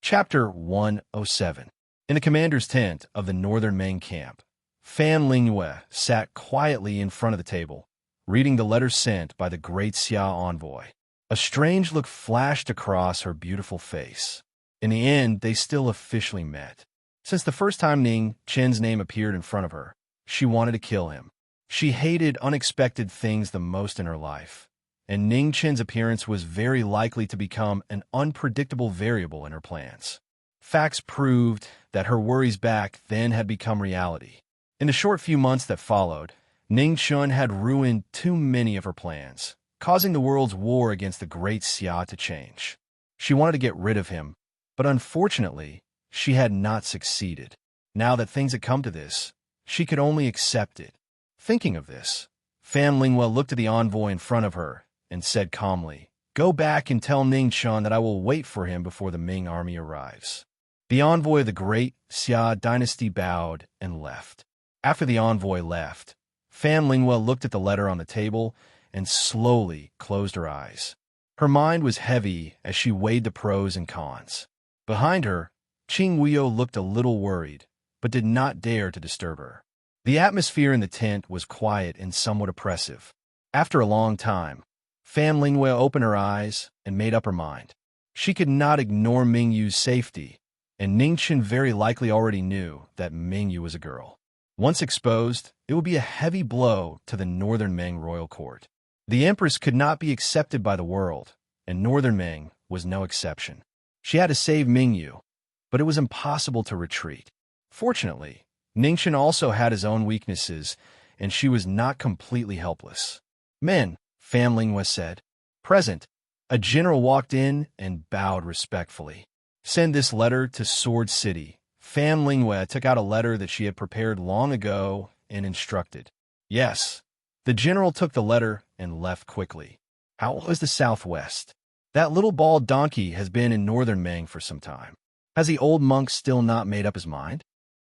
Chapter 107. In the commander's tent of the northern Ming camp, Fan Lingyue sat quietly in front of the table, reading the letter sent by the great Xia envoy. A strange look flashed across her beautiful face. In the end, they still officially met. Since the first time Ning Chen's name appeared in front of her, she wanted to kill him. She hated unexpected things the most in her life, and Ning Chen's appearance was very likely to become an unpredictable variable in her plans. Facts proved that her worries back then had become reality. In the short few months that followed, Ning Chen had ruined too many of her plans, causing the world's war against the great Xia to change. She wanted to get rid of him, but unfortunately, she had not succeeded. Now that things had come to this, she could only accept it. Thinking of this, Fan Lingyue looked at the envoy in front of her and said calmly, "Go back and tell Ning Chen that I will wait for him before the Ming army arrives." The envoy of the great Xia dynasty bowed and left. After the envoy left, Fan Lingyue looked at the letter on the table and slowly closed her eyes. Her mind was heavy as she weighed the pros and cons. Behind her, Qing Wuyo looked a little worried, but did not dare to disturb her. The atmosphere in the tent was quiet and somewhat oppressive. After a long time, Fan Lingyue opened her eyes and made up her mind. She could not ignore Mingyu's safety, and Ning Chen very likely already knew that Mingyu was a girl. Once exposed, it would be a heavy blow to the northern Ming royal court. The empress could not be accepted by the world, and northern Ming was no exception. She had to save Mingyu, but it was impossible to retreat. Fortunately, Ning Chen also had his own weaknesses, and she was not completely helpless. "Men," Fan Lingyue said. "Present." A general walked in and bowed respectfully. "Send this letter to Sword City." Fan Lingyue took out a letter that she had prepared long ago and instructed. "Yes." The general took the letter and left quickly. "How was the Southwest?" "That little bald donkey has been in northern Ming for some time." "Has the old monk still not made up his mind?"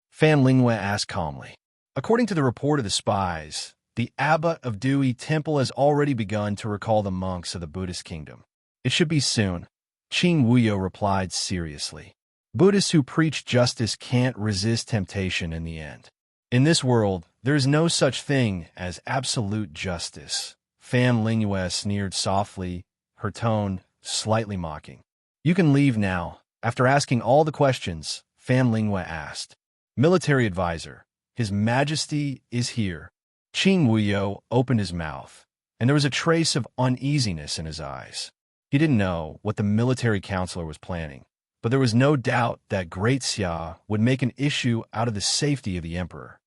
Fan Lingyue asked calmly. "According to the report of the spies, the abbot of Dewey Temple has already begun to recall the monks of the Buddhist kingdom. It should be soon," Qing Wuyo replied seriously. "Buddhists who preach justice can't resist temptation in the end. In this world, there is no such thing as absolute justice." Fan Lingyue sneered softly, her tone slightly mocking. "You can leave now." After asking all the questions, Fan Lingyue asked, "Military advisor, His Majesty is here." Qing Wuyo opened his mouth, and there was a trace of uneasiness in his eyes. He didn't know what the military counselor was planning, but there was no doubt that Great Xia would make an issue out of the safety of the emperor.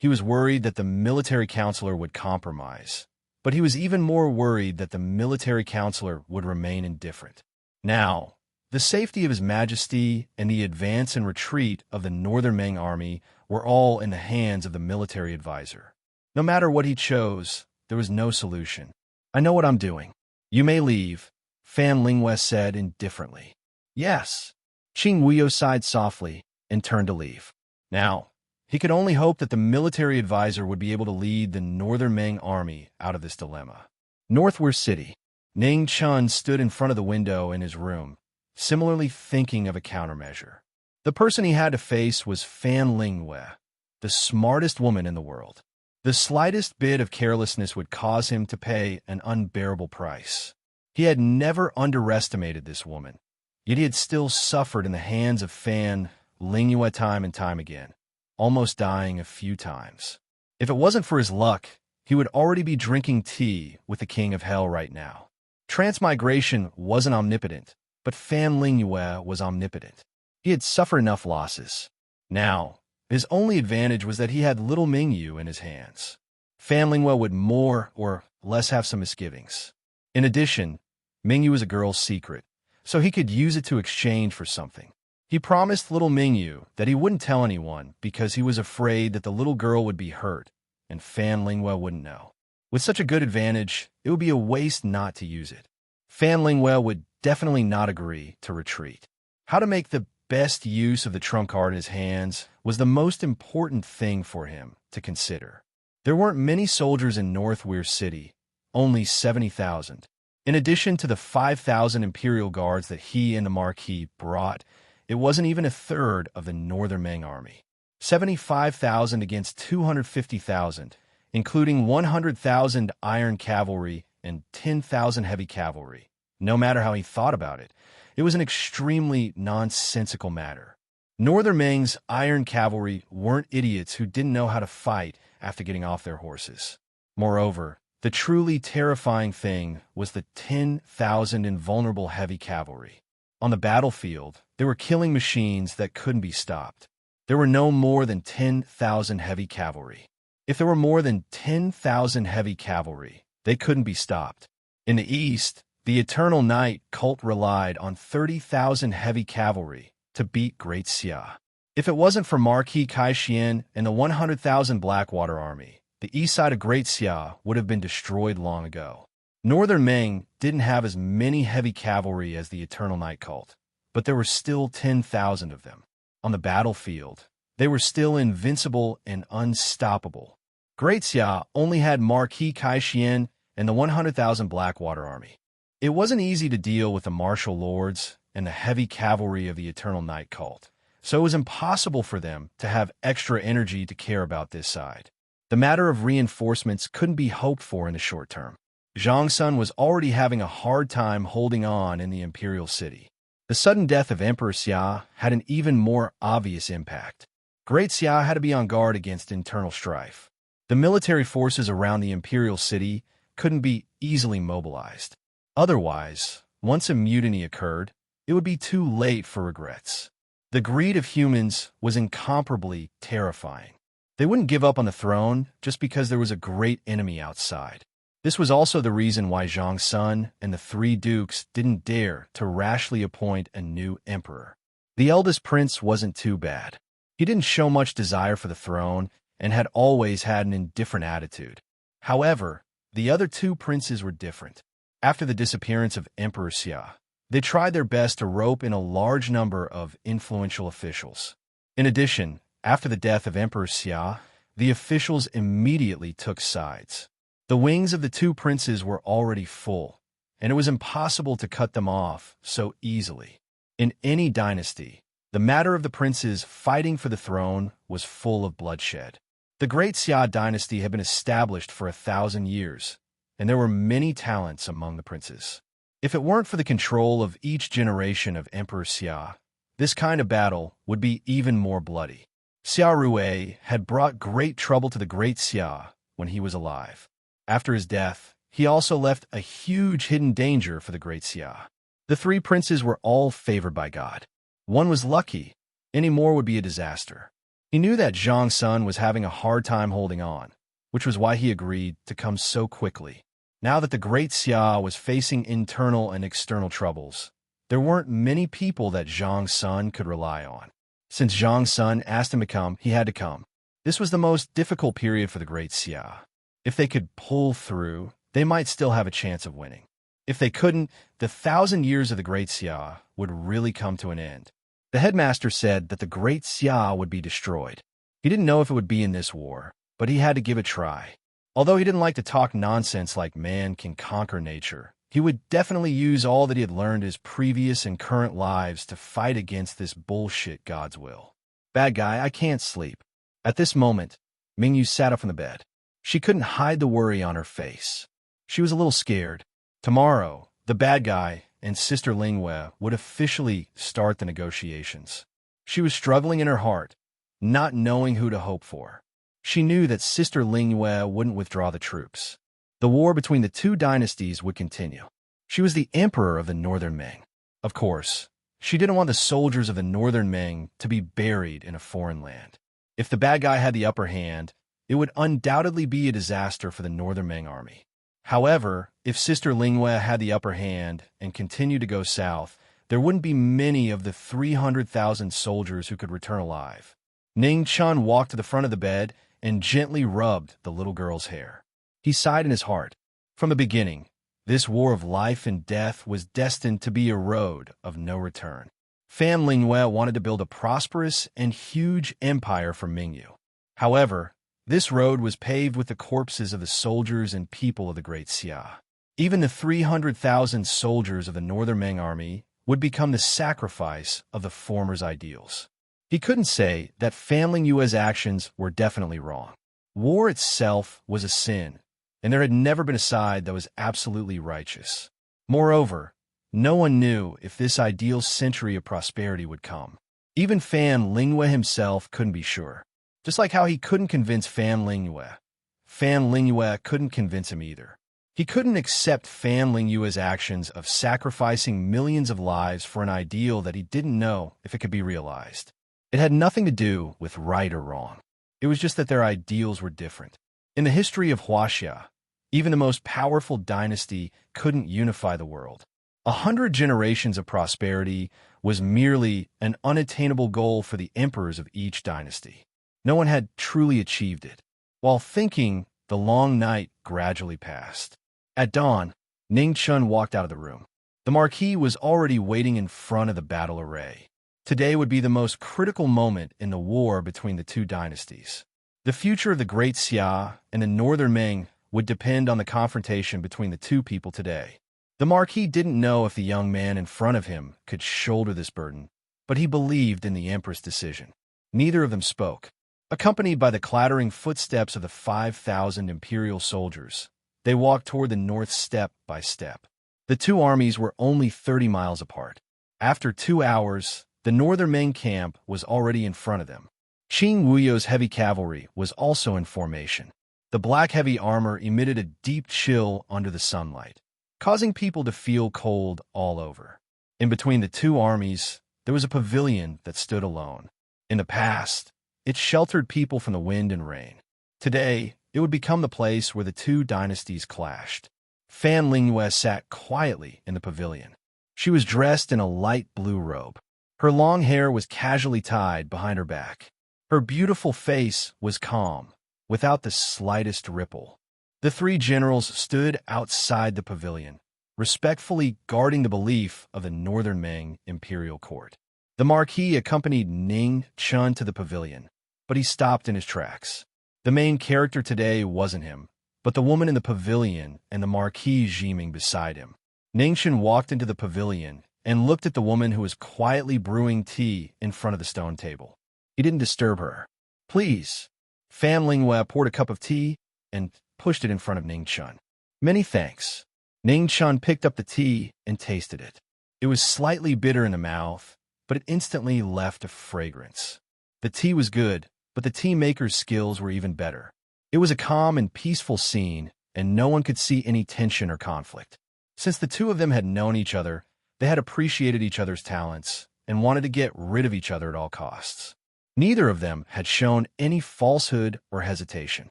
He was worried that the military counselor would compromise, but he was even more worried that the military counselor would remain indifferent. Now, the safety of His Majesty and the advance and retreat of the northern Ming army were all in the hands of the military advisor. No matter what he chose, there was no solution. "I know what I'm doing. You may leave," Fan Lingyue said indifferently. "Yes." Qing Wuyo sighed softly and turned to leave. Now, he could only hope that the military advisor would be able to lead the northern Ming army out of this dilemma. Northward City. Ning Chen stood in front of the window in his room, similarly thinking of a countermeasure. The person he had to face was Fan Lingyue, the smartest woman in the world. The slightest bit of carelessness would cause him to pay an unbearable price. He had never underestimated this woman, yet he had still suffered in the hands of Fan Lingyue time and time again, almost dying a few times. If it wasn't for his luck, he would already be drinking tea with the king of hell right now. Transmigration wasn't omnipotent, but Fan Lingyue was omnipotent. He had suffered enough losses. Now, his only advantage was that he had little Mingyu in his hands. Fan Lingyue would more or less have some misgivings. In addition, Mingyu was a girl's secret, so he could use it to exchange for something. He promised little Mingyu that he wouldn't tell anyone because he was afraid that the little girl would be hurt, and Fan Lingyue wouldn't know. With such a good advantage, it would be a waste not to use it. Fan Lingyue would definitely not agree to retreat. How to make the best use of the trump card in his hands was the most important thing for him to consider. There weren't many soldiers in Northward City, only 70,000. In addition to the 5,000 Imperial Guards that he and the Marquis brought, it wasn't even a third of the Northern Ming army. 75,000 against 250,000, including 100,000 iron cavalry and 10,000 heavy cavalry. No matter how he thought about it, it was an extremely nonsensical matter. Northern Ming's iron cavalry weren't idiots who didn't know how to fight after getting off their horses. Moreover, the truly terrifying thing was the 10,000 invulnerable heavy cavalry. On the battlefield, they were killing machines that couldn't be stopped. There were no more than 10,000 heavy cavalry. If there were more than 10,000 heavy cavalry, they couldn't be stopped. In the east, the Eternal Night cult relied on 30,000 heavy cavalry to beat Great Xia. If it wasn't for Marquis Kaixin and the 100,000 Blackwater army, the east side of Great Xia would have been destroyed long ago. Northern Ming didn't have as many heavy cavalry as the Eternal Night cult, but there were still 10,000 of them. On the battlefield, they were still invincible and unstoppable. Great Xia only had Marquis Kaixin and the 100,000 Blackwater army. It wasn't easy to deal with the martial lords and the heavy cavalry of the Eternal Night cult, so it was impossible for them to have extra energy to care about this side. The matter of reinforcements couldn't be hoped for in the short term. Zhang Sun was already having a hard time holding on in the imperial city. The sudden death of Emperor Xia had an even more obvious impact. Great Xia had to be on guard against internal strife. The military forces around the imperial city couldn't be easily mobilized. Otherwise, once a mutiny occurred, it would be too late for regrets. The greed of humans was incomparably terrifying. They wouldn't give up on the throne just because there was a great enemy outside. This was also the reason why Zhang Sun and the three dukes didn't dare to rashly appoint a new emperor. The eldest prince wasn't too bad. He didn't show much desire for the throne and had always had an indifferent attitude. However, the other two princes were different. After the disappearance of Emperor Xia, they tried their best to rope in a large number of influential officials. In addition, after the death of Emperor Xia, the officials immediately took sides. The wings of the two princes were already full, and it was impossible to cut them off so easily. In any dynasty, the matter of the princes fighting for the throne was full of bloodshed. The Great Xia dynasty had been established for 1,000 years, and there were many talents among the princes. If it weren't for the control of each generation of Emperor Xia, this kind of battle would be even more bloody. Xia Rui had brought great trouble to the Great Xia when he was alive. After his death, he also left a huge hidden danger for the Great Xia. The three princes were all favored by God. One was lucky. Any more would be a disaster. He knew that Zhang Sun was having a hard time holding on, which was why he agreed to come so quickly. Now that the Great Xia was facing internal and external troubles, there weren't many people that Zhang Sun could rely on. Since Zhang Sun asked him to come, he had to come. This was the most difficult period for the Great Xia. If they could pull through, they might still have a chance of winning. If they couldn't, the 1,000 years of the Great Xia would really come to an end. The headmaster said that the Great Xia would be destroyed. He didn't know if it would be in this war, but he had to give it a try. Although he didn't like to talk nonsense like man can conquer nature, he would definitely use all that he had learned his previous and current lives to fight against this bullshit God's will. Bad guy, I can't sleep. At this moment, Mingyu sat up from the bed. She couldn't hide the worry on her face. She was a little scared. Tomorrow, the bad guy and Sister Lingwei would officially start the negotiations. She was struggling in her heart, not knowing who to hope for. She knew that Sister Lingwei wouldn't withdraw the troops. The war between the two dynasties would continue. She was the emperor of the Northern Ming. Of course, she didn't want the soldiers of the Northern Ming to be buried in a foreign land. If the bad guy had the upper hand, it would undoubtedly be a disaster for the Northern Ming army. However, if Sister Lingwei had the upper hand and continued to go south, there wouldn't be many of the 300,000 soldiers who could return alive. Ning Chun walked to the front of the bed and gently rubbed the little girl's hair. He sighed in his heart. From the beginning, this war of life and death was destined to be a road of no return. Fan Lingwei wanted to build a prosperous and huge empire for Mingyu. However, this road was paved with the corpses of the soldiers and people of the Great Xia. Even the 300,000 soldiers of the Northern Ming army would become the sacrifice of the former's ideals. He couldn't say that Fan Lingyue's actions were definitely wrong. War itself was a sin, and there had never been a side that was absolutely righteous. Moreover, no one knew if this ideal century of prosperity would come. Even Fan Lingyue himself couldn't be sure. Just like how he couldn't convince Fan Lingyue couldn't convince him either. He couldn't accept Fan Lingyue's actions of sacrificing millions of lives for an ideal that he didn't know if it could be realized. It had nothing to do with right or wrong. It was just that their ideals were different. In the history of Huaxia, even the most powerful dynasty couldn't unify the world. 100 generations of prosperity was merely an unattainable goal for the emperors of each dynasty. No one had truly achieved it. While thinking, the long night gradually passed. At dawn, Ning Chun walked out of the room. The Marquis was already waiting in front of the battle array. Today would be the most critical moment in the war between the two dynasties. The future of the Great Xia and the Northern Ming would depend on the confrontation between the two people today. The Marquis didn't know if the young man in front of him could shoulder this burden, but he believed in the Empress' decision. Neither of them spoke. Accompanied by the clattering footsteps of the 5,000 imperial soldiers, they walked toward the north step by step. The two armies were only 30 miles apart. After 2 hours, the northern main camp was already in front of them. Qing Wuyo's heavy cavalry was also in formation. The black heavy armor emitted a deep chill under the sunlight, causing people to feel cold all over. In between the two armies, there was a pavilion that stood alone. In the past, it sheltered people from the wind and rain. Today, it would become the place where the two dynasties clashed. Fan Lingyue sat quietly in the pavilion. She was dressed in a light blue robe. Her long hair was casually tied behind her back. Her beautiful face was calm, without the slightest ripple. The three generals stood outside the pavilion, respectfully guarding the belief of the Northern Ming imperial court. The Marquis accompanied Ning Chun to the pavilion, but he stopped in his tracks. The main character today wasn't him, but the woman in the pavilion and the Marquis Jiming beside him. Ning Chun walked into the pavilion and looked at the woman who was quietly brewing tea in front of the stone table. He didn't disturb her. "Please." Fan Lingyue poured a cup of tea and pushed it in front of Ning Chun. "Many thanks." Ning Chun picked up the tea and tasted it. It was slightly bitter in the mouth, but it instantly left a fragrance. The tea was good, but the tea maker's skills were even better. It was a calm and peaceful scene, and no one could see any tension or conflict. Since the two of them had known each other, they had appreciated each other's talents and wanted to get rid of each other at all costs. Neither of them had shown any falsehood or hesitation.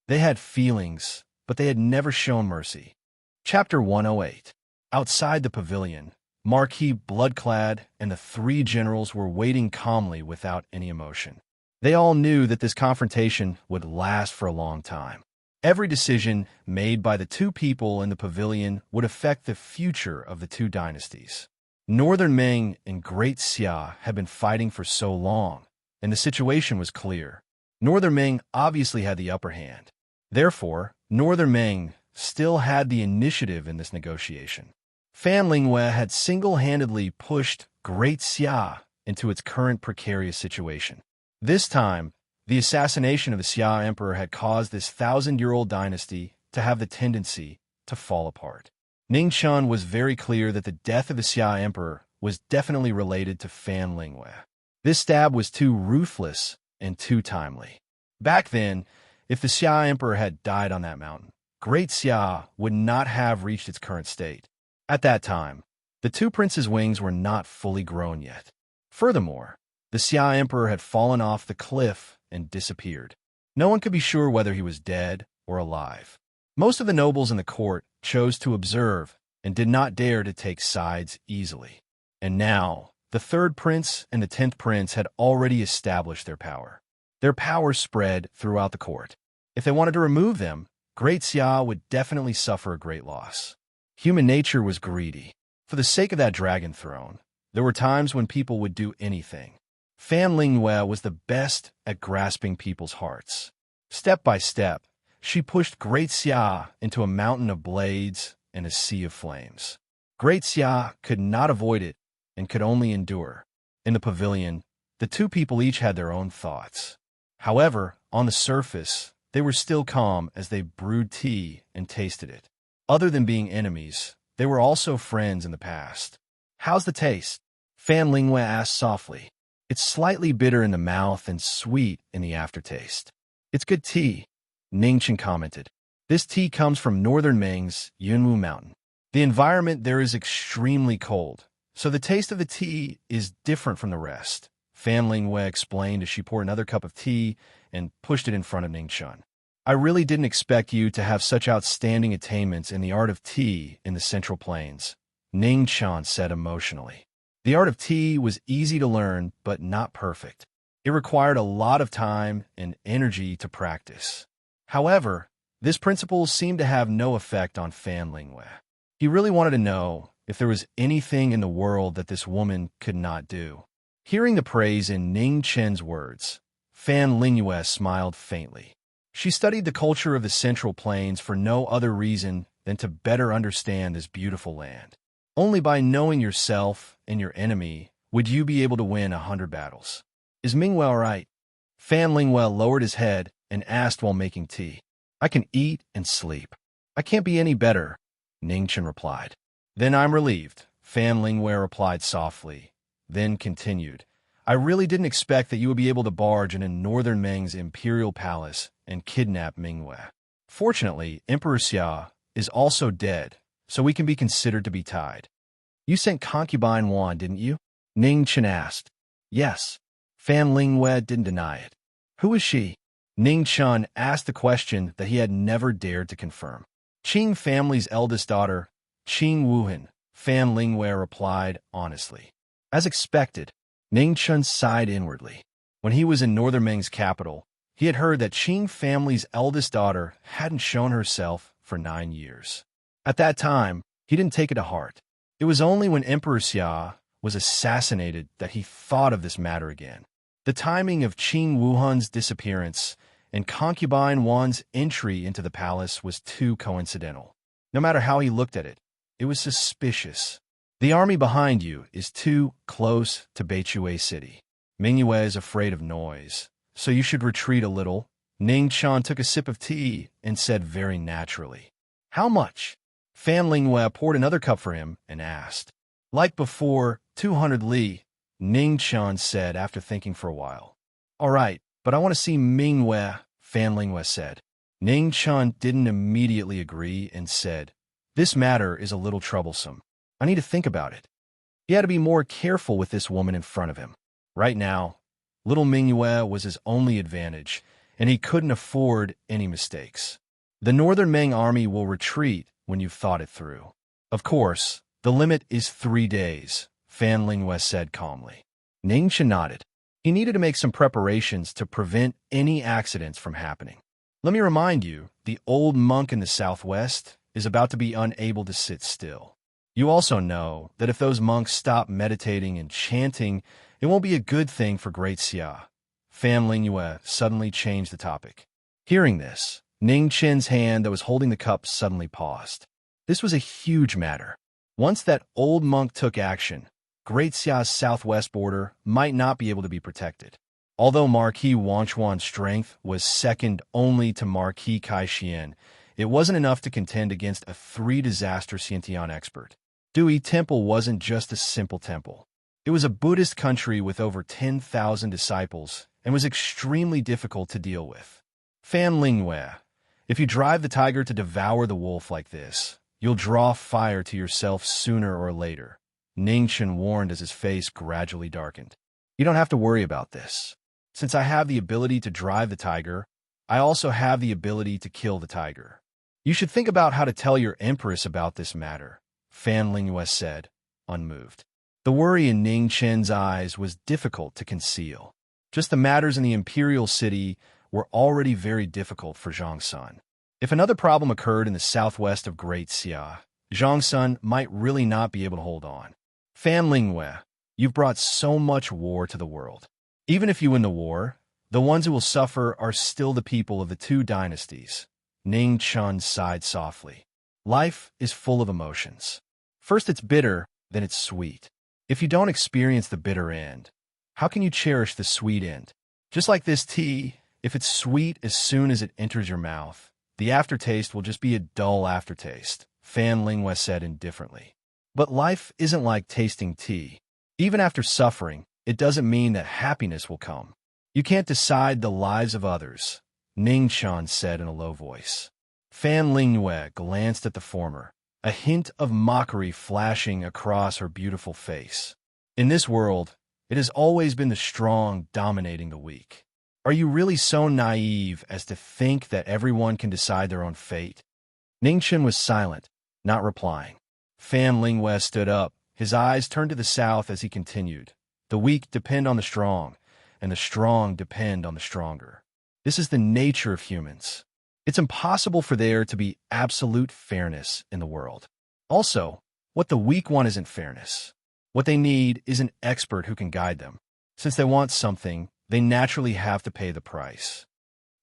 They had feelings, but they had never shown mercy. Chapter 108. Outside the pavilion, Marquis Bloodclad and the three generals were waiting calmly without any emotion. They all knew that this confrontation would last for a long time. Every decision made by the two people in the pavilion would affect the future of the two dynasties. Northern Ming and Great Xia had been fighting for so long, and the situation was clear. Northern Ming obviously had the upper hand. Therefore, Northern Ming still had the initiative in this negotiation. Fan Lingyue had single-handedly pushed Great Xia into its current precarious situation. This time, the assassination of the Xia emperor had caused this 1,000-year-old dynasty to have the tendency to fall apart. Ning Chun was very clear that the death of the Xia emperor was definitely related to Fan Lingyue. This stab was too ruthless and too timely. Back then, if the Xia emperor had died on that mountain, Great Xia would not have reached its current state. At that time, the two princes' wings were not fully grown yet. Furthermore, the Xia emperor had fallen off the cliff and disappeared. No one could be sure whether he was dead or alive. Most of the nobles in the court chose to observe and did not dare to take sides easily. And now, the third prince and the 10th prince had already established their power. Their power spread throughout the court. If they wanted to remove them, Great Xia would definitely suffer a great loss. Human nature was greedy. For the sake of that dragon throne, there were times when people would do anything. Fan Lingyue was the best at grasping people's hearts. Step by step, she pushed Great Xia into a mountain of blades and a sea of flames. Great Xia could not avoid it and could only endure. In the pavilion, the two people each had their own thoughts. However, on the surface, they were still calm as they brewed tea and tasted it. Other than being enemies, they were also friends in the past. "How's the taste?" Fan Lingue asked softly. "It's slightly bitter in the mouth and sweet in the aftertaste." "It's good tea," Ningchen commented. "This tea comes from northern Ming's Yunwu Mountain. The environment there is extremely cold, so the taste of the tea is different from the rest," Fan Lingue explained as she poured another cup of tea and pushed it in front of Ningchen. "I really didn't expect you to have such outstanding attainments in the art of tea in the Central Plains," Ningchen said emotionally. The art of tea was easy to learn, but not perfect. It required a lot of time and energy to practice. However, this principle seemed to have no effect on Fan Lingue. He really wanted to know if there was anything in the world that this woman could not do. Hearing the praise in Ning Chen's words, Fan Lingue smiled faintly. She studied the culture of the Central Plains for no other reason than to better understand this beautiful land. Only by knowing yourself and your enemy would you be able to win 100 battles. "Is Mingwe all right?" Fan Lingue lowered his head and asked while making tea. "I can eat and sleep. I can't be any better," Ningchen replied. "Then I'm relieved," Fan Lingue replied softly, then continued. "I really didn't expect that you would be able to barge into Northern Ming's imperial palace and kidnap Mingwe. Fortunately, Emperor Xia is also dead, so we can be considered to be tied." "You sent concubine Wan, didn't you?" Ningchen asked. "Yes." Fan Lingue didn't deny it. "Who is she?" Ningchen asked the question that he had never dared to confirm. "Qing family's eldest daughter, Qing Wuhan," Fan Lingue replied honestly. As expected, Ningchen sighed inwardly. When he was in Northern Ming's capital, he had heard that Qing family's eldest daughter hadn't shown herself for 9 years. At that time, he didn't take it to heart. It was only when Emperor Xia was assassinated that he thought of this matter again. The timing of Qing Wuhan's disappearance and concubine Wan's entry into the palace was too coincidental. No matter how he looked at it, it was suspicious. "The army behind you is too close to Beichui City. Mingyue is afraid of noise, so you should retreat a little." Ningchen took a sip of tea and said very naturally, "How much?" Fan Lingue poured another cup for him and asked. "Like before, 200 li," Ningchen said after thinking for a while. "All right, but I want to see Mingwe," Fan Lingue said. Ningchen didn't immediately agree and said, "This matter is a little troublesome. I need to think about it." He had to be more careful with this woman in front of him. Right now, little Mingwe was his only advantage, and he couldn't afford any mistakes. "The Northern Ming army will retreat when you've thought it through. Of course, the limit is 3 days," Fan Lingue said calmly. Ningchen nodded. He needed to make some preparations to prevent any accidents from happening. "Let me remind you, the old monk in the southwest is about to be unable to sit still. You also know that if those monks stop meditating and chanting, it won't be a good thing for Great Xia." Fan Lingue suddenly changed the topic. Hearing this, Ningchen's hand that was holding the cup suddenly paused. This was a huge matter. Once that old monk took action, Great Xia's southwest border might not be able to be protected. Although Marquis Wanchuan's strength was second only to Marquis Kaixin, it wasn't enough to contend against a 3-disaster Xiantian expert. Dui Temple wasn't just a simple temple. It was a Buddhist country with over 10,000 disciples and was extremely difficult to deal with. Fan Lingue, if you drive the tiger to devour the wolf like this, you'll draw fire to yourself sooner or later, Ningchen warned as his face gradually darkened. "You don't have to worry about this. Since I have the ability to drive the tiger, I also have the ability to kill the tiger. You should think about how to tell your empress about this matter," Fan Lingue said, unmoved. The worry in Ning Chen's eyes was difficult to conceal. Just the matters in the imperial city were already very difficult for Zhang Sun. If another problem occurred in the southwest of Great Xia, Zhang Sun might really not be able to hold on. "Fan Lingue, you've brought so much war to the world. Even if you win the war, the ones who will suffer are still the people of the 2 dynasties." Ning Chen sighed softly. "Life is full of emotions. First it's bitter, then it's sweet. If you don't experience the bitter end, how can you cherish the sweet end? Just like this tea, if it's sweet as soon as it enters your mouth, the aftertaste will just be a dull aftertaste, Fan Lingwe said indifferently. But life isn't like tasting tea. Even after suffering, it doesn't mean that happiness will come. You can't decide the lives of others, Ning Chan said in a low voice. Fan Lingwe glanced at the former, a hint of mockery flashing across her beautiful face. In this world, it has always been the strong dominating the weak. Are you really so naive as to think that everyone can decide their own fate? Ningchen was silent, not replying. Fan Lingwe stood up, his eyes turned to the south as he continued. The weak depend on the strong, and the strong depend on the stronger. This is the nature of humans. It's impossible for there to be absolute fairness in the world. Also, what the weak want isn't fairness. What they need is an expert who can guide them. Since they want something, they naturally have to pay the price.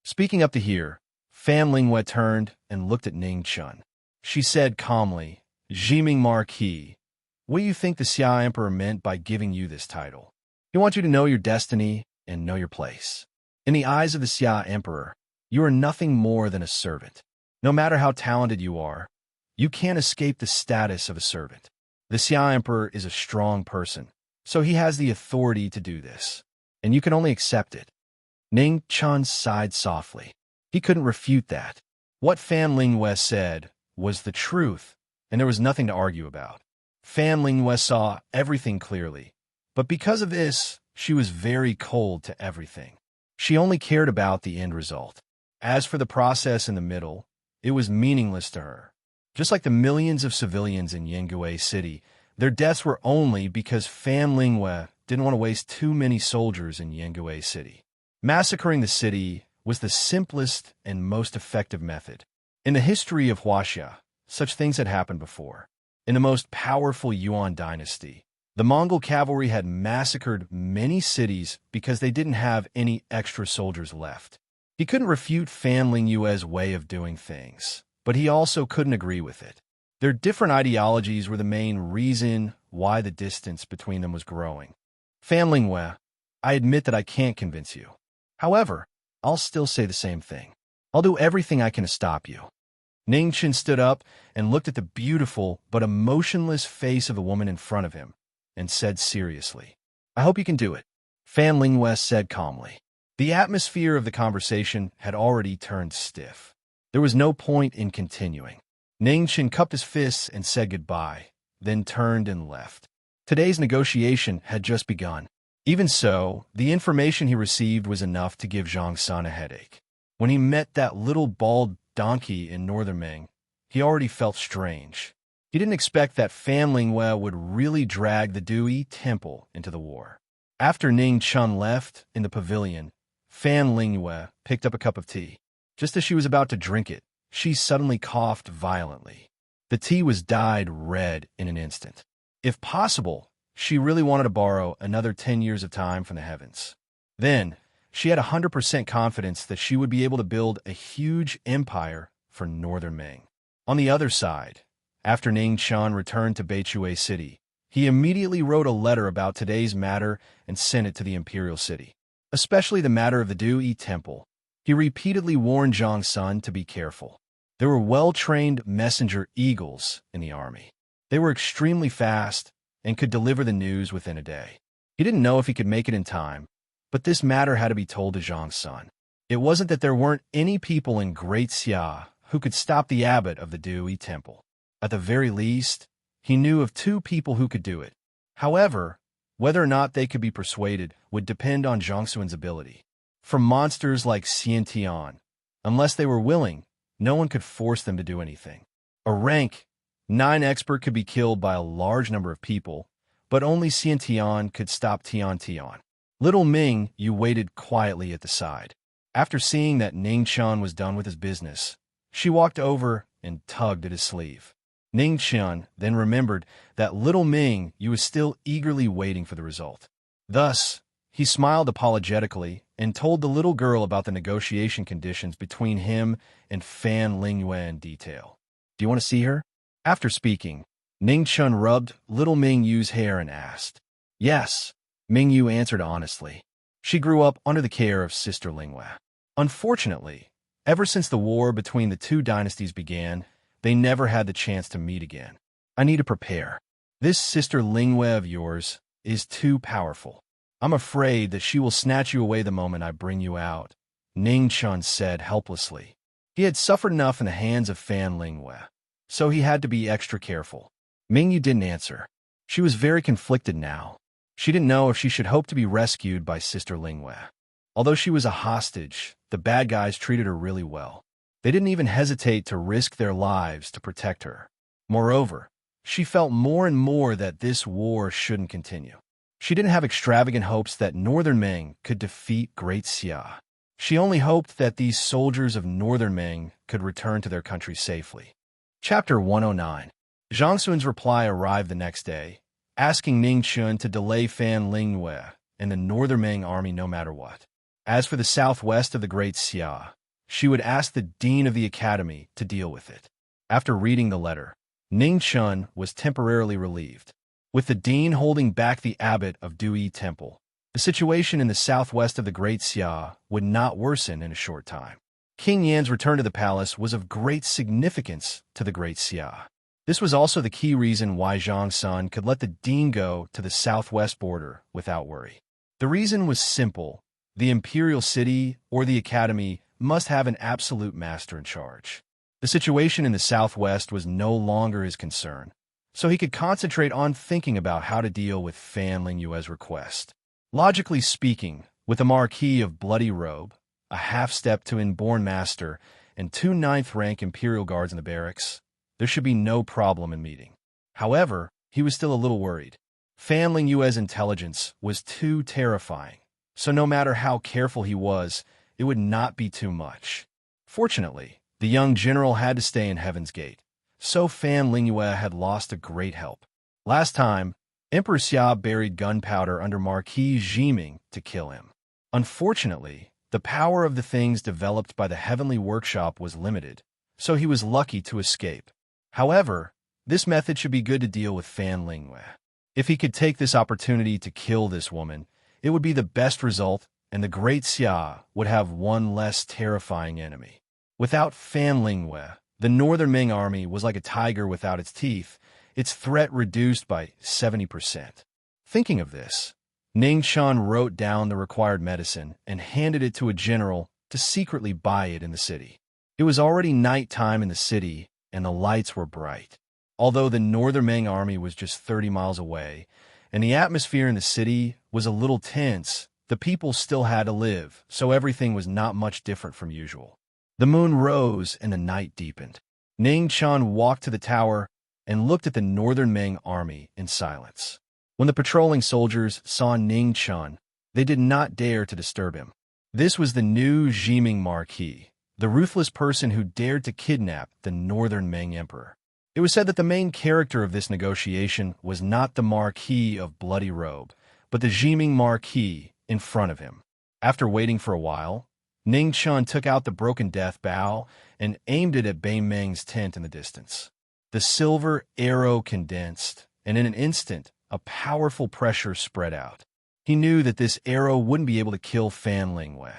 Speaking up to here, Fan Lingwe turned and looked at Ning Chun. She said calmly, Jiming Marquis, what do you think the Xia Emperor meant by giving you this title? He wants you to know your destiny and know your place. In the eyes of the Xia Emperor, you are nothing more than a servant. No matter how talented you are, you can't escape the status of a servant. The Xia Emperor is a strong person, so he has the authority to do this, and you can only accept it. Ning Chun sighed softly. He couldn't refute that. What Fan Lingwe said was the truth, and there was nothing to argue about. Fan Lingwe saw everything clearly, but because of this, she was very cold to everything. She only cared about the end result. As for the process in the middle, it was meaningless to her. Just like the millions of civilians in Yengue City, their deaths were only because Fan Lingwe didn't want to waste too many soldiers in Yengue City. Massacring the city was the simplest and most effective method. In the history of Huaxia, such things had happened before. In the most powerful Yuan dynasty, the Mongol cavalry had massacred many cities because they didn't have any extra soldiers left. He couldn't refute Fan Lingwe's way of doing things, but he also couldn't agree with it. Their different ideologies were the main reason why the distance between them was growing. Fan Lingwe, I admit that I can't convince you. However, I'll still say the same thing. I'll do everything I can to stop you. Ning Chin stood up and looked at the beautiful but emotionless face of the woman in front of him and said seriously, I hope you can do it. Fan Lingwe said calmly. The atmosphere of the conversation had already turned stiff. There was no point in continuing. Ning Chin cupped his fists and said goodbye, then turned and left. Today's negotiation had just begun. Even so, the information he received was enough to give Zhang San a headache. When he met that little bald donkey in northern Ming, he already felt strange. He didn't expect that Fan Lingwe would really drag the Dui Temple into the war. After Ning Chun left in the pavilion, Fan Lingwe picked up a cup of tea. Just as she was about to drink it, she suddenly coughed violently. The tea was dyed red in an instant. If possible, she really wanted to borrow another 10 years of time from the heavens. Then, she had 100% confidence that she would be able to build a huge empire for northern Ming. On the other side, after Ning Chan returned to Beichui City, he immediately wrote a letter about today's matter and sent it to the imperial city. Especially the matter of the Dui Temple. He repeatedly warned Zhang Sun to be careful. There were well-trained messenger eagles in the army. They were extremely fast and could deliver the news within a day. He didn't know if he could make it in time, but this matter had to be told to Zhang Sun. It wasn't that there weren't any people in Great Xia who could stop the abbot of the Dui Temple. At the very least, he knew of 2 people who could do it. However, whether or not they could be persuaded would depend on Zhang Sun's ability. For monsters like Xian Tian, unless they were willing, no one could force them to do anything. A rank 9 expert could be killed by a large number of people, but only Xian Tian could stop Tian Tian. Little Ming Yu waited quietly at the side. After seeing that Ning Chan was done with his business, she walked over and tugged at his sleeve. Ning Chan then remembered that little Ming Yu was still eagerly waiting for the result. Thus, he smiled apologetically and told the little girl about the negotiation conditions between him and Fan Lingwe in detail. Do you want to see her? After speaking, Ning Chun rubbed little Ming Yu's hair and asked. Yes, Ming Yu answered honestly. She grew up under the care of Sister Lingwei. Unfortunately, ever since the war between the two dynasties began, they never had the chance to meet again. I need to prepare. This Sister Lingwei of yours is too powerful. I'm afraid that she will snatch you away the moment I bring you out, Ning Chun said helplessly. He had suffered enough in the hands of Fan Lingwei, so he had to be extra careful. Ming Yu didn't answer. She was very conflicted now. She didn't know if she should hope to be rescued by Sister Lingwei. Although she was a hostage, the bad guys treated her really well. They didn't even hesitate to risk their lives to protect her. Moreover, she felt more and more that this war shouldn't continue. She didn't have extravagant hopes that Northern Ming could defeat Great Xia. She only hoped that these soldiers of Northern Ming could return to their country safely. Chapter 109. Zhang Xun's reply arrived the next day, asking Ning Chun to delay Fan Lingwei and the Northern Ming army no matter what. As for the southwest of the Great Xia, she would ask the dean of the academy to deal with it. After reading the letter, Ning Chun was temporarily relieved. With the dean holding back the abbot of Dui Temple, the situation in the southwest of the Great Xia would not worsen in a short time. King Yan's return to the palace was of great significance to the Great Xia. This was also the key reason why Zhang Sun could let the dean go to the southwest border without worry. The reason was simple. The imperial city or the academy must have an absolute master in charge. The situation in the southwest was no longer his concern, so he could concentrate on thinking about how to deal with Fan Lingyue's request. Logically speaking, with a Marquis of Bloody Robe, a half-step to inborn master, and 2 ninth-rank imperial guards in the barracks, there should be no problem in meeting. However, he was still a little worried. Fan Lingyue's intelligence was too terrifying, so no matter how careful he was, it would not be too much. Fortunately, the young general had to stay in Heaven's Gate, so Fan Lingyue had lost a great help. Last time, Emperor Xia buried gunpowder under Marquis Jiming to kill him. Unfortunately, the power of the things developed by the Heavenly Workshop was limited, so he was lucky to escape. However, this method should be good to deal with Fan Lingyue. If he could take this opportunity to kill this woman, it would be the best result, and the Great Xia would have one less terrifying enemy. Without Fan Lingyue, the Northern Ming army was like a tiger without its teeth, its threat reduced by 70%. Thinking of this, Ning Chun wrote down the required medicine and handed it to a general to secretly buy it in the city. It was already nighttime in the city, and the lights were bright. Although the Northern Ming army was just 30 miles away, and the atmosphere in the city was a little tense, the people still had to live, so everything was not much different from usual. The moon rose and the night deepened. Ning Chun walked to the tower and looked at the Northern Ming army in silence. When the patrolling soldiers saw Ning Chun, they did not dare to disturb him. This was the new Jiming Marquis, the ruthless person who dared to kidnap the Northern Ming emperor. It was said that the main character of this negotiation was not the Marquis of Bloody Robe, but the Jiming Marquis in front of him. After waiting for a while, Ning Chun took out the broken death bow and aimed it at Bei Meng's tent in the distance. The silver arrow condensed, and in an instant, a powerful pressure spread out. He knew that this arrow wouldn't be able to kill Fan Lingyue.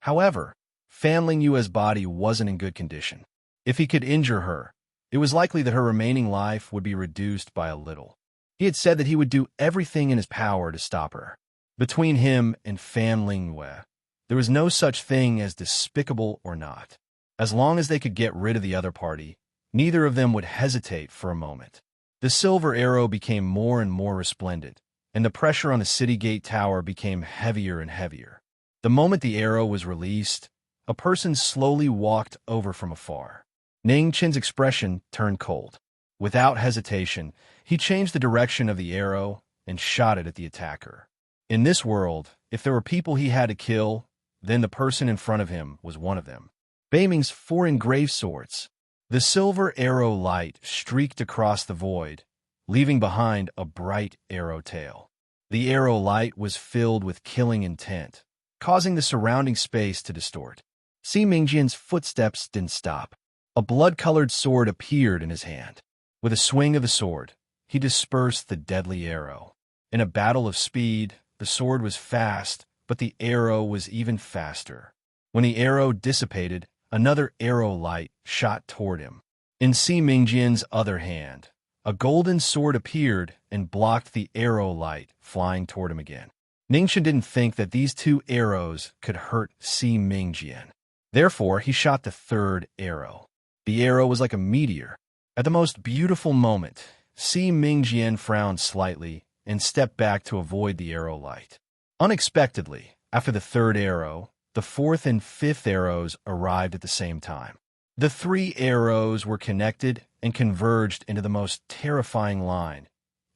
However, Fan Lingyue's body wasn't in good condition. If he could injure her, it was likely that her remaining life would be reduced by a little. He had said that he would do everything in his power to stop her. Between him and Fan Lingyue, there was no such thing as despicable or not. As long as they could get rid of the other party, neither of them would hesitate for a moment. The silver arrow became more and more resplendent, and the pressure on the city gate tower became heavier and heavier. The moment the arrow was released, a person slowly walked over from afar. Ning Chun's expression turned cold. Without hesitation, he changed the direction of the arrow and shot it at the attacker. In this world, if there were people he had to kill, then the person in front of him was one of them. Bei Meng's 4 engraved swords. The silver arrow light streaked across the void, leaving behind a bright arrow tail. The arrow light was filled with killing intent, causing the surrounding space to distort. Si Mingjian's footsteps didn't stop. A blood-colored sword appeared in his hand. With a swing of the sword, he dispersed the deadly arrow. In a battle of speed, the sword was fast, but the arrow was even faster. When the arrow dissipated, another arrow light shot toward him. In Si Mingjian's other hand, a golden sword appeared and blocked the arrow light flying toward him again. Ningchen didn't think that these two arrows could hurt Si Mingjian. Therefore, he shot the third arrow. The arrow was like a meteor. At the most beautiful moment, Si Mingjian frowned slightly and stepped back to avoid the arrow light. Unexpectedly, after the third arrow, the fourth and fifth arrows arrived at the same time. The three arrows were connected and converged into the most terrifying line,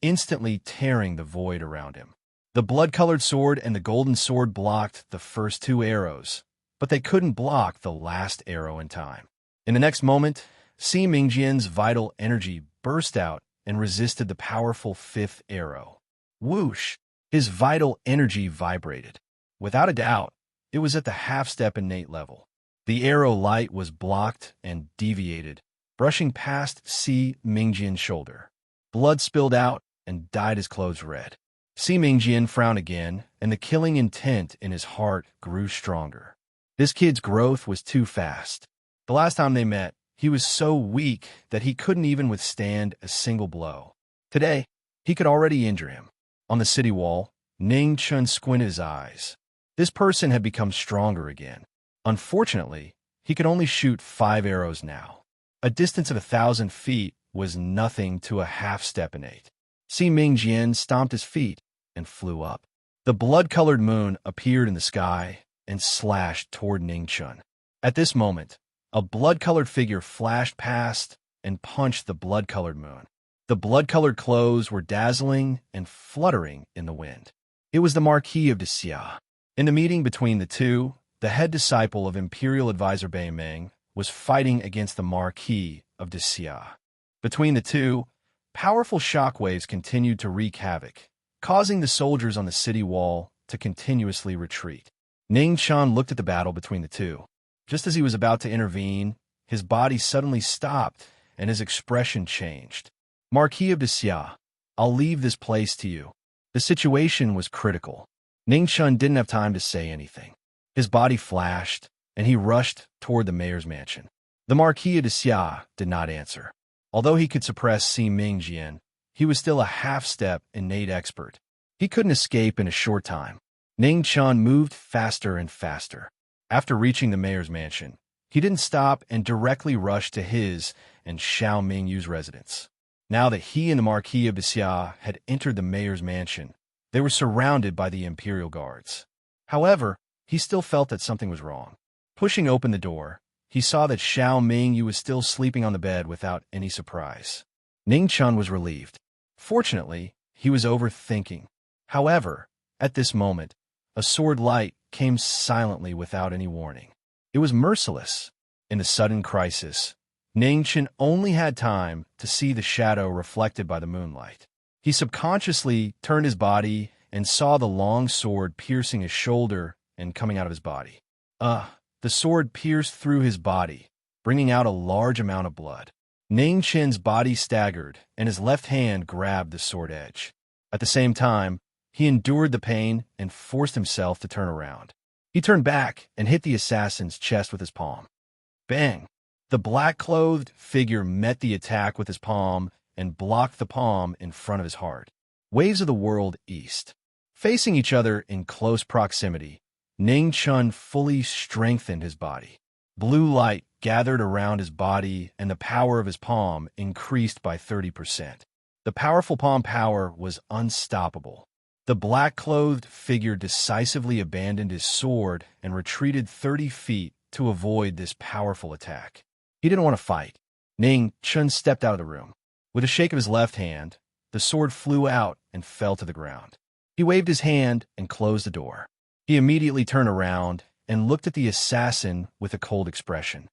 instantly tearing the void around him. The blood-colored sword and the golden sword blocked the first two arrows, but they couldn't block the last arrow in time. In the next moment, Si Mingjian's vital energy burst out and resisted the powerful fifth arrow. Whoosh! His vital energy vibrated. Without a doubt, it was at the half-step innate level. The arrow light was blocked and deviated, brushing past Si Mingjian's shoulder. Blood spilled out and dyed his clothes red. Si Mingjian frowned again, and the killing intent in his heart grew stronger. This kid's growth was too fast. The last time they met, he was so weak that he couldn't even withstand a single blow. Today, he could already injure him. On the city wall, Ning Chun squinted his eyes. This person had become stronger again. Unfortunately, he could only shoot 5 arrows now. A distance of 1,000 feet was nothing to a half-step innate. Si Mingjian stomped his feet and flew up. The blood-colored moon appeared in the sky and slashed toward Ning Chun. At this moment, a blood-colored figure flashed past and punched the blood-colored moon. The blood-colored clothes were dazzling and fluttering in the wind. It was the Marquis of Xia. In the meeting between the two, the head disciple of Imperial Advisor Bei Meng was fighting against the Marquis of Xia. Between the two, powerful shockwaves continued to wreak havoc, causing the soldiers on the city wall to continuously retreat. Ning Chun looked at the battle between the two. Just as he was about to intervene, his body suddenly stopped and his expression changed. Marquis of Xia, I'll leave this place to you. The situation was critical. Ning Chun didn't have time to say anything. His body flashed, and he rushed toward the mayor's mansion. The Marquis of Xia did not answer. Although he could suppress Si Mingjian, he was still a half-step innate expert. He couldn't escape in a short time. Ning Chun moved faster and faster. After reaching the mayor's mansion, he didn't stop and directly rushed to his and Xiao Mingyu's residence. Now that he and the Marquis of Xia had entered the mayor's mansion, they were surrounded by the imperial guards. However, he still felt that something was wrong. Pushing open the door, he saw that Xiao Mingyu was still sleeping on the bed without any surprise. Ning Chun was relieved. Fortunately, he was overthinking. However, at this moment, a sword light came silently without any warning. It was merciless. In the sudden crisis, Ning Chun only had time to see the shadow reflected by the moonlight. He subconsciously turned his body and saw the long sword piercing his shoulder and coming out of his body. The sword pierced through his body, bringing out a large amount of blood. Ning Chun's body staggered, and his left hand grabbed the sword edge. At the same time, he endured the pain and forced himself to turn around. He turned back and hit the assassin's chest with his palm. Bang! The black-clothed figure met the attack with his palm and blocked the palm in front of his heart. Waves of the world east. Facing each other in close proximity, Ning Chun fully strengthened his body. Blue light gathered around his body and the power of his palm increased by 30%. The powerful palm power was unstoppable. The black-clothed figure decisively abandoned his sword and retreated 30 feet to avoid this powerful attack. He didn't want to fight. Ning Chun stepped out of the room. With a shake of his left hand, the sword flew out and fell to the ground. He waved his hand and closed the door. He immediately turned around and looked at the assassin with a cold expression.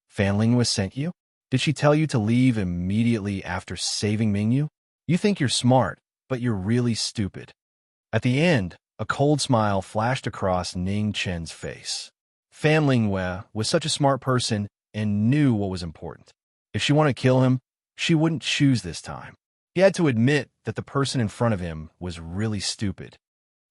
Fan Linguist sent you? Did she tell you to leave immediately after saving Mingyu? You think you're smart, but you're really stupid. At the end, a cold smile flashed across Ning Chun's face. Fan Lingue was such a smart person and knew what was important. If she wanted to kill him, she wouldn't choose this time. He had to admit that the person in front of him was really stupid.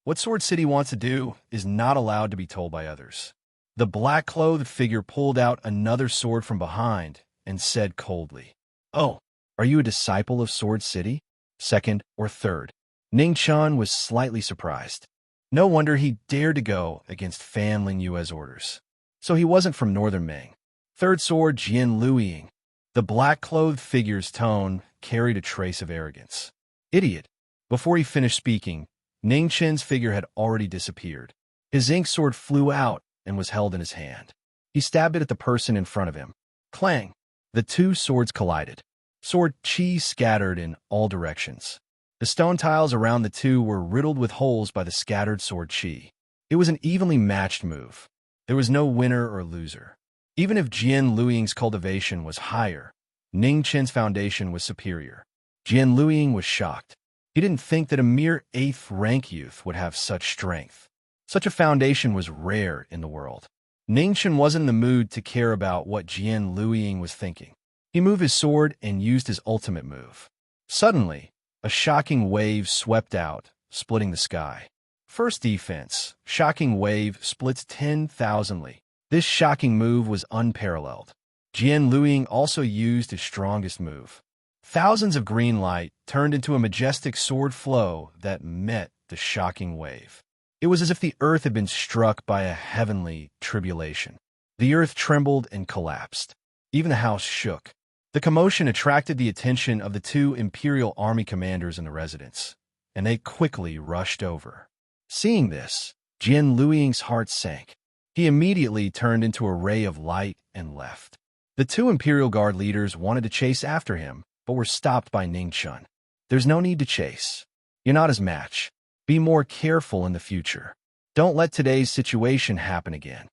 What Sword City wants to do is not allowed to be told by others. The black-clothed figure pulled out another sword from behind and said coldly, "Oh, are you a disciple of Sword City? Second or third?" Ning Chun was slightly surprised. No wonder he dared to go against Fan Lingyue's orders. So he wasn't from Northern Ming. Third sword Jian Luiying. The black-clothed figure's tone carried a trace of arrogance. Idiot. Before he finished speaking, Ning Chen's figure had already disappeared. His ink sword flew out and was held in his hand. He stabbed it at the person in front of him. Clang! The two swords collided. Sword chi scattered in all directions. The stone tiles around the two were riddled with holes by the scattered sword chi. It was an evenly matched move. There was no winner or loser. Even if Jian Luiying's cultivation was higher, Ning Chen's foundation was superior. Jian Luiying was shocked. He didn't think that a mere 8th rank youth would have such strength. Such a foundation was rare in the world. Ning Chen wasn't in the mood to care about what Jian Luiying was thinking. He moved his sword and used his ultimate move. Suddenly, a shocking wave swept out, splitting the sky. First defense, shocking wave splits 10,000ly. This shocking move was unparalleled. Jian Luiying also used his strongest move. Thousands of green light turned into a majestic sword flow that met the shocking wave. It was as if the earth had been struck by a heavenly tribulation. The earth trembled and collapsed. Even the house shook. The commotion attracted the attention of the two Imperial Army commanders in the residence, and they quickly rushed over. Seeing this, Jian Luiying's heart sank. He immediately turned into a ray of light and left. The two Imperial Guard leaders wanted to chase after him, but were stopped by Ning Chun. There's no need to chase. You're not his match. Be more careful in the future. Don't let today's situation happen again.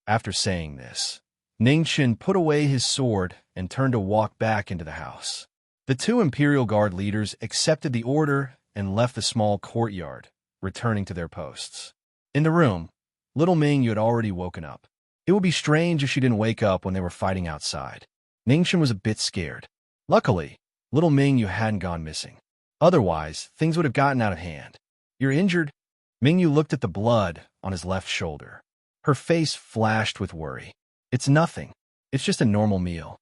After saying this, Ning Chun put away his sword and turned to walk back into the house. The two Imperial Guard leaders accepted the order and left the small courtyard, returning to their posts. In the room, little Ming Yu had already woken up. It would be strange if she didn't wake up when they were fighting outside. Ning Chun was a bit scared. Luckily, little Ming Yu hadn't gone missing. Otherwise, things would have gotten out of hand. "You're injured?" Ming Yu looked at the blood on his left shoulder. Her face flashed with worry. "It's nothing. It's just a normal meal."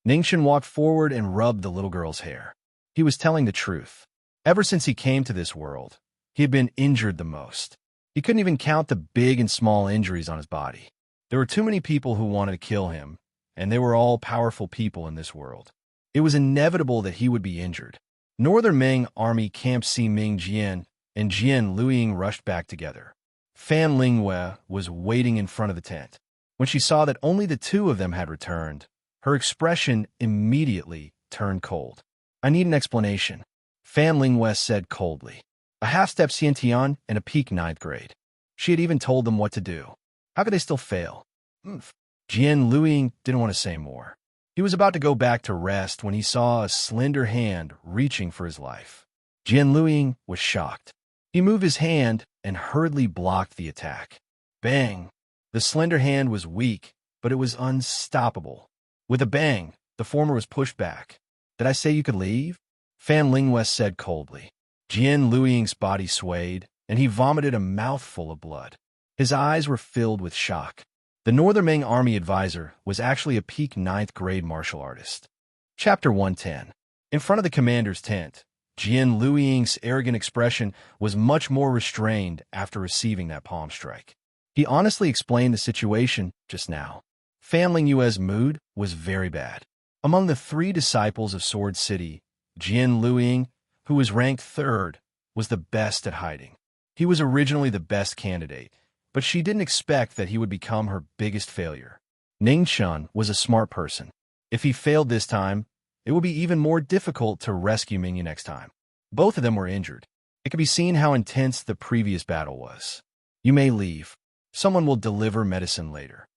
Ning Chun walked forward and rubbed the little girl's hair. He was telling the truth. Ever since he came to this world, he had been injured the most. He couldn't even count the big and small injuries on his body. There were too many people who wanted to kill him, and they were all powerful people in this world. It was inevitable that he would be injured. Northern Ming Army Camp C Ming Jian and Jian Luiying rushed back together. Fan Lingyue was waiting in front of the tent. When she saw that only the two of them had returned, her expression immediately turned cold. "I need an explanation," Fan Lingyue said coldly. A half-step Xiantian and a peak 9th grade. She had even told them what to do. How could they still fail? Jian Luiying didn't want to say more. He was about to go back to rest when he saw a slender hand reaching for his life. Jian Luiying was shocked. He moved his hand and hurriedly blocked the attack. Bang! The slender hand was weak, but it was unstoppable. With a bang, the former was pushed back. "Did I say you could leave?" Fan Lingyue said coldly. Jian Luiying's body swayed, and he vomited a mouthful of blood. His eyes were filled with shock. The Northern Ming Army advisor was actually a peak 9th grade martial artist. Chapter 110. In front of the commander's tent, Jian Luiying's arrogant expression was much more restrained after receiving that palm strike. He honestly explained the situation just now. Fan Lingyue's mood was very bad. Among the 3 disciples of Sword City, Jian Luiying, who was ranked 3rd, was the best at hiding. He was originally the best candidate, but she didn't expect that he would become her biggest failure. Ning Chun was a smart person. If he failed this time, it would be even more difficult to rescue Mingyu next time. Both of them were injured. It could be seen how intense the previous battle was. "You may leave. Someone will deliver medicine later."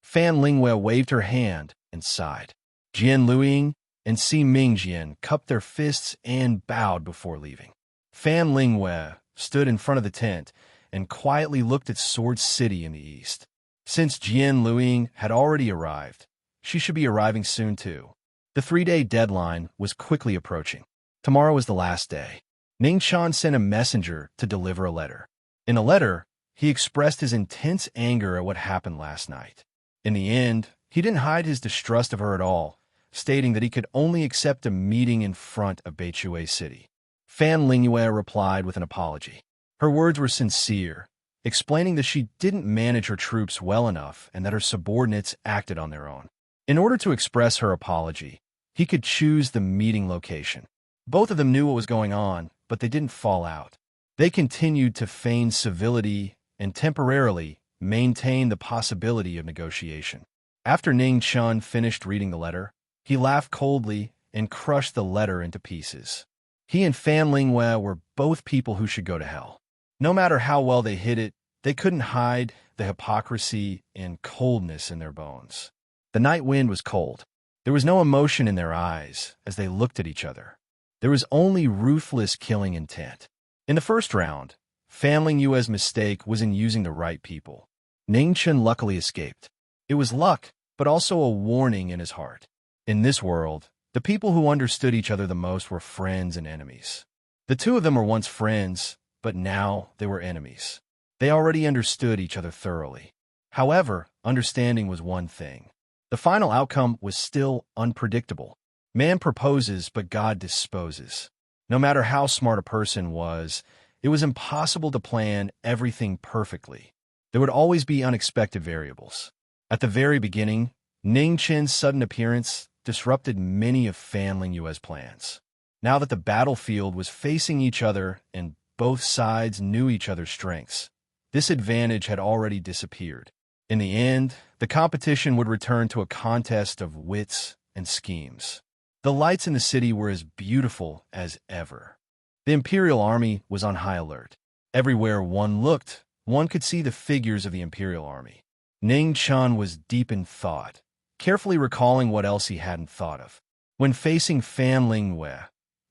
Fan Lingyue waved her hand and sighed. Jian Luiying and Si Mingjian cupped their fists and bowed before leaving. Fan Lingyue stood in front of the tent and quietly looked at Sword City in the east. Since Jian Luiying had already arrived, she should be arriving soon too. The 3-day deadline was quickly approaching. Tomorrow was the last day. Ning Chan sent a messenger to deliver a letter. In the letter, he expressed his intense anger at what happened last night. In the end, he didn't hide his distrust of her at all, stating that he could only accept a meeting in front of Beichui City. Fan Lingyue replied with an apology. Her words were sincere, explaining that she didn't manage her troops well enough and that her subordinates acted on their own. In order to express her apology, he could choose the meeting location. Both of them knew what was going on, but they didn't fall out. They continued to feign civility and temporarily maintain the possibility of negotiation. After Ning Chun finished reading the letter, he laughed coldly and crushed the letter into pieces. He and Fan Lingyue were both people who should go to hell. No matter how well they hid it, they couldn't hide the hypocrisy and coldness in their bones. The night wind was cold. There was no emotion in their eyes as they looked at each other. There was only ruthless killing intent. In the first round, Fan Lingyue's mistake was in using the right people. Ning Chun luckily escaped. It was luck, but also a warning in his heart. In this world, the people who understood each other the most were friends and enemies. The two of them were once friends, but now they were enemies. They already understood each other thoroughly. However, understanding was one thing. The final outcome was still unpredictable. Man proposes, but God disposes. No matter how smart a person was, it was impossible to plan everything perfectly. There would always be unexpected variables. At the very beginning, Ning Chen's sudden appearance disrupted many of Fan Lingyue's plans. Now that the battlefield was facing each other and both sides knew each other's strengths, this advantage had already disappeared. In the end, the competition would return to a contest of wits and schemes. The lights in the city were as beautiful as ever. The Imperial Army was on high alert. Everywhere one looked, one could see the figures of the Imperial Army. Ning Chun was deep in thought, carefully recalling what else he hadn't thought of. When facing Fan Lingyue,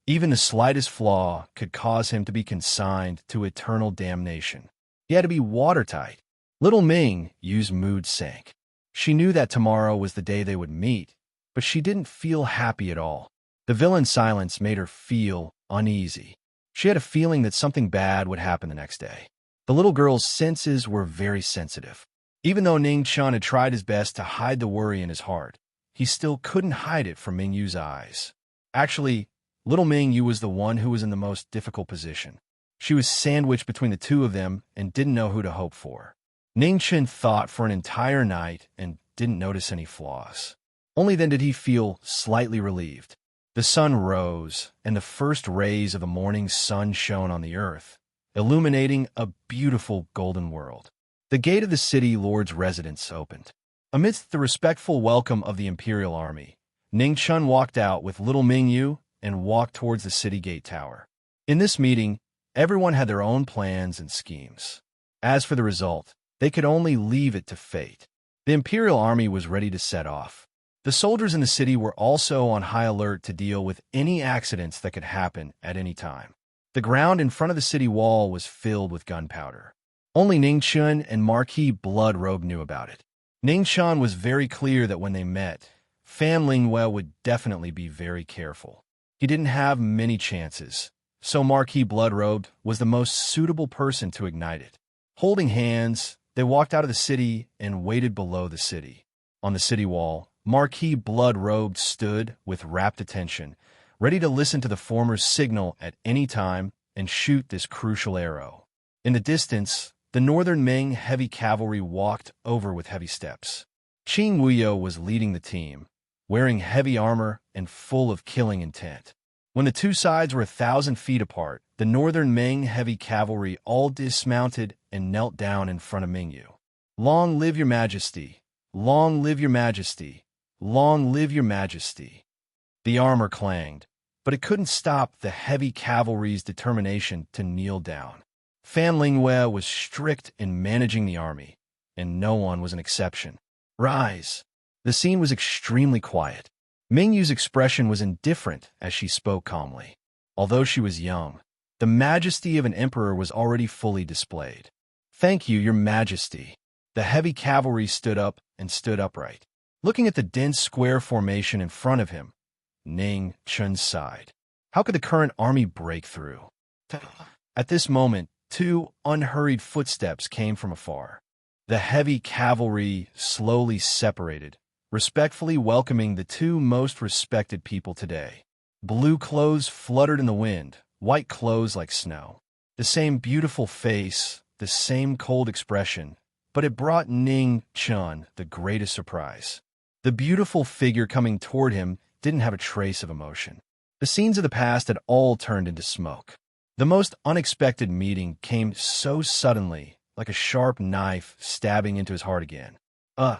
even the slightest flaw could cause him to be consigned to eternal damnation. He had to be watertight. Little Ming Yu's mood sank. She knew that tomorrow was the day they would meet, but she didn't feel happy at all. The villain's silence made her feel uneasy. She had a feeling that something bad would happen the next day. The little girl's senses were very sensitive. Even though Ning Chun had tried his best to hide the worry in his heart, he still couldn't hide it from Ming Yu's eyes. Actually, little Ming Yu was the one who was in the most difficult position. She was sandwiched between the two of them and didn't know who to hope for. Ning Chun thought for an entire night and didn't notice any flaws. Only then did he feel slightly relieved. The sun rose, and the first rays of the morning sun shone on the earth, illuminating a beautiful golden world. The gate of the city lord's residence opened. Amidst the respectful welcome of the Imperial Army, Ning Chun walked out with little Ming Yu and walked towards the city gate tower. In this meeting, everyone had their own plans and schemes. As for the result, they could only leave it to fate. The Imperial Army was ready to set off. The soldiers in the city were also on high alert to deal with any accidents that could happen at any time. The ground in front of the city wall was filled with gunpowder. Only Ning Chun and Marquis Bloodrobe knew about it. Ning Chun was very clear that when they met, Fan Lingyue would definitely be very careful. He didn't have many chances, so Marquis Bloodrobe was the most suitable person to ignite it. Holding hands, they walked out of the city and waited below the city. On the city wall, Marquis Bloodrobe stood with rapt attention, ready to listen to the former's signal at any time and shoot this crucial arrow. In the distance, the Northern Ming heavy cavalry walked over with heavy steps. Qing Wuyo was leading the team, wearing heavy armor and full of killing intent. When the two sides were 1,000 feet apart, the Northern Ming heavy cavalry all dismounted and knelt down in front of Ming Yu. "Long live your majesty! Long live your majesty! Long live your majesty!" The armor clanged, but it couldn't stop the heavy cavalry's determination to kneel down. Fan Lingyue was strict in managing the army, and no one was an exception. "Rise!" The scene was extremely quiet. Ming Yu's expression was indifferent as she spoke calmly. Although she was young, the majesty of an emperor was already fully displayed. "Thank you, your majesty." The heavy cavalry stood up and stood upright. Looking at the dense square formation in front of him, Ning Chun sighed. How could the current army break through? At this moment, two unhurried footsteps came from afar. The heavy cavalry slowly separated, respectfully welcoming the two most respected people today. Blue clothes fluttered in the wind, white clothes like snow. The same beautiful face, the same cold expression, but it brought Ning Chun the greatest surprise. The beautiful figure coming toward him didn't have a trace of emotion. The scenes of the past had all turned into smoke. The most unexpected meeting came so suddenly, like a sharp knife stabbing into his heart again.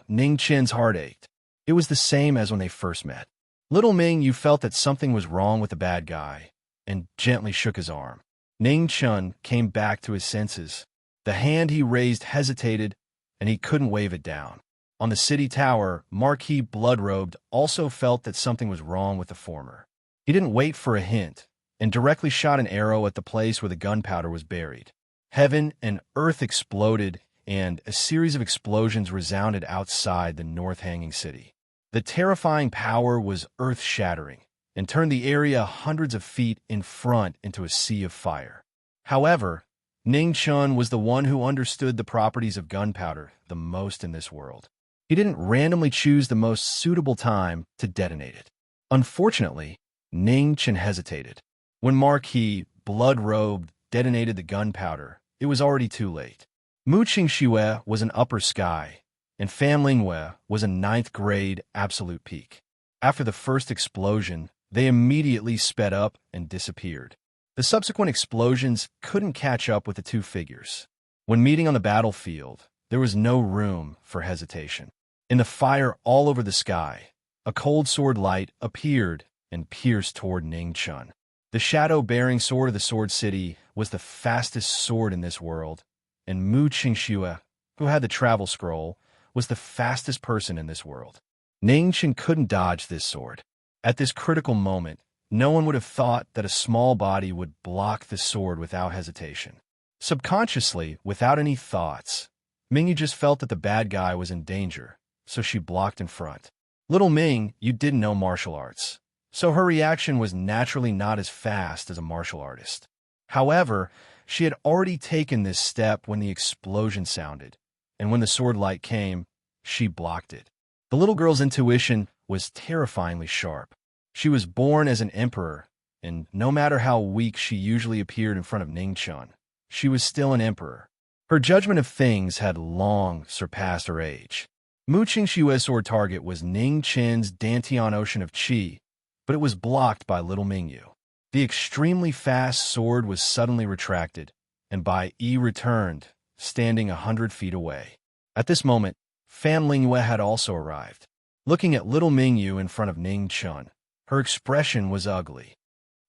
Ning Chin's heart ached. It was the same as when they first met. Little Ming, you felt that something was wrong with the bad guy, and gently shook his arm. Ning Chun came back to his senses. The hand he raised hesitated, and he couldn't wave it down. On the city tower, Marquis Bloodrobed also felt that something was wrong with the former. He didn't wait for a hint, and directly shot an arrow at the place where the gunpowder was buried. Heaven and earth exploded, and a series of explosions resounded outside the north-hanging city. The terrifying power was earth-shattering, and turned the area hundreds of feet in front into a sea of fire. However, Ning Chun was the one who understood the properties of gunpowder the most in this world. He didn't randomly choose the most suitable time to detonate it. Unfortunately, Ning Chun hesitated. When Marquis Blood-Robed detonated the gunpowder, it was already too late. Mu Qingxue was an upper sky, and Fan Lingwei was a ninth-grade absolute peak. After the first explosion, they immediately sped up and disappeared. The subsequent explosions couldn't catch up with the two figures. When meeting on the battlefield, there was no room for hesitation. In the fire all over the sky, a cold sword light appeared and pierced toward Ning Chun. The shadow-bearing sword of the Sword City was the fastest sword in this world, and Mu Qingxue, who had the travel scroll, was the fastest person in this world. Ning Chun couldn't dodge this sword. At this critical moment, no one would have thought that a small body would block the sword without hesitation. Subconsciously, without any thoughts, Mingyu just felt that the bad guy was in danger, so she blocked in front. Little Ming, you didn't know martial arts, so her reaction was naturally not as fast as a martial artist. However, she had already taken this step when the explosion sounded, and when the sword light came, she blocked it. The little girl's intuition was terrifyingly sharp. She was born as an emperor, and no matter how weak she usually appeared in front of Ning Chun, she was still an emperor. Her judgment of things had long surpassed her age. Mu Qingxue's sword target was Ning Chin's Dantian Ocean of Qi, but it was blocked by Little Mingyu. The extremely fast sword was suddenly retracted, and Bai Yi returned, standing 100 feet away. At this moment, Fan Lingwei had also arrived. Looking at Little Mingyu in front of Ning Chun, her expression was ugly.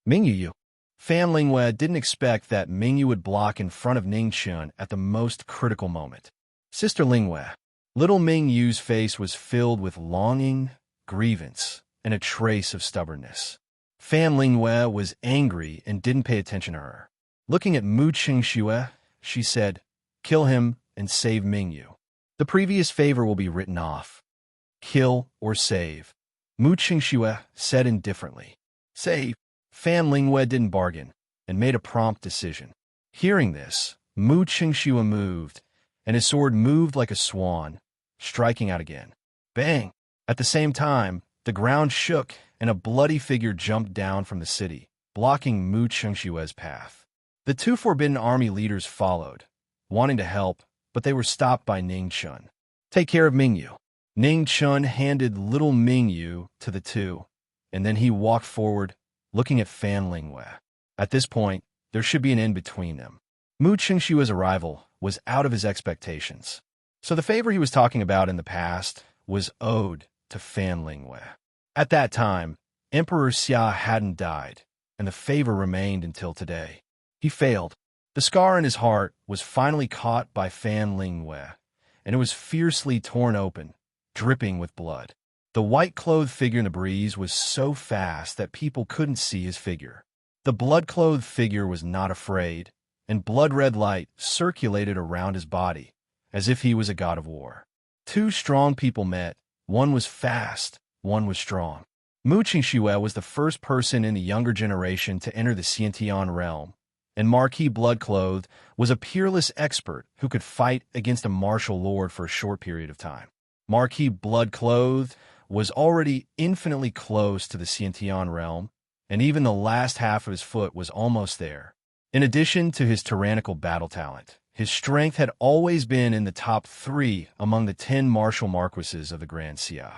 Mingyu. Fan Lingwei didn't expect that Mingyu would block in front of Ning Chun at the most critical moment. Sister Lingwei. Little Mingyu's face was filled with longing, grievance, and a trace of stubbornness. Fan Lingwei was angry and didn't pay attention to her. Looking at Mu Qingxue, she said, "Kill him and save Mingyu. The previous favor will be written off." Kill or save, Mu Qingxue said indifferently. Save. Fan Lingwei didn't bargain and made a prompt decision. Hearing this, Mu Qingxue moved, and his sword moved like a swan, striking out again. Bang! At the same time, the ground shook and a bloody figure jumped down from the city, blocking Mu Qingxue's path. The two Forbidden Army leaders followed, wanting to help, but they were stopped by Ning Chun. Take care of Mingyu. Ning Chun handed Little Mingyu to the two, and then he walked forward, looking at Fan Lingwei. At this point, there should be an end between them. Mu Qingxue's arrival was out of his expectations, so the favor he was talking about in the past was owed to Fan Lingwei. At that time, Emperor Xia hadn't died, and the favor remained until today. He failed. The scar in his heart was finally caught by Fan Lingwei, and it was fiercely torn open, dripping with blood. The white-clothed figure in the breeze was so fast that people couldn't see his figure. The blood-clothed figure was not afraid, and blood-red light circulated around his body, as if he was a god of war. Two strong people met. One was fast, one was strong. Mu Qingxue was the first person in the younger generation to enter the Xiantian realm, and Marquis Bloodclothed was a peerless expert who could fight against a martial lord for a short period of time. Marquis Bloodclothed was already infinitely close to the Xiantian realm, and even the last half of his foot was almost there. In addition to his tyrannical battle talent, his strength had always been in the top 3 among the 10 martial marquises of the Grand Xia.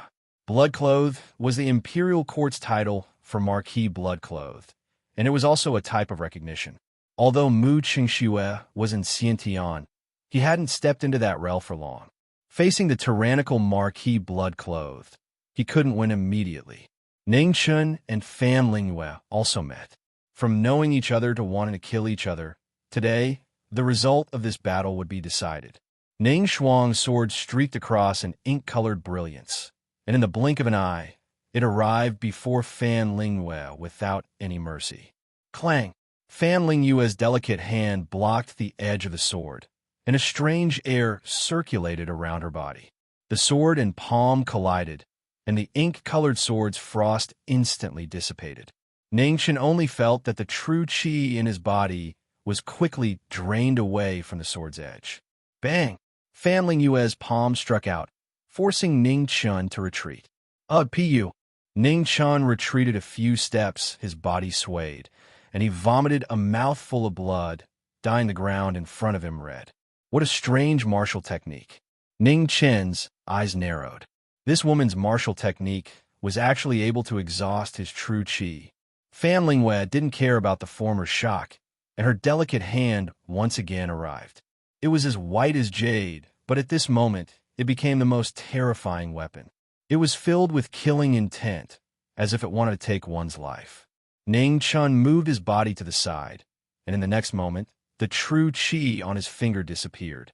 Bloodclothed was the imperial court's title for Marquis Bloodclothed, and it was also a type of recognition. Although Mu Qingxue was in Xiantian, he hadn't stepped into that realm for long. Facing the tyrannical Marquis Bloodclothed, he couldn't win immediately. Ningchun and Fan Lingyue also met. From knowing each other to wanting to kill each other, today, the result of this battle would be decided. Ning Shuang's sword streaked across an ink-colored brilliance, and in the blink of an eye, it arrived before Fan Lingyue without any mercy. Clang! Fan Lingyue's delicate hand blocked the edge of the sword, and a strange air circulated around her body. The sword and palm collided, and the ink-colored sword's frost instantly dissipated. Ningchen only felt that the true qi in his body was quickly drained away from the sword's edge. Bang! Fan Lingyue's palm struck out, forcing Ning Chun to retreat. Pu! Ning Chun retreated a few steps, his body swayed, and he vomited a mouthful of blood, dyeing the ground in front of him red. What a strange martial technique. Ning Chen's eyes narrowed. This woman's martial technique was actually able to exhaust his true qi. Fan Lingyue didn't care about the former shock, and her delicate hand once again arrived. It was as white as jade, but at this moment, it became the most terrifying weapon. It was filled with killing intent, as if it wanted to take one's life. Ning Chun moved his body to the side, and in the next moment, the true qi on his finger disappeared.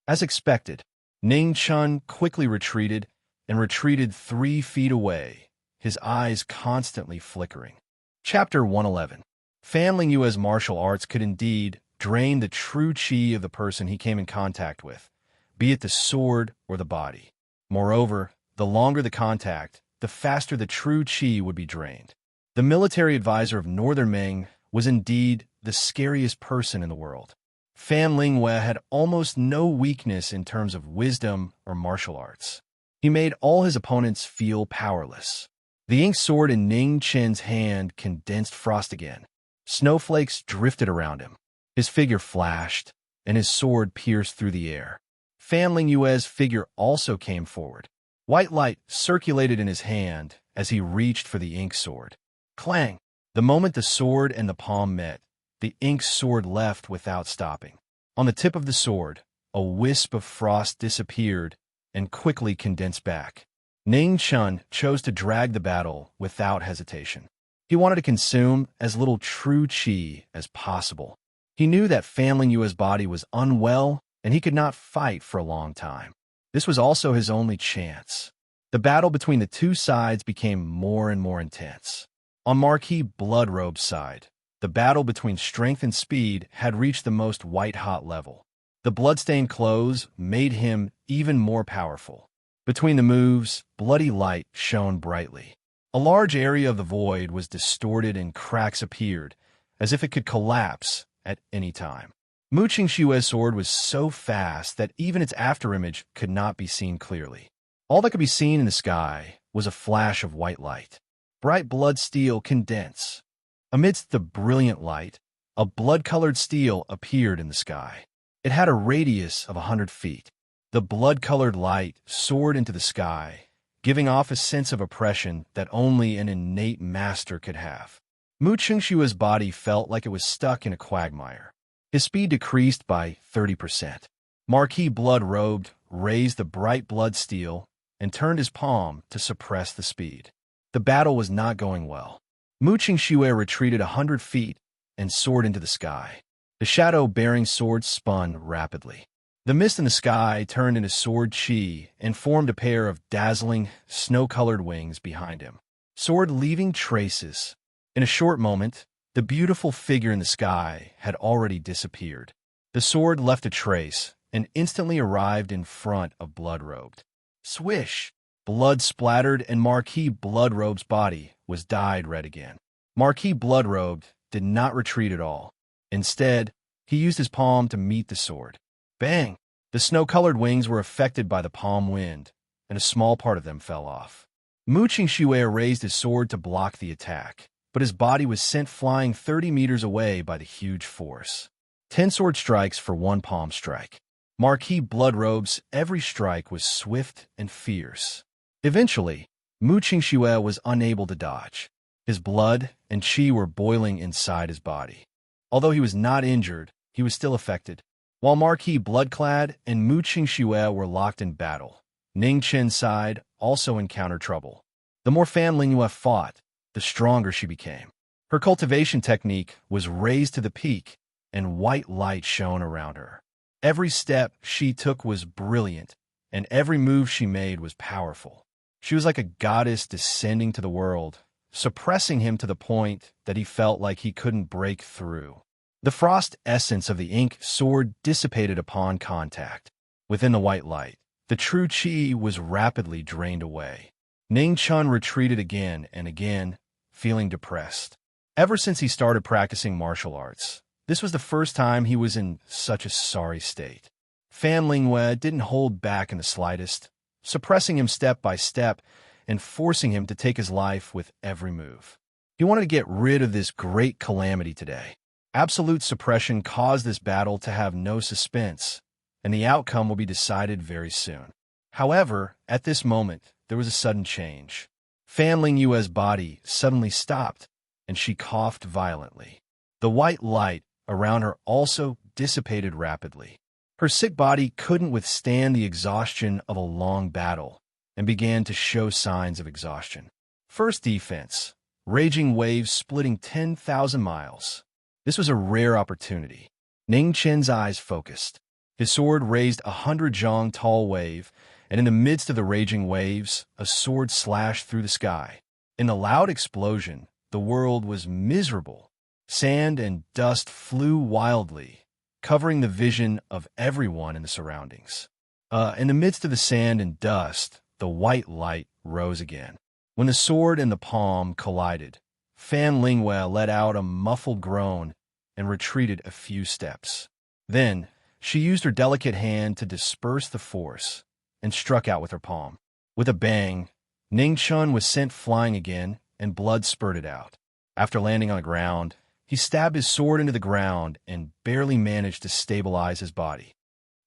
As expected, Ning Chun quickly retreated 3 feet away, his eyes constantly flickering. Chapter 111. Fan Lingyue's martial arts could indeed drain the true qi of the person he came in contact with, be it the sword or the body. Moreover, the longer the contact, the faster the true qi would be drained. The military advisor of Northern Ming was indeed the scariest person in the world. Fan Lingyue had almost no weakness in terms of wisdom or martial arts. He made all his opponents feel powerless. The ink sword in Ning Chen's hand condensed frost again. Snowflakes drifted around him. His figure flashed, and his sword pierced through the air. Fan Lingyue's figure also came forward. White light circulated in his hand as he reached for the ink sword. Clang! The moment the sword and the palm met, the ink sword left without stopping. On the tip of the sword, a wisp of frost disappeared and quickly condensed back. Ning Chun chose to drag the battle without hesitation. He wanted to consume as little true qi as possible. He knew that Fan Lingyue's body was unwell and he could not fight for a long time. This was also his only chance. The battle between the two sides became more and more intense. On Marquis Bloodrobe's side, the battle between strength and speed had reached the most white-hot level. The bloodstained clothes made him even more powerful. Between the moves, bloody light shone brightly. A large area of the void was distorted and cracks appeared, as if it could collapse at any time. Mu Qingshue's sword was so fast that even its afterimage could not be seen clearly. All that could be seen in the sky was a flash of white light. Bright blood steel condense. Amidst the brilliant light, a blood-colored steel appeared in the sky. It had a radius of 100 feet. The blood-colored light soared into the sky, giving off a sense of oppression that only an innate master could have. Mu Qingshue's body felt like it was stuck in a quagmire. His speed decreased by 30%. Marquis Bloodrobed raised the bright blood steel and turned his palm to suppress the speed. The battle was not going well. Mu Qingxue retreated 100 feet and soared into the sky. The shadow-bearing sword spun rapidly. The mist in the sky turned into sword qi and formed a pair of dazzling, snow-colored wings behind him. Sword leaving traces. In a short moment, the beautiful figure in the sky had already disappeared. The sword left a trace and instantly arrived in front of Bloodrobed. Swish! Blood splattered, and Marquis Bloodrobe's body was dyed red again. Marquis Bloodrobe did not retreat at all. Instead, he used his palm to meet the sword. Bang! The snow-colored wings were affected by the palm wind, and a small part of them fell off. Mu Qingxue raised his sword to block the attack, but his body was sent flying 30 meters away by the huge force. 10 sword strikes for 1 palm strike. Marquis Bloodrobe's every strike was swift and fierce. Eventually, Mu Qingxue was unable to dodge. His blood and qi were boiling inside his body. Although he was not injured, he was still affected. While Marquis Bloodclad and Mu Qingxue were locked in battle, Ning Chen's side also encountered trouble. The more Fan Lingyue fought, the stronger she became. Her cultivation technique was raised to the peak, and white light shone around her. Every step she took was brilliant, and every move she made was powerful. She was like a goddess descending to the world, suppressing him to the point that he felt like he couldn't break through. The frost essence of the ink sword dissipated upon contact. Within the white light, the true qi was rapidly drained away. Ning Chun retreated again and again, feeling depressed. Ever since he started practicing martial arts, this was the first time he was in such a sorry state. Fan Lingyue didn't hold back in the slightest, suppressing him step by step and forcing him to take his life with every move. He wanted to get rid of this great calamity today. Absolute suppression caused this battle to have no suspense, and the outcome will be decided very soon. However, at this moment, there was a sudden change. Fan Lingyue's body suddenly stopped, and she coughed violently. The white light around her also dissipated rapidly. Her sick body couldn't withstand the exhaustion of a long battle and began to show signs of exhaustion. First defense, raging waves splitting 10,000 miles. This was a rare opportunity. Ning Chen's eyes focused. His sword raised 100 zhang tall wave, and in the midst of the raging waves, a sword slashed through the sky. In the loud explosion, the world was miserable. Sand and dust flew wildly, covering the vision of everyone in the surroundings. In the midst of the sand and dust, the white light rose again. When the sword and the palm collided, Fan Lingyue let out a muffled groan and retreated a few steps. Then, she used her delicate hand to disperse the force and struck out with her palm. With a bang, Ning Chun was sent flying again, and blood spurted out. After landing on the ground, he stabbed his sword into the ground and barely managed to stabilize his body.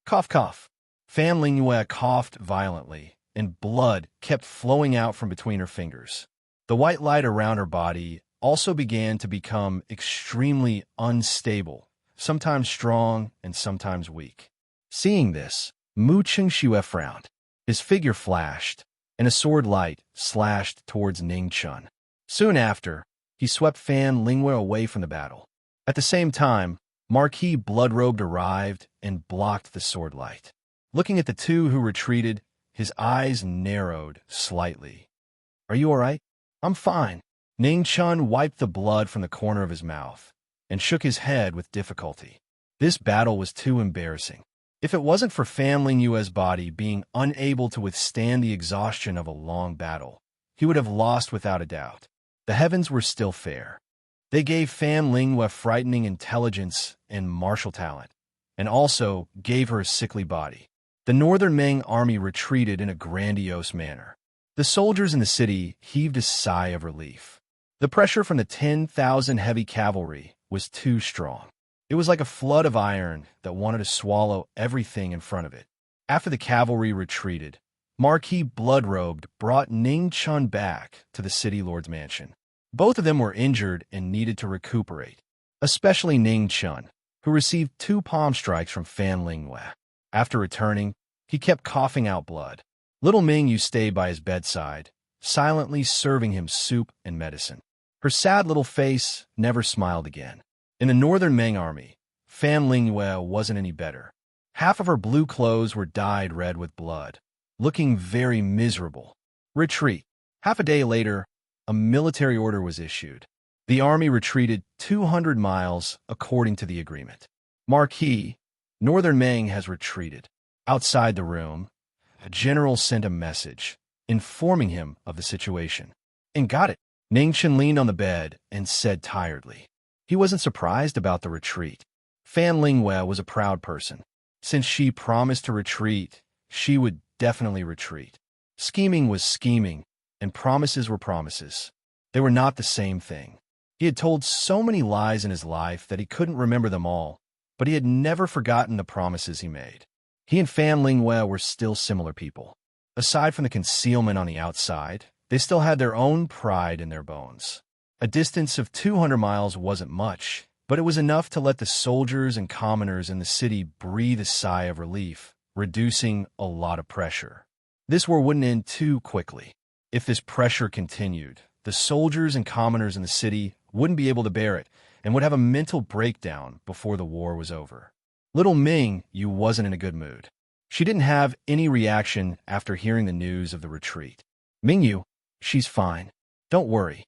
Cough, cough. Fan Lingyue coughed violently, and blood kept flowing out from between her fingers. The white light around her body also began to become extremely unstable, sometimes strong and sometimes weak. Seeing this, Mu Qingxue frowned. His figure flashed, and a sword light slashed towards Ning Chun. Soon after, he swept Fan Lingyue away from the battle. At the same time, Marquis Bloodrobe arrived and blocked the sword light. Looking at the two who retreated, his eyes narrowed slightly. "Are you all right?" "I'm fine." Ning Chun wiped the blood from the corner of his mouth and shook his head with difficulty. This battle was too embarrassing. If it wasn't for Fan Lingyue's body being unable to withstand the exhaustion of a long battle, he would have lost without a doubt. The heavens were still fair. They gave Fan Lingyue frightening intelligence and martial talent, and also gave her a sickly body. The northern Ming army retreated in a grandiose manner. The soldiers in the city heaved a sigh of relief. The pressure from the 10,000 heavy cavalry was too strong. It was like a flood of iron that wanted to swallow everything in front of it. After the cavalry retreated, Marquis Bloodrobe brought Ning Chun back to the city lord's mansion. Both of them were injured and needed to recuperate, especially Ning Chun, who received 2 palm strikes from Fan Lingyue. After returning, he kept coughing out blood. Little Ming Yu stayed by his bedside, silently serving him soup and medicine. Her sad little face never smiled again. In the northern Ming army, Fan Lingyue wasn't any better. Half of her blue clothes were dyed red with blood, looking very miserable. Retreat. Half a day later, a military order was issued. The army retreated 200 miles according to the agreement. Marquis, Northern Ming has retreated. Outside the room, a general sent a message. informing him of the situation. And got it. Ning Chen leaned on the bed and said tiredly. He wasn't surprised about the retreat. Fan Lingwei was a proud person. Since she promised to retreat, she would definitely retreat. Scheming was scheming, and promises were promises. They were not the same thing. He had told so many lies in his life that he couldn't remember them all, but he had never forgotten the promises he made. He and Fan Lingwei were still similar people. Aside from the concealment on the outside, they still had their own pride in their bones. A distance of 200 miles wasn't much, but it was enough to let the soldiers and commoners in the city breathe a sigh of relief, reducing a lot of pressure. This war wouldn't end too quickly. If this pressure continued, the soldiers and commoners in the city wouldn't be able to bear it and would have a mental breakdown before the war was over. Little Ming Yu wasn't in a good mood. She didn't have any reaction after hearing the news of the retreat. Ming Yu, she's fine. Don't worry.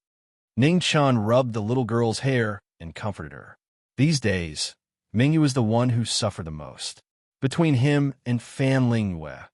Ning Chun rubbed the little girl's hair and comforted her. These days, Ming Yu was the one who suffered the most. Between him and Fan Lingwei,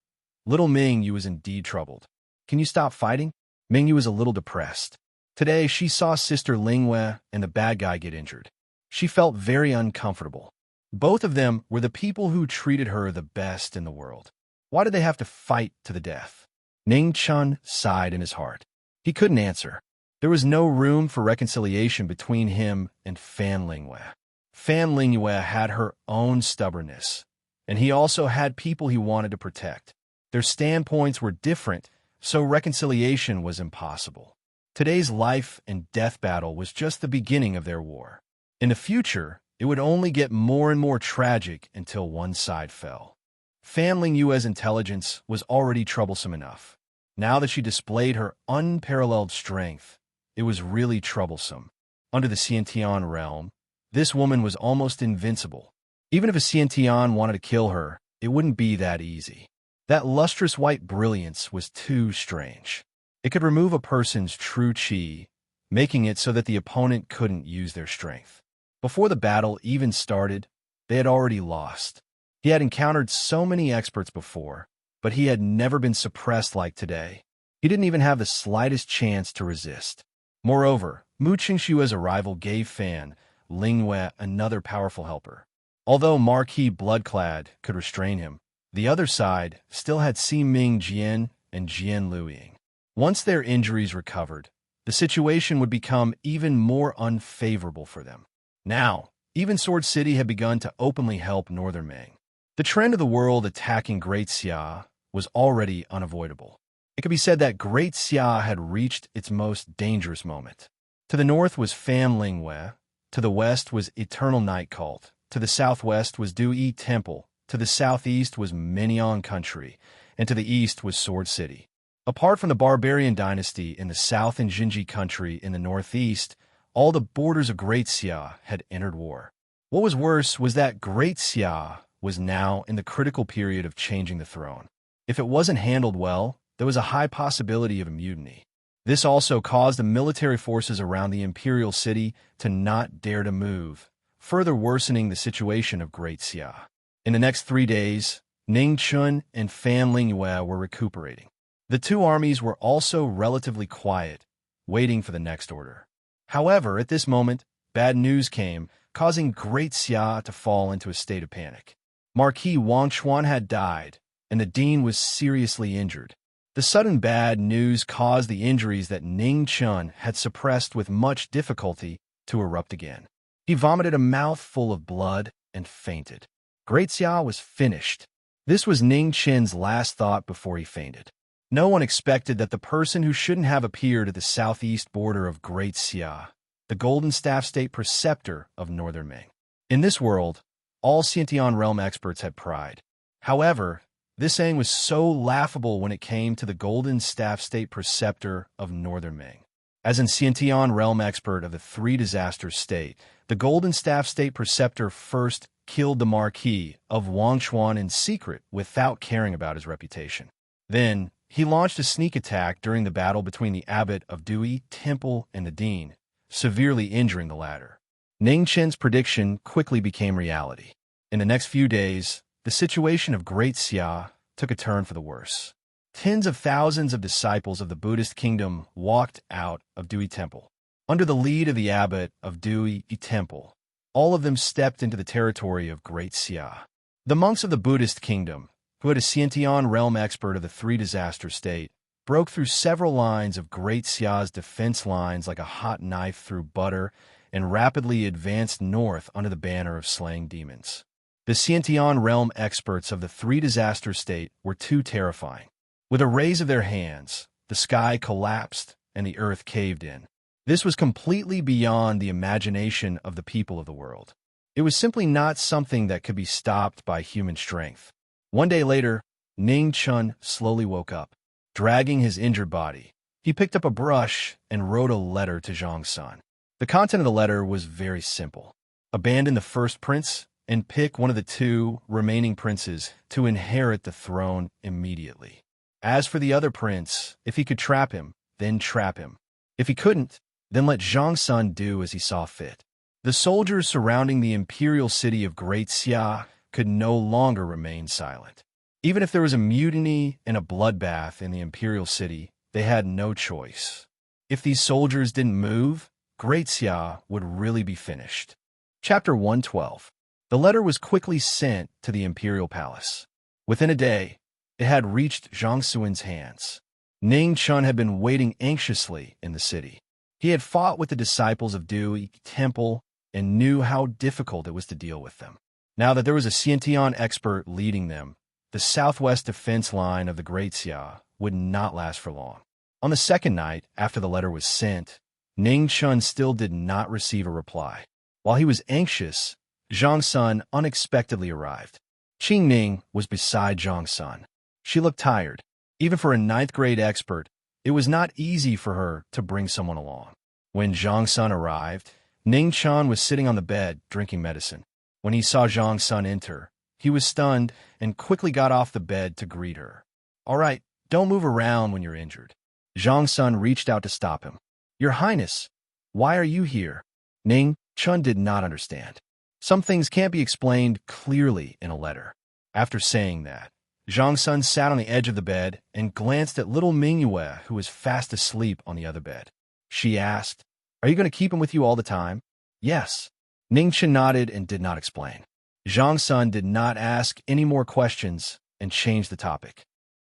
little Ming Yu was indeed troubled. Can you stop fighting? Ming Yu was a little depressed. Today, she saw Sister Lingwei and the bad guy get injured. She felt very uncomfortable. Both of them were the people who treated her the best in the world. Why did they have to fight to the death? Ning Chun sighed in his heart. He couldn't answer. There was no room for reconciliation between him and Fan Lingwei. Fan Lingwei had her own stubbornness, and he also had people he wanted to protect. Their standpoints were different, so reconciliation was impossible. Today's life and death battle was just the beginning of their war. In the future, it would only get more and more tragic until one side fell. Fan Lingyue's intelligence was already troublesome enough. Now that she displayed her unparalleled strength, it was really troublesome. Under the Xiantian realm, this woman was almost invincible. Even if a Xiantian wanted to kill her, it wouldn't be that easy. That lustrous white brilliance was too strange. It could remove a person's true qi, making it so that the opponent couldn't use their strength. Before the battle even started, they had already lost. He had encountered so many experts before, but he had never been suppressed like today. He didn't even have the slightest chance to resist. Moreover, Mu Qingshua's arrival gave Fan Lingwei another powerful helper. Although Marquis Bloodclad could restrain him, the other side still had Ming Jian and Jian Luiying. Once their injuries recovered, the situation would become even more unfavorable for them. Now, even Sword City had begun to openly help Northern Ming. The trend of the world attacking Great Xia was already unavoidable. It could be said that Great Xia had reached its most dangerous moment. To the north was Fan Lingwei, to the west was Eternal Night Cult, to the southwest was Dui Temple, to the southeast was Minyan Country, and to the east was Sword City. Apart from the Barbarian Dynasty in the south and Jinji Country in the northeast, all the borders of Great Xia had entered war. What was worse was that Great Xia was now in the critical period of changing the throne. If it wasn't handled well, there was a high possibility of a mutiny. This also caused the military forces around the imperial city to not dare to move, further worsening the situation of Great Xia. In the next 3 days, Ning Chun and Fan Lingwei were recuperating. The two armies were also relatively quiet, waiting for the next order. However, at this moment, bad news came, causing Great Xia to fall into a state of panic. Marquis Wangchuan had died, and the dean was seriously injured. The sudden bad news caused the injuries that Ning Chun had suppressed with much difficulty to erupt again. He vomited a mouthful of blood and fainted. Great Xia was finished. This was Ning Chen's last thought before he fainted. No one expected that the person who shouldn't have appeared at the southeast border of Great Xia, the Golden Staff State Preceptor of Northern Ming. In this world, all Xiantian realm experts had pride. However, this saying was so laughable when it came to the Golden Staff State Preceptor of Northern Ming. As an Xiantian realm expert of the Three Disasters State, the Golden Staff State Preceptor first killed the Marquis of Wangchuan in secret without caring about his reputation. Then, he launched a sneak attack during the battle between the abbot of Dui Temple and the dean, severely injuring the latter. Ning Chen's prediction quickly became reality. In the next few days, the situation of Great Xia took a turn for the worse. Tens of thousands of disciples of the Buddhist kingdom walked out of Dui Temple. Under the lead of the abbot of Dui Temple, all of them stepped into the territory of Great Xia. The monks of the Buddhist kingdom, who had a Xiantian realm expert of the three-disaster state, broke through several lines of Great Xia's defense lines like a hot knife through butter and rapidly advanced north under the banner of slaying demons. The Xiantian realm experts of the three-disaster state were too terrifying. With a raise of their hands, the sky collapsed and the earth caved in. This was completely beyond the imagination of the people of the world. It was simply not something that could be stopped by human strength. One day later, Ning Chun slowly woke up. Dragging his injured body, he picked up a brush and wrote a letter to Zhang Sun. The content of the letter was very simple. Abandon the first prince and pick one of the two remaining princes to inherit the throne immediately. As for the other prince, if he could trap him, then trap him. If he couldn't, then let Zhang Sun do as he saw fit. The soldiers surrounding the imperial city of Great Xia could no longer remain silent. Even if there was a mutiny and a bloodbath in the imperial city, they had no choice. If these soldiers didn't move, Great Xia would really be finished. Chapter 112. The letter was quickly sent to the imperial palace. Within a day, it had reached Zhang Suin's hands. Ning Chun had been waiting anxiously in the city. He had fought with the disciples of Dui Temple and knew how difficult it was to deal with them. Now that there was a Xiantian expert leading them, the southwest defense line of the Great Xia would not last for long. On the second night after the letter was sent, Ning Chun still did not receive a reply. While he was anxious, Zhang Sun unexpectedly arrived. Qing Ning was beside Zhang Sun. She looked tired. Even for a ninth-grade expert, it was not easy for her to bring someone along. When Zhang Sun arrived, Ning Chun was sitting on the bed drinking medicine. When he saw Zhang Sun enter, he was stunned and quickly got off the bed to greet her. "All right, don't move around when you're injured." Zhang Sun reached out to stop him. "Your Highness, why are you here?" Ning Chun did not understand. Some things can't be explained clearly in a letter. After saying that, Zhang Sun sat on the edge of the bed and glanced at little Mingyue, who was fast asleep on the other bed. She asked, "Are you going to keep him with you all the time?" "Yes." Ning Chun nodded and did not explain. Zhang Sun did not ask any more questions and changed the topic.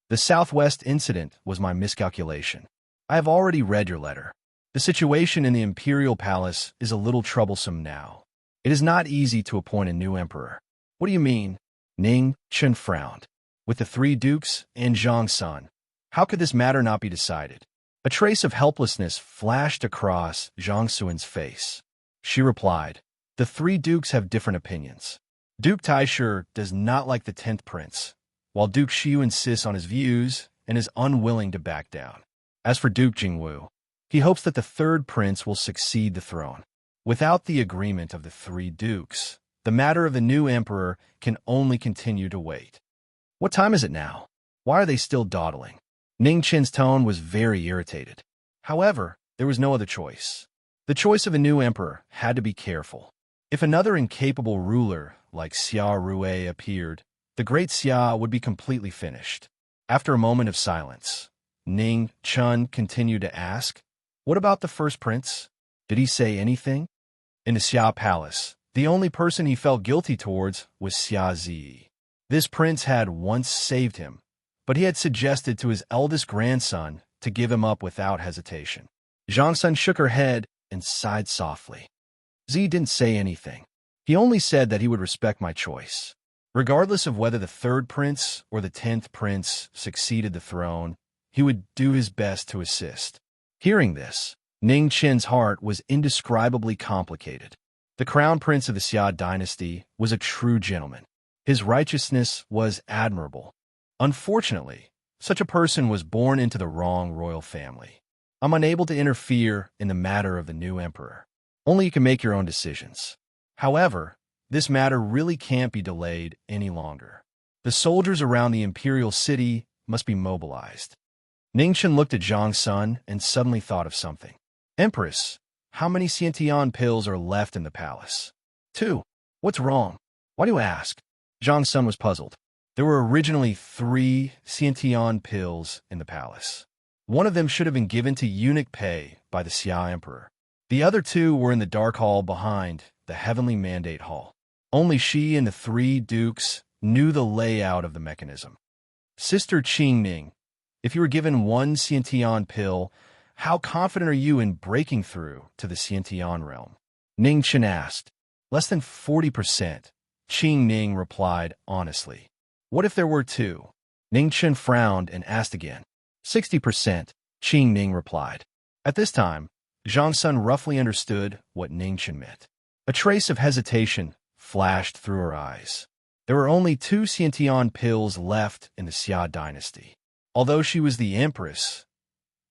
"The Southwest incident was my miscalculation. I have already read your letter. The situation in the Imperial Palace is a little troublesome now. It is not easy to appoint a new emperor." "What do you mean?" Ning Chun frowned. With the three dukes and Zhang Sun, how could this matter not be decided? A trace of helplessness flashed across Zhang Suin's face. She replied, "The three dukes have different opinions. Duke Taisher does not like the 10th prince, while Duke Xiu insists on his views and is unwilling to back down. As for Duke Jingwu, he hopes that the 3rd prince will succeed the throne. Without the agreement of the three dukes, the matter of the new emperor can only continue to wait." "What time is it now? Why are they still dawdling?" Ning Chen's tone was very irritated. However, there was no other choice. The choice of a new emperor had to be careful. If another incapable ruler like Xia Rue appeared, the Great Xia would be completely finished. After a moment of silence, Ning Chun continued to ask, "What about the 1st prince? Did he say anything?" In the Xia Palace, the only person he felt guilty towards was Xia Zi. This prince had once saved him, but he had suggested to his eldest grandson to give him up without hesitation. Zhang Sun shook her head and sighed softly. "Zi didn't say anything. He only said that he would respect my choice. Regardless of whether the 3rd prince or the 10th prince succeeded the throne, he would do his best to assist." Hearing this, Ning Chen's heart was indescribably complicated. The crown prince of the Xia dynasty was a true gentleman. His righteousness was admirable. Unfortunately, such a person was born into the wrong royal family. I'm unable to interfere in the matter of the new emperor. Only you can make your own decisions. However, this matter really can't be delayed any longer. The soldiers around the imperial city must be mobilized. Ning Chun looked at Zhang Sun and suddenly thought of something. "Empress, how many Xiantian pills are left in the palace?" "2. What's wrong? Why do you ask?" Zhang Sun was puzzled. There were originally 3 Xiantian pills in the palace. One of them should have been given to eunuch Pei by the Xia Emperor. The other 2 were in the dark hall behind the heavenly mandate hall. Only she and the 3 dukes knew the layout of the mechanism. Sister Qingning, if you were given 1 Xiantian pill, how confident are you in breaking through to the Xiantian realm? Ning Chen asked. Less than 40%, Qingning replied honestly. What if there were 2? Ning Chen frowned and asked again. 60%, Qingning replied. At this time, Zhang Sun roughly understood what Ning Chen meant. A trace of hesitation flashed through her eyes. There were only 2 Xiantian pills left in the Xia dynasty. Although she was the empress,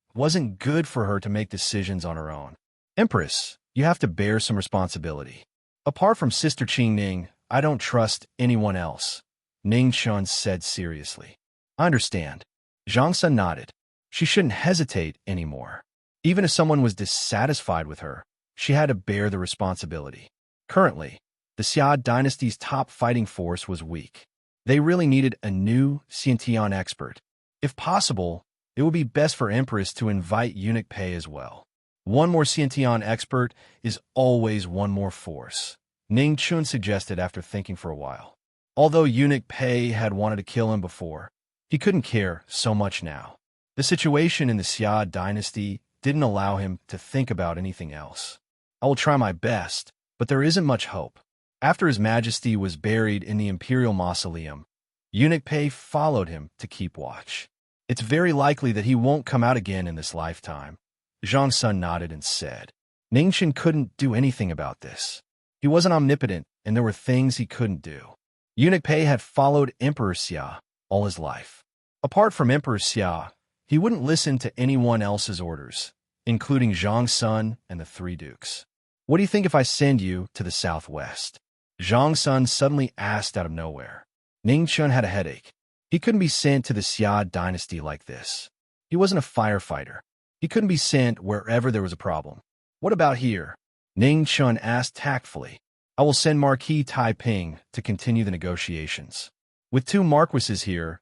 it wasn't good for her to make decisions on her own. Empress, you have to bear some responsibility. Apart from Sister Qingning, I don't trust anyone else, Ning Chen said seriously. I understand. Zhang Sun nodded. She shouldn't hesitate anymore. Even if someone was dissatisfied with her, she had to bear the responsibility. Currently, the Xia dynasty's top fighting force was weak. They really needed a new Xiantian expert. If possible, it would be best for Empress to invite eunuch Pei as well. One more Xiantian expert is always one more force, Ning Chun suggested after thinking for a while. Although eunuch Pei had wanted to kill him before, he couldn't care so much now. The situation in the Xia dynasty didn't allow him to think about anything else. I will try my best, but there isn't much hope. After His Majesty was buried in the imperial mausoleum, eunuch Pei followed him to keep watch. It's very likely that he won't come out again in this lifetime. Zhang Sun nodded and said. Ning Chen couldn't do anything about this. He wasn't omnipotent, and there were things he couldn't do. Eunuch Pei had followed Emperor Xia all his life. Apart from Emperor Xia, he wouldn't listen to anyone else's orders, including Zhang Sun and the 3 dukes. What do you think if I send you to the southwest? Zhang Sun suddenly asked out of nowhere. Ning Chen had a headache. He couldn't be sent to the Xia dynasty like this. He wasn't a firefighter. He couldn't be sent wherever there was a problem. What about here? Ning Chen asked tactfully. I will send Marquis Taiping to continue the negotiations. With 2 marquises here,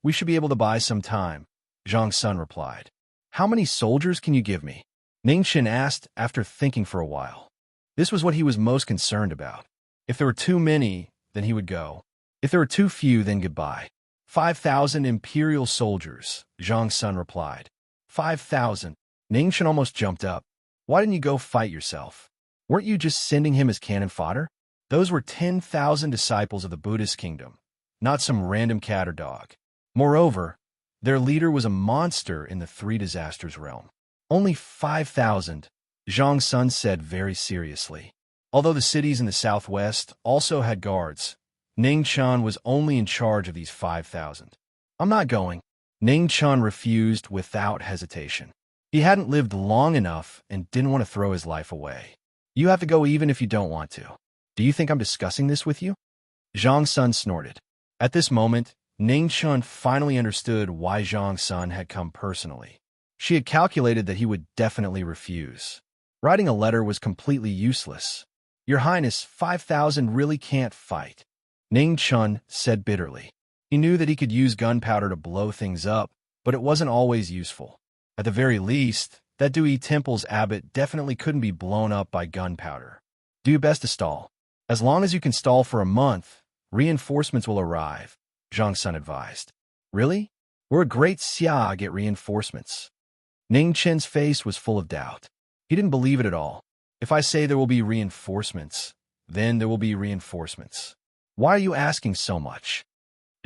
we should be able to buy some time, Zhang Sun replied. How many soldiers can you give me? Ning Chen asked after thinking for a while. This was what he was most concerned about. If there were too many, then he would go. If there were too few, then goodbye. 5,000 imperial soldiers, Zhang Sun replied. 5,000. Ning Chen almost jumped up. Why didn't you go fight yourself? Weren't you just sending him as cannon fodder? Those were 10,000 disciples of the Buddhist kingdom, not some random cat or dog. Moreover, their leader was a monster in the 3 disasters realm. Only 5,000, Zhang Sun said very seriously. Although the cities in the southwest also had guards, Ning Chen was only in charge of these 5,000. I'm not going. Ning Chen refused without hesitation. He hadn't lived long enough and didn't want to throw his life away. You have to go even if you don't want to. Do you think I'm discussing this with you? Zhang Sun snorted. At this moment, Ning Chen finally understood why Zhang Sun had come personally. She had calculated that he would definitely refuse. Writing a letter was completely useless. Your Highness, 5,000 really can't fight, Ning Chen said bitterly. He knew that he could use gunpowder to blow things up, but it wasn't always useful. At the very least, that Dui Temple's abbot definitely couldn't be blown up by gunpowder. Do your best to stall. As long as you can stall for a month, reinforcements will arrive, Zhang Sun advised. Really? We're a great Xia get reinforcements. Ning Chen's face was full of doubt. He didn't believe it at all. If I say there will be reinforcements, then there will be reinforcements. Why are you asking so much?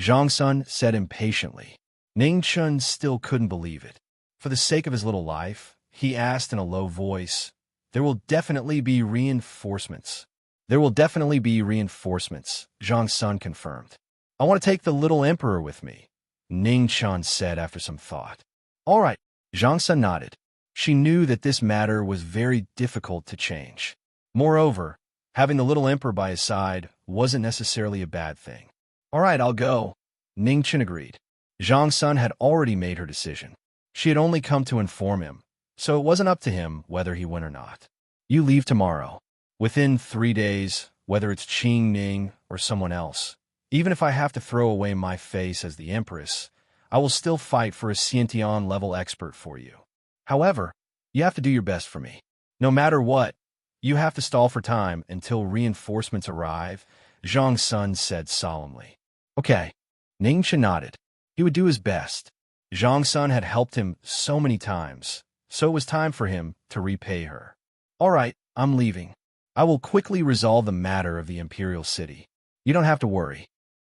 Zhang Sun said impatiently. Ning Chen still couldn't believe it. For the sake of his little life, he asked in a low voice, There will definitely be reinforcements. There will definitely be reinforcements, Zhang Sun confirmed. I want to take the little emperor with me, Ning Chen said after some thought. All right, Zhang Sun nodded. She knew that this matter was very difficult to change. Moreover, having the little emperor by his side wasn't necessarily a bad thing. All right, I'll go, Ning Chen agreed. Zhang Sun had already made her decision. She had only come to inform him, so it wasn't up to him whether he went or not. You leave tomorrow. Within 3 days, whether it's Qing Ning or someone else, Even if I have to throw away my face as the Empress, I will still fight for a Sciention-level expert for you. However, you have to do your best for me. No matter what, you have to stall for time until reinforcements arrive, Zhang Sun said solemnly. Okay. Ningxia nodded. He would do his best. Zhang Sun had helped him so many times, so it was time for him to repay her. All right, I'm leaving. I will quickly resolve the matter of the Imperial City. You don't have to worry.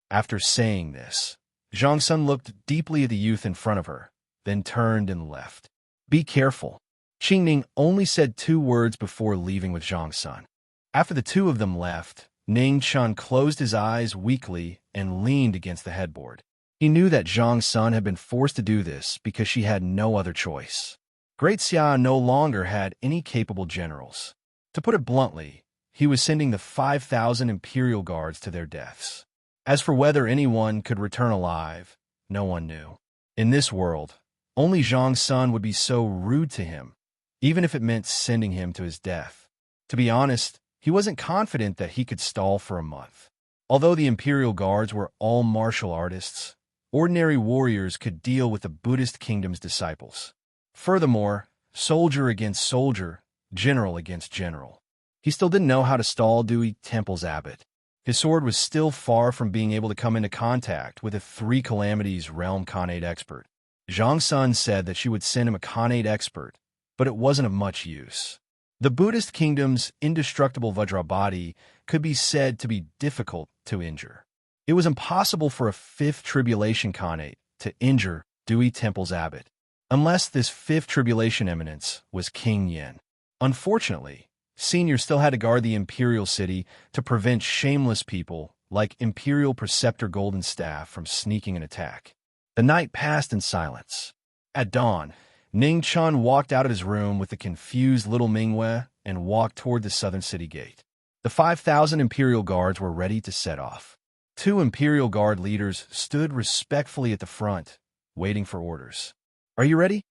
After saying this, Zhang Sun looked deeply at the youth in front of her, then turned and left. Be careful. Qingning only said 2 words before leaving with Zhang Sun. After the 2 of them left, Ning Chun closed his eyes weakly and leaned against the headboard. He knew that Zhang Sun had been forced to do this because she had no other choice. Great Xia no longer had any capable generals. To put it bluntly, he was sending the 5,000 Imperial Guards to their deaths. As for whether anyone could return alive, no one knew. In this world, only Zhang Sun would be so rude to him, even if it meant sending him to his death. To be honest, he wasn't confident that he could stall for a month. Although the Imperial Guards were all martial artists, ordinary warriors could deal with the Buddhist kingdom's disciples. Furthermore, soldier against soldier, general against general. He still didn't know how to stall Dewey Temple's abbot. His sword was still far from being able to come into contact with a 3 calamities realm Khanate expert. Zhang Sun said that she would send him a Khanate expert, but it wasn't of much use. The Buddhist kingdom's indestructible Vajrabhati could be said to be difficult to injure. It was impossible for a 5th tribulation Khanate to injure Dewey Temple's abbot, unless this 5th tribulation eminence was King Yen. Unfortunately, Senior still had to guard the Imperial City to prevent shameless people like Imperial Preceptor Golden Staff from sneaking an attack. The night passed in silence. At dawn, Ning Chun walked out of his room with the confused little Mingwei and walked toward the southern city gate. The 5,000 Imperial Guards were ready to set off. 2 Imperial Guard leaders stood respectfully at the front, waiting for orders. Are you ready?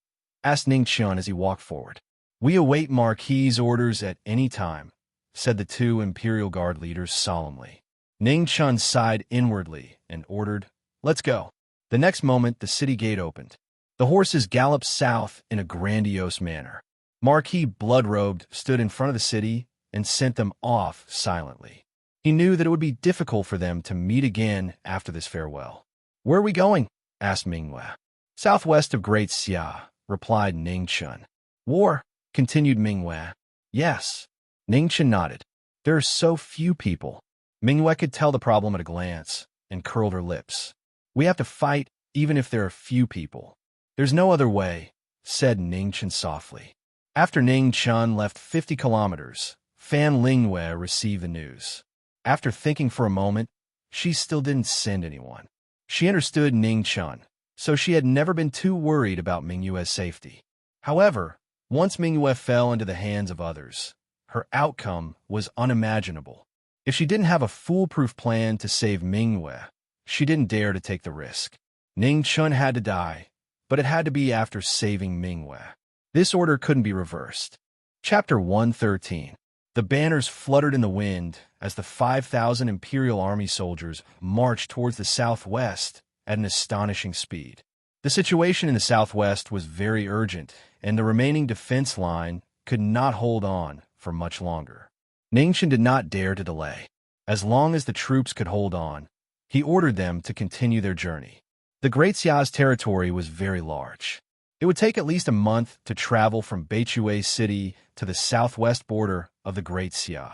Asked Ning Chun as he walked forward. We await Marquis' orders at any time, said the 2 Imperial Guard leaders solemnly. Ning Chun sighed inwardly and ordered, Let's go. The next moment, the city gate opened. The horses galloped south in a grandiose manner. Marquis, blood-robed, stood in front of the city and sent them off silently. He knew that it would be difficult for them to meet again after this farewell. Where are we going? Asked Mingwei. Southwest of Great Xia, replied Ning Chun. War, continued Mingwei. Yes. Ning Chun nodded. There are so few people. Mingwei could tell the problem at a glance and curled her lips. We have to fight even if there are few people. There's no other way, said Ning Chun softly. After Ning Chun left 50 kilometers, Fan Lingwei received the news. After thinking for a moment, she still didn't send anyone. She understood Ning Chun, so she had never been too worried about Mingyue's safety. However, once Mingyue fell into the hands of others, her outcome was unimaginable. If she didn't have a foolproof plan to save Mingyue, she didn't dare to take the risk. Ning Chun had to die, but it had to be after saving Mingyue. This order couldn't be reversed. Chapter 113. The banners fluttered in the wind as the 5,000 Imperial Army soldiers marched towards the southwest at an astonishing speed. The situation in the southwest was very urgent, and the remaining defense line could not hold on for much longer. Ningxin did not dare to delay. As long as the troops could hold on, he ordered them to continue their journey. The Great Xia's territory was very large. It would take at least a month to travel from Beichue City to the southwest border of the Great Xia.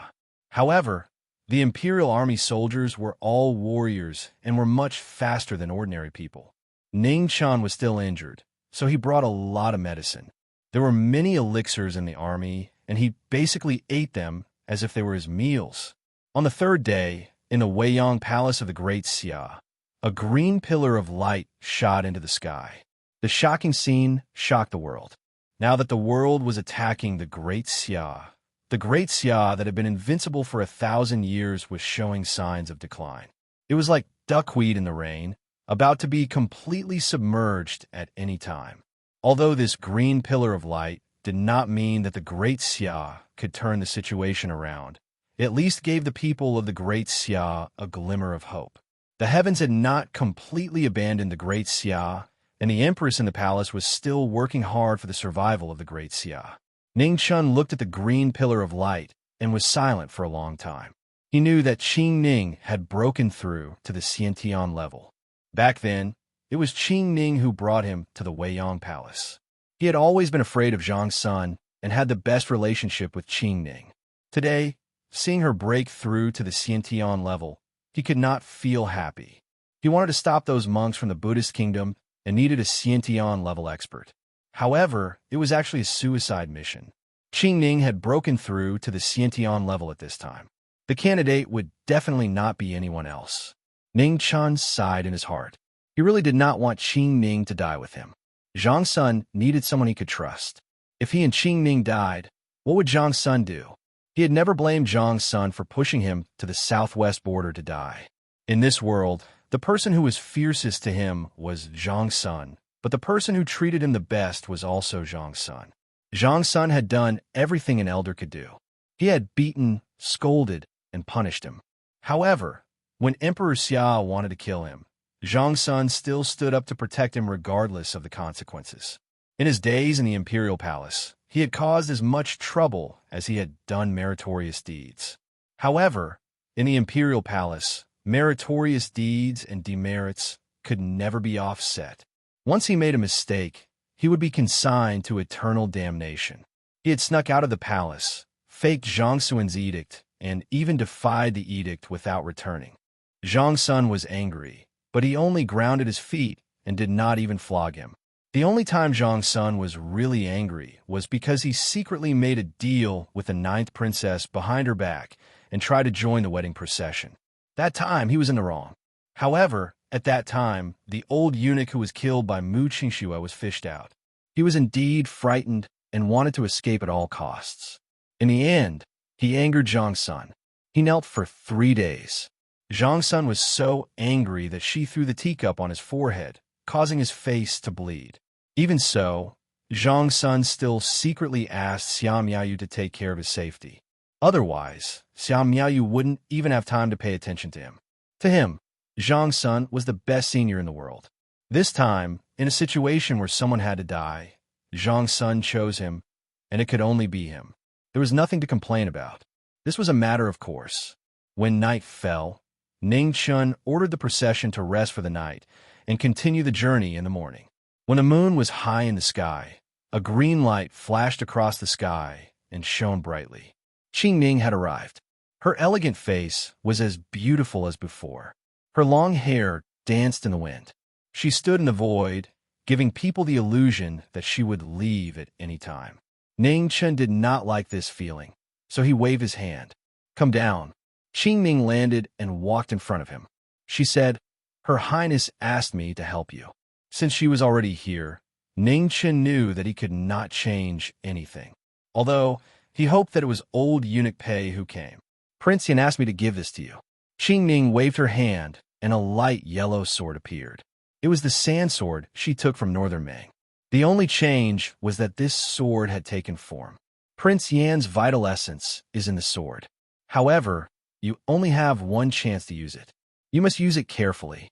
However, the Imperial Army soldiers were all warriors and were much faster than ordinary people. Ning Chun was still injured, so he brought a lot of medicine. There were many elixirs in the army, and he basically ate them as if they were his meals. On the 3rd day, in the Weiyang Palace of the Great Xia, a green pillar of light shot into the sky. The shocking scene shocked the world. Now that the world was attacking the Great Xia that had been invincible for 1,000 years was showing signs of decline. It was like duckweed in the rain, about to be completely submerged at any time. Although this green pillar of light did not mean that the Great Xia could turn the situation around, it at least gave the people of the Great Xia a glimmer of hope. The heavens had not completely abandoned the Great Xia, and the Empress in the palace was still working hard for the survival of the Great Xia. Ning Chun looked at the green pillar of light and was silent for a long time. He knew that Qing Ning had broken through to the Xiantian level. Back then, it was Qing Ning who brought him to the Weiyang Palace. He had always been afraid of Zhang Sun and had the best relationship with Qing Ning. Today, seeing her break through to the Xiantian level, he could not feel happy. He wanted to stop those monks from the Buddhist kingdom and needed a Xiantian level expert. However, it was actually a suicide mission. Qing Ning had broken through to the Xiantian level at this time. The candidate would definitely not be anyone else. Ning Chun sighed in his heart. He really did not want Qing Ning to die with him. Zhang Sun needed someone he could trust. If he and Qing Ning died, what would Zhang Sun do? He had never blamed Zhang Sun for pushing him to the southwest border to die. In this world, the person who was fiercest to him was Zhang Sun, but the person who treated him the best was also Zhang Sun. Zhang Sun had done everything an elder could do. He had beaten, scolded, and punished him. However, when Emperor Xia wanted to kill him, Zhang Sun still stood up to protect him regardless of the consequences. In his days in the imperial palace, he had caused as much trouble as he had done meritorious deeds. However, in the imperial palace, meritorious deeds and demerits could never be offset. Once he made a mistake, he would be consigned to eternal damnation. He had snuck out of the palace, faked Zhang Sun's edict, and even defied the edict without returning. Zhang Sun was angry, but he only grounded his feet and did not even flog him. The only time Zhang Sun was really angry was because he secretly made a deal with the 9th princess behind her back and tried to join the wedding procession. That time, he was in the wrong. However, at that time, the old eunuch who was killed by Mu Qingxue was fished out. He was indeed frightened and wanted to escape at all costs. In the end, he angered Zhang Sun. He knelt for 3 days. Zhang Sun was so angry that she threw the teacup on his forehead, causing his face to bleed. Even so, Zhang Sun still secretly asked Xia Miaoyu to take care of his safety. Otherwise, Xia Miaoyu wouldn't even have time to pay attention to him. To him, Zhang Sun was the best senior in the world. This time, in a situation where someone had to die, Zhang Sun chose him, and it could only be him. There was nothing to complain about. This was a matter of course. When night fell, Ning Chun ordered the procession to rest for the night and continue the journey in the morning. When the moon was high in the sky, a green light flashed across the sky and shone brightly. Qing Ning had arrived. Her elegant face was as beautiful as before. Her long hair danced in the wind. She stood in the void, giving people the illusion that she would leave at any time. Ning Chun did not like this feeling, so he waved his hand. "Come down." Qing Ning landed and walked in front of him. She said, "Her Highness asked me to help you." Since she was already here, Ning Chun knew that he could not change anything. Although, he hoped that it was old eunuch Pei who came. "Prince Yan asked me to give this to you." Qing Ning waved her hand, and a light yellow sword appeared. It was the sand sword she took from Northern Ming. The only change was that this sword had taken form. Prince Yan's vital essence is in the sword. However, you only have one chance to use it. You must use it carefully.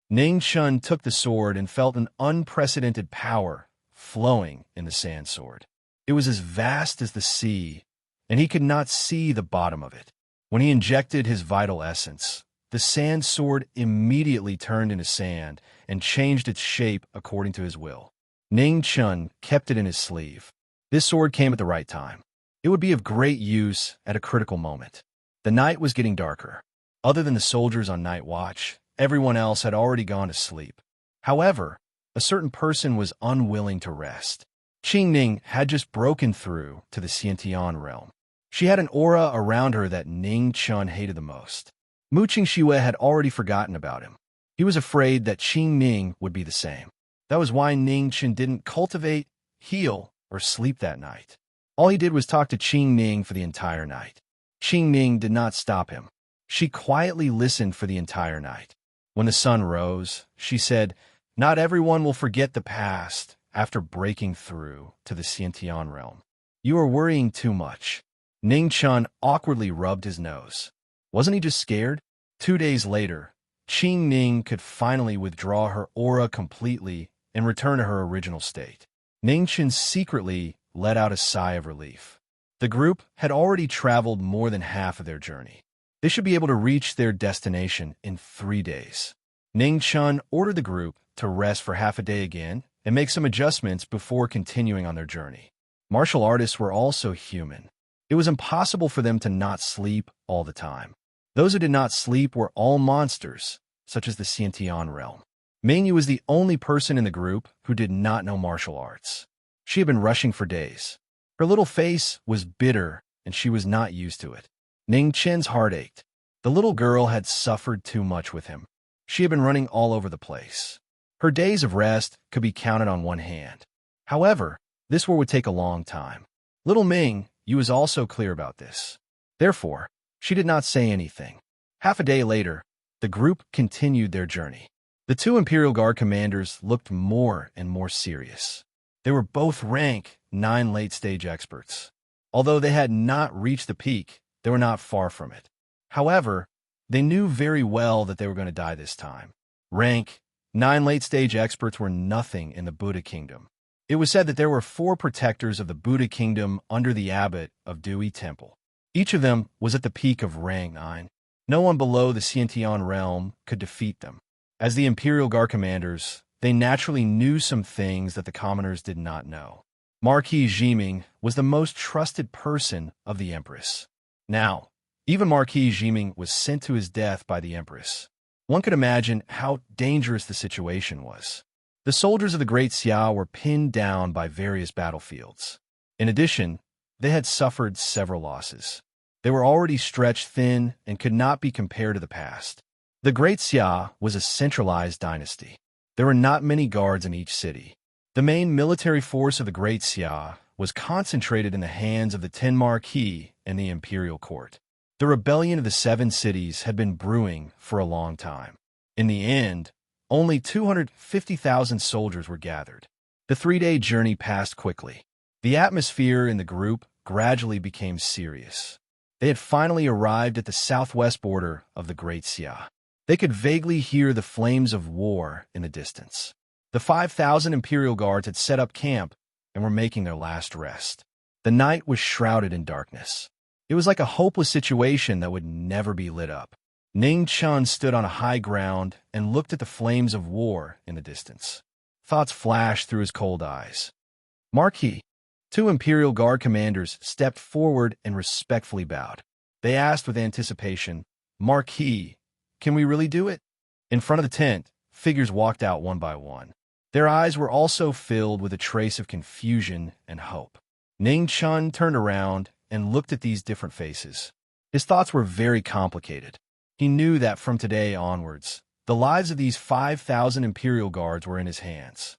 Ning Chun took the sword and felt an unprecedented power flowing in the sand sword. It was as vast as the sea, and he could not see the bottom of it. When he injected his vital essence, the sand sword immediately turned into sand and changed its shape according to his will. Ning Chun kept it in his sleeve. This sword came at the right time. It would be of great use at a critical moment. The night was getting darker. Other than the soldiers on night watch, everyone else had already gone to sleep. However, a certain person was unwilling to rest. Qing Ning had just broken through to the Xiantian realm. She had an aura around her that Ning Chun hated the most. Mu Qingxue had already forgotten about him. He was afraid that Qing Ning would be the same. That was why Ning Chun didn't cultivate, heal, or sleep that night. All he did was talk to Qing Ning for the entire night. Qing Ning did not stop him. She quietly listened for the entire night. When the sun rose, she said, "Not everyone will forget the past after breaking through to the Xiantian realm. You are worrying too much." Ning Chun awkwardly rubbed his nose. Wasn't he just scared? 2 days later, Qing Ning could finally withdraw her aura completely and return to her original state. Ningchen secretly let out a sigh of relief. The group had already traveled more than half of their journey. They should be able to reach their destination in 3 days. Ning Chun ordered the group to rest for half a day again and make some adjustments before continuing on their journey. Martial artists were also human. It was impossible for them to not sleep all the time. Those who did not sleep were all monsters, such as the Xiantian realm. Mingyu was the only person in the group who did not know martial arts. She had been rushing for days. Her little face was bitter, and she was not used to it. Ning Chen's heart ached. The little girl had suffered too much with him. She had been running all over the place. Her days of rest could be counted on one hand. However, this war would take a long time. Little Ming Yu was also clear about this. Therefore, she did not say anything. Half a day later, the group continued their journey. The 2 Imperial Guard commanders looked more and more serious. They were both rank 9 late-stage experts. Although they had not reached the peak, they were not far from it. However, they knew very well that they were going to die this time. Rank 9 late-stage experts were nothing in the Buddha kingdom. It was said that there were 4 protectors of the Buddha kingdom under the abbot of Dewey Temple. Each of them was at the peak of rank 9. No one below the Xiantian realm could defeat them. As the Imperial Guard commanders, they naturally knew some things that the commoners did not know. Marquis Jiming was the most trusted person of the Empress. Now, even Marquis Jiming was sent to his death by the Empress. One could imagine how dangerous the situation was. The soldiers of the Great Xia were pinned down by various battlefields. In addition, they had suffered several losses. They were already stretched thin and could not be compared to the past. The Great Xia was a centralized dynasty. There were not many guards in each city. The main military force of the Great Xia was concentrated in the hands of the 10 Marquis and the imperial court. The rebellion of the 7 cities had been brewing for a long time. In the end, only 250,000 soldiers were gathered. The 3-day journey passed quickly. The atmosphere in the group gradually became serious. They had finally arrived at the southwest border of the Great Xia. They could vaguely hear the flames of war in the distance. The 5,000 Imperial Guards had set up camp and were making their last rest. The night was shrouded in darkness. It was like a hopeless situation that would never be lit up. Ning Chun stood on a high ground and looked at the flames of war in the distance. Thoughts flashed through his cold eyes. Marquis, 2 Imperial Guard commanders stepped forward and respectfully bowed. They asked with anticipation, "Marquis, can we really do it?" In front of the tent, figures walked out one by one. Their eyes were also filled with a trace of confusion and hope. Ning Chun turned around and looked at these different faces. His thoughts were very complicated. He knew that from today onwards, the lives of these 5,000 Imperial Guards were in his hands.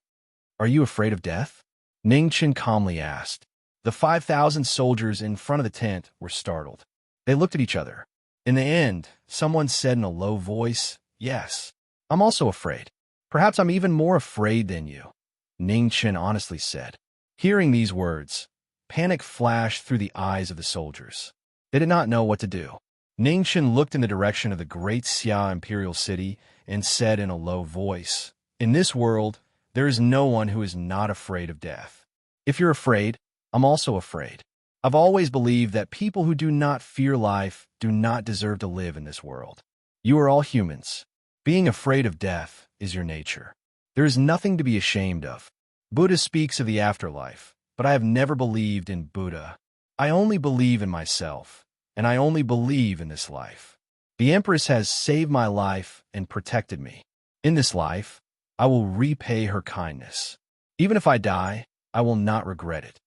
"Are you afraid of death?" Ning Chun calmly asked. The 5,000 soldiers in front of the tent were startled. They looked at each other. In the end, someone said in a low voice, "Yes, I'm also afraid. Perhaps I'm even more afraid than you," Ning Chun honestly said. Hearing these words, panic flashed through the eyes of the soldiers. They did not know what to do. Ning Chun looked in the direction of the Great Xia Imperial City and said in a low voice, "In this world, there is no one who is not afraid of death. If you're afraid, I'm also afraid. I've always believed that people who do not fear life do not deserve to live in this world. You are all humans. Being afraid of death is your nature. There is nothing to be ashamed of. Buddha speaks of the afterlife, but I have never believed in Buddha. I only believe in myself, and I only believe in this life. The Empress has saved my life and protected me. In this life, I will repay her kindness. Even if I die, I will not regret it.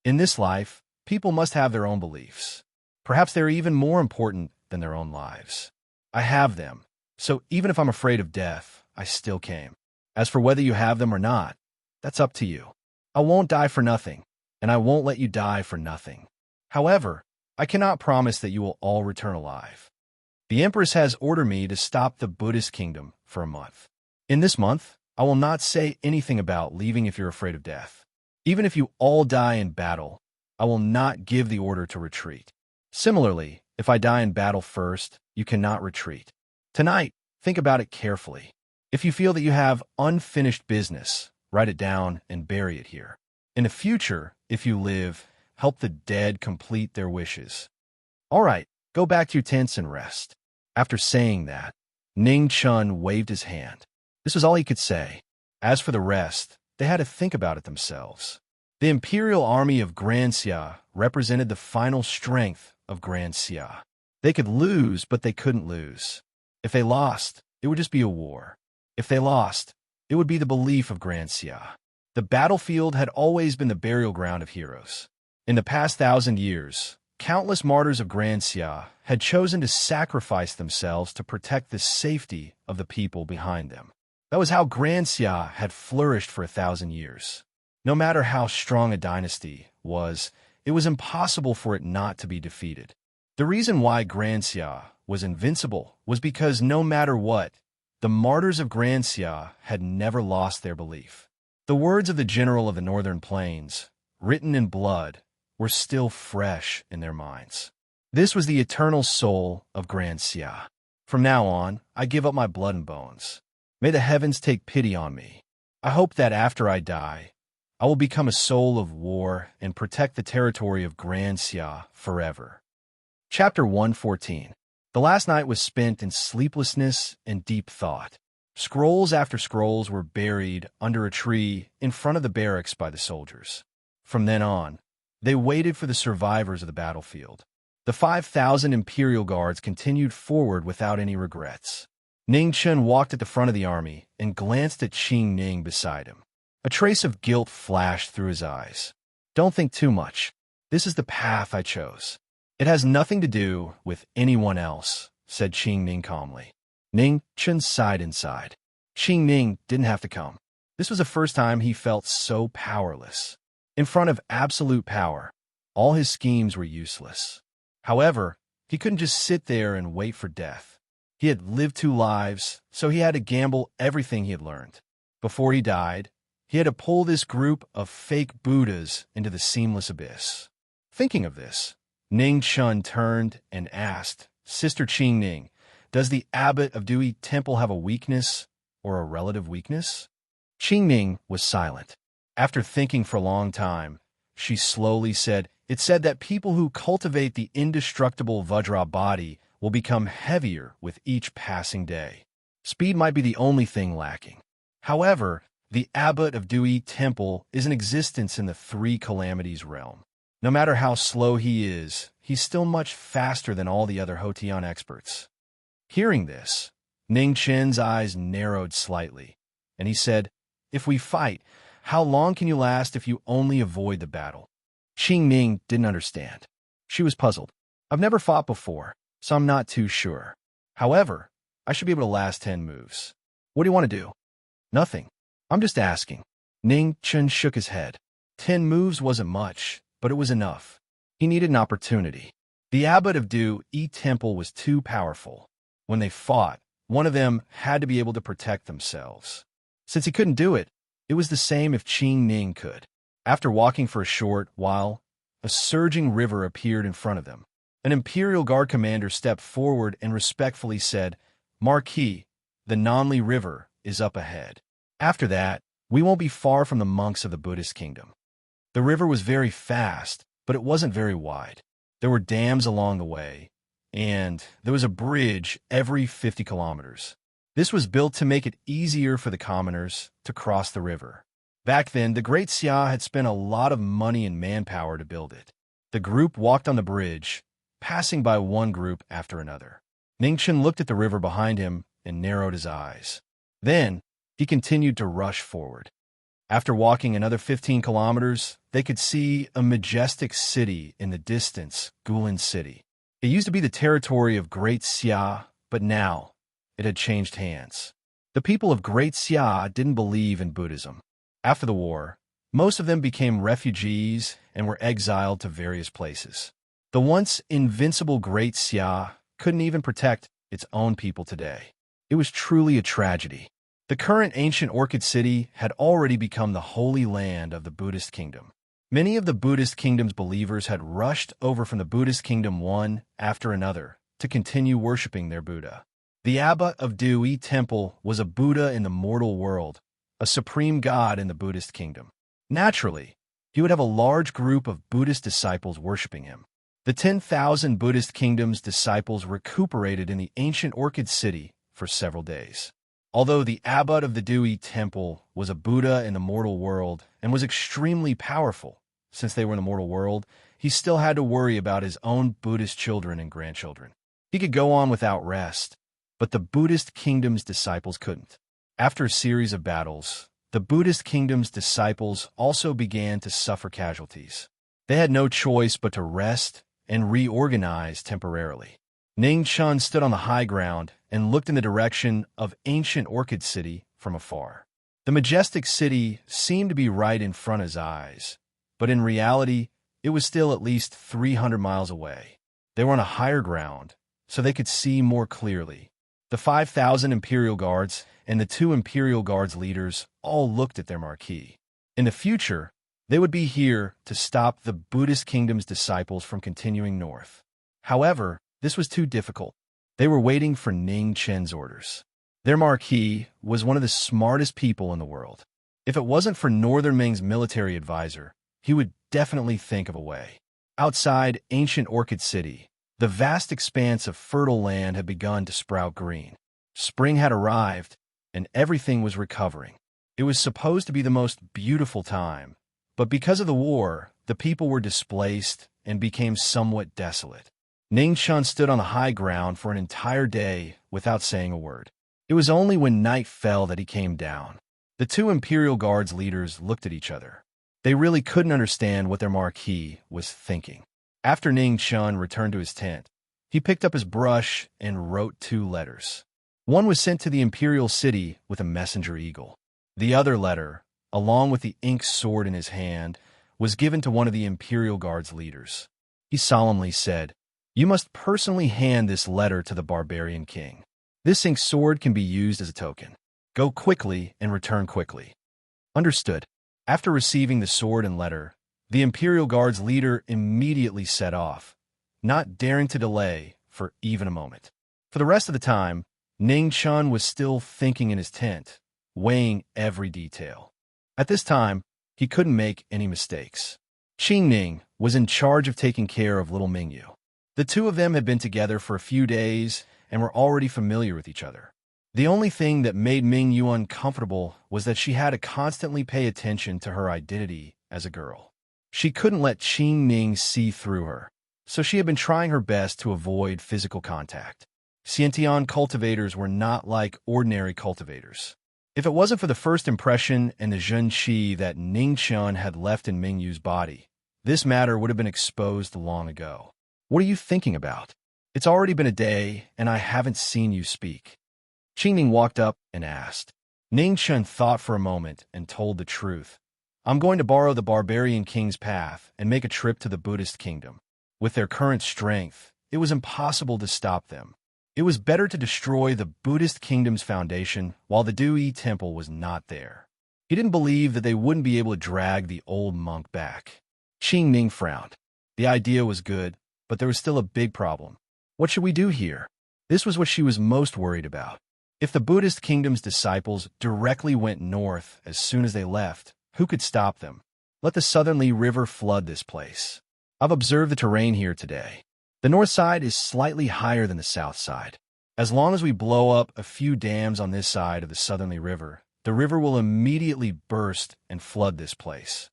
In this life, people must have their own beliefs. Perhaps they're even more important than their own lives. I have them, so even if I'm afraid of death, I still came. As for whether you have them or not, that's up to you. I won't die for nothing, and I won't let you die for nothing. However, I cannot promise that you will all return alive. The Empress has ordered me to stop the Buddhist kingdom for a month. In this month, I will not say anything about leaving if you're afraid of death. Even if you all die in battle, I will not give the order to retreat. Similarly, if I die in battle first, you cannot retreat. Tonight, Think about it carefully. If you feel that you have unfinished business, write it down and bury it here. In the future, if you live, help the dead complete their wishes. All right, go back to your tents and rest. After saying that, Ning Chun waved his hand. This was all he could say. As for the rest, they had to think about it themselves. The imperial army of Grand Xia represented the final strength of Grand Xia. They could lose, but they couldn't lose. If they lost, it would just be a war. If they lost, it would be the belief of Grand Xia. The battlefield had always been the burial ground of heroes. In the past 1,000 years, countless martyrs of Grand Xia had chosen to sacrifice themselves to protect the safety of the people behind them. That was how Grand Xia had flourished for 1,000 years. No matter how strong a dynasty was, it was impossible for it not to be defeated. The reason why Grand Xia was invincible was because no matter what, the martyrs of Grand Xia had never lost their belief. The words of the general of the Northern Plains, written in blood, were still fresh in their minds. This was the eternal soul of Grand Xia. From now on, I give up my blood and bones. May the heavens take pity on me. I hope that after I die, I will become a soul of war and protect the territory of Grand Xia forever. Chapter 114. The last night was spent in sleeplessness and deep thought. Scrolls after scrolls were buried under a tree in front of the barracks by the soldiers. From then on, they waited for the survivors of the battlefield. The 5,000 Imperial Guards continued forward without any regrets. Ning Chun walked at the front of the army and glanced at Qing Ning beside him. A trace of guilt flashed through his eyes. Don't think too much. This is the path I chose. It has nothing to do with anyone else, said Qing Ning calmly. Ning Chun sighed inside. Qing Ning didn't have to come. This was the first time he felt so powerless. In front of absolute power, all his schemes were useless. However, he couldn't just sit there and wait for death. He had lived 2 lives, so he had to gamble everything he had learned. Before he died, he had to pull this group of fake Buddhas into the seamless abyss. Thinking of this, Ning Chun turned and asked, Sister Qing Ning, does the abbot of Dui Temple have a weakness or a relative weakness? Qing Ning was silent. After thinking for a long time, she slowly said, It's said that people who cultivate the indestructible Vajra body will become heavier with each passing day. Speed might be the only thing lacking. However, the abbot of Dui Temple is in existence in the 3 calamities realm. No matter how slow he is, he's still much faster than all the other Hotian experts. Hearing this, Ning Chen's eyes narrowed slightly, and he said, If we fight, how long can you last if you only avoid the battle? Qing Ning didn't understand. She was puzzled. I've never fought before, so I'm not too sure. However, I should be able to last 10 moves. What do you want to do? Nothing. I'm just asking. Ning Chen shook his head. 10 moves wasn't much, but it was enough. He needed an opportunity. The abbot of Dui Temple was too powerful. When they fought, one of them had to be able to protect themselves. Since he couldn't do it, it was the same if Qing Ning could. After walking for a short while, a surging river appeared in front of them. An Imperial Guard commander stepped forward and respectfully said, Marquis, the Nanli River is up ahead. After that, we won't be far from the monks of the Buddhist kingdom. The river was very fast, but it wasn't very wide. There were dams along the way, and there was a bridge every 50 kilometers. This was built to make it easier for the commoners to cross the river. Back then, the Great Xia had spent a lot of money and manpower to build it. The group walked on the bridge, passing by one group after another. Ning Chen looked at the river behind him and narrowed his eyes. Then, he continued to rush forward. After walking another 15 kilometers, they could see a majestic city in the distance, Guilin City. It used to be the territory of Great Xia, but now it had changed hands. The people of Great Xia didn't believe in Buddhism. After the war, most of them became refugees and were exiled to various places. The once invincible Great Xia couldn't even protect its own people today. It was truly a tragedy. The current ancient Orchid City had already become the holy land of the Buddhist kingdom. Many of the Buddhist kingdom's believers had rushed over from the Buddhist kingdom one after another to continue worshiping their Buddha. The abbot of Dewey Temple was a Buddha in the mortal world, a supreme god in the Buddhist kingdom. Naturally, he would have a large group of Buddhist disciples worshipping him. The 10,000 Buddhist kingdom's disciples recuperated in the ancient Orchid City for several days. Although the abbot of the Dewey Temple was a Buddha in the mortal world and was extremely powerful, since they were in the mortal world, he still had to worry about his own Buddhist children and grandchildren. He could go on without rest, but the Buddhist kingdom's disciples couldn't. After a series of battles, the Buddhist kingdom's disciples also began to suffer casualties. They had no choice but to rest and reorganize temporarily. Ning Chun stood on the high ground and looked in the direction of ancient Orchid City from afar. The majestic city seemed to be right in front of his eyes, but in reality, it was still at least 300 miles away. They were on a higher ground, so they could see more clearly. The 5,000 Imperial Guards and the 2 Imperial Guards leaders all looked at their Marquis. In the future, they would be here to stop the Buddhist kingdom's disciples from continuing north. However, this was too difficult. They were waiting for Ning Chen's orders. Their Marquis was one of the smartest people in the world. If it wasn't for Northern Ming's military advisor, he would definitely think of a way. Outside ancient Orchid City, the vast expanse of fertile land had begun to sprout green. Spring had arrived, and everything was recovering. It was supposed to be the most beautiful time, but because of the war, the people were displaced and became somewhat desolate. Ning Chun stood on the high ground for an entire day without saying a word. It was only when night fell that he came down. The 2 Imperial Guards leaders looked at each other. They really couldn't understand what their Marquis was thinking. After Ning Chun returned to his tent, he picked up his brush and wrote 2 letters. One was sent to the Imperial City with a messenger eagle. The other letter, along with the ink sword in his hand, was given to one of the Imperial Guard's leaders. He solemnly said, "You must personally hand this letter to the barbarian king. This ink sword can be used as a token. Go quickly and return quickly." Understood. After receiving the sword and letter, the Imperial Guard's leader immediately set off, not daring to delay for even a moment. For the rest of the time, Ning Chun was still thinking in his tent, weighing every detail. At this time, he couldn't make any mistakes. Qing Ning was in charge of taking care of little Mingyu. The 2 of them had been together for a few days and were already familiar with each other. The only thing that made Mingyu uncomfortable was that she had to constantly pay attention to her identity as a girl. She couldn't let Qing Ning see through her, so she had been trying her best to avoid physical contact. Xiantian cultivators were not like ordinary cultivators. If it wasn't for the first impression and the Zhen Qi that Ning Chun had left in Mingyu's body, this matter would have been exposed long ago. "What are you thinking about? It's already been a day, and I haven't seen you speak." Qing Ning walked up and asked. Ning Chun thought for a moment and told the truth. "I'm going to borrow the barbarian king's path and make a trip to the Buddhist kingdom. With their current strength, it was impossible to stop them. It was better to destroy the Buddhist kingdom's foundation while the Dewey Temple was not there." He didn't believe that they wouldn't be able to drag the old monk back. Qing Ning frowned. The idea was good, but there was still a big problem. What should we do here? This was what she was most worried about. If the Buddhist kingdom's disciples directly went north as soon as they left, who could stop them? Let the southerly river flood this place. I've observed the terrain here today. The north side is slightly higher than the south side. As long as we blow up a few dams on this side of the southerly river, the river will immediately burst and flood this place.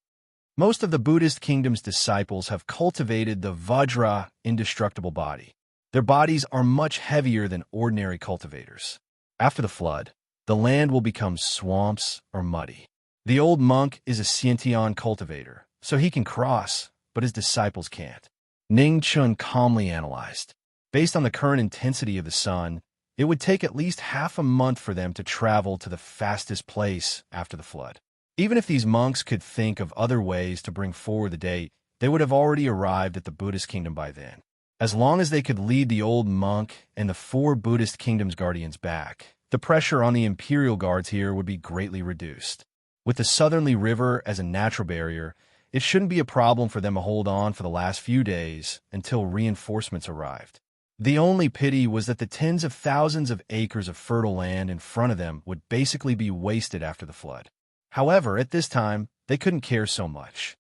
Most of the Buddhist kingdom's disciples have cultivated the Vajra indestructible body. Their bodies are much heavier than ordinary cultivators. After the flood, the land will become swamps or muddy. The old monk is a Xiantian cultivator, so he can cross, but his disciples can't. Ning Chun calmly analyzed. Based on the current intensity of the sun, it would take at least half a month for them to travel to the fastest place after the flood. Even if these monks could think of other ways to bring forward the date, they would have already arrived at the Buddhist kingdom by then. As long as they could lead the old monk and the 4 Buddhist kingdom's guardians back, the pressure on the Imperial Guards here would be greatly reduced. With the southerly river as a natural barrier, it shouldn't be a problem for them to hold on for the last few days until reinforcements arrived. The only pity was that the tens of thousands of acres of fertile land in front of them would basically be wasted after the flood. However, at this time, they couldn't care so much.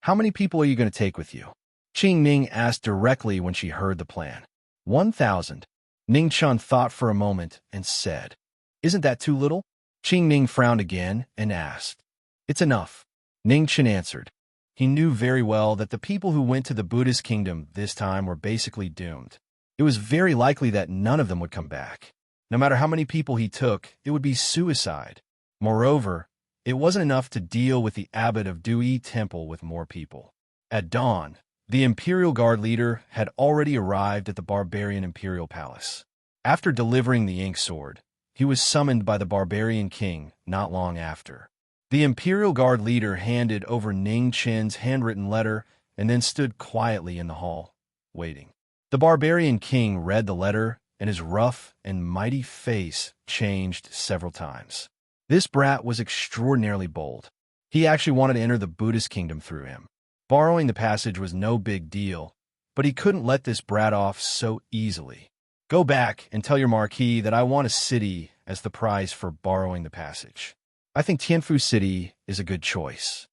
"How many people are you going to take with you?" Qing Ning asked directly when she heard the plan. 1,000. Ning Chun thought for a moment and said, "Isn't that too little?" Qing Ning frowned again and asked, "It's enough," Ning Chun answered. He knew very well that the people who went to the Buddhist kingdom this time were basically doomed. It was very likely that none of them would come back. No matter how many people he took, it would be suicide. Moreover, it wasn't enough to deal with the abbot of Dui Temple with more people. At dawn, the Imperial Guard leader had already arrived at the barbarian Imperial Palace. After delivering the ink sword, he was summoned by the barbarian king not long after. The Imperial Guard leader handed over Ning Chen's handwritten letter and then stood quietly in the hall, waiting. The barbarian king read the letter, and his rough and mighty face changed several times. This brat was extraordinarily bold. He actually wanted to enter the Buddhist kingdom through him. Borrowing the passage was no big deal, but he couldn't let this brat off so easily. "Go back and tell your Marquis that I want a city as the price for borrowing the passage. I think Tianfu City is a good choice."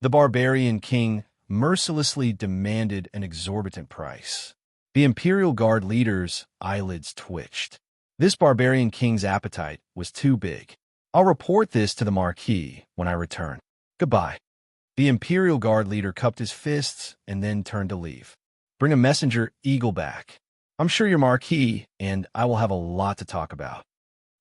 The barbarian king mercilessly demanded an exorbitant price. The Imperial Guard leader's eyelids twitched. This barbarian king's appetite was too big. "I'll report this to the Marquis when I return. Goodbye." The Imperial Guard leader cupped his fists and then turned to leave. "Bring a messenger eagle back. I'm sure your Marquis and I will have a lot to talk about."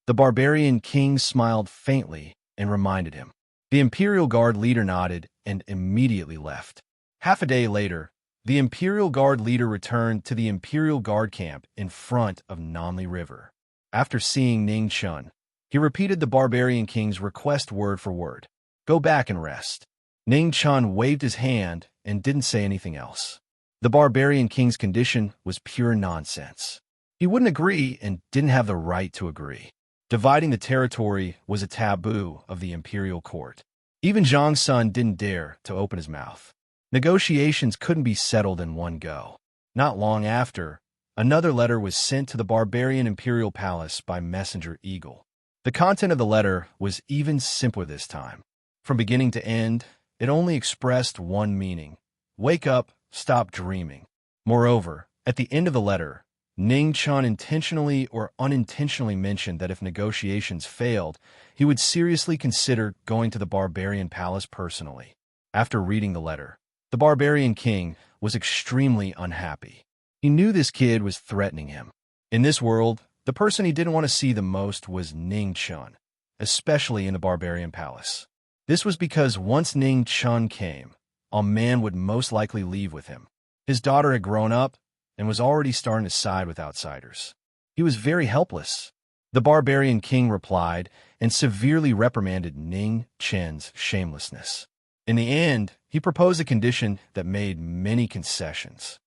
The barbarian king smiled faintly and reminded him. The Imperial Guard leader nodded and immediately left. Half a day later, the Imperial Guard leader returned to the Imperial Guard camp in front of Nanli River. After seeing Ning Chun, he repeated the barbarian king's request word for word. "Go back and rest." Ning Chun waved his hand and didn't say anything else. The barbarian king's condition was pure nonsense. He wouldn't agree and didn't have the right to agree. Dividing the territory was a taboo of the imperial court. Even Zhang Sun didn't dare to open his mouth. Negotiations couldn't be settled in one go. Not long after, another letter was sent to the barbarian imperial palace by messenger eagle. The content of the letter was even simpler this time. From beginning to end, it only expressed one meaning: wake up, stop dreaming. Moreover, at the end of the letter, Ning Chun intentionally or unintentionally mentioned that if negotiations failed, he would seriously consider going to the barbarian palace personally. After reading the letter, the barbarian king was extremely unhappy. He knew this kid was threatening him. In this world, the person he didn't want to see the most was Ning Chun, especially in the barbarian palace. This was because once Ning Chun came, a man would most likely leave with him. His daughter had grown up and was already starting to side with outsiders. He was very helpless. The barbarian king replied and severely reprimanded Ning Chen's shamelessness. In the end, he proposed a condition that made many concessions.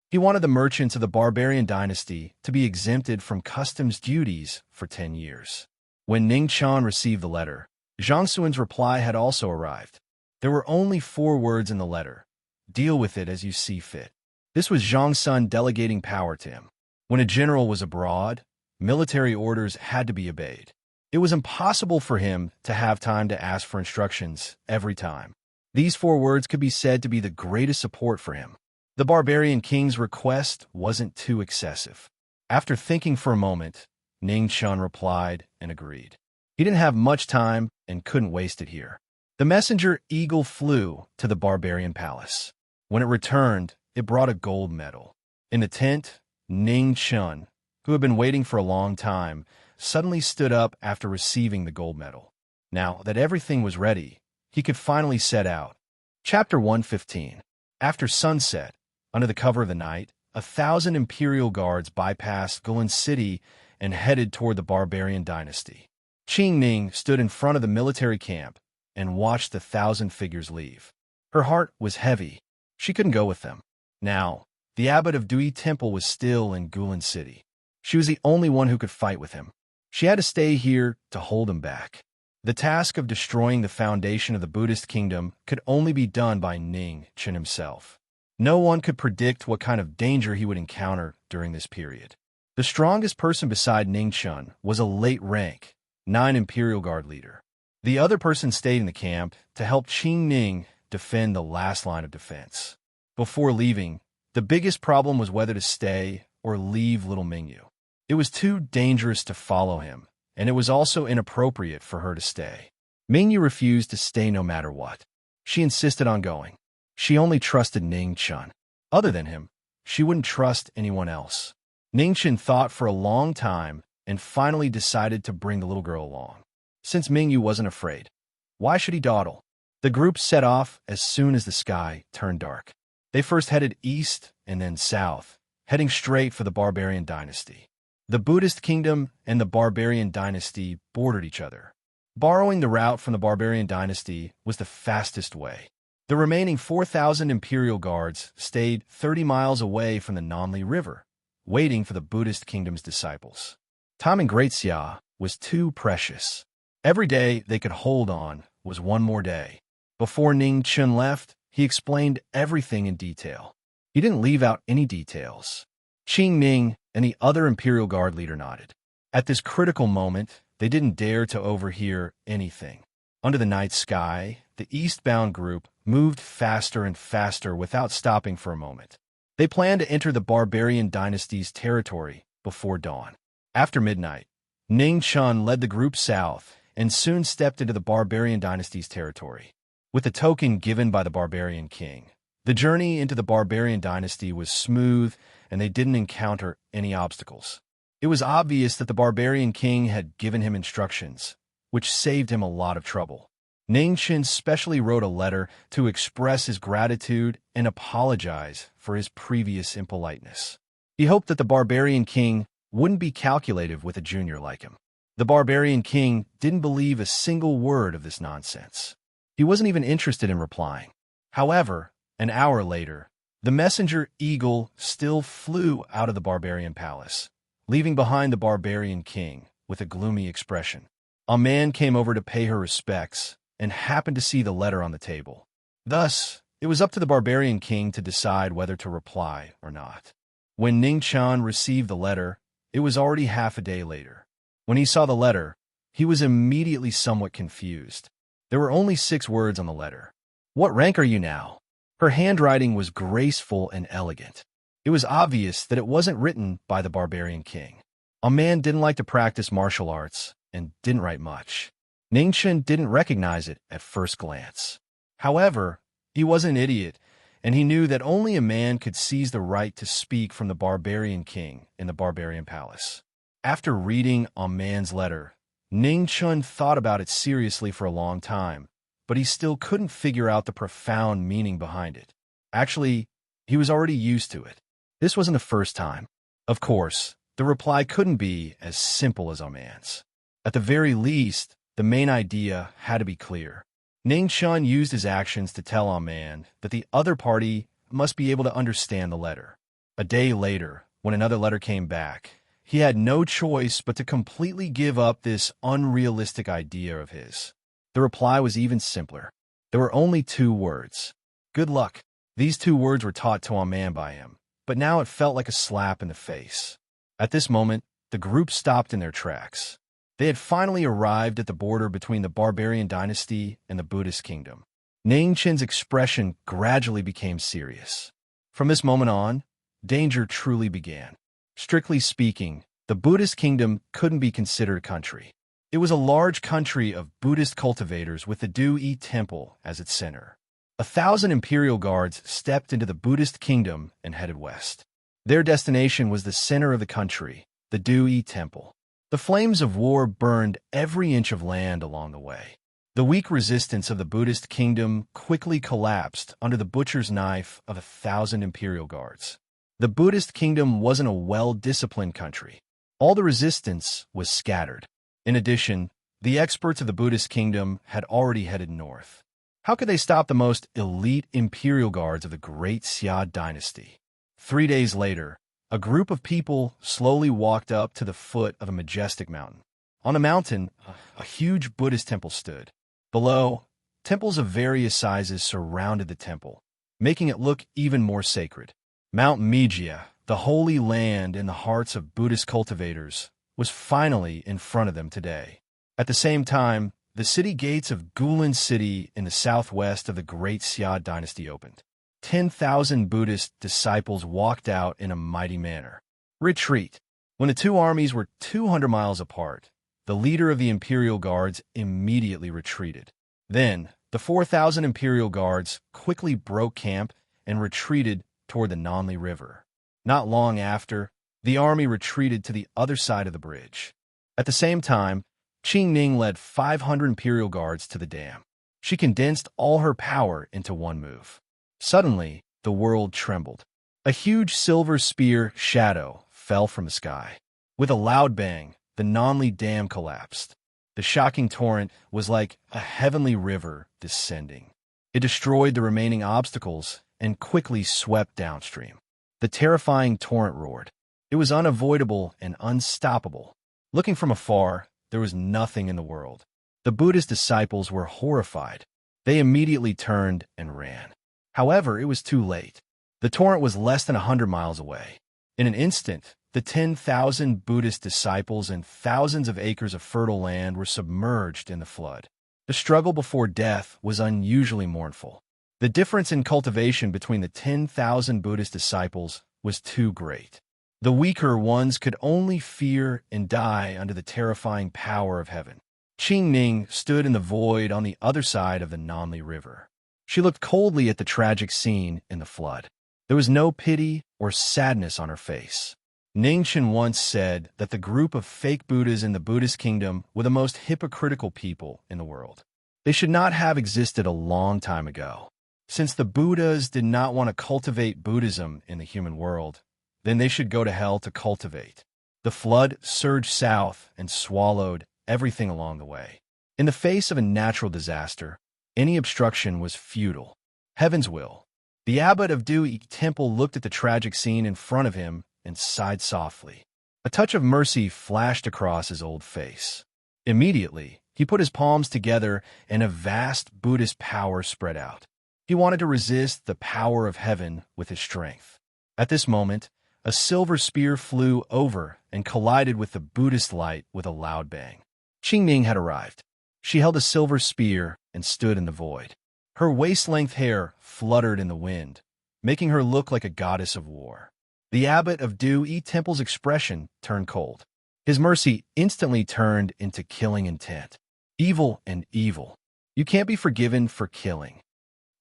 He wanted the merchants of the barbarian dynasty to be exempted from customs duties for 10 years. When Ning Chun received the letter, Zhang Sun's reply had also arrived. There were only 4 words in the letter: "Deal with it as you see fit." This was Zhang Sun delegating power to him. When a general was abroad, military orders had to be obeyed. It was impossible for him to have time to ask for instructions every time. These 4 words could be said to be the greatest support for him. The barbarian king's request wasn't too excessive. After thinking for a moment, Ning Chun replied and agreed. He didn't have much time and couldn't waste it here. The messenger eagle flew to the barbarian palace. When it returned, it brought a gold medal. In the tent, Ning Chun, who had been waiting for a long time, suddenly stood up after receiving the gold medal. Now that everything was ready, he could finally set out. Chapter 115. After sunset, under the cover of the night, 1,000 imperial guards bypassed Gulen City and headed toward the barbarian dynasty. Qing Ning stood in front of the military camp and watched the 1,000 figures leave. Her heart was heavy. She couldn't go with them. Now, the abbot of Dui Temple was still in Gulen City. She was the only one who could fight with him. She had to stay here to hold him back. The task of destroying the foundation of the Buddhist kingdom could only be done by Ning Chun himself. No one could predict what kind of danger he would encounter during this period. The strongest person beside Ning Chun was a late rank, 9 Imperial Guard leader. The other person stayed in the camp to help Qing Ning defend the last line of defense. Before leaving, the biggest problem was whether to stay or leave little Mingyu. It was too dangerous to follow him, and it was also inappropriate for her to stay. Mingyu refused to stay no matter what. She insisted on going. She only trusted Ning Chun. Other than him, she wouldn't trust anyone else. Ning Chun thought for a long time and finally decided to bring the little girl along. Since Mingyu wasn't afraid, why should he dawdle? The group set off as soon as the sky turned dark. They first headed east and then south, heading straight for the Barbarian Dynasty. The Buddhist kingdom and the Barbarian Dynasty bordered each other. Borrowing the route from the Barbarian Dynasty was the fastest way. The remaining 4,000 Imperial Guards stayed 30 miles away from the Nanli River, waiting for the Buddhist kingdom's disciples. Time in Great Xia was too precious. Every day they could hold on was one more day. Before Ning Chun left, he explained everything in detail. He didn't leave out any details. Qing Ning and the other Imperial Guard leader nodded. At this critical moment, they didn't dare to overhear anything. Under the night sky, the eastbound group moved faster and faster without stopping for a moment. They planned to enter the Barbarian Dynasty's territory before dawn. After midnight, Ning Chun led the group south and soon stepped into the Barbarian Dynasty's territory. With the token given by the Barbarian King, the journey into the Barbarian Dynasty was smooth and they didn't encounter any obstacles. It was obvious that the Barbarian King had given him instructions, which saved him a lot of trouble. Ning Chun specially wrote a letter to express his gratitude and apologize for his previous impoliteness. He hoped that the Barbarian King wouldn't be calculative with a junior like him. The Barbarian King didn't believe a single word of this nonsense. He wasn't even interested in replying. However, an hour later, the messenger eagle still flew out of the Barbarian Palace, leaving behind the Barbarian King with a gloomy expression. A man came over to pay her respects and happened to see the letter on the table. Thus, it was up to the Barbarian King to decide whether to reply or not. When Ning Chun received the letter, it was already half a day later. When he saw the letter, he was immediately somewhat confused. There were only 6 words on the letter. "What rank are you now?" Her handwriting was graceful and elegant. It was obvious that it wasn't written by the Barbarian King. A man didn't like to practice martial arts and didn't write much. Ning Chun didn't recognize it at first glance. However, he was an idiot, and he knew that only a man could seize the right to speak from the Barbarian King in the Barbarian Palace. After reading a man's letter, Ning Chun thought about it seriously for a long time, but he still couldn't figure out the profound meaning behind it. Actually, he was already used to it. This wasn't the first time. Of course, the reply couldn't be as simple as a man's. At the very least, the main idea had to be clear. Ning Chun used his actions to tell a man that the other party must be able to understand the letter. A day later, when another letter came back, he had no choice but to completely give up this unrealistic idea of his. The reply was even simpler. There were only 2 words. Good luck. These 2 words were taught to a man by him, but now it felt like a slap in the face. At this moment, the group stopped in their tracks. They had finally arrived at the border between the Barbarian Dynasty and the Buddhist kingdom. Ning Chun's expression gradually became serious. From this moment on, danger truly began. Strictly speaking, the Buddhist kingdom couldn't be considered a country. It was a large country of Buddhist cultivators with the Du-Yi Temple as its center. 1,000 imperial guards stepped into the Buddhist kingdom and headed west. Their destination was the center of the country, the Du-Yi Temple. The flames of war burned every inch of land along the way. The weak resistance of the Buddhist kingdom quickly collapsed under the butcher's knife of 1,000 imperial guards. The Buddhist kingdom wasn't a well-disciplined country. All the resistance was scattered. In addition, the experts of the Buddhist kingdom had already headed north. How could they stop the most elite imperial guards of the Great Xia dynasty? 3 days later, a group of people slowly walked up to the foot of a majestic mountain. On the mountain, a huge Buddhist temple stood. Below, temples of various sizes surrounded the temple, making it look even more sacred. Mount Mijia the holy land in the hearts of Buddhist cultivators, was finally in front of them today. At the same time, the city gates of Guilin City in the southwest of the Great Xia dynasty opened. 10,000 Buddhist disciples walked out in a mighty manner. Retreat. When the two armies were 200 miles apart, the leader of the Imperial Guards immediately retreated. Then, the 4,000 Imperial Guards quickly broke camp and retreated toward the Nanli River. Not long after, the army retreated to the other side of the bridge. At the same time, Qing Ning led 500 Imperial Guards to the dam. She condensed all her power into one move. Suddenly, the world trembled. A huge silver spear shadow fell from the sky. With a loud bang, the Nanli Dam collapsed. The shocking torrent was like a heavenly river descending. It destroyed the remaining obstacles and quickly swept downstream. The terrifying torrent roared. It was unavoidable and unstoppable. Looking from afar, there was nothing in the world. The Buddhist disciples were horrified. They immediately turned and ran. However, it was too late. The torrent was less than 100 miles away. In an instant, the 10,000 Buddhist disciples and thousands of acres of fertile land were submerged in the flood. The struggle before death was unusually mournful. The difference in cultivation between the 10,000 Buddhist disciples was too great. The weaker ones could only fear and die under the terrifying power of heaven. Qing Ning stood in the void on the other side of the Nanli River. She looked coldly at the tragic scene in the flood. There was no pity or sadness on her face. Ningchen once said that the group of fake Buddhas in the Buddhist kingdom were the most hypocritical people in the world. They should not have existed a long time ago. Since the Buddhas did not want to cultivate Buddhism in the human world, then they should go to hell to cultivate. The flood surged south and swallowed everything along the way. In the face of a natural disaster, any obstruction was futile. Heaven's will. The abbot of Dui Temple looked at the tragic scene in front of him and sighed softly. A touch of mercy flashed across his old face. Immediately, he put his palms together and a vast Buddhist power spread out. He wanted to resist the power of heaven with his strength. At this moment, a silver spear flew over and collided with the Buddhist light with a loud bang. Qing Ning had arrived. She held a silver spear and stood in the void. Her waist-length hair fluttered in the wind, making her look like a goddess of war. The abbot of Dui Temple's expression turned cold. His mercy instantly turned into killing intent. Evil and evil. You can't be forgiven for killing.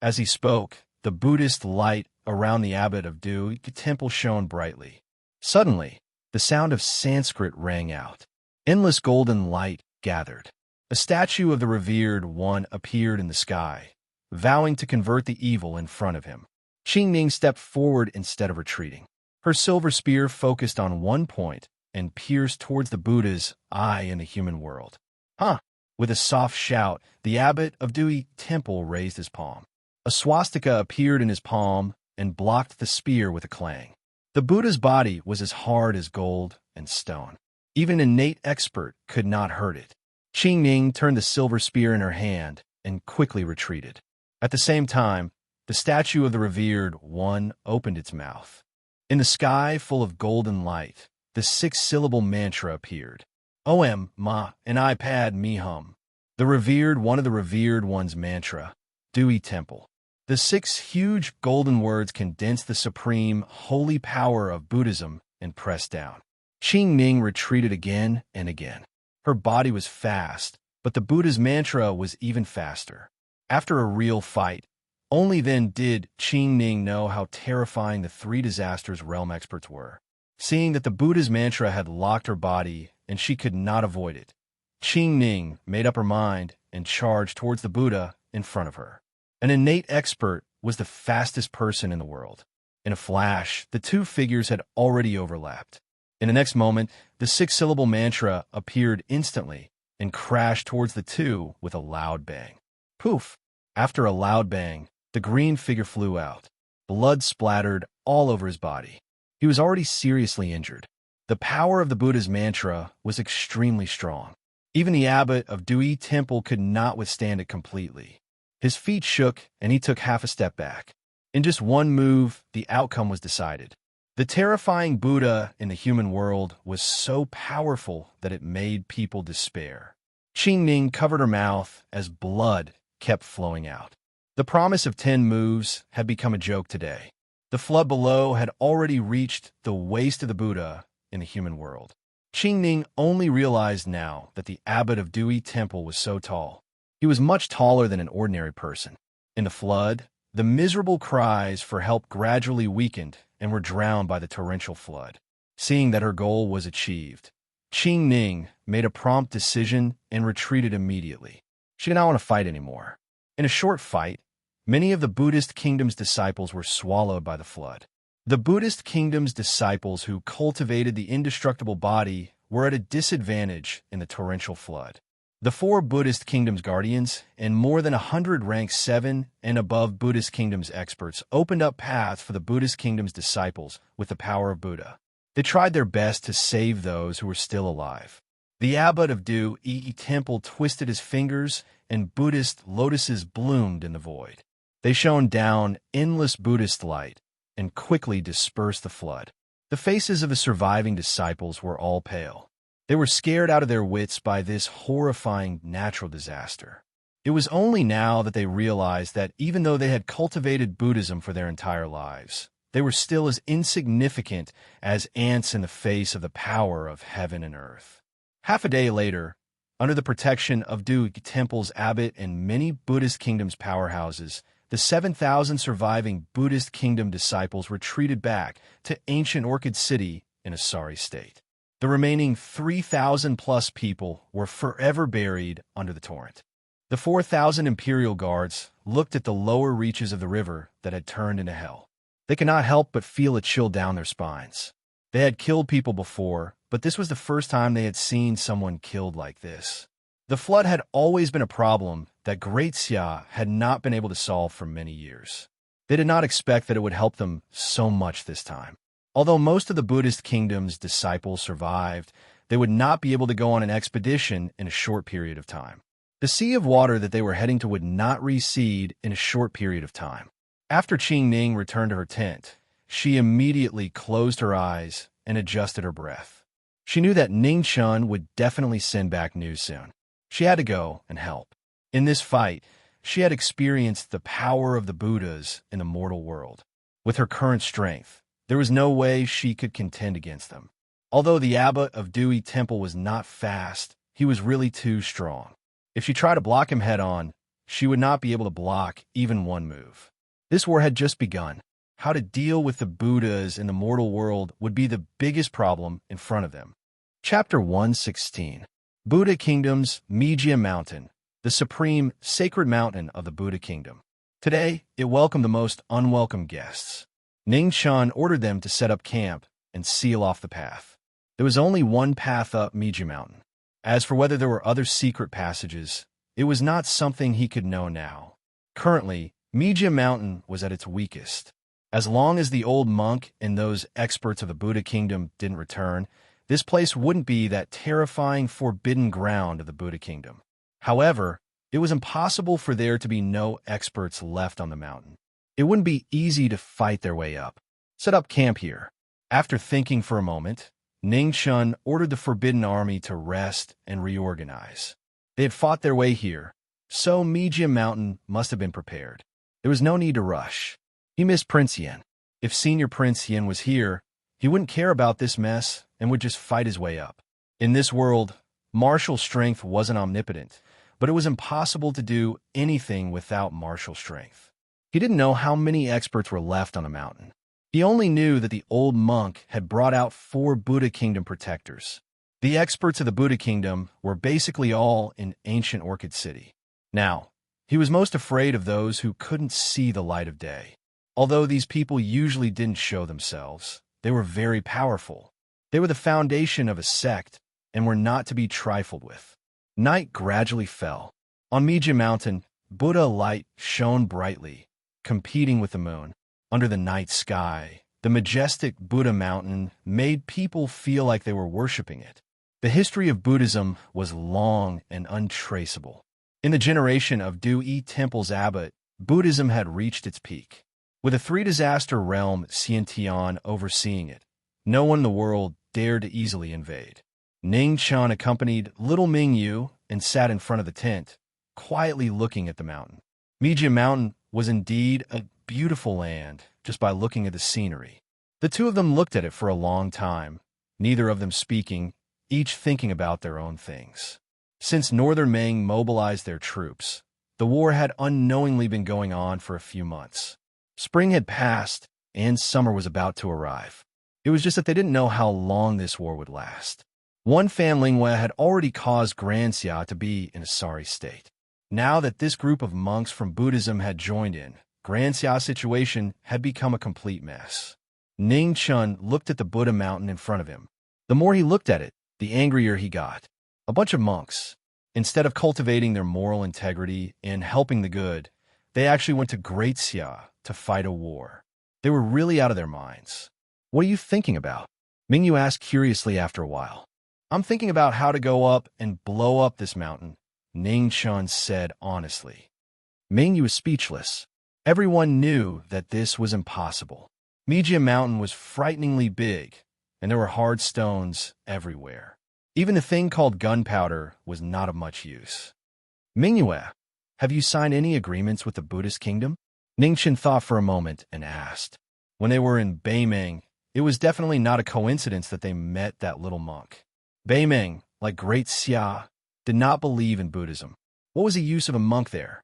As he spoke, the Buddhist light around the abbot of Dui Temple shone brightly. Suddenly, the sound of Sanskrit rang out. Endless golden light gathered. A statue of the revered one appeared in the sky, vowing to convert the evil in front of him. Qing Ning stepped forward instead of retreating. Her silver spear focused on one point and pierced towards the Buddha's eye in the human world. Huh! With a soft shout, the abbot of Dui Temple raised his palm. A swastika appeared in his palm and blocked the spear with a clang. The Buddha's body was as hard as gold and stone. Even an innate expert could not hurt it. Qing Ning turned the silver spear in her hand and quickly retreated. At the same time, the statue of the revered one opened its mouth. In the sky full of golden light, the six-syllable mantra appeared. Om Ma and iPad Me Hum. The revered one of the revered one's mantra, Dewey Temple. The six huge golden words condensed the supreme, holy power of Buddhism and pressed down. Qing Ning retreated again and again. Her body was fast, but the Buddha's mantra was even faster. After a real fight, only then did Qing Ning know how terrifying the three disasters realm experts were. Seeing that the Buddha's mantra had locked her body and she could not avoid it, Qing Ning made up her mind and charged towards the Buddha in front of her. An innate expert was the fastest person in the world. In a flash, the two figures had already overlapped. In the next moment, the six-syllable mantra appeared instantly and crashed towards the two with a loud bang. Poof! After a loud bang, the green figure flew out. Blood splattered all over his body. He was already seriously injured. The power of the Buddha's mantra was extremely strong. Even the abbot of Dewey Temple could not withstand it completely. His feet shook and he took half a step back. In just one move, the outcome was decided. The terrifying Buddha in the human world was so powerful that it made people despair. Qingning covered her mouth as blood kept flowing out. The promise of 10 moves had become a joke today. The flood below had already reached the waist of the Buddha in the human world. Qingning only realized now that the abbot of Dewey Temple was so tall. He was much taller than an ordinary person. In the flood, the miserable cries for help gradually weakened and were drowned by the torrential flood. Seeing that her goal was achieved, Qingning made a prompt decision and retreated immediately. She did not want to fight anymore. In a short fight, many of the Buddhist kingdom's disciples were swallowed by the flood. The Buddhist kingdom's disciples who cultivated the indestructible body were at a disadvantage in the torrential flood. The 4 Buddhist kingdom's guardians and more than 100 rank 7 and above Buddhist kingdom's experts opened up paths for the Buddhist kingdom's disciples with the power of Buddha. They tried their best to save those who were still alive. The abbot of Dewey Temple twisted his fingers, and Buddhist lotuses bloomed in the void. They shone down endless Buddhist light and quickly dispersed the flood. The faces of the surviving disciples were all pale. They were scared out of their wits by this horrifying natural disaster. It was only now that they realized that even though they had cultivated Buddhism for their entire lives, they were still as insignificant as ants in the face of the power of heaven and earth. Half a day later, under the protection of Dewey Temple's abbot and many Buddhist kingdom's powerhouses, the 7,000 surviving Buddhist kingdom disciples retreated back to ancient Orchid City in a sorry state. The remaining 3,000-plus people were forever buried under the torrent. The 4,000 imperial guards looked at the lower reaches of the river that had turned into hell. They could not help but feel a chill down their spines. They had killed people before, but this was the first time they had seen someone killed like this. The flood had always been a problem that Great Xia had not been able to solve for many years. They did not expect that it would help them so much this time. Although most of the Buddhist kingdom's disciples survived, they would not be able to go on an expedition in a short period of time. The sea of water that they were heading to would not recede in a short period of time. After Qingning returned to her tent, she immediately closed her eyes and adjusted her breath. She knew that Ningchun would definitely send back news soon. She had to go and help. In this fight, she had experienced the power of the Buddhas in the mortal world. With her current strength, there was no way she could contend against them. Although the abbot of Dewey Temple was not fast, he was really too strong. If she tried to block him head-on, she would not be able to block even one move. This war had just begun. How to deal with the Buddhas in the mortal world would be the biggest problem in front of them. Chapter 116. Buddha Kingdom's Mijia Mountain, the supreme sacred mountain of the Buddha Kingdom. Today, it welcomed the most unwelcome guests. Ningchun ordered them to set up camp and seal off the path. There was only one path up Mijia Mountain. As for whether there were other secret passages, it was not something he could know now. Currently, Mijia Mountain was at its weakest. As long as the old monk and those experts of the Buddha Kingdom didn't return, this place wouldn't be that terrifying forbidden ground of the Buddha Kingdom. However, it was impossible for there to be no experts left on the mountain. It wouldn't be easy to fight their way up. Set up camp here. After thinking for a moment, Ningchun ordered the Forbidden Army to rest and reorganize. They had fought their way here, so Mijia Mountain must have been prepared. There was no need to rush. He missed Prince Yin. If Senior Prince Yin was here, he wouldn't care about this mess and would just fight his way up. In this world, martial strength wasn't omnipotent, but it was impossible to do anything without martial strength. He didn't know how many experts were left on the mountain. He only knew that the old monk had brought out 4 Buddha Kingdom protectors. The experts of the Buddha Kingdom were basically all in ancient Orchid City. Now, he was most afraid of those who couldn't see the light of day. Although these people usually didn't show themselves, they were very powerful. They were the foundation of a sect and were not to be trifled with. Night gradually fell. On Mijia Mountain, Buddha light shone brightly, competing with the moon. Under the night sky, the majestic Buddha mountain made people feel like they were worshipping it. The history of Buddhism was long and untraceable. In the generation of Dewey Temple's abbot, Buddhism had reached its peak. With a three-disaster realm Xiantian overseeing it, no one in the world dared to easily invade. Ning Chun accompanied little Ming Yu and sat in front of the tent, quietly looking at the mountain. Mijia Mountain was indeed a beautiful land just by looking at the scenery. The two of them looked at it for a long time, neither of them speaking, each thinking about their own things. Since Northern Ming mobilized their troops, the war had unknowingly been going on for a few months. Spring had passed, and summer was about to arrive. It was just that they didn't know how long this war would last. One Fan Lingwei had already caused Grand Xia to be in a sorry state. Now that this group of monks from Buddhism had joined in, Grand Xia's situation had become a complete mess. Ning Chun looked at the Buddha mountain in front of him. The more he looked at it, the angrier he got. A bunch of monks, instead of cultivating their moral integrity and helping the good, they actually went to Great Xia to fight a war. They were really out of their minds. "What are you thinking about?" Mingyu asked curiously after a while. "I'm thinking about how to go up and blow up this mountain," Ning Chun said honestly. Mingyu was speechless. Everyone knew that this was impossible. Mijia Mountain was frighteningly big, and there were hard stones everywhere. Even the thing called gunpowder was not of much use. "Mingyue, have you signed any agreements with the Buddhist kingdom?" Ningchen thought for a moment and asked. When they were in Beimeng, it was definitely not a coincidence that they met that little monk. Beimeng, like Great Xia, did not believe in Buddhism. What was the use of a monk there?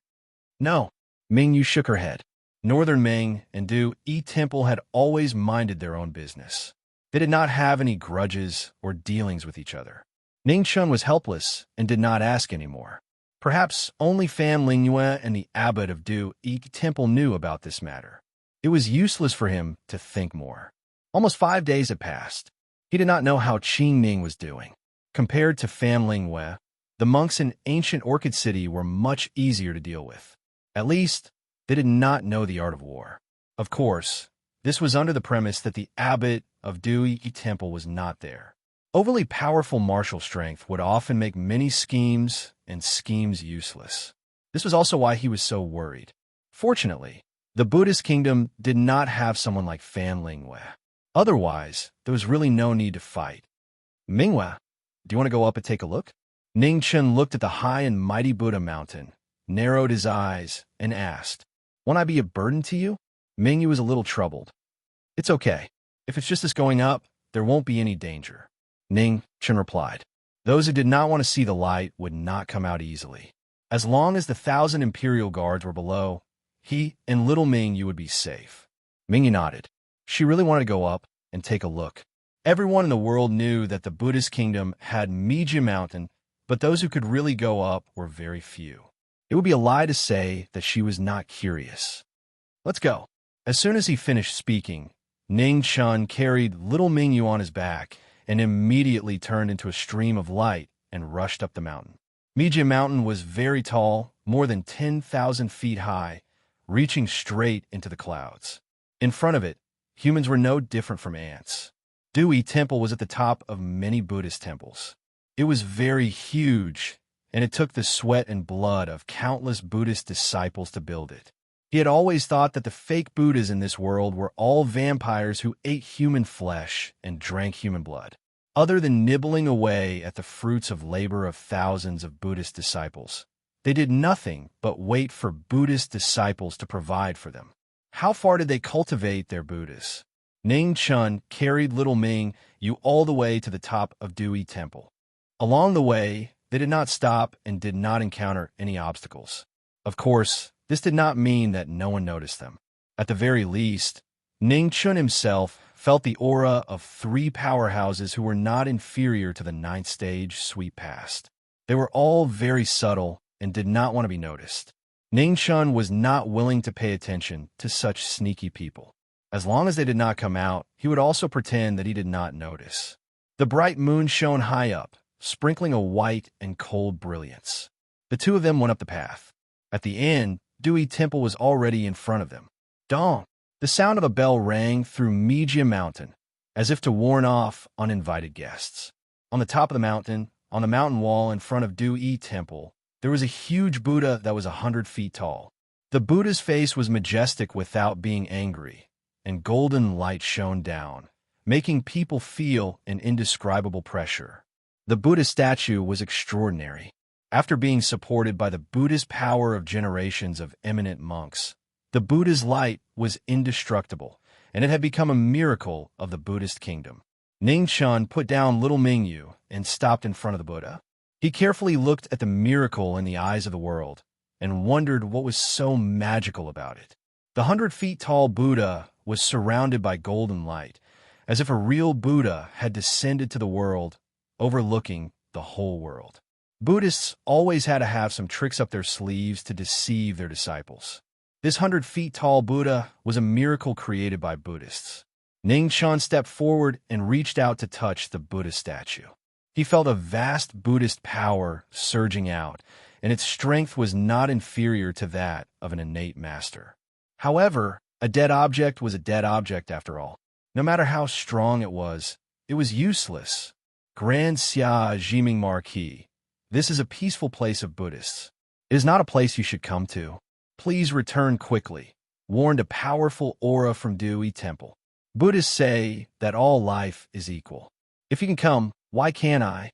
No. Mingyu shook her head. Northern Ming and Du Yi Temple had always minded their own business. They did not have any grudges or dealings with each other. Ning Chun was helpless and did not ask anymore. Perhaps only Fan Lingyue and the abbot of Du Yi Temple knew about this matter. It was useless for him to think more. Almost 5 days had passed. He did not know how Qing Ning was doing. Compared to Fan Lingyue, the monks in ancient Orchid City were much easier to deal with. At least, they did not know the art of war. Of course, this was under the premise that the abbot of Du Yi Temple was not there. Overly powerful martial strength would often make many schemes and schemes useless. This was also why he was so worried. Fortunately, the Buddhist kingdom did not have someone like Fan Lingyue. Otherwise, there was really no need to fight. "Mingyue, do you want to go up and take a look?" Ning Chun looked at the high and mighty Buddha mountain, narrowed his eyes, and asked, "Won't I be a burden to you?" Mingyu was a little troubled. "It's okay. If it's just us going up, there won't be any danger," Ning Chun replied. Those who did not want to see the light would not come out easily. As long as the 1,000 imperial guards were below, he and little Mingyu would be safe. Mingyu nodded. She really wanted to go up and take a look. Everyone in the world knew that the Buddhist kingdom had Mijia Mountain, but those who could really go up were very few. It would be a lie to say that she was not curious. "Let's go." As soon as he finished speaking, Ning Chun carried little Mingyu on his back and immediately turned into a stream of light and rushed up the mountain. Mijia Mountain was very tall, more than 10,000 feet high, reaching straight into the clouds. In front of it, humans were no different from ants. Du Yi Temple was at the top of many Buddhist temples. It was very huge, and it took the sweat and blood of countless Buddhist disciples to build it. He had always thought that the fake Buddhas in this world were all vampires who ate human flesh and drank human blood. Other than nibbling away at the fruits of labor of thousands of Buddhist disciples, they did nothing but wait for Buddhist disciples to provide for them. How far did they cultivate their Buddhas? Ning Chun carried little Ming Yu all the way to the top of Du Yi Temple. Along the way, they did not stop and did not encounter any obstacles. Of course, this did not mean that no one noticed them. At the very least, Ning Chun himself felt the aura of 3 powerhouses who were not inferior to the 9th stage sweep past. They were all very subtle and did not want to be noticed. Ning Chun was not willing to pay attention to such sneaky people. As long as they did not come out, he would also pretend that he did not notice. The bright moon shone high up, sprinkling a white and cold brilliance. The two of them went up the path. At the end, Du Yi Temple was already in front of them. Dong! The sound of a bell rang through Mijia Mountain, as if to warn off uninvited guests. On the top of the mountain, on the mountain wall in front of Du Yi Temple, there was a huge Buddha that was 100 feet tall. The Buddha's face was majestic without being angry, and golden light shone down, making people feel an indescribable pressure. The Buddha statue was extraordinary. After being supported by the Buddha's power of generations of eminent monks, the Buddha's light was indestructible, and it had become a miracle of the Buddhist kingdom. Ning Chun put down little Mingyu and stopped in front of the Buddha. He carefully looked at the miracle in the eyes of the world and wondered what was so magical about it. The 100-feet-tall Buddha was surrounded by golden light, as if a real Buddha had descended to the world, overlooking the whole world. Buddhists always had to have some tricks up their sleeves to deceive their disciples. This 100-feet-tall Buddha was a miracle created by Buddhists. Ning Chun stepped forward and reached out to touch the Buddha statue. He felt a vast Buddhist power surging out, and its strength was not inferior to that of an innate master. However, a dead object was a dead object after all. No matter how strong it was useless. Grand Xia Jiming Marquis, this is a peaceful place of Buddhists. It is not a place you should come to. Please return quickly, warned a powerful aura from Dewey Temple. Buddhists say that all life is equal. If you can come, why can't I?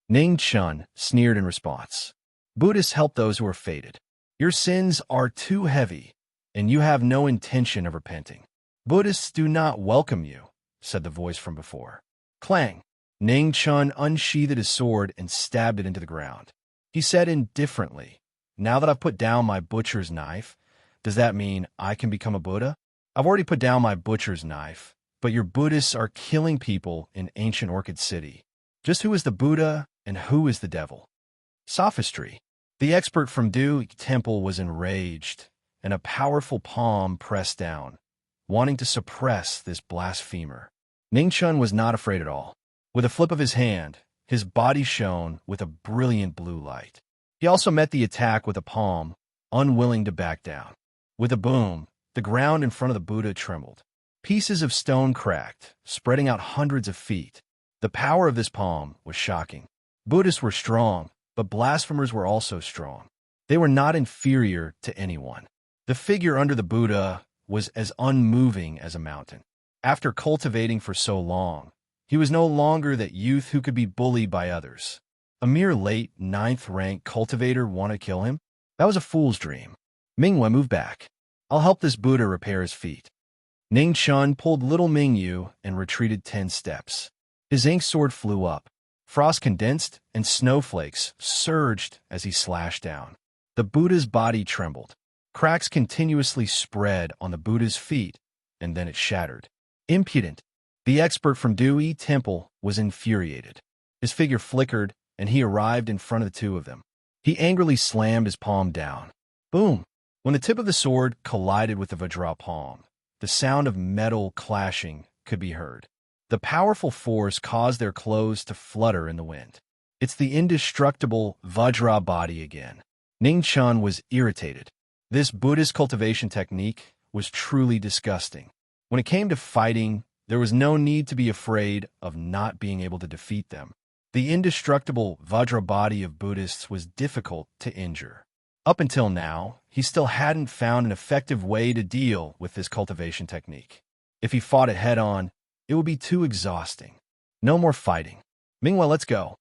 Ning Chun sneered in response. Buddhists help those who are fated. Your sins are too heavy, and you have no intention of repenting. Buddhists do not welcome you, said the voice from before. Clang! Ning Chun unsheathed his sword and stabbed it into the ground. He said indifferently, now that I've put down my butcher's knife, does that mean I can become a Buddha? I've already put down my butcher's knife, but your Buddhists are killing people in ancient Orchid City. Just who is the Buddha and who is the devil? Sophistry. The expert from Dewey Temple was enraged, and a powerful palm pressed down, wanting to suppress this blasphemer. Ning Chun was not afraid at all. With a flip of his hand, his body shone with a brilliant blue light. He also met the attack with a palm, unwilling to back down. With a boom, the ground in front of the Buddha trembled. Pieces of stone cracked, spreading out hundreds of feet. The power of this palm was shocking. Buddhists were strong, but blasphemers were also strong. They were not inferior to anyone. The figure under the Buddha was as unmoving as a mountain. After cultivating for so long, he was no longer that youth who could be bullied by others. A mere late 9th-rank cultivator want to kill him? That was a fool's dream. Mingwei moved back. I'll help this Buddha repair his feet. Ning Chun pulled little Mingyu and retreated 10 steps. His ink sword flew up. Frost condensed and snowflakes surged as he slashed down. The Buddha's body trembled. Cracks continuously spread on the Buddha's feet, and then it shattered. Impudent! The expert from Dewey Temple was infuriated. His figure flickered, and he arrived in front of the two of them. He angrily slammed his palm down. Boom! When the tip of the sword collided with the Vajra palm, the sound of metal clashing could be heard. The powerful force caused their clothes to flutter in the wind. It's the indestructible Vajra body again. Ning Chun was irritated. This Buddhist cultivation technique was truly disgusting. When it came to fighting, there was no need to be afraid of not being able to defeat them. The indestructible Vajra body of Buddhists was difficult to injure. Up until now, he still hadn't found an effective way to deal with this cultivation technique. If he fought it head-on, it would be too exhausting. No more fighting. Mingwei, let's go.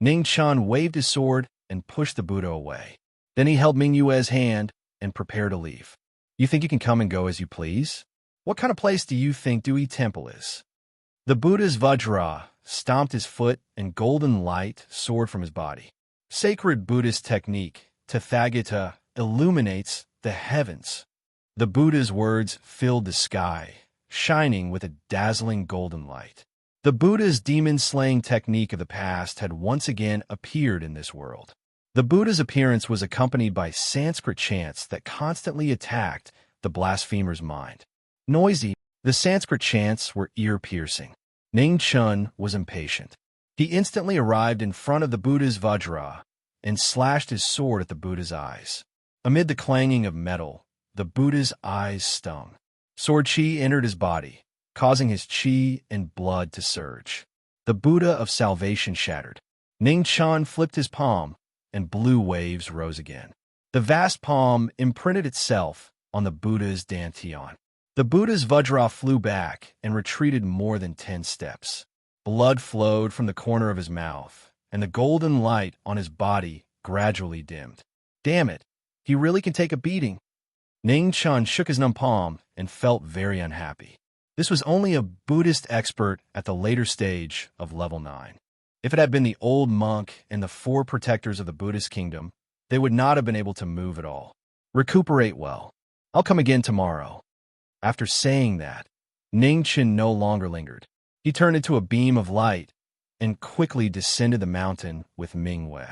Ning Chun waved his sword and pushed the Buddha away. Then he held Mingyue's hand and prepared to leave. You think you can come and go as you please? What kind of place do you think Dewey Temple is? The Buddha's Vajra stomped his foot and golden light soared from his body. Sacred Buddhist technique, Tathagata, illuminates the heavens. The Buddha's words filled the sky, shining with a dazzling golden light. The Buddha's demon-slaying technique of the past had once again appeared in this world. The Buddha's appearance was accompanied by Sanskrit chants that constantly attacked the blasphemer's mind. Noisy, the Sanskrit chants were ear-piercing. Ning Chun was impatient. He instantly arrived in front of the Buddha's Vajra and slashed his sword at the Buddha's eyes. Amid the clanging of metal, the Buddha's eyes stung. Sword chi entered his body, causing his chi and blood to surge. The Buddha of salvation shattered. Ning Chun flipped his palm, and blue waves rose again. The vast palm imprinted itself on the Buddha's dantian. The Buddha's vajra flew back and retreated more than 10 steps. Blood flowed from the corner of his mouth, and the golden light on his body gradually dimmed. Damn it, he really can take a beating. Ning Chun shook his numb palm and felt very unhappy. This was only a Buddhist expert at the later stage of level 9. If it had been the old monk and the 4 protectors of the Buddhist kingdom, they would not have been able to move at all. Recuperate well. I'll come again tomorrow. After saying that, Ning Chun no longer lingered. He turned into a beam of light and quickly descended the mountain with Mingwei.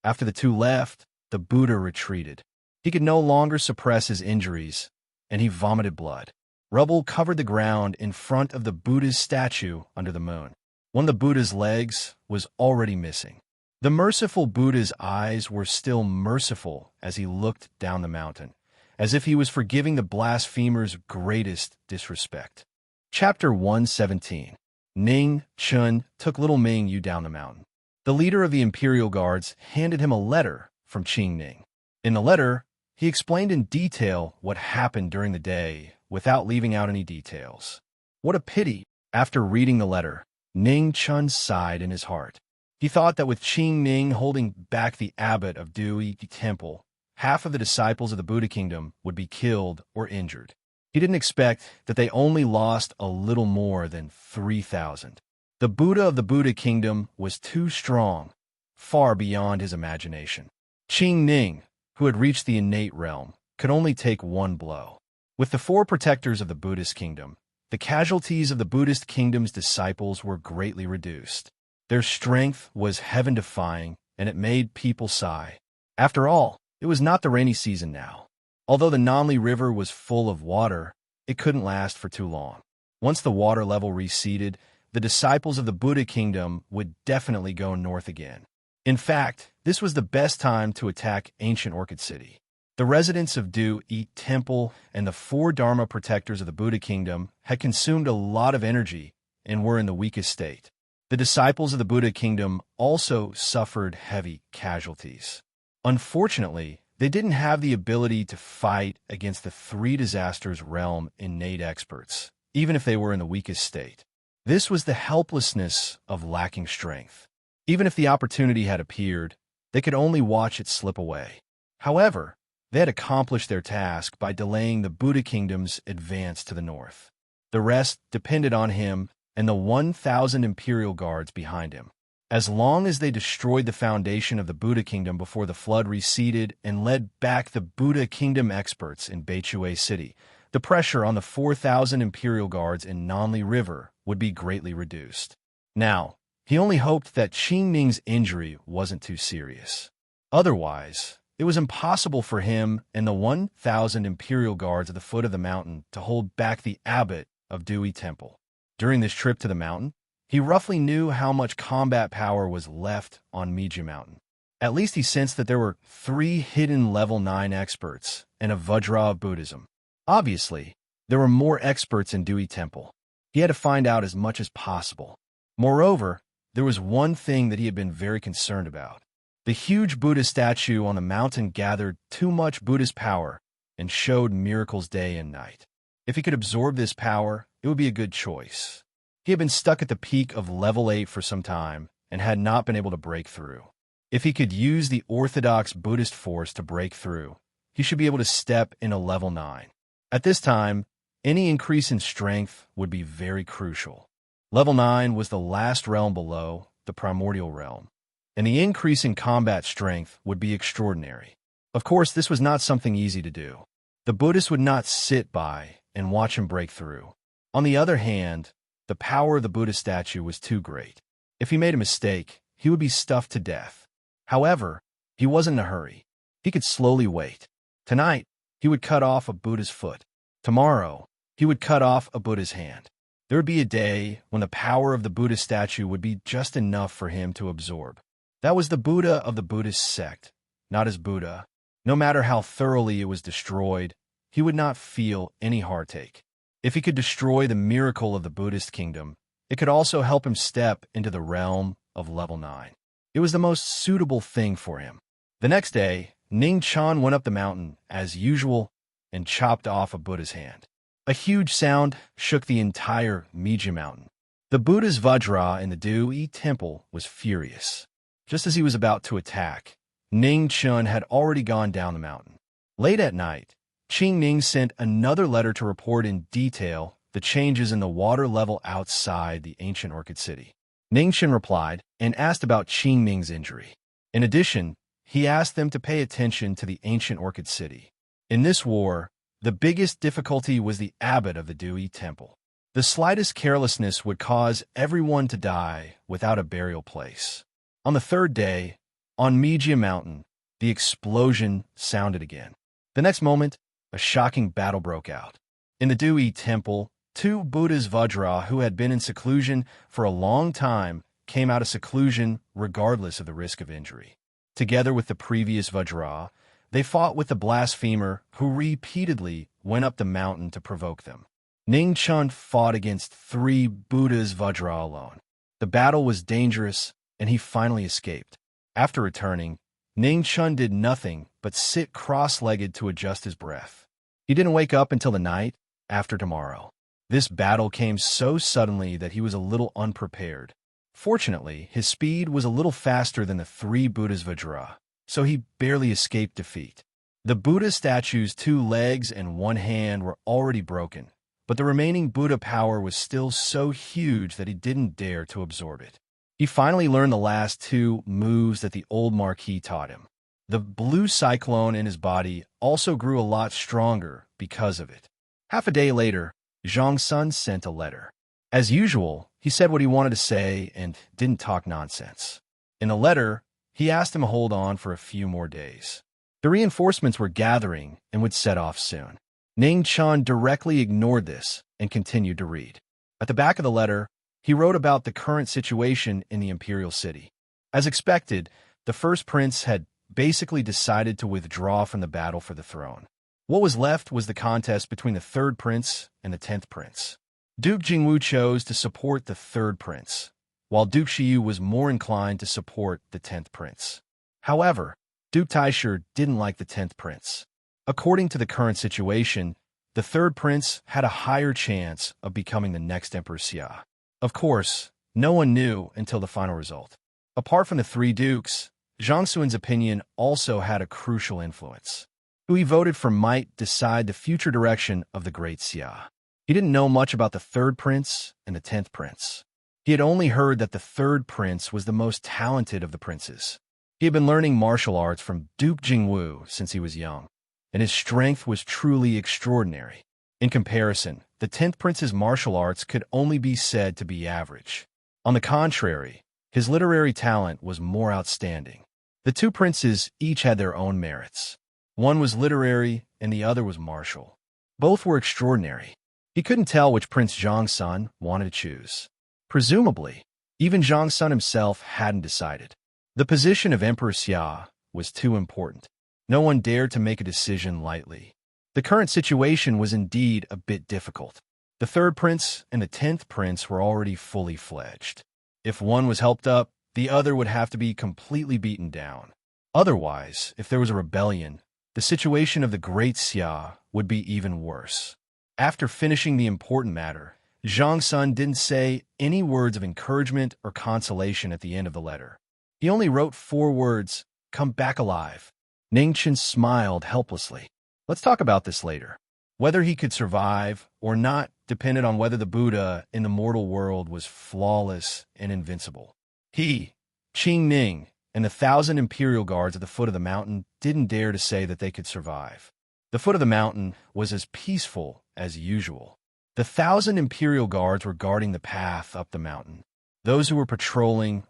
After the two left, the Buddha retreated. He could no longer suppress his injuries, and he vomited blood. Rubble covered the ground in front of the Buddha's statue under the moon. One of the Buddha's legs was already missing. The merciful Buddha's eyes were still merciful as he looked down the mountain, as if he was forgiving the blasphemer's greatest disrespect. Chapter 117. Ning Chun took little Ming Yu down the mountain. The leader of the Imperial Guards handed him a letter from Qing Ning. In the letter, he explained in detail what happened during the day without leaving out any details. What a pity! After reading the letter, Ning Chun sighed in his heart. He thought that with Qing Ning holding back the abbot of Dui Temple, half of the disciples of the Buddha kingdom would be killed or injured. He didn't expect that they only lost a little more than 3,000. The Buddha of the Buddha kingdom was too strong, far beyond his imagination. Qing Ning, who had reached the innate realm, could only take one blow. With the 4 protectors of the Buddhist kingdom, the casualties of the Buddhist kingdom's disciples were greatly reduced. Their strength was heaven-defying, and it made people sigh. After all, it was not the rainy season now. Although the Nanli River was full of water, it couldn't last for too long. Once the water level receded, the disciples of the Buddha kingdom would definitely go north again. In fact, this was the best time to attack ancient Orchid City. The residents of Dui Temple and the 4 Dharma protectors of the Buddha kingdom had consumed a lot of energy and were in the weakest state. The disciples of the Buddha kingdom also suffered heavy casualties. Unfortunately, they didn't have the ability to fight against the 3 disasters realm innate experts, even if they were in the weakest state. This was the helplessness of lacking strength. Even if the opportunity had appeared, they could only watch it slip away. However, they had accomplished their task by delaying the Buddha kingdom's advance to the north. The rest depended on him and the 1,000 Imperial Guards behind him. As long as they destroyed the foundation of the Buddha kingdom before the flood receded and led back the Buddha kingdom experts in Beichui City, the pressure on the 4,000 Imperial Guards in Nanli River would be greatly reduced. Now, he only hoped that Qing Ning's injury wasn't too serious. Otherwise, it was impossible for him and the 1,000 Imperial Guards at the foot of the mountain to hold back the abbot of Dui Temple. During this trip to the mountain, he roughly knew how much combat power was left on Miji Mountain. At least he sensed that there were 3 hidden level 9 experts and a Vajra of Buddhism. Obviously, there were more experts in Dui Temple. He had to find out as much as possible. Moreover, there was one thing that he had been very concerned about. The huge Buddha statue on the mountain gathered too much Buddhist power and showed miracles day and night. If he could absorb this power, it would be a good choice. He had been stuck at the peak of level 8 for some time and had not been able to break through. If he could use the orthodox Buddhist force to break through, he should be able to step into level 9. At this time, any increase in strength would be very crucial. Level 9 was the last realm below the primordial realm, and the increase in combat strength would be extraordinary. Of course, this was not something easy to do. The Buddhist would not sit by and watch him break through. On the other hand, the power of the Buddha statue was too great. If he made a mistake, he would be stuffed to death. However, he wasn't in a hurry. He could slowly wait. Tonight, he would cut off a Buddha's foot. Tomorrow, he would cut off a Buddha's hand. There would be a day when the power of the Buddha statue would be just enough for him to absorb. That was the Buddha of the Buddhist sect, not his Buddha. No matter how thoroughly it was destroyed, he would not feel any heartache. If he could destroy the miracle of the Buddhist kingdom, it could also help him step into the realm of level 9. It was the most suitable thing for him. The next day, Ning Chan went up the mountain, as usual, and chopped off a Buddha's hand. A huge sound shook the entire Miji mountain. The Buddha's Vajra in the Dui temple was furious. Just as he was about to attack, Ning Chun had already gone down the mountain. Late at night, Qing Ning sent another letter to report in detail the changes in the water level outside the ancient Orchid City. Ning Chen replied and asked about Qing Ning's injury. In addition, he asked them to pay attention to the ancient Orchid City. In this war, the biggest difficulty was the abbot of the Dui temple. The slightest carelessness would cause everyone to die without a burial place. On the third day, on Mijia Mountain, the explosion sounded again. The next moment, a shocking battle broke out. In the Dui temple, two Buddhas Vajra who had been in seclusion for a long time came out of seclusion regardless of the risk of injury. Together with the previous Vajra, they fought with the blasphemer who repeatedly went up the mountain to provoke them. Ning Chun fought against three Buddhas Vajra alone. The battle was dangerous, and he finally escaped. After returning, Ning Chun did nothing but sit cross-legged to adjust his breath. He didn't wake up until the night after tomorrow. This battle came so suddenly that he was a little unprepared. Fortunately, his speed was a little faster than the three Buddhas Vajra, so he barely escaped defeat. The Buddha statue's 2 legs and 1 hand were already broken, but the remaining Buddha power was still so huge that he didn't dare to absorb it. He finally learned the last 2 moves that the old Marquis taught him. The blue cyclone in his body also grew a lot stronger because of it. Half a day later, Zhang Sun sent a letter. As usual, he said what he wanted to say and didn't talk nonsense. In the letter, he asked him to hold on for a few more days. The reinforcements were gathering and would set off soon. Ning Chan directly ignored this and continued to read. At the back of the letter, he wrote about the current situation in the imperial city. As expected, the first prince had basically decided to withdraw from the battle for the throne. What was left was the contest between the third prince and the 10th prince. Duke Jingwu chose to support the third prince, while Duke Shiyu was more inclined to support the 10th prince. However, Duke Taisher didn't like the 10th prince. According to the current situation, the third prince had a higher chance of becoming the next Emperor Xia. Of course, no one knew until the final result. Apart from the 3 dukes, Zhang Suan's opinion also had a crucial influence. Who he voted for might decide the future direction of the great Xia. He didn't know much about the third prince and the 10th prince. He had only heard that the third prince was the most talented of the princes. He had been learning martial arts from Duke Jingwu since he was young, and his strength was truly extraordinary. In comparison, the 10th prince's martial arts could only be said to be average. On the contrary, his literary talent was more outstanding. The 2 princes each had their own merits. One was literary and the other was martial. Both were extraordinary. He couldn't tell which Prince Zhang Sun wanted to choose. Presumably, even Zhang Sun himself hadn't decided. The position of Emperor Xia was too important. No one dared to make a decision lightly. The current situation was indeed a bit difficult. The third prince and the 10th prince were already fully fledged. If one was helped up, the other would have to be completely beaten down. Otherwise, if there was a rebellion, the situation of the great Xia would be even worse. After finishing the important matter, Zhang Sun didn't say any words of encouragement or consolation at the end of the letter. He only wrote 4 words, "Come back alive." Ning Chen smiled helplessly. Let's talk about this later. Whether he could survive or not depended on whether the Buddha in the mortal world was flawless and invincible. He, Qing Ning, and the 1,000 imperial guards at the foot of the mountain didn't dare to say that they could survive. The foot of the mountain was as peaceful as usual. The 1,000 imperial guards were guarding the path up the mountain. Those who were patrolling,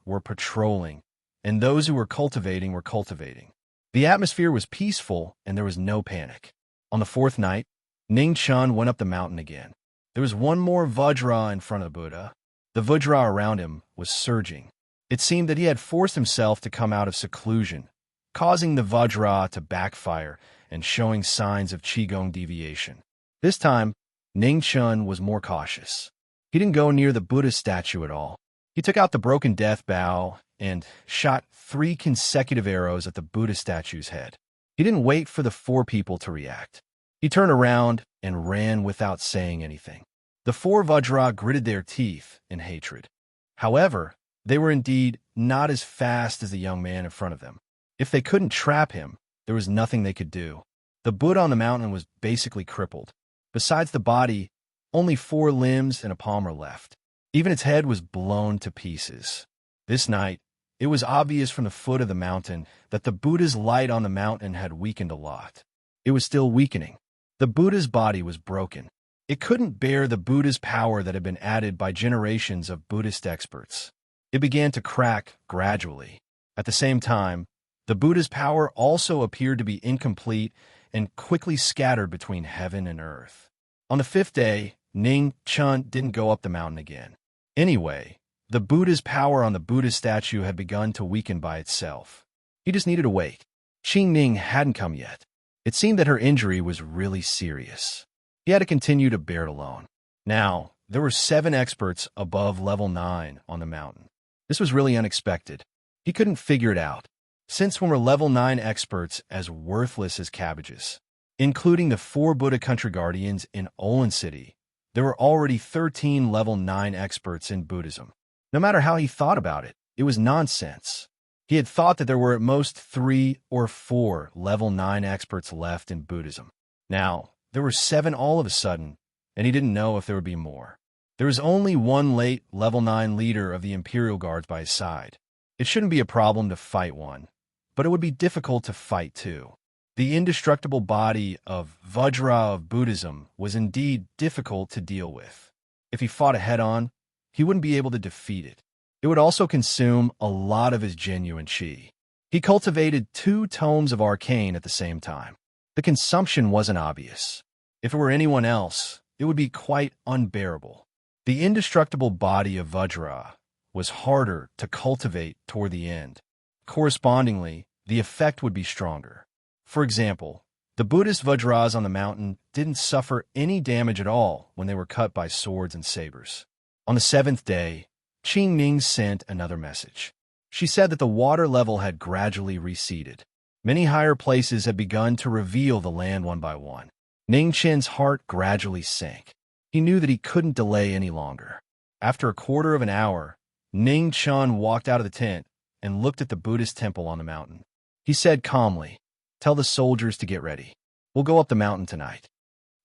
and those who were cultivating were cultivating. The atmosphere was peaceful, and there was no panic. On the 4th night, Ning Chun went up the mountain again. There was one more Vajra in front of the Buddha. The Vajra around him was surging. It seemed that he had forced himself to come out of seclusion, causing the Vajra to backfire and showing signs of Qigong deviation. This time, Ning Chun was more cautious. He didn't go near the Buddha statue at all. He took out the broken death bow and shot 3 consecutive arrows at the Buddha statue's head. He didn't wait for the four people to react. He turned around and ran without saying anything. The four Vajra gritted their teeth in hatred. However, they were indeed not as fast as the young man in front of them. If they couldn't trap him, there was nothing they could do. The Buddha on the mountain was basically crippled. Besides the body, only 4 limbs and a palm were left. Even its head was blown to pieces. This night, it was obvious from the foot of the mountain that the Buddha's light on the mountain had weakened a lot. It was still weakening. The Buddha's body was broken. It couldn't bear the Buddha's power that had been added by generations of Buddhist experts. It began to crack gradually. At the same time, the Buddha's power also appeared to be incomplete and quickly scattered between heaven and earth. On the 5th day, Ning Chun didn't go up the mountain again. Anyway, the Buddha's power on the Buddha statue had begun to weaken by itself. He just needed to wait. Qing Ning hadn't come yet. It seemed that her injury was really serious. He had to continue to bear it alone. Now, there were 7 experts above level 9 on the mountain. This was really unexpected. He couldn't figure it out. Since when were level 9 experts as worthless as cabbages? Including the 4 Buddha country guardians in Olan City, there were already 13 level 9 experts in Buddhism. No matter how he thought about it, it was nonsense. He had thought that there were at most 3 or 4 level 9 experts left in Buddhism. Now, there were 7 all of a sudden, and he didn't know if there would be more. There was only one late level 9 leader of the Imperial Guards by his side. It shouldn't be a problem to fight one, but it would be difficult to fight two. The indestructible body of Vajra of Buddhism was indeed difficult to deal with. If he fought it head-on, he wouldn't be able to defeat it. It would also consume a lot of his genuine chi. He cultivated 2 tomes of arcane at the same time. The consumption wasn't obvious. If it were anyone else, it would be quite unbearable. The indestructible body of Vajra was harder to cultivate toward the end. Correspondingly, the effect would be stronger. For example, the Buddhist Vajras on the mountain didn't suffer any damage at all when they were cut by swords and sabers. On the 7th day, Qing Ning sent another message. She said that the water level had gradually receded. Many higher places had begun to reveal the land one by one. Ning Chen's heart gradually sank. He knew that he couldn't delay any longer. After a quarter of an hour, Ning Chun walked out of the tent and looked at the Buddhist temple on the mountain. He said calmly, "Tell the soldiers to get ready. We'll go up the mountain tonight."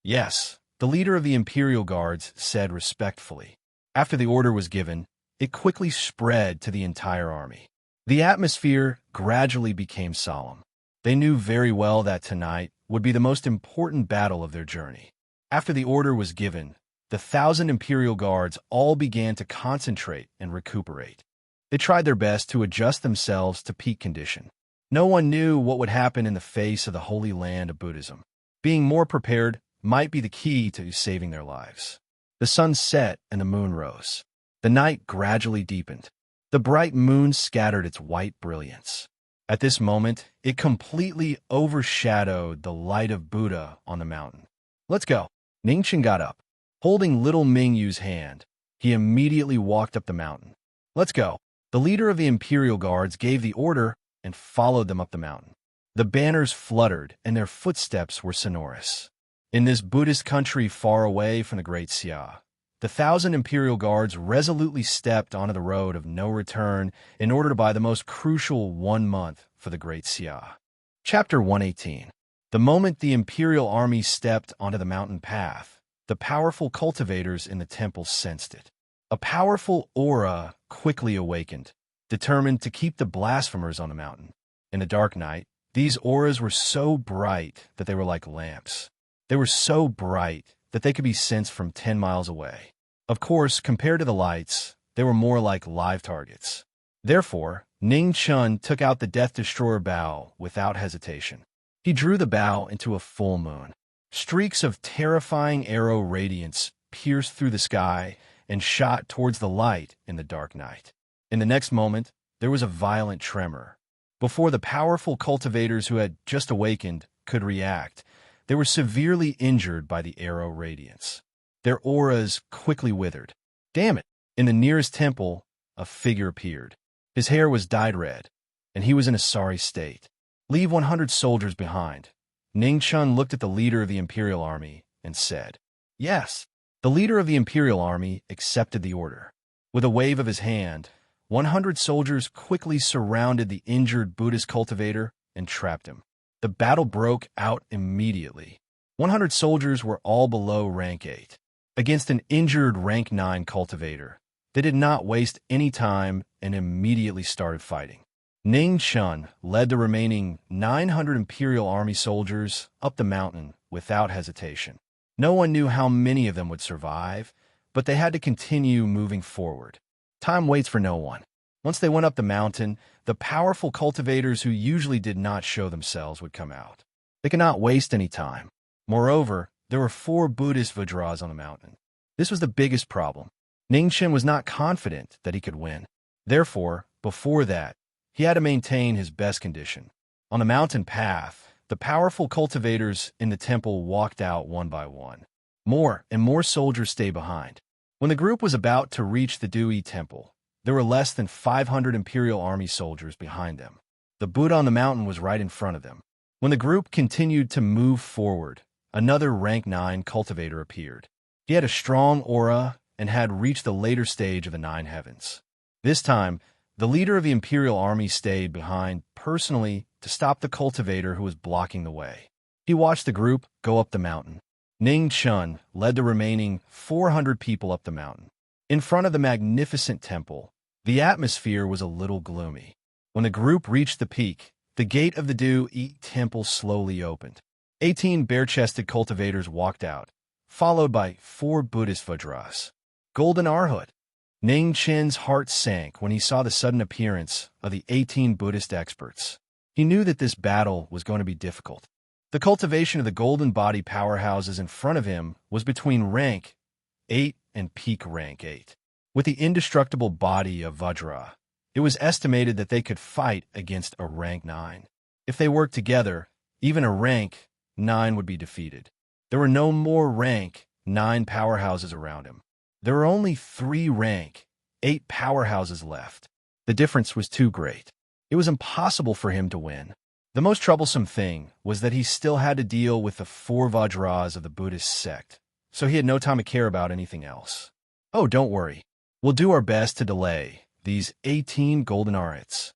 "Yes," the leader of the Imperial Guards said respectfully. After the order was given, it quickly spread to the entire army. The atmosphere gradually became solemn. They knew very well that tonight would be the most important battle of their journey. After the order was given, the 1,000 Imperial Guards all began to concentrate and recuperate. They tried their best to adjust themselves to peak condition. No one knew what would happen in the face of the holy land of Buddhism. Being more prepared might be the key to saving their lives. The sun set and the moon rose. The night gradually deepened. The bright moon scattered its white brilliance. At this moment, it completely overshadowed the light of Buddha on the mountain. "Let's go." Ningchen got up. Holding little Mingyu's hand, he immediately walked up the mountain. "Let's go." The leader of the Imperial Guards gave the order and followed them up the mountain. The banners fluttered and their footsteps were sonorous. In this Buddhist country far away from the Great Xia, the 1,000 Imperial Guards resolutely stepped onto the road of no return in order to buy the most crucial 1 month for the Great Xia. Chapter 118. The moment the Imperial army stepped onto the mountain path, the powerful cultivators in the temple sensed it. A powerful aura quickly awakened, determined to keep the blasphemers on the mountain. In the dark night, these auras were so bright that they were like lamps. They were so bright that they could be sensed from 10 miles away. Of course, compared to the lights, they were more like live targets. Therefore, Ning Chun took out the Death Destroyer bow without hesitation. He drew the bow into a full moon. Streaks of terrifying arrow radiance pierced through the sky and shot towards the light in the dark night. In the next moment, there was a violent tremor. Before the powerful cultivators who had just awakened could react, they were severely injured by the arrow radiance. Their auras quickly withered. Damn it! In the nearest temple, a figure appeared. His hair was dyed red, and he was in a sorry state. Leave 100 soldiers behind. Ning Chun looked at the leader of the Imperial Army and said, "Yes." The leader of the Imperial Army accepted the order. With a wave of his hand, 100 soldiers quickly surrounded the injured Buddhist cultivator and trapped him. The battle broke out immediately. 100 soldiers were all below rank 8. Against an injured rank 9 cultivator, they did not waste any time and immediately started fighting. Ning Chun led the remaining 900 Imperial Army soldiers up the mountain without hesitation. No one knew how many of them would survive, but they had to continue moving forward. Time waits for no one. Once they went up the mountain, the powerful cultivators who usually did not show themselves would come out. They could not waste any time. Moreover, there were 4 Buddhist Vajras on the mountain. This was the biggest problem. Ning Chun was not confident that he could win. Therefore, before that, he had to maintain his best condition. On the mountain path, the powerful cultivators in the temple walked out one by one. More and more soldiers stayed behind. When the group was about to reach the Dewey Temple, there were less than 500 Imperial Army soldiers behind them. The Buddha on the mountain was right in front of them. When the group continued to move forward, another rank 9 cultivator appeared. He had a strong aura and had reached the later stage of the 9 heavens. This time, the leader of the Imperial Army stayed behind personally to stop the cultivator who was blocking the way. He watched the group go up the mountain. Ning Chun led the remaining 400 people up the mountain. In front of the magnificent temple, the atmosphere was a little gloomy. When the group reached the peak, the gate of the Dewey Temple slowly opened. 18 bare-chested cultivators walked out, followed by 4 Buddhist Vajras. Golden Arhut. Ning Chun's heart sank when he saw the sudden appearance of the 18 Buddhist experts. He knew that this battle was going to be difficult. The cultivation of the golden body powerhouses in front of him was between rank 8 and peak rank 8. With the indestructible body of Vajra, it was estimated that they could fight against a rank 9. If they worked together, even a rank 9 would be defeated. There were no more rank 9 powerhouses around him. There were only 3 rank 8 powerhouses left. The difference was too great. It was impossible for him to win. The most troublesome thing was that he still had to deal with the 4 Vajras of the Buddhist sect, so he had no time to care about anything else. "Oh, don't worry. We'll do our best to delay these 18 golden arhats."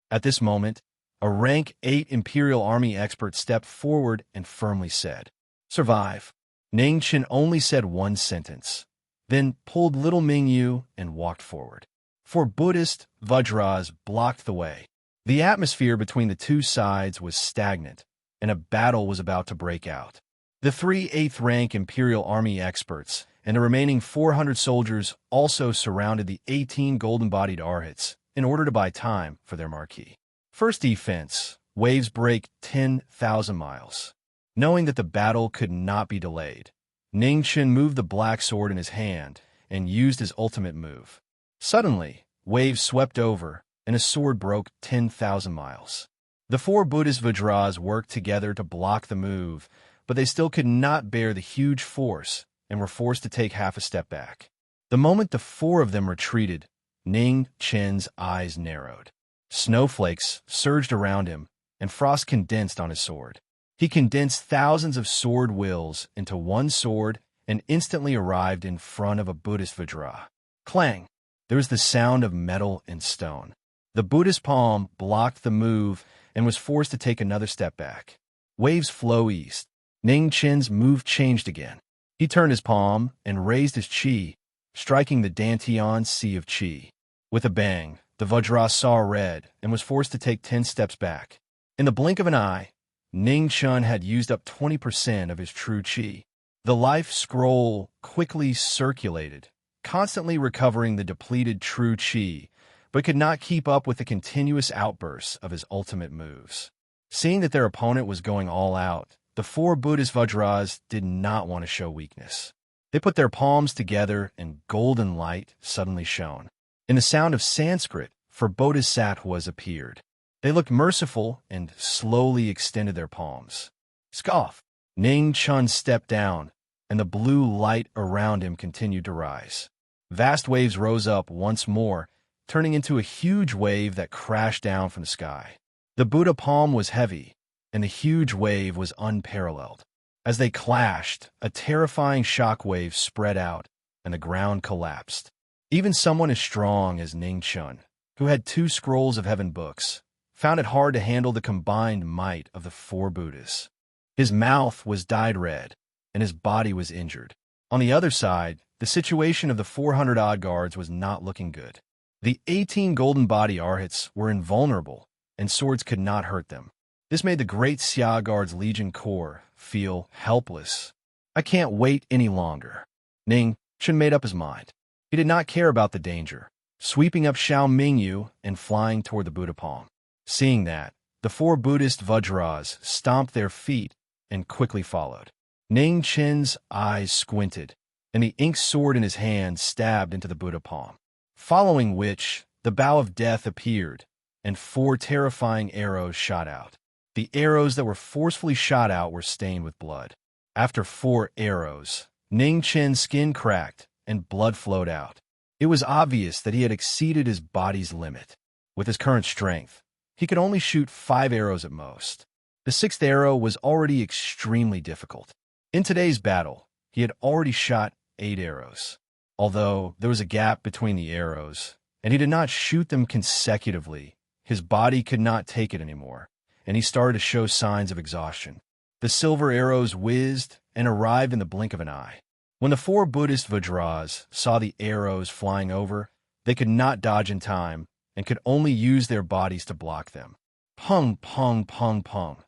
At this moment, a rank 8 Imperial Army expert stepped forward and firmly said, "Survive." Ning Chun only said one sentence, then pulled little Mingyu and walked forward. 4 Buddhist Vajras blocked the way. The atmosphere between the two sides was stagnant, and a battle was about to break out. The 3 8th-rank Imperial Army experts and the remaining 400 soldiers also surrounded the 18 golden-bodied arhats in order to buy time for their Marquis. First defense, waves break 10,000 miles. Knowing that the battle could not be delayed, Ning Chun moved the black sword in his hand and used his ultimate move. Suddenly, waves swept over, and his sword broke 10,000 miles. The 4 Buddhist Vajras worked together to block the move, but they still could not bear the huge force and were forced to take half a step back. The moment the 4 of them retreated, Ning Chun's eyes narrowed. Snowflakes surged around him, and frost condensed on his sword. He condensed thousands of sword wills into one sword and instantly arrived in front of a Buddhist Vajra. Clang! There was the sound of metal and stone. The Buddhist palm blocked the move and was forced to take another step back. Waves flow east. Ning Chun's move changed again. He turned his palm and raised his chi, striking the Dantian Sea of Chi. With a bang, the Vajra saw red and was forced to take 10 steps back. In the blink of an eye, Ning Chun had used up 20% of his true chi. The life scroll quickly circulated, constantly recovering the depleted true chi, but could not keep up with the continuous outbursts of his ultimate moves. Seeing that their opponent was going all out, the 4 Buddhist Vajras did not want to show weakness. They put their palms together and golden light suddenly shone. In the sound of Sanskrit, 4 bodhisattvas appeared. They looked merciful and slowly extended their palms. Scoff! Ning Chun stepped down, and the blue light around him continued to rise. Vast waves rose up once more, turning into a huge wave that crashed down from the sky. The Buddha palm was heavy, and the huge wave was unparalleled. As they clashed, a terrifying shock wave spread out, and the ground collapsed. Even someone as strong as Ning Chun, who had 2 scrolls of heaven books, found it hard to handle the combined might of the 4 Buddhas. His mouth was dyed red, and his body was injured. On the other side, the situation of the 400-odd guards was not looking good. The 18 golden body arhats were invulnerable, and swords could not hurt them. This made the great Xia Guard's Legion Corps feel helpless. "I can't wait any longer." Ning Chun made up his mind. He did not care about the danger, sweeping up Xiao Mingyu and flying toward the Buddha palm. Seeing that, the 4 Buddhist Vajras stomped their feet and quickly followed. Ning Chun's eyes squinted, and the ink sword in his hand stabbed into the Buddha palm. Following which, the bow of death appeared, and 4 terrifying arrows shot out. The arrows that were forcefully shot out were stained with blood. After 4 arrows, Ning Chun's skin cracked and blood flowed out. It was obvious that he had exceeded his body's limit. With his current strength, he could only shoot 5 arrows at most. The 6th arrow was already extremely difficult. In today's battle, he had already shot 8 arrows. Although there was a gap between the arrows, and he did not shoot them consecutively, his body could not take it anymore, and he started to show signs of exhaustion. The silver arrows whizzed and arrived in the blink of an eye. When the 4 Buddhist Vajras saw the arrows flying over, they could not dodge in time and could only use their bodies to block them. Pung, pung, pung, pung.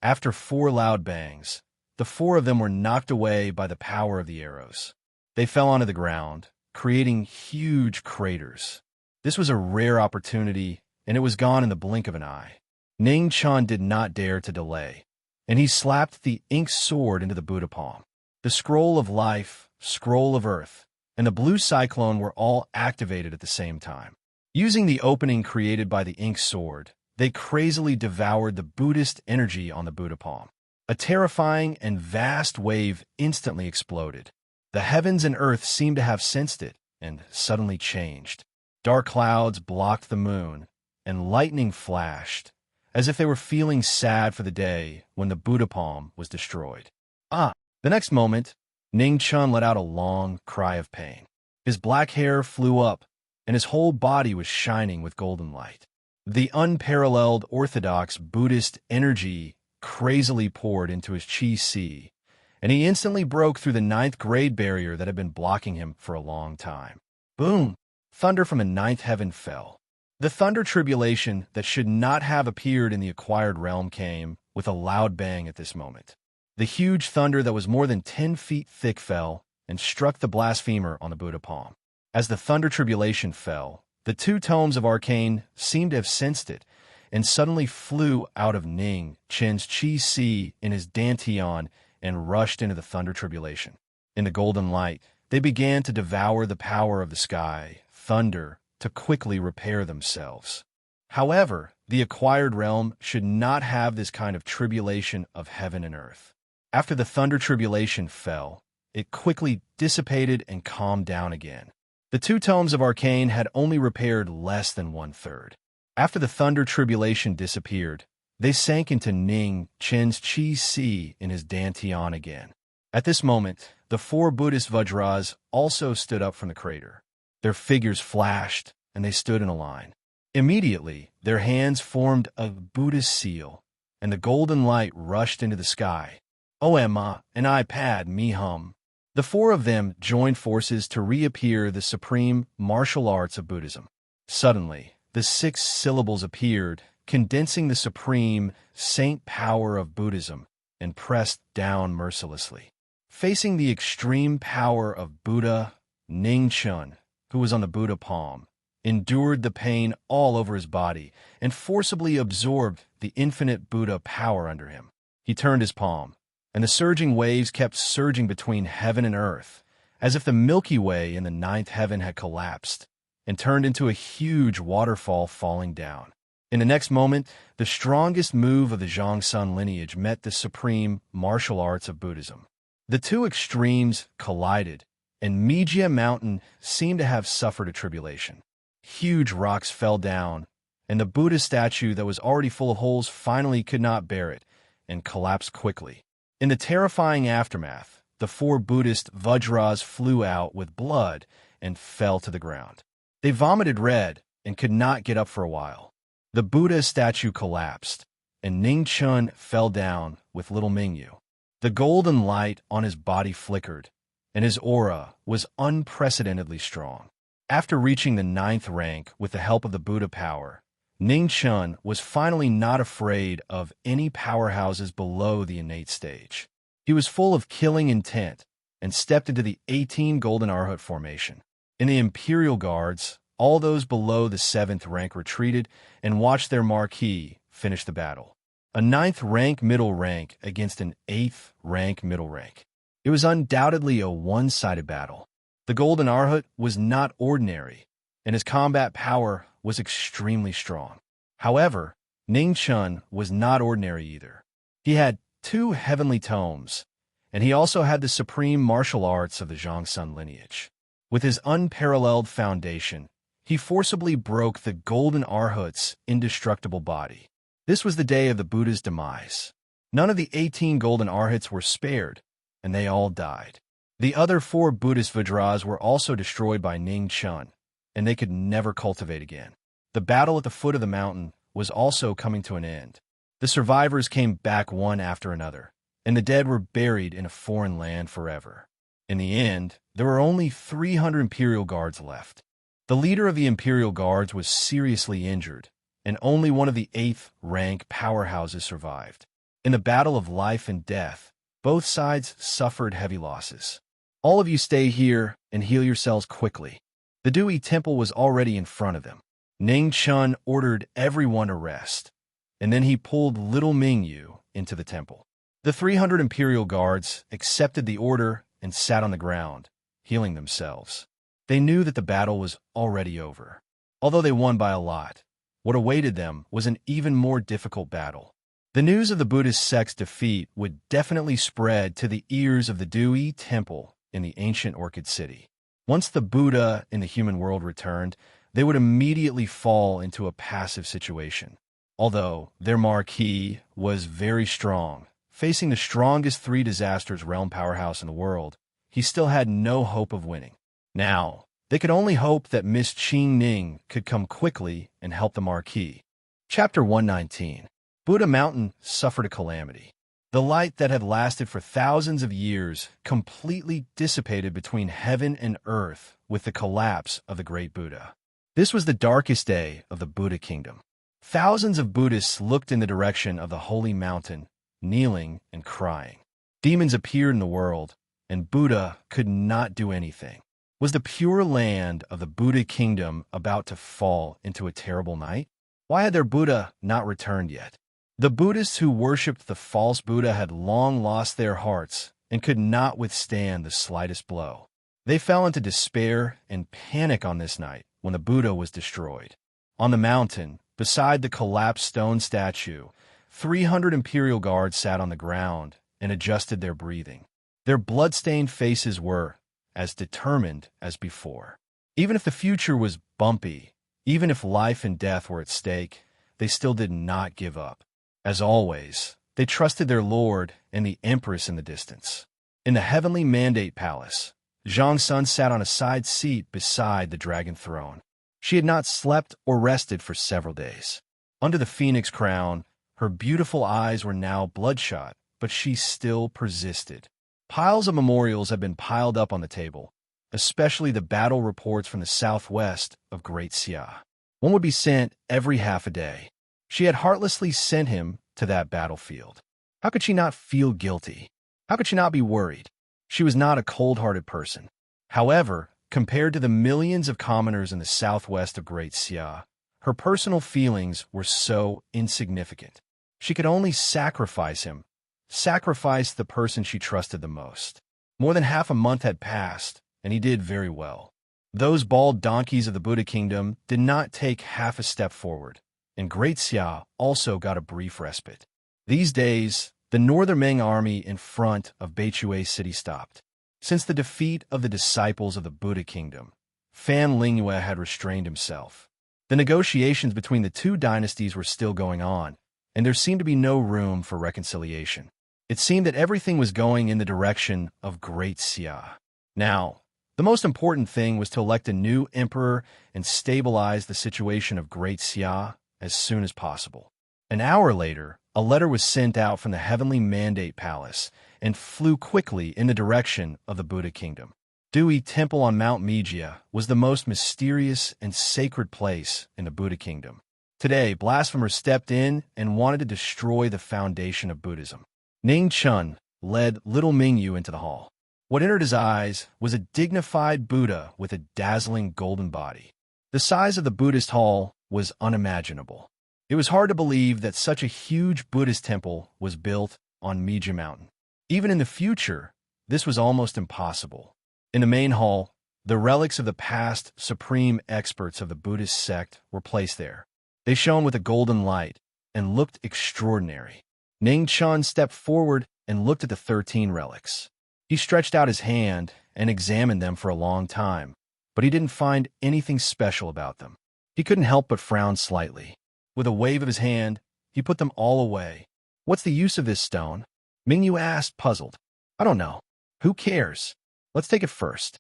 After 4 loud bangs, the 4 of them were knocked away by the power of the arrows. They fell onto the ground, creating huge craters. This was a rare opportunity, and it was gone in the blink of an eye. Ning Chun did not dare to delay, and he slapped the ink sword into the Buddha palm. The scroll of life, scroll of earth, and the blue cyclone were all activated at the same time. Using the opening created by the ink sword, they crazily devoured the Buddhist energy on the Buddha palm. A terrifying and vast wave instantly exploded. The heavens and earth seemed to have sensed it and suddenly changed. Dark clouds blocked the moon, and lightning flashed, as if they were feeling sad for the day when the Buddha palm was destroyed. The next moment, Ning Chun let out a long cry of pain. His black hair flew up, and his whole body was shining with golden light. The unparalleled orthodox Buddhist energy crazily poured into his chi sea, and he instantly broke through the 9th grade barrier that had been blocking him for a long time. Boom! Thunder from a 9th heaven fell. The thunder tribulation that should not have appeared in the acquired realm came with a loud bang at this moment. The huge thunder that was more than 10 feet thick fell and struck the blasphemer on the Buddha palm. As the thunder tribulation fell, the 2 tomes of arcane seemed to have sensed it and suddenly flew out of Ning Chun's chi si in his dantian and rushed into the thunder tribulation. In the golden light, they began to devour the power of the sky, thunder, to quickly repair themselves. However, the acquired realm should not have this kind of tribulation of heaven and earth. After the thunder tribulation fell, it quickly dissipated and calmed down again. The 2 tomes of arcane had only repaired less than 1/3. After the thunder tribulation disappeared, they sank into Ning Chun's chi si in his dantian again. At this moment, the 4 Buddhist Vajras also stood up from the crater. Their figures flashed, and they stood in a line. Immediately, their hands formed a Buddhist seal, and the golden light rushed into the sky. Oema and iPad me hum. The 4 of them joined forces to reappear the supreme martial arts of Buddhism. Suddenly, the 6 syllables appeared, condensing the supreme saint power of Buddhism, and pressed down mercilessly. Facing the extreme power of Buddha, Ning Chun, who was on the Buddha palm, endured the pain all over his body and forcibly absorbed the infinite Buddha power under him. He turned his palm, and the surging waves kept surging between heaven and earth, as if the Milky Way in the 9th heaven had collapsed and turned into a huge waterfall falling down. In the next moment, the strongest move of the Zhongsun lineage met the supreme martial arts of Buddhism. The 2 extremes collided, and Mijia Mountain seemed to have suffered a tribulation. Huge rocks fell down, and the Buddha statue that was already full of holes finally could not bear it and collapsed quickly. In the terrifying aftermath, the 4 Buddhist Vajras flew out with blood and fell to the ground. They vomited red and could not get up for a while. The Buddha statue collapsed, and Ning Chun fell down with little Mingyu. The golden light on his body flickered, and his aura was unprecedentedly strong. After reaching the 9th rank with the help of the Buddha power, Ning Chun was finally not afraid of any powerhouses below the innate stage. He was full of killing intent and stepped into the 18 Golden Arhat formation. In the Imperial Guards, all those below the 7th rank retreated and watched their Marquis finish the battle. A 9th rank middle rank against an 8th rank middle rank. It was undoubtedly a one-sided battle. The Golden Arhat was not ordinary, and his combat power was extremely strong. However, Ning Chun was not ordinary either. He had 2 heavenly tomes, and he also had the supreme martial arts of the Zhongsun lineage. With his unparalleled foundation, he forcibly broke the Golden Arhat's indestructible body. This was the day of the Buddha's demise. None of the 18 Golden Arhats were spared, and they all died. The other 4 Buddhist Vajras were also destroyed by Ning Chun, and they could never cultivate again. The battle at the foot of the mountain was also coming to an end. The survivors came back one after another, and the dead were buried in a foreign land forever. In the end, there were only 300 Imperial Guards left. The leader of the Imperial Guards was seriously injured, and only one of the 8th rank powerhouses survived. In the battle of life and death, both sides suffered heavy losses. All of you stay here and heal yourselves quickly. The Dewey Temple was already in front of them. Ning Chun ordered everyone to rest, and then he pulled little Mingyu into the temple. The 300 Imperial Guards accepted the order and sat on the ground, healing themselves. They knew that the battle was already over. Although they won by a lot, what awaited them was an even more difficult battle. The news of the Buddhist sect's defeat would definitely spread to the ears of the Dewey Temple in the ancient Orchid City. Once the Buddha in the human world returned, they would immediately fall into a passive situation. Although their Marquis was very strong, facing the strongest 3 disasters realm powerhouse in the world, he still had no hope of winning. Now, they could only hope that Miss Qing Ning could come quickly and help the Marquis. Chapter 119. Buddha Mountain suffered a calamity. The light that had lasted for thousands of years completely dissipated between heaven and earth with the collapse of the great Buddha. This was the darkest day of the Buddha kingdom. Thousands of Buddhists looked in the direction of the holy mountain, kneeling and crying. Demons appeared in the world, and Buddha could not do anything. Was the pure land of the Buddha kingdom about to fall into a terrible night? Why had their Buddha not returned yet? The Buddhists who worshipped the false Buddha had long lost their hearts and could not withstand the slightest blow. They fell into despair and panic on this night when the Buddha was destroyed. On the mountain, beside the collapsed stone statue, 300 Imperial Guards sat on the ground and adjusted their breathing. Their blood-stained faces were as determined as before. Even if the future was bumpy, even if life and death were at stake, they still did not give up. As always, they trusted their Lord and the Empress in the distance. In the heavenly mandate palace, Zhang Sun sat on a side seat beside the dragon throne. She had not slept or rested for several days. Under the phoenix crown, her beautiful eyes were now bloodshot, but she still persisted. Piles of memorials had been piled up on the table, especially the battle reports from the southwest of Great Xia. One would be sent every half a day. She had heartlessly sent him to that battlefield. How could she not feel guilty? How could she not be worried? She was not a cold-hearted person. However, compared to the millions of commoners in the southwest of Great Xia, her personal feelings were so insignificant. She could only sacrifice him, sacrifice the person she trusted the most. More than half a month had passed, and he did very well. Those bald donkeys of the Buddha kingdom did not take half a step forward, and Great Xia also got a brief respite. These days, the Northern Ming army in front of Beichui city stopped. Since the defeat of the disciples of the Buddha kingdom, Fan Lingyue had restrained himself. The negotiations between the two dynasties were still going on, and there seemed to be no room for reconciliation. It seemed that everything was going in the direction of Great Xia. Now, the most important thing was to elect a new emperor and stabilize the situation of Great Xia as soon as possible. An hour later, a letter was sent out from the Heavenly Mandate Palace and flew quickly in the direction of the Buddha Kingdom. Dewey Temple on Mount Meijia was the most mysterious and sacred place in the Buddha Kingdom. Today, blasphemers stepped in and wanted to destroy the foundation of Buddhism. Ning Chun led little Mingyu into the hall. What entered his eyes was a dignified Buddha with a dazzling golden body. The size of the Buddhist hall was unimaginable. It was hard to believe that such a huge Buddhist temple was built on Meijia Mountain. Even in the future, this was almost impossible. In the main hall, the relics of the past supreme experts of the Buddhist sect were placed there. They shone with a golden light and looked extraordinary. Ning Chun stepped forward and looked at the 13 relics. He stretched out his hand and examined them for a long time, but he didn't find anything special about them. He couldn't help but frown slightly. With a wave of his hand, he put them all away. "What's the use of this stone?" Mingyu asked, puzzled. "I don't know. Who cares? Let's take it first."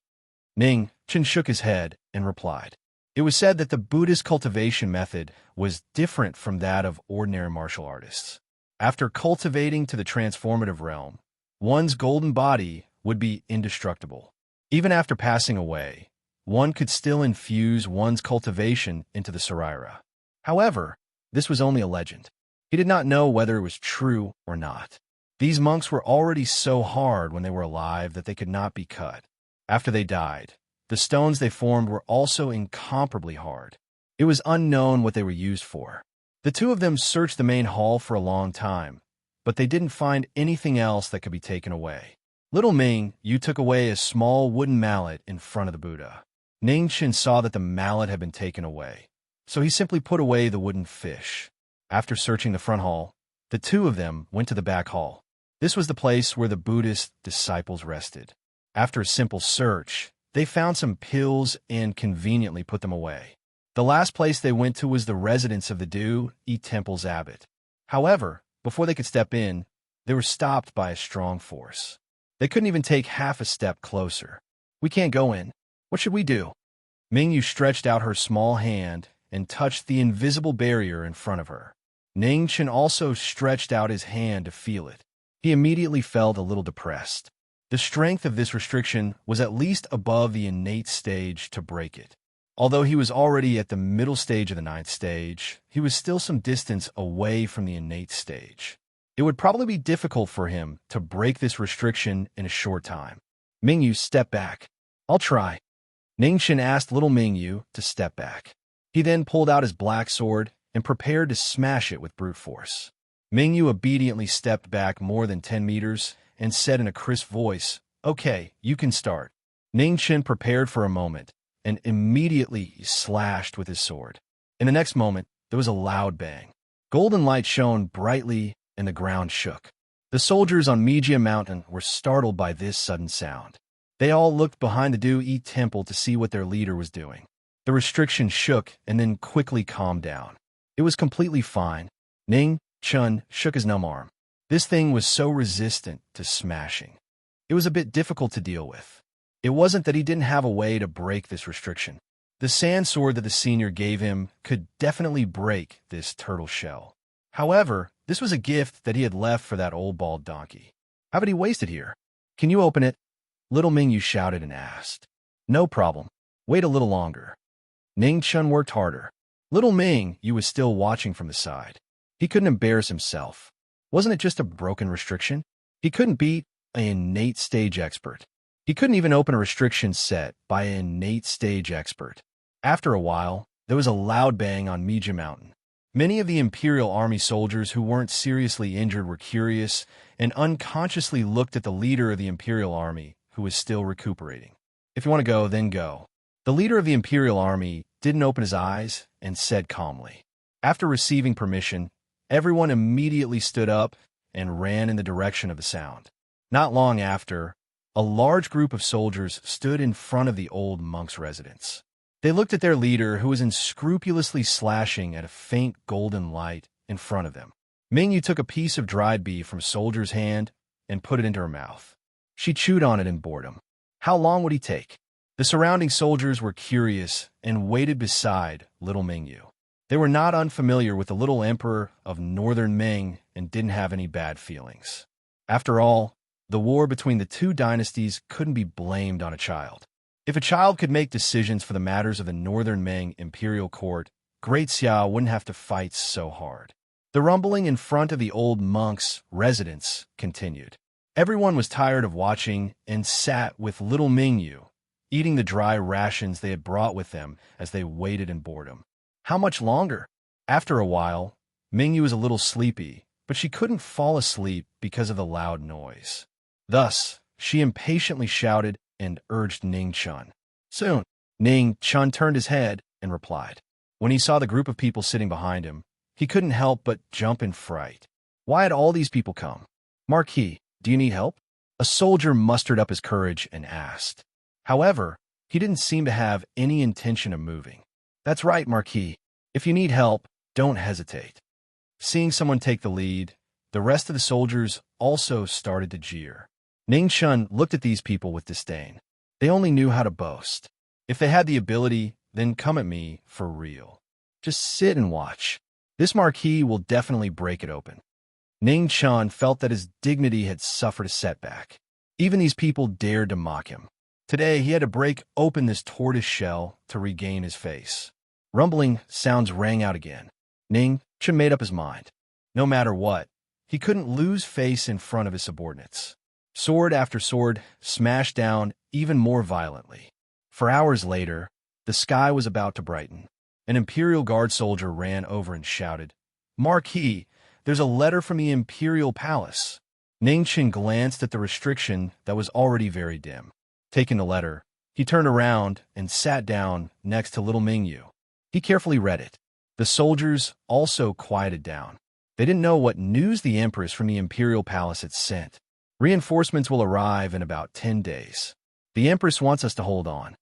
Ning Chun shook his head and replied. It was said that the Buddhist cultivation method was different from that of ordinary martial artists. After cultivating to the transformative realm, one's golden body would be indestructible. Even after passing away, one could still infuse one's cultivation into the Saraira. However, this was only a legend. He did not know whether it was true or not. These monks were already so hard when they were alive that they could not be cut. After they died, the stones they formed were also incomparably hard. It was unknown what they were used for. The two of them searched the main hall for a long time, but they didn't find anything else that could be taken away. Little Mingyu took away a small wooden mallet in front of the Buddha. Ning Chun saw that the mallet had been taken away, so he simply put away the wooden fish. After searching the front hall, the two of them went to the back hall. This was the place where the Buddhist disciples rested. After a simple search, they found some pills and conveniently put them away. The last place they went to was the residence of the Dewey Temple's abbot. However, before they could step in, they were stopped by a strong force. They couldn't even take half a step closer. "We can't go in. What should we do?" Mingyu stretched out her small hand and touched the invisible barrier in front of her. Ning Chun also stretched out his hand to feel it. He immediately felt a little depressed. The strength of this restriction was at least above the innate stage to break it. Although he was already at the middle stage of the 9th stage, he was still some distance away from the innate stage. It would probably be difficult for him to break this restriction in a short time. Mingyu stepped back. "I'll try." Ning Chun asked little Mingyu to step back. He then pulled out his black sword and prepared to smash it with brute force. Mingyu obediently stepped back more than 10 meters and said in a crisp voice, "Okay, you can start." Ning Chun prepared for a moment and immediately slashed with his sword. In the next moment, there was a loud bang. Golden light shone brightly and the ground shook. The soldiers on Meijia Mountain were startled by this sudden sound. They all looked behind the Dewey Temple to see what their leader was doing. The restriction shook and then quickly calmed down. It was completely fine. Ning Chun shook his numb arm. This thing was so resistant to smashing. It was a bit difficult to deal with. It wasn't that he didn't have a way to break this restriction. The sand sword that the senior gave him could definitely break this turtle shell. However, this was a gift that he had left for that old bald donkey. How would he waste it here? "Can you open it?" Little Mingyu shouted and asked. "No problem. Wait a little longer." Ning Chun worked harder. Little Mingyu was still watching from the side. He couldn't embarrass himself. Wasn't it just a broken restriction? He couldn't beat an innate stage expert. He couldn't even open a restriction set by an innate stage expert. After a while, there was a loud bang on Meijia Mountain. Many of the Imperial Army soldiers who weren't seriously injured were curious and unconsciously looked at the leader of the Imperial Army, who was still recuperating. "If you want to go, then go." The leader of the Imperial Army didn't open his eyes and said calmly. After receiving permission, everyone immediately stood up and ran in the direction of the sound. Not long after, a large group of soldiers stood in front of the old monk's residence. They looked at their leader, who was unscrupulously slashing at a faint golden light in front of them. Mingyu took a piece of dried beef from a soldier's hand and put it into her mouth. She chewed on it in boredom. How long would he take? The surrounding soldiers were curious and waited beside little Mingyu. They were not unfamiliar with the little emperor of northern Ming and didn't have any bad feelings. After all, the war between the two dynasties couldn't be blamed on a child. If a child could make decisions for the matters of the northern Ming imperial court, Great Xia wouldn't have to fight so hard. The rumbling in front of the old monk's residence continued. Everyone was tired of watching and sat with little Mingyu, eating the dry rations they had brought with them as they waited in boredom. How much longer? After a while, Mingyu was a little sleepy, but she couldn't fall asleep because of the loud noise. Thus, she impatiently shouted and urged Ning Chun. Soon, Ning Chun turned his head and replied. When he saw the group of people sitting behind him, he couldn't help but jump in fright. Why had all these people come? Marquis, do you need help? A soldier mustered up his courage and asked. However, he didn't seem to have any intention of moving. That's right, Marquis. If you need help, don't hesitate. Seeing someone take the lead, the rest of the soldiers also started to jeer. Ning Chun looked at these people with disdain. They only knew how to boast. If they had the ability, then come at me for real. Just sit and watch. This Marquis will definitely break it open. Ning Chun felt that his dignity had suffered a setback. Even these people dared to mock him. Today, he had to break open this tortoise shell to regain his face. Rumbling sounds rang out again. Ning Chun made up his mind. No matter what, he couldn't lose face in front of his subordinates. Sword after sword smashed down even more violently. For hours later, the sky was about to brighten. An Imperial Guard soldier ran over and shouted, Marquis, there's a letter from the Imperial Palace. Ning Chun glanced at the restriction that was already very dim. Taking the letter, he turned around and sat down next to little Mingyu. He carefully read it. The soldiers also quieted down. They didn't know what news the Empress from the Imperial Palace had sent. Reinforcements will arrive in about 10 days. The Empress wants us to hold on.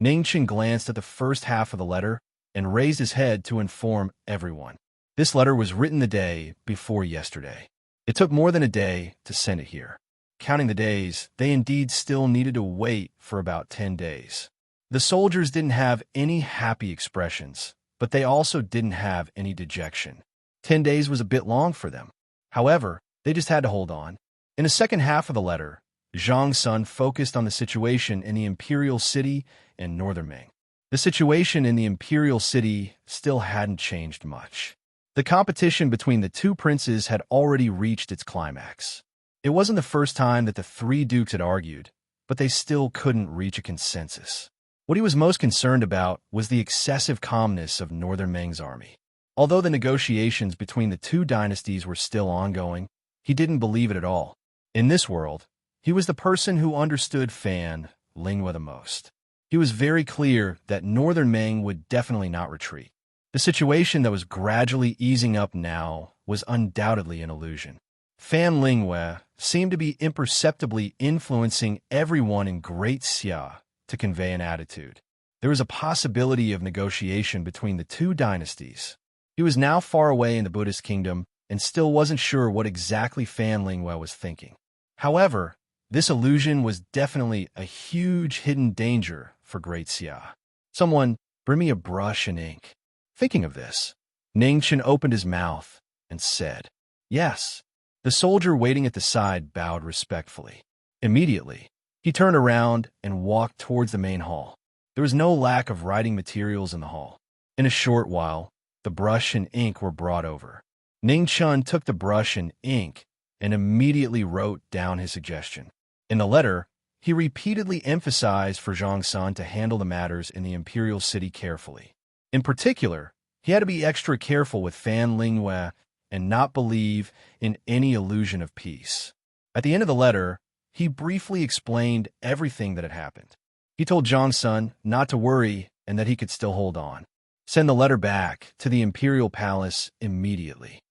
Ning Chun glanced at the first half of the letter and raised his head to inform everyone. This letter was written the day before yesterday. It took more than a day to send it here. Counting the days, they indeed still needed to wait for about 10 days. The soldiers didn't have any happy expressions, but they also didn't have any dejection. 10 days was a bit long for them. However, they just had to hold on. In the second half of the letter, Zhang Sun focused on the situation in the imperial city and northern Ming. The situation in the imperial city still hadn't changed much. The competition between the two princes had already reached its climax. It wasn't the first time that the three dukes had argued, but they still couldn't reach a consensus. What he was most concerned about was the excessive calmness of northern Ming's army. Although the negotiations between the two dynasties were still ongoing, he didn't believe it at all. In this world, he was the person who understood Fan Linghua the most. He was very clear that northern Ming would definitely not retreat. The situation that was gradually easing up now was undoubtedly an illusion. Fan Linghua seemed to be imperceptibly influencing everyone in Great Xia to convey an attitude. There was a possibility of negotiation between the two dynasties. He was now far away in the Buddhist kingdom and still wasn't sure what exactly Fan Linghua was thinking. However, this illusion was definitely a huge hidden danger for Great Xia. Someone, bring me a brush and ink. Thinking of this, Ning Chun opened his mouth and said, Yes. The soldier waiting at the side bowed respectfully. Immediately, he turned around and walked towards the main hall. There was no lack of writing materials in the hall. In a short while, the brush and ink were brought over. Ning Chun took the brush and ink and immediately wrote down his suggestion. In the letter, he repeatedly emphasized for Zhang Sun to handle the matters in the imperial city carefully. In particular, he had to be extra careful with Fan Linghua and not believe in any illusion of peace. At the end of the letter, he briefly explained everything that had happened. He told Zhang Sun not to worry and that he could still hold on. Send the letter back to the imperial palace immediately.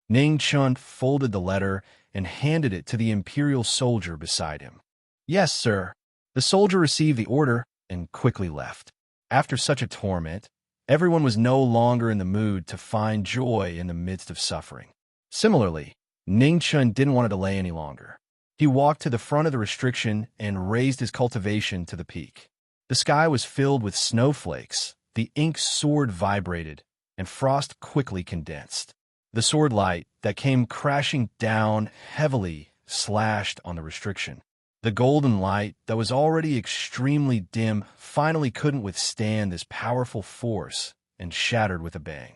Ning Chun folded the letter and handed it to the imperial soldier beside him. Yes, sir. The soldier received the order and quickly left. After such a torment, everyone was no longer in the mood to find joy in the midst of suffering. Similarly, Ning Chun didn't want to delay any longer. He walked to the front of the restriction and raised his cultivation to the peak. The sky was filled with snowflakes, the ink sword vibrated, and frost quickly condensed. The sword light that came crashing down heavily slashed on the restriction. The golden light that was already extremely dim finally couldn't withstand this powerful force and shattered with a bang.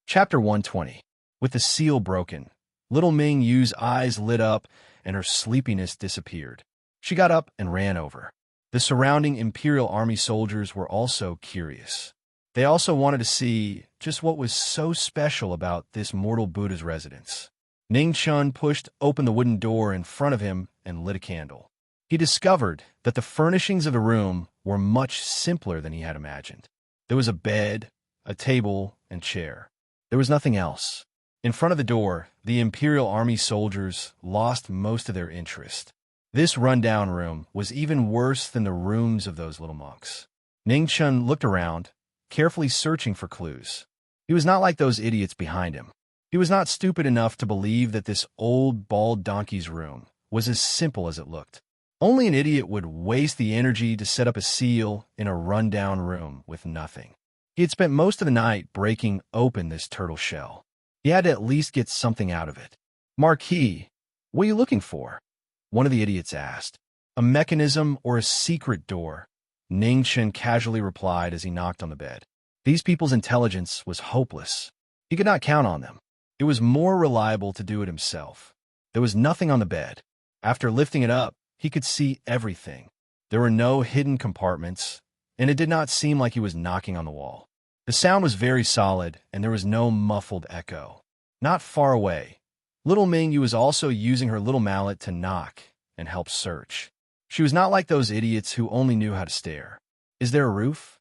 Chapter 120. With the seal broken, little Ming Yu's eyes lit up and her sleepiness disappeared. She got up and ran over. The surrounding Imperial Army soldiers were also curious. They also wanted to see just what was so special about this mortal Buddha's residence. Ning Chun pushed open the wooden door in front of him and lit a candle. He discovered that the furnishings of the room were much simpler than he had imagined. There was a bed, a table, and chair. There was nothing else. In front of the door, the Imperial Army soldiers lost most of their interest. This rundown room was even worse than the rooms of those little monks. Ning Chun looked around, carefully searching for clues. He was not like those idiots behind him. He was not stupid enough to believe that this old bald donkey's room was as simple as it looked. Only an idiot would waste the energy to set up a seal in a rundown room with nothing. He had spent most of the night breaking open this turtle shell. He had to at least get something out of it. "Marquis, what are you looking for?" one of the idiots asked. "A mechanism or a secret door?" Ning Chun casually replied as he knocked on the bed. These people's intelligence was hopeless. He could not count on them. It was more reliable to do it himself. There was nothing on the bed. After lifting it up, he could see everything. There were no hidden compartments, and it did not seem like he was knocking on the wall. The sound was very solid, and there was no muffled echo. Not far away, little Ming Yu was also using her little mallet to knock and help search. She was not like those idiots who only knew how to stare. "Is there a roof?"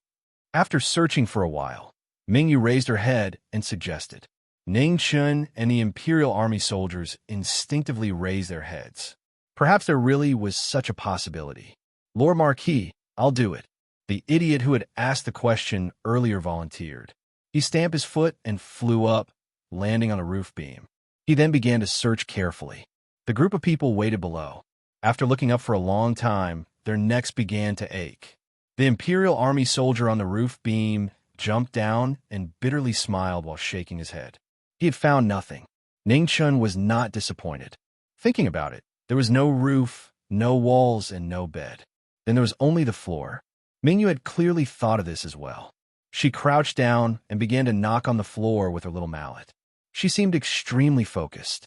After searching for a while, Ming Yu raised her head and suggested. Ning Chun and the Imperial Army soldiers instinctively raised their heads. Perhaps there really was such a possibility. "Lord Marquis, I'll do it." The idiot who had asked the question earlier volunteered. He stamped his foot and flew up, landing on a roof beam. He then began to search carefully. The group of people waited below. After looking up for a long time, their necks began to ache. The Imperial Army soldier on the roof beam jumped down and bitterly smiled while shaking his head. He had found nothing. Ning Chun was not disappointed. Thinking about it, there was no roof, no walls, and no bed. Then there was only the floor. Ming Yu had clearly thought of this as well. She crouched down and began to knock on the floor with her little mallet. She seemed extremely focused.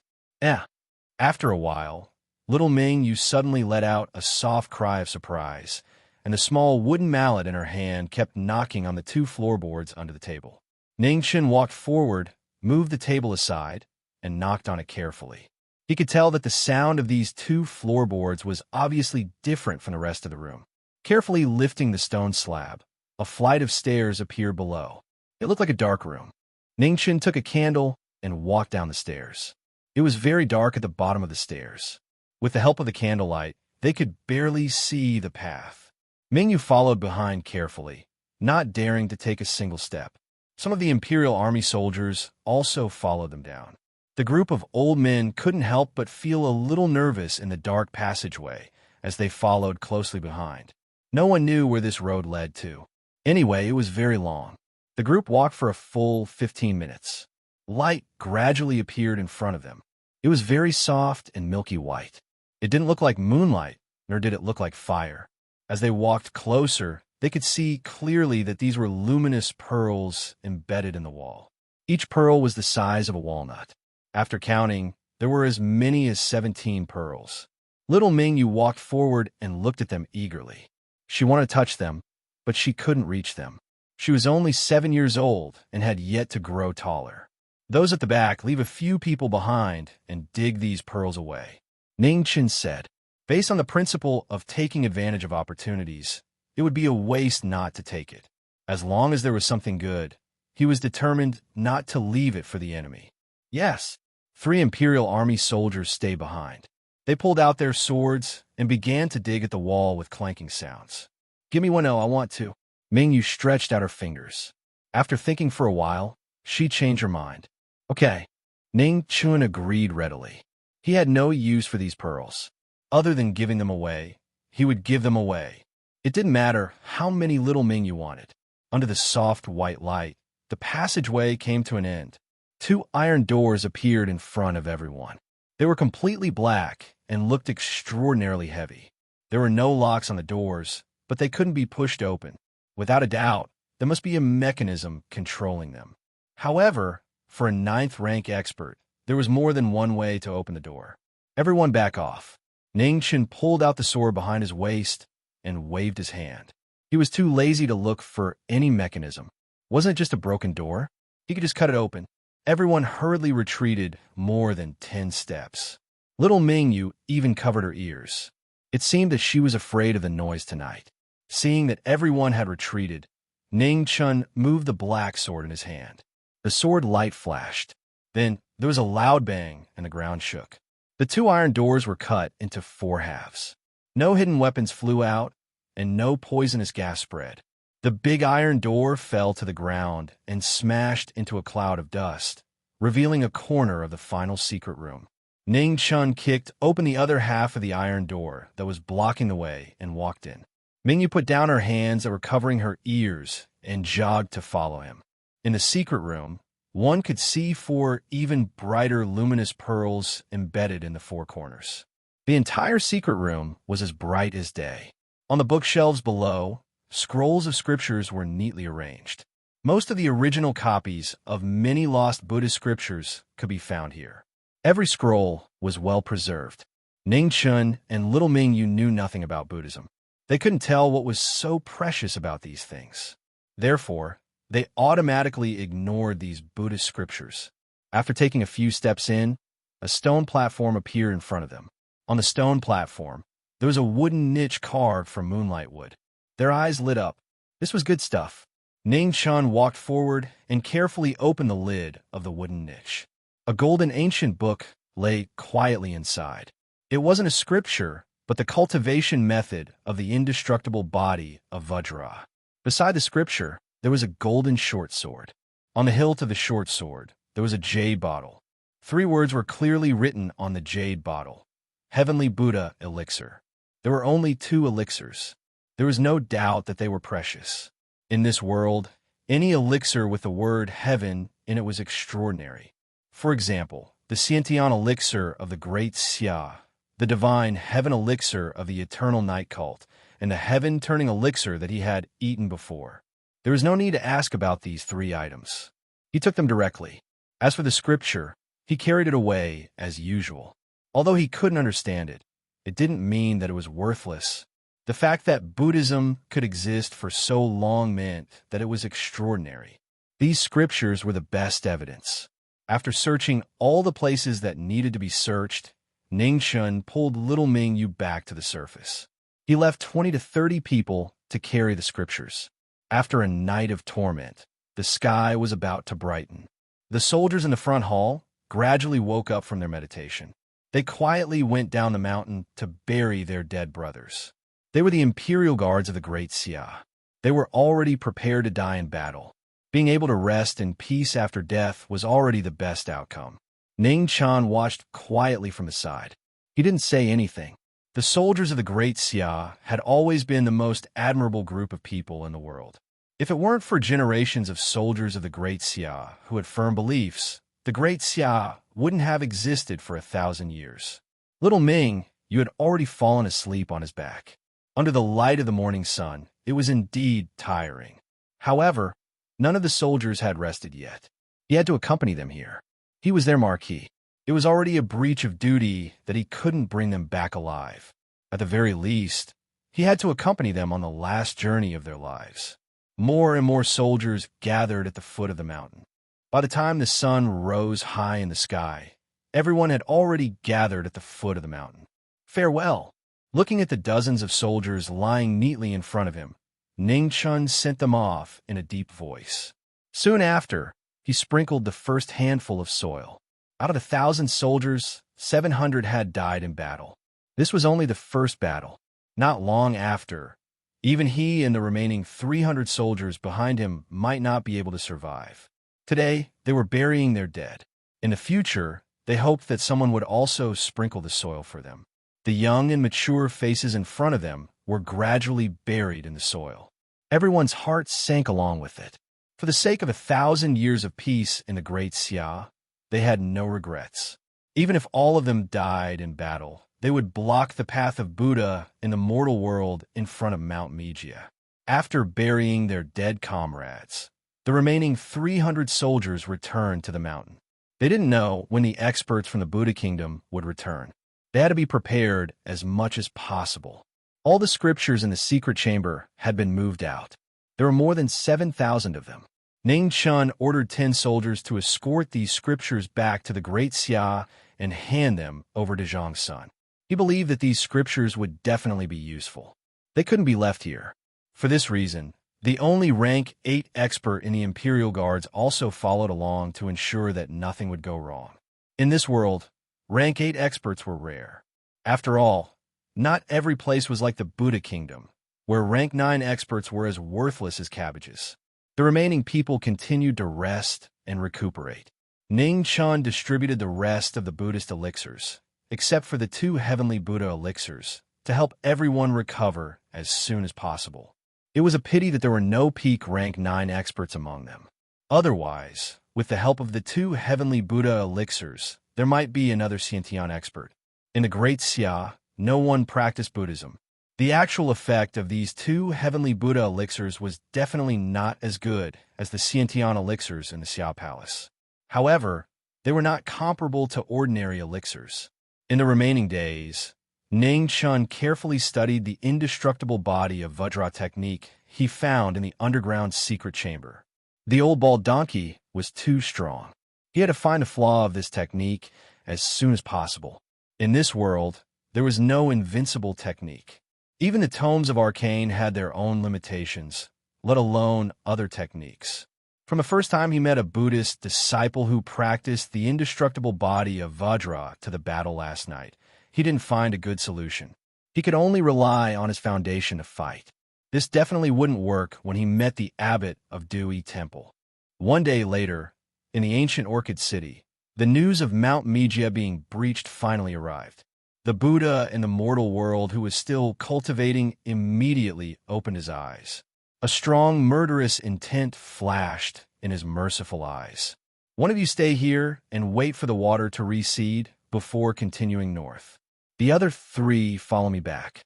After a while, little Ming Yu suddenly let out a soft cry of surprise, and the small wooden mallet in her hand kept knocking on the two floorboards under the table. Ning Chun walked forward, moved the table aside, and knocked on it carefully. He could tell that the sound of these two floorboards was obviously different from the rest of the room. Carefully lifting the stone slab, a flight of stairs appeared below. It looked like a dark room. Ning Chun took a candle and walked down the stairs. It was very dark at the bottom of the stairs. With the help of the candlelight, they could barely see the path. Ming Yu followed behind carefully, not daring to take a single step. Some of the Imperial Army soldiers also followed them down. The group of old men couldn't help but feel a little nervous in the dark passageway as they followed closely behind. No one knew where this road led to. Anyway, it was very long. The group walked for a full 15 minutes. Light gradually appeared in front of them. It was very soft and milky white. It didn't look like moonlight, nor did it look like fire. As they walked closer, they could see clearly that these were luminous pearls embedded in the wall. Each pearl was the size of a walnut. After counting, there were as many as 17 pearls. Little Ming Yu walked forward and looked at them eagerly. She wanted to touch them, but she couldn't reach them. She was only 7 years old and had yet to grow taller. "Those at the back, leave a few people behind and dig these pearls away," Ning Chun said. Based on the principle of taking advantage of opportunities, it would be a waste not to take it. As long as there was something good, he was determined not to leave it for the enemy. Yes, 3 Imperial Army soldiers stayed behind. They pulled out their swords and began to dig at the wall with clanking sounds. "Give me one, I want to," Mingyu stretched out her fingers. After thinking for a while, she changed her mind. Okay. Ning Chun agreed readily. He had no use for these pearls. Other than giving them away, he would give them away. It didn't matter how many little Mingyu wanted. Under the soft white light, the passageway came to an end. 2 iron doors appeared in front of everyone. They were completely black and looked extraordinarily heavy. There were no locks on the doors, but they couldn't be pushed open. Without a doubt, there must be a mechanism controlling them. However, for a 9th rank expert, there was more than one way to open the door. Everyone back off. Ning Chun pulled out the sword behind his waist and waved his hand. He was too lazy to look for any mechanism. Wasn't it just a broken door? He could just cut it open. Everyone hurriedly retreated more than 10 steps. Little Mingyu even covered her ears. It seemed that she was afraid of the noise tonight. Seeing that everyone had retreated, Ning Chun moved the black sword in his hand. The sword light flashed. Then there was a loud bang and the ground shook. The 2 iron doors were cut into 4 halves. No hidden weapons flew out, and no poisonous gas spread. The big iron door fell to the ground and smashed into a cloud of dust, revealing a corner of the final secret room. Ning Chun kicked open the other half of the iron door that was blocking the way and walked in. Mingyu put down her hands that were covering her ears and jogged to follow him. In the secret room, one could see 4 even brighter luminous pearls embedded in the 4 corners. The entire secret room was as bright as day. On the bookshelves below, scrolls of scriptures were neatly arranged. Most of the original copies of many lost Buddhist scriptures could be found here. Every scroll was well preserved. Ning Chun and little Mingyu knew nothing about Buddhism. They couldn't tell what was so precious about these things. Therefore, they automatically ignored these Buddhist scriptures. After taking a few steps in, a stone platform appeared in front of them. On the stone platform, there was a wooden niche carved from moonlight wood. Their eyes lit up. This was good stuff. Ning Chun walked forward and carefully opened the lid of the wooden niche. A golden ancient book lay quietly inside. It wasn't a scripture, but the cultivation method of the indestructible body of Vajra. Beside the scripture, there was a golden short sword. On the hilt of the short sword, there was a jade bottle. 3 words were clearly written on the jade bottle. Heavenly Buddha Elixir. There were only 2 elixirs. There was no doubt that they were precious. In this world, any elixir with the word heaven in it was extraordinary. For example, the Xiantian elixir of the Great Xia, the divine heaven elixir of the eternal night cult, and the heaven-turning elixir that he had eaten before. There was no need to ask about these 3 items. He took them directly. As for the scripture, he carried it away as usual. Although he couldn't understand it, it didn't mean that it was worthless. The fact that Buddhism could exist for so long meant that it was extraordinary. These scriptures were the best evidence. After searching all the places that needed to be searched, Ning Chun pulled little Mingyu back to the surface. He left 20 to 30 people to carry the scriptures. After a night of torment, the sky was about to brighten. The soldiers in the front hall gradually woke up from their meditation. They quietly went down the mountain to bury their dead brothers. They were the imperial guards of the Great Xia. They were already prepared to die in battle. Being able to rest in peace after death was already the best outcome. Ning Chun watched quietly from the side. He didn't say anything. The soldiers of the Great Xia had always been the most admirable group of people in the world. If it weren't for generations of soldiers of the Great Xia who had firm beliefs, the Great Xia wouldn't have existed for 1,000 years. Little Ming, you had already fallen asleep on his back. Under the light of the morning sun, it was indeed tiring. However, none of the soldiers had rested yet. He had to accompany them here. He was their Marquis. It was already a breach of duty that he couldn't bring them back alive. At the very least, he had to accompany them on the last journey of their lives. More and more soldiers gathered at the foot of the mountain. By the time the sun rose high in the sky, everyone had already gathered at the foot of the mountain. Farewell. Looking at the dozens of soldiers lying neatly in front of him, Ning Chun sent them off in a deep voice. Soon after, he sprinkled the first handful of soil. Out of 1,000 soldiers, 700 had died in battle. This was only the first battle. Not long after, Even he and the remaining 300 soldiers behind him might not be able to survive. Today, they were burying their dead. In the future, they hoped that someone would also sprinkle the soil for them. The young and mature faces in front of them were gradually buried in the soil. Everyone's heart sank along with it. For the sake of 1,000 years of peace in the Great Xia, they had no regrets. Even if all of them died in battle, they would block the path of Buddha in the mortal world in front of Mount Meijia. After burying their dead comrades, the remaining 300 soldiers returned to the mountain. They didn't know when the experts from the Buddha kingdom would return. They had to be prepared as much as possible. All the scriptures in the secret chamber had been moved out. There were more than 7,000 of them. Ning Chun ordered 10 soldiers to escort these scriptures back to the Great Xia and hand them over to Zhang Sun. He believed that these scriptures would definitely be useful. They couldn't be left here. For this reason, the only rank 8 expert in the Imperial Guards also followed along to ensure that nothing would go wrong. In this world, rank 8 experts were rare. After all, not every place was like the Buddha kingdom, where rank 9 experts were as worthless as cabbages. The remaining people continued to rest and recuperate. Ning Chun distributed the rest of the Buddhist elixirs, except for the 2 heavenly Buddha elixirs, to help everyone recover as soon as possible. It was a pity that there were no peak rank 9 experts among them. Otherwise, with the help of the 2 heavenly Buddha elixirs, there might be another Xiantian expert. In the Great Xia, no one practiced Buddhism. The actual effect of these 2 heavenly Buddha elixirs was definitely not as good as the Xiantian elixirs in the Xia Palace. However, they were not comparable to ordinary elixirs. In the remaining days, Ning Chun carefully studied the indestructible body of Vajra technique he found in the underground secret chamber. The old bald donkey was too strong. He had to find a flaw of this technique as soon as possible. In this world, there was no invincible technique. Even the tomes of arcane had their own limitations, let alone other techniques. From the first time he met a Buddhist disciple who practiced the indestructible body of Vajra to the battle last night, he didn't find a good solution. He could only rely on his foundation to fight. This definitely wouldn't work when he met the abbot of Dewey Temple. One day later, in the ancient Orchid City, the news of Mount Meijia being breached finally arrived. The Buddha in the mortal world, who was still cultivating, immediately opened his eyes. A strong, murderous intent flashed in his merciful eyes. One of you stay here and wait for the water to recede before continuing north. The other 3 follow me back.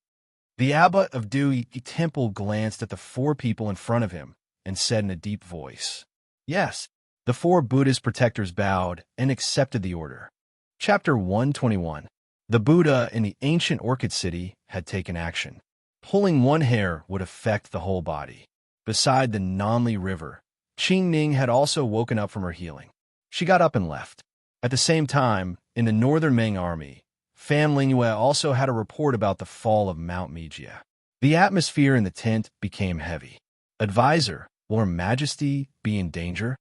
The abbot of Dewey Temple glanced at the 4 people in front of him and said in a deep voice, "Yes." The 4 Buddhist protectors bowed and accepted the order. Chapter 121. The Buddha in the ancient Orchid City had taken action. Pulling one hair would affect the whole body. Beside the Nanli River, Qing Ning had also woken up from her healing. She got up and left. At the same time, in the northern Ming army, Fan Lingyue also had a report about the fall of Mount Meijia. The atmosphere in the tent became heavy. "Advisor, will Her Majesty be in danger?"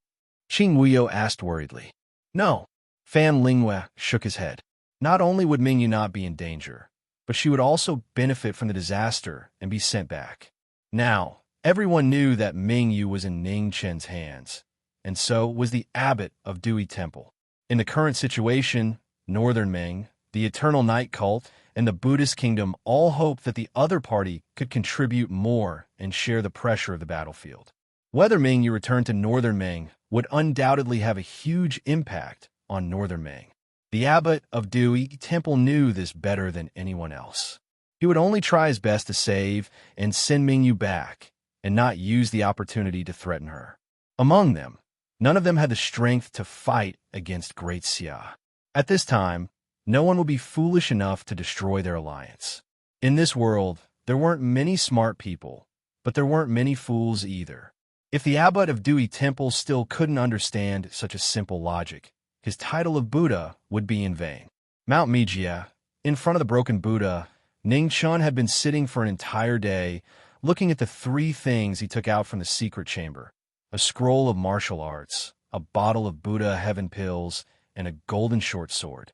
Qing Wuyo asked worriedly. "No." Fan Lingyue shook his head. Not only would Mingyu not be in danger, but she would also benefit from the disaster and be sent back. Now, everyone knew that Mingyu was in Ning Chen's hands, and so was the abbot of Dewey Temple. In the current situation, Northern Ming, the Eternal Night Cult, and the Buddhist kingdom all hoped that the other party could contribute more and share the pressure of the battlefield. Whether Mingyu returned to Northern Ming would undoubtedly have a huge impact on Northern Ming. The abbot of Dewey Temple knew this better than anyone else. He would only try his best to save and send Mingyu back, and not use the opportunity to threaten her. Among them, none of them had the strength to fight against Great Xia. At this time, no one would be foolish enough to destroy their alliance. In this world, there weren't many smart people, but there weren't many fools either. If the abbot of Dewey Temple still couldn't understand such a simple logic, his title of Buddha would be in vain. Mount Meijia, in front of the broken Buddha, Ning Chun had been sitting for an entire day, looking at the 3 things he took out from the secret chamber: a scroll of martial arts, a bottle of Buddha heaven pills, and a golden short sword.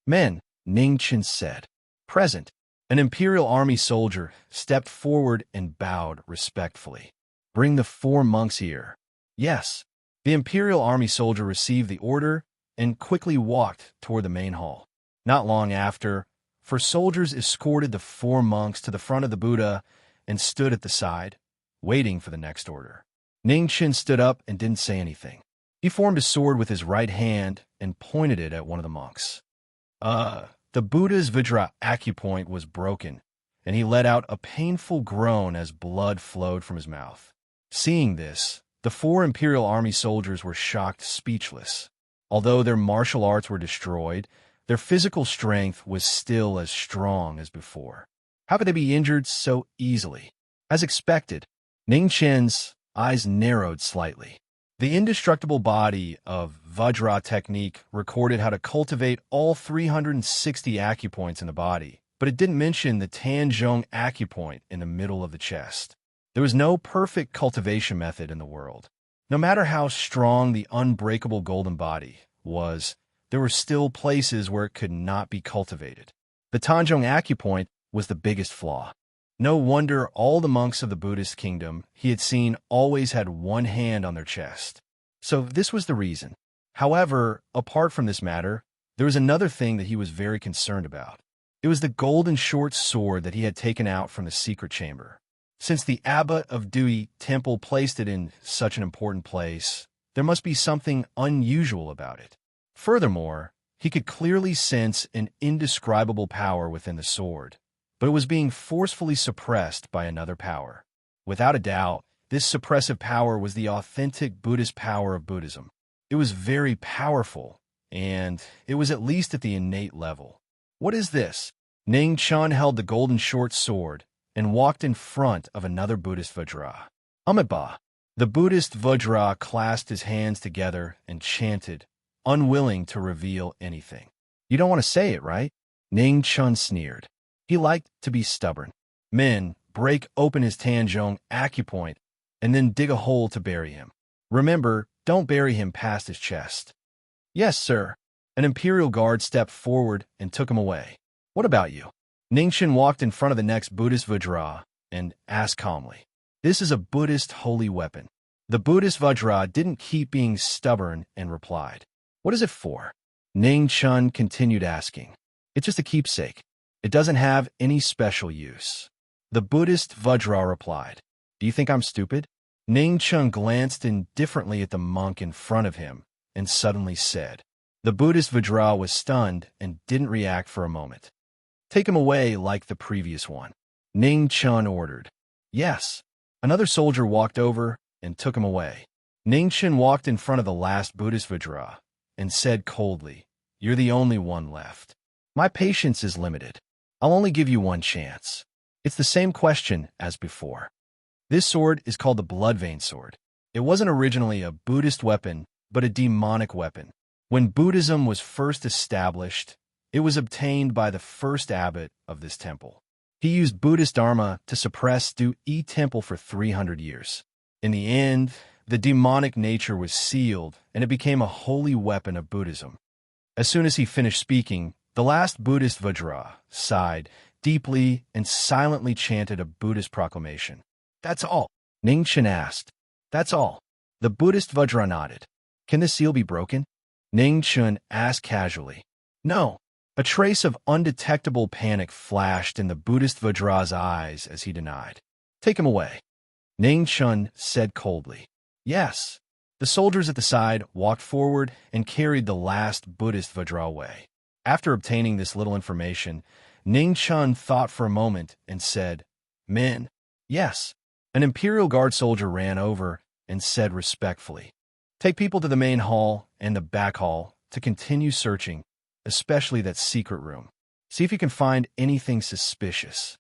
"Men," Ning Chun said. "Present." An Imperial Army soldier stepped forward and bowed respectfully. "Bring the 4 monks here." "Yes." The Imperial Army soldier received the order and quickly walked toward the main hall. Not long after, 4 soldiers escorted the 4 monks to the front of the Buddha and stood at the side, waiting for the next order. Ningchen stood up and didn't say anything. He formed a sword with his right hand and pointed it at one of the monks. The Buddha's Vajra acupoint was broken, and he let out a painful groan as blood flowed from his mouth. Seeing this, the 4 Imperial Army soldiers were shocked speechless. Although their martial arts were destroyed, their physical strength was still as strong as before. How could they be injured so easily? As expected, Ningchen's eyes narrowed slightly. The indestructible body of Vajra technique recorded how to cultivate all 360 acupoints in the body, but it didn't mention the Tanzhong acupoint in the middle of the chest. There was no perfect cultivation method in the world. No matter how strong the unbreakable golden body was, there were still places where it could not be cultivated. The Tanzhong acupoint was the biggest flaw. No wonder all the monks of the Buddhist kingdom he had seen always had one hand on their chest. So this was the reason. However, apart from this matter, there was another thing that he was very concerned about. It was the golden short sword that he had taken out from the secret chamber. Since the abbot of Dui Temple placed it in such an important place, there must be something unusual about it. Furthermore, he could clearly sense an indescribable power within the sword, but it was being forcefully suppressed by another power. Without a doubt, this suppressive power was the authentic Buddhist power of Buddhism. It was very powerful, and it was at least at the innate level. "What is this?" Ning Chun held the golden short sword and walked in front of another Buddhist Vajra. "Amitabha." The Buddhist Vajra clasped his hands together and chanted, unwilling to reveal anything. "You don't want to say it, right?" Ning Chun sneered. He liked to be stubborn. "Men, break open his Tanzhong acupoint and then dig a hole to bury him. Remember, don't bury him past his chest." "Yes, sir." An Imperial guard stepped forward and took him away. "What about you?" Ningchen walked in front of the next Buddhist Vajra and asked calmly. "This is a Buddhist holy weapon." The Buddhist Vajra didn't keep being stubborn and replied, "What is it for?" Ning Chun continued asking. "It's just a keepsake. It doesn't have any special use." The Buddhist Vajra replied, "Do you think I'm stupid?" Ning Chun glanced indifferently at the monk in front of him and suddenly said. The Buddhist Vajra was stunned and didn't react for a moment. "Take him away like the previous one," Ning Chun ordered. "Yes." Another soldier walked over and took him away. Ning Chun walked in front of the last Buddhist Vajra and said coldly, "You're the only one left. My patience is limited. I'll only give you one chance. It's the same question as before. This sword is called the Blood Vein Sword. It wasn't originally a Buddhist weapon, but a demonic weapon. When Buddhism was first established, it was obtained by the first abbot of this temple. He used Buddhist Dharma to suppress Dui Temple for 300 years. In the end, the demonic nature was sealed, and it became a holy weapon of Buddhism." As soon as he finished speaking, the last Buddhist Vajra sighed deeply and silently chanted a Buddhist proclamation. "That's all?" Ningchen asked. "That's all." The Buddhist Vajra nodded. "Can the seal be broken?" Ningchen asked casually. "No." A trace of undetectable panic flashed in the Buddhist Vajra's eyes as he denied. "Take him away," Ningchen said coldly. "Yes." The soldiers at the side walked forward and carried the last Buddhist Vajra away. After obtaining this little information, Ningchen thought for a moment and said, "Men." "Yes." An Imperial Guard soldier ran over and said respectfully, "Take people to the main hall and the back hall to continue searching, especially that secret room. See if you can find anything suspicious."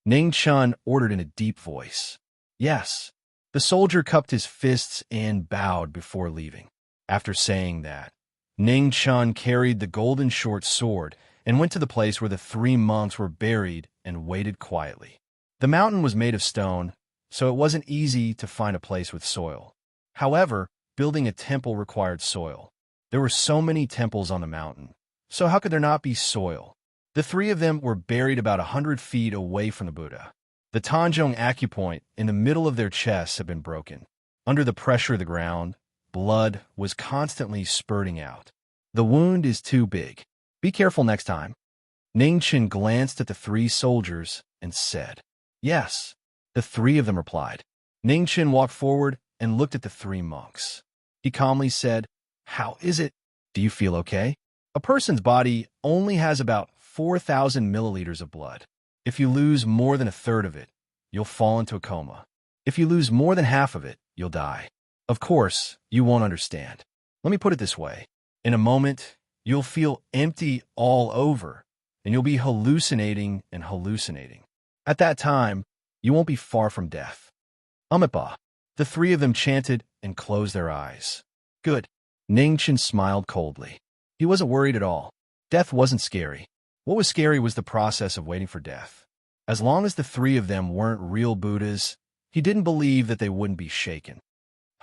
Ning Chun ordered in a deep voice. "Yes." The soldier cupped his fists and bowed before leaving. After saying that, Ning Chun carried the golden short sword and went to the place where the 3 monks were buried and waited quietly. The mountain was made of stone, so it wasn't easy to find a place with soil. However, building a temple required soil. There were so many temples on the mountain, so how could there not be soil? The three of them were buried about 100 feet away from the Buddha. The Tanjong acupoint in the middle of their chests had been broken. Under the pressure of the ground, blood was constantly spurting out. The wound is too big. Be careful next time. Ningchen glanced at the three soldiers and said, "Yes." The three of them replied. Ningchen walked forward and looked at the three monks. He calmly said, "How is it? Do you feel okay? A person's body only has about 4,000 milliliters of blood. If you lose more than a third of it, you'll fall into a coma. If you lose more than half of it, you'll die. Of course, you won't understand. Let me put it this way. In a moment, you'll feel empty all over, and you'll be hallucinating and hallucinating. At that time, you won't be far from death." "Amitabha." The three of them chanted and closed their eyes. "Good." Ningchen smiled coldly. He wasn't worried at all. Death wasn't scary. What was scary was the process of waiting for death. As long as the three of them weren't real Buddhas, he didn't believe that they wouldn't be shaken.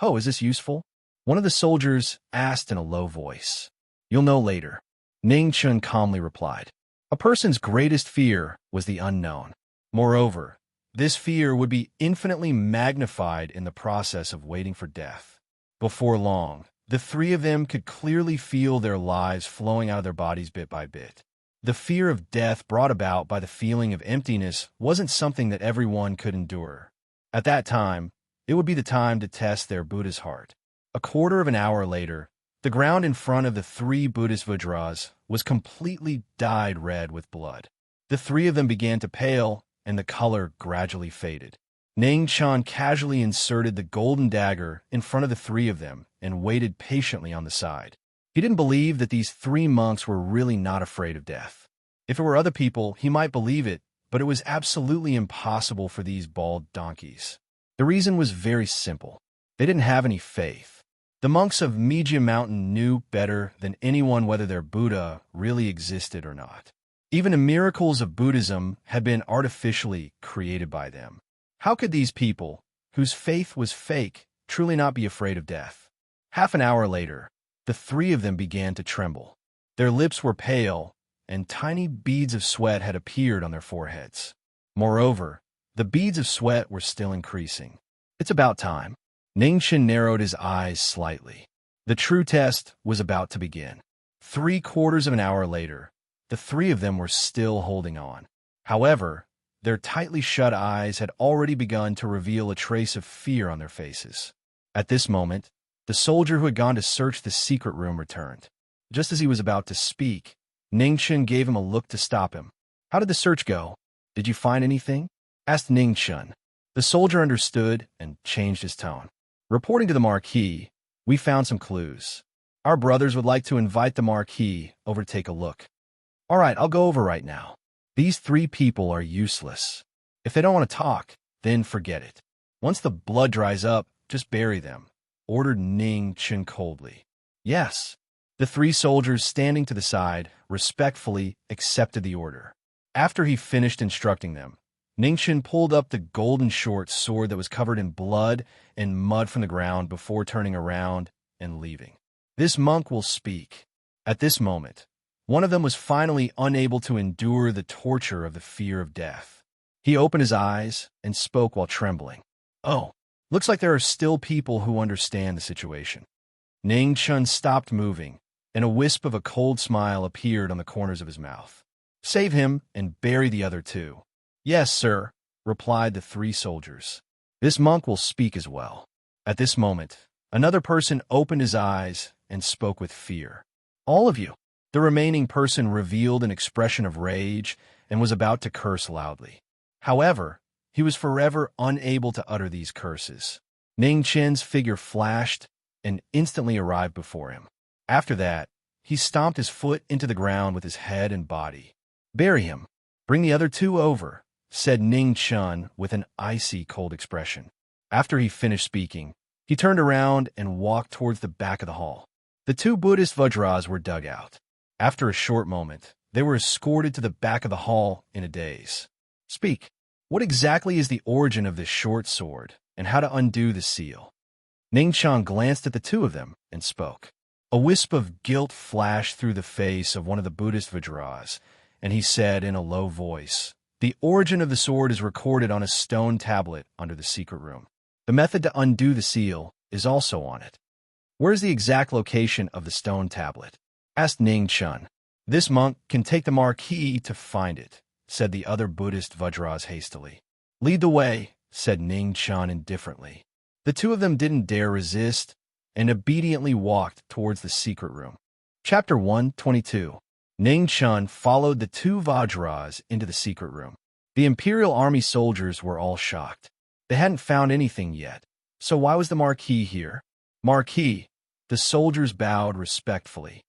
"Oh, is this useful?" one of the soldiers asked in a low voice. "You'll know later," Ningchen calmly replied. A person's greatest fear was the unknown. Moreover, this fear would be infinitely magnified in the process of waiting for death. Before long, the three of them could clearly feel their lives flowing out of their bodies bit by bit. The fear of death brought about by the feeling of emptiness wasn't something that everyone could endure. At that time, it would be the time to test their Buddha's heart. A quarter of an hour later, the ground in front of the three Buddhist Vajras was completely dyed red with blood. The three of them began to pale, and the color gradually faded. Ningchen casually inserted the golden dagger in front of the three of them and waited patiently on the side. He didn't believe that these three monks were really not afraid of death. If it were other people, he might believe it, but it was absolutely impossible for these bald donkeys. The reason was very simple. They didn't have any faith. The monks of Mijia Mountain knew better than anyone whether their Buddha really existed or not. Even the miracles of Buddhism had been artificially created by them. How could these people, whose faith was fake, truly not be afraid of death? Half an hour later, the three of them began to tremble. Their lips were pale, and tiny beads of sweat had appeared on their foreheads. Moreover, the beads of sweat were still increasing. "It's about time." Ningchen narrowed his eyes slightly. The true test was about to begin. 3/4 of an hour later, the three of them were still holding on. However, their tightly shut eyes had already begun to reveal a trace of fear on their faces. At this moment, the soldier who had gone to search the secret room returned. Just as he was about to speak, Ningchen gave him a look to stop him. "How did the search go? Did you find anything?" asked Ningchen. The soldier understood and changed his tone. "Reporting to the Marquis, we found some clues. Our brothers would like to invite the Marquis over to take a look." "All right, I'll go over right now. These three people are useless. If they don't want to talk, then forget it. Once the blood dries up, just bury them," ordered Ningchen coldly. "Yes." The three soldiers standing to the side respectfully accepted the order. After he finished instructing them, Ningchen pulled up the golden short sword that was covered in blood and mud from the ground before turning around and leaving. "This monk will speak." At this moment, one of them was finally unable to endure the torture of the fear of death. He opened his eyes and spoke while trembling. "Oh, looks like there are still people who understand the situation." Ningchen stopped moving, and a wisp of a cold smile appeared on the corners of his mouth. "Save him and bury the other two." "Yes, sir," replied the three soldiers. "This monk will speak as well." At this moment, another person opened his eyes and spoke with fear. "All of you." The remaining person revealed an expression of rage and was about to curse loudly. However, he was forever unable to utter these curses. Ningchen's figure flashed and instantly arrived before him. After that, he stomped his foot into the ground with his head and body. "Bury him. Bring the other two over," said Ningchen with an icy cold expression. After he finished speaking, he turned around and walked towards the back of the hall. The two Buddhist Vajras were dug out. After a short moment, they were escorted to the back of the hall in a daze. "Speak. What exactly is the origin of this short sword, and how to undo the seal?" Ningchen glanced at the two of them and spoke. A wisp of guilt flashed through the face of one of the Buddhist Vajras, and he said in a low voice, "The origin of the sword is recorded on a stone tablet under the secret room. The method to undo the seal is also on it." "Where's the exact location of the stone tablet?" asked Ning Chun. "This monk can take the Marquis to find it," said the other Buddhist Vajras hastily. "Lead the way," said Ning Chun indifferently. The two of them didn't dare resist and obediently walked towards the secret room. Chapter 122. Ning Chun followed the two Vajras into the secret room. The Imperial Army soldiers were all shocked. They hadn't found anything yet. So why was the Marquis here? "Marquis," the soldiers bowed respectfully.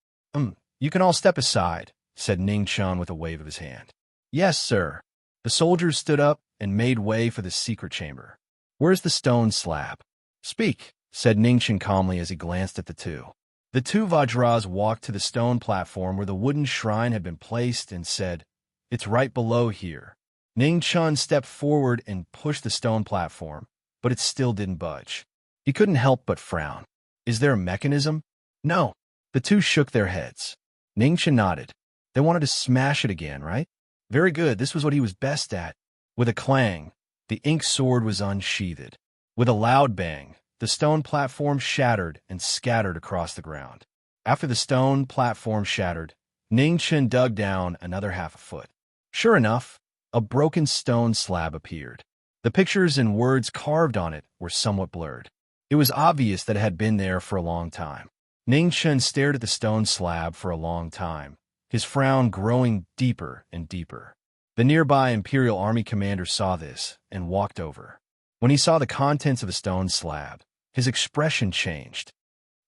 You can all step aside," said Ning Chun with a wave of his hand. "Yes, sir." The soldiers stood up and made way for the secret chamber. "Where's the stone slab?" "Speak," said Ning Chun calmly as he glanced at the two. The two Vajras walked to the stone platform where the wooden shrine had been placed and said, "It's right below here." Ning Chun stepped forward and pushed the stone platform, but it still didn't budge. He couldn't help but frown. "Is there a mechanism?" "No." The two shook their heads. Ning Chun nodded. They wanted to smash it again, right? Very good, this was what he was best at. With a clang, the ink sword was unsheathed. With a loud bang, the stone platform shattered and scattered across the ground. After the stone platform shattered, Ning Chun dug down another half a foot. Sure enough, a broken stone slab appeared. The pictures and words carved on it were somewhat blurred. It was obvious that it had been there for a long time. Ning Chun stared at the stone slab for a long time, his frown growing deeper and deeper. The nearby Imperial Army commander saw this and walked over. When he saw the contents of the stone slab, his expression changed.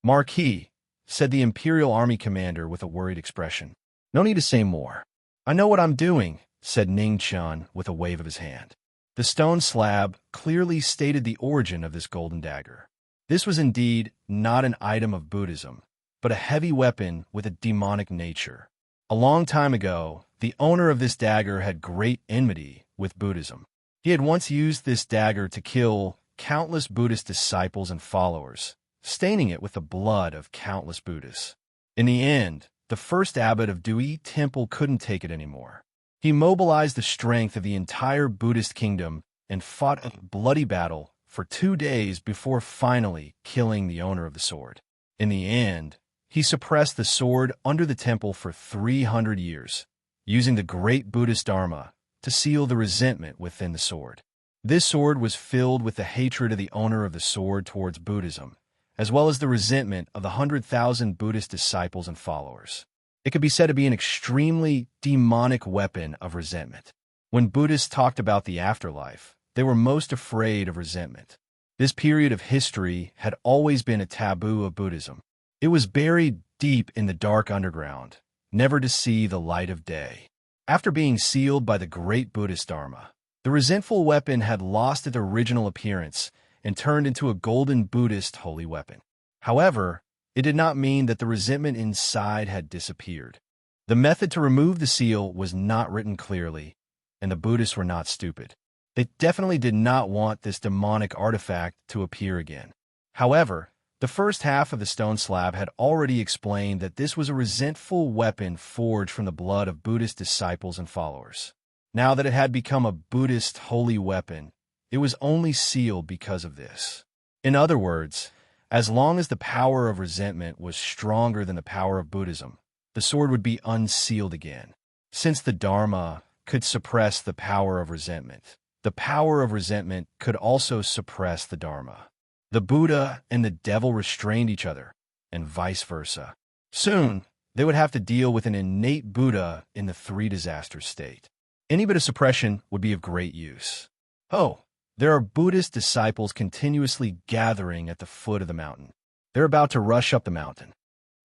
"Marquis," said the Imperial Army commander with a worried expression. "No need to say more." "I know what I'm doing," said Ning Chun with a wave of his hand. The stone slab clearly stated the origin of this golden dagger. This was indeed not an item of Buddhism, but a heavy weapon with a demonic nature. A long time ago, the owner of this dagger had great enmity with Buddhism. He had once used this dagger to kill countless Buddhist disciples and followers, staining it with the blood of countless Buddhists. In the end, the first abbot of Dui Temple couldn't take it anymore. He mobilized the strength of the entire Buddhist kingdom and fought a bloody battle for 2 days before finally killing the owner of the sword. In the end, he suppressed the sword under the temple for 300 years, using the great Buddhist Dharma to seal the resentment within the sword. This sword was filled with the hatred of the owner of the sword towards Buddhism, as well as the resentment of the 100,000 Buddhist disciples and followers. It could be said to be an extremely demonic weapon of resentment. When Buddhists talked about the afterlife, they were most afraid of resentment. This period of history had always been a taboo of Buddhism. It was buried deep in the dark underground, never to see the light of day. After being sealed by the great Buddhist Dharma, the resentful weapon had lost its original appearance and turned into a golden Buddhist holy weapon. However, it did not mean that the resentment inside had disappeared. The method to remove the seal was not written clearly, and the Buddhists were not stupid. They definitely did not want this demonic artifact to appear again. However, the first half of the stone slab had already explained that this was a resentful weapon forged from the blood of Buddhist disciples and followers. Now that it had become a Buddhist holy weapon, it was only sealed because of this. In other words, as long as the power of resentment was stronger than the power of Buddhism, the sword would be unsealed again. Since the Dharma could suppress the power of resentment, the power of resentment could also suppress the Dharma. The Buddha and the devil restrained each other, and vice versa. Soon, they would have to deal with an innate Buddha in the 3 disaster state. Any bit of suppression would be of great use. Oh, there are Buddhist disciples continuously gathering at the foot of the mountain. They're about to rush up the mountain.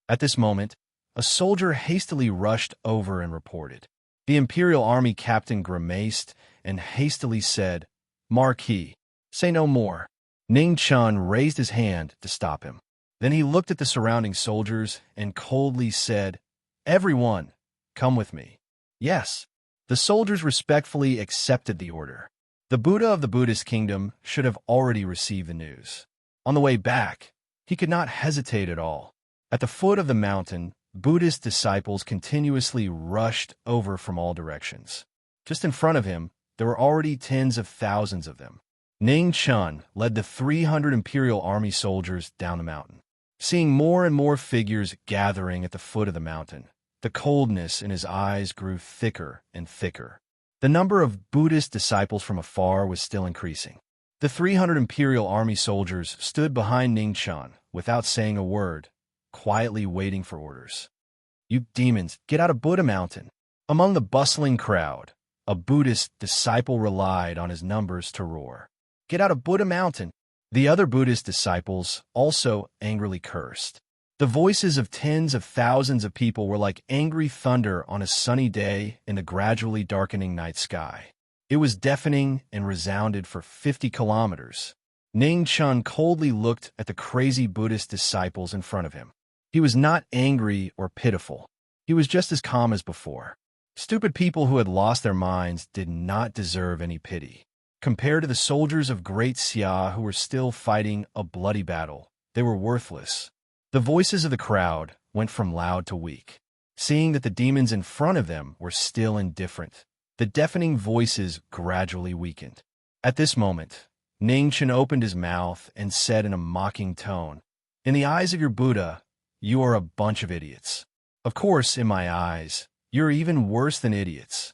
At this moment, a soldier hastily rushed over and reported. The Imperial Army captain grimaced and hastily said, "Marquis, say no more." Ning Chun raised his hand to stop him. Then he looked at the surrounding soldiers and coldly said, "Everyone, come with me." Yes, the soldiers respectfully accepted the order. The Buddha of the Buddhist kingdom should have already received the news. On the way back, he could not hesitate at all. At the foot of the mountain, Buddhist disciples continuously rushed over from all directions. Just in front of him, there were already tens of thousands of them. Ning Chun led the 300 imperial army soldiers down the mountain. Seeing more and more figures gathering at the foot of the mountain, the coldness in his eyes grew thicker and thicker. The number of Buddhist disciples from afar was still increasing. The 300 imperial army soldiers stood behind Ning Chun without saying a word, quietly waiting for orders. "You demons, get out of Buddha Mountain!" Among the bustling crowd, a Buddhist disciple relied on his numbers to roar. "Get out of Buddha Mountain!" The other Buddhist disciples also angrily cursed. The voices of tens of thousands of people were like angry thunder on a sunny day in the gradually darkening night sky. It was deafening and resounded for 50 kilometers. Ning Chun coldly looked at the crazy Buddhist disciples in front of him. He was not angry or pitiful. He was just as calm as before. Stupid people who had lost their minds did not deserve any pity. Compared to the soldiers of Great Xia who were still fighting a bloody battle, they were worthless. The voices of the crowd went from loud to weak. Seeing that the demons in front of them were still indifferent, the deafening voices gradually weakened. At this moment, Ning Chun opened his mouth and said in a mocking tone, "In the eyes of your Buddha, you are a bunch of idiots. Of course, in my eyes, you're even worse than idiots."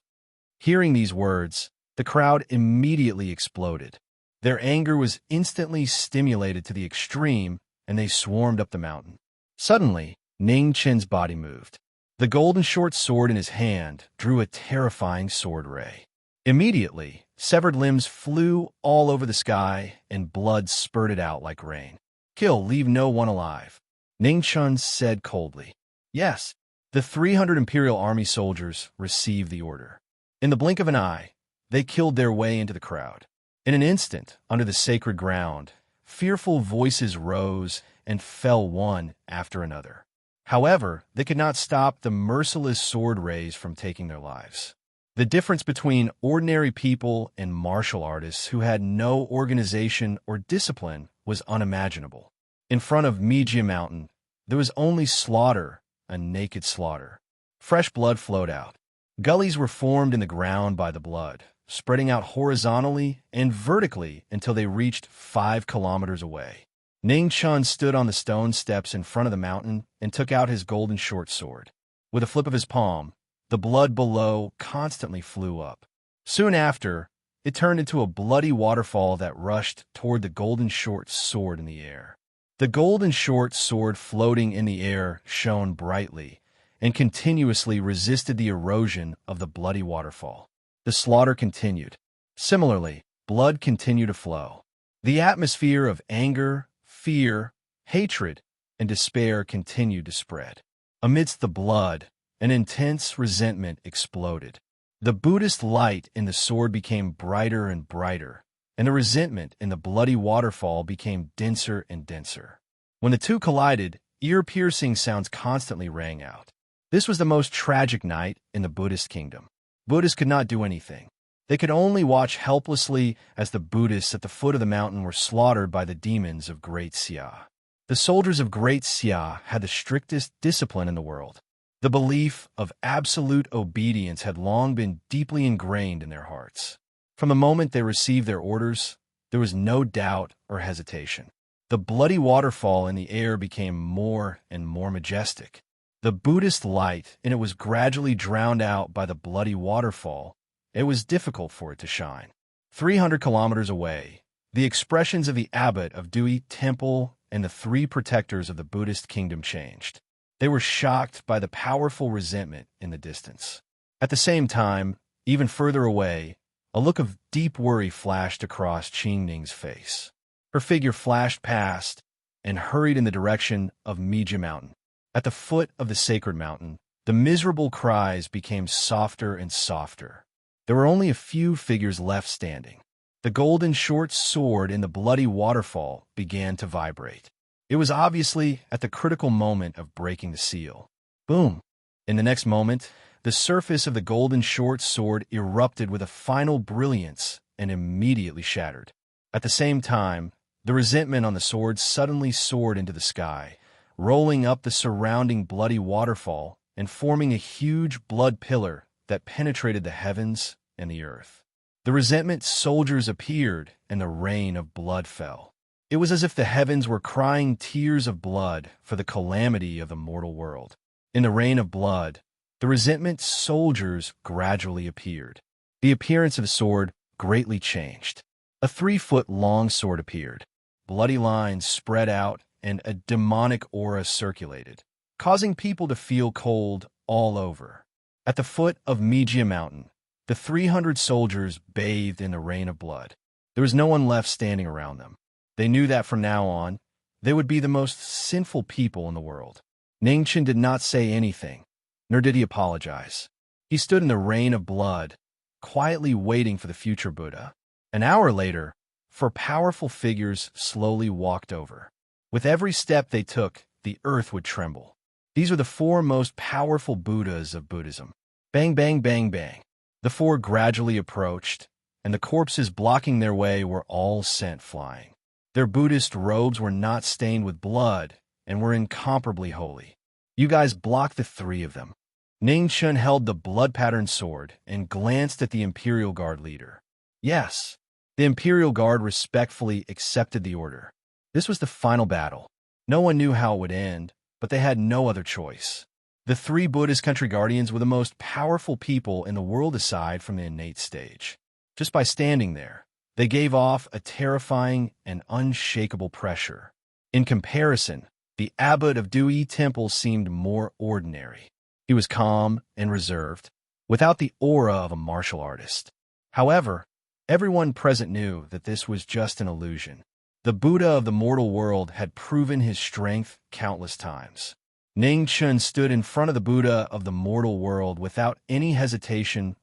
Hearing these words, the crowd immediately exploded. Their anger was instantly stimulated to the extreme, and they swarmed up the mountain. Suddenly, Ning Chun's body moved. The golden short sword in his hand drew a terrifying sword ray. Immediately, severed limbs flew all over the sky, and blood spurted out like rain. "Kill, leave no one alive," Ning Chun said coldly. Yes, the 300 imperial army soldiers received the order. In the blink of an eye, they killed their way into the crowd. In an instant, under the sacred ground, fearful voices rose and fell one after another. However, they could not stop the merciless sword rays from taking their lives. The difference between ordinary people and martial artists who had no organization or discipline was unimaginable. In front of Mijia Mountain, there was only slaughter, a naked slaughter. Fresh blood flowed out. Gullies were formed in the ground by the blood, spreading out horizontally and vertically until they reached 5 kilometers away. Ning Chun stood on the stone steps in front of the mountain and took out his golden short sword. With a flip of his palm, the blood below constantly flew up. Soon after, it turned into a bloody waterfall that rushed toward the golden short sword in the air. The golden short sword floating in the air shone brightly and continuously resisted the erosion of the bloody waterfall. The slaughter continued. Similarly, blood continued to flow. The atmosphere of anger, fear, hatred, and despair continued to spread. Amidst the blood, an intense resentment exploded. The Buddhist light in the sword became brighter and brighter, and the resentment in the bloody waterfall became denser and denser. When the two collided, ear-piercing sounds constantly rang out. This was the most tragic night in the Buddhist kingdom. Buddhists could not do anything. They could only watch helplessly as the Buddhists at the foot of the mountain were slaughtered by the demons of Great Xia. The soldiers of Great Xia had the strictest discipline in the world. The belief of absolute obedience had long been deeply ingrained in their hearts. From the moment they received their orders, there was no doubt or hesitation. The bloody waterfall in the air became more and more majestic. The Buddhist light in it was gradually drowned out by the bloody waterfall. It was difficult for it to shine. 300 kilometers away, the expressions of the abbot of Dui Temple and the 3 protectors of the Buddhist kingdom changed. They were shocked by the powerful resentment in the distance. At the same time, even further away, a look of deep worry flashed across Qing Ning's face. Her figure flashed past and hurried in the direction of Mijia Mountain. At the foot of the sacred mountain, the miserable cries became softer and softer. There were only a few figures left standing. The golden short sword in the bloody waterfall began to vibrate. It was obviously at the critical moment of breaking the seal. Boom! In the next moment, the surface of the golden short sword erupted with a final brilliance and immediately shattered. At the same time, the resentment on the sword suddenly soared into the sky, rolling up the surrounding bloody waterfall and forming a huge blood pillar that penetrated the heavens and the earth. The resentment soldiers appeared, and the rain of blood fell. It was as if the heavens were crying tears of blood for the calamity of the mortal world. In the rain of blood, the resentment soldiers gradually appeared. The appearance of the sword greatly changed. A 3-foot-long sword appeared. Bloody lines spread out, and a demonic aura circulated, causing people to feel cold all over. At the foot of Megia Mountain, the 300 soldiers bathed in the rain of blood. There was no one left standing around them. They knew that from now on, they would be the most sinful people in the world. Ningchen did not say anything, nor did he apologize. He stood in the rain of blood, quietly waiting for the future Buddha. An hour later, 4 powerful figures slowly walked over. With every step they took, the earth would tremble. These were the 4 most powerful Buddhas of Buddhism. Bang, bang, bang, bang. The 4 gradually approached, and the corpses blocking their way were all sent flying. Their Buddhist robes were not stained with blood and were incomparably holy. You guys blocked the 3 of them. Ningchen held the blood-patterned sword and glanced at the Imperial Guard leader. Yes, the Imperial Guard respectfully accepted the order. This was the final battle. No one knew how it would end, but they had no other choice. The 3 Buddhist country guardians were the most powerful people in the world aside from the innate stage. Just by standing there, they gave off a terrifying and unshakable pressure. In comparison, the abbot of Dui Temple seemed more ordinary. He was calm and reserved, without the aura of a martial artist. However, everyone present knew that this was just an illusion. The Buddha of the mortal world had proven his strength countless times. Ningchen stood in front of the Buddha of the mortal world without any hesitation.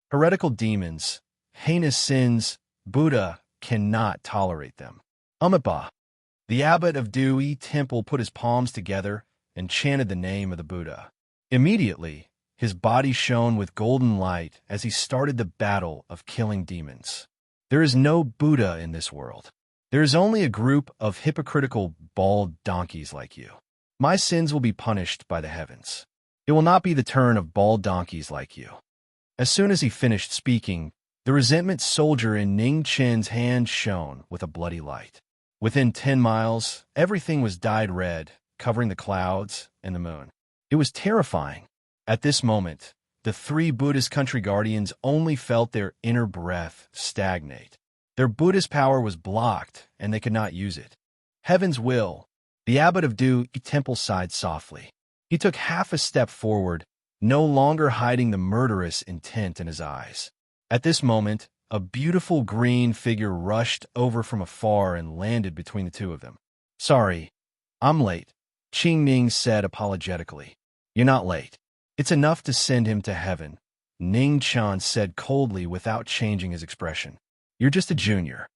Heretical demons, heinous sins, Buddha cannot tolerate them. Amitabha. The abbot of Dui Temple put his palms together and chanted the name of the Buddha. Immediately, his body shone with golden light as he started the battle of killing demons. There is no Buddha in this world. There is only a group of hypocritical bald donkeys like you. My sins will be punished by the heavens. It will not be the turn of bald donkeys like you. As soon as he finished speaking, the resentment soldier in Ningchen's hand shone with a bloody light. Within 10 miles, everything was dyed red, covering the clouds and the moon. It was terrifying. At this moment, the 3 Buddhist country guardians only felt their inner breath stagnate. Their Buddhist power was blocked, and they could not use it. Heaven's will. The abbot of Dui Temple sighed softly. He took half a step forward, no longer hiding the murderous intent in his eyes. At this moment, a beautiful green figure rushed over from afar and landed between the 2 of them. Sorry, I'm late, Qing Ning said apologetically. You're not late. It's enough to send him to heaven, Ning Chan said coldly without changing his expression. You're just a junior.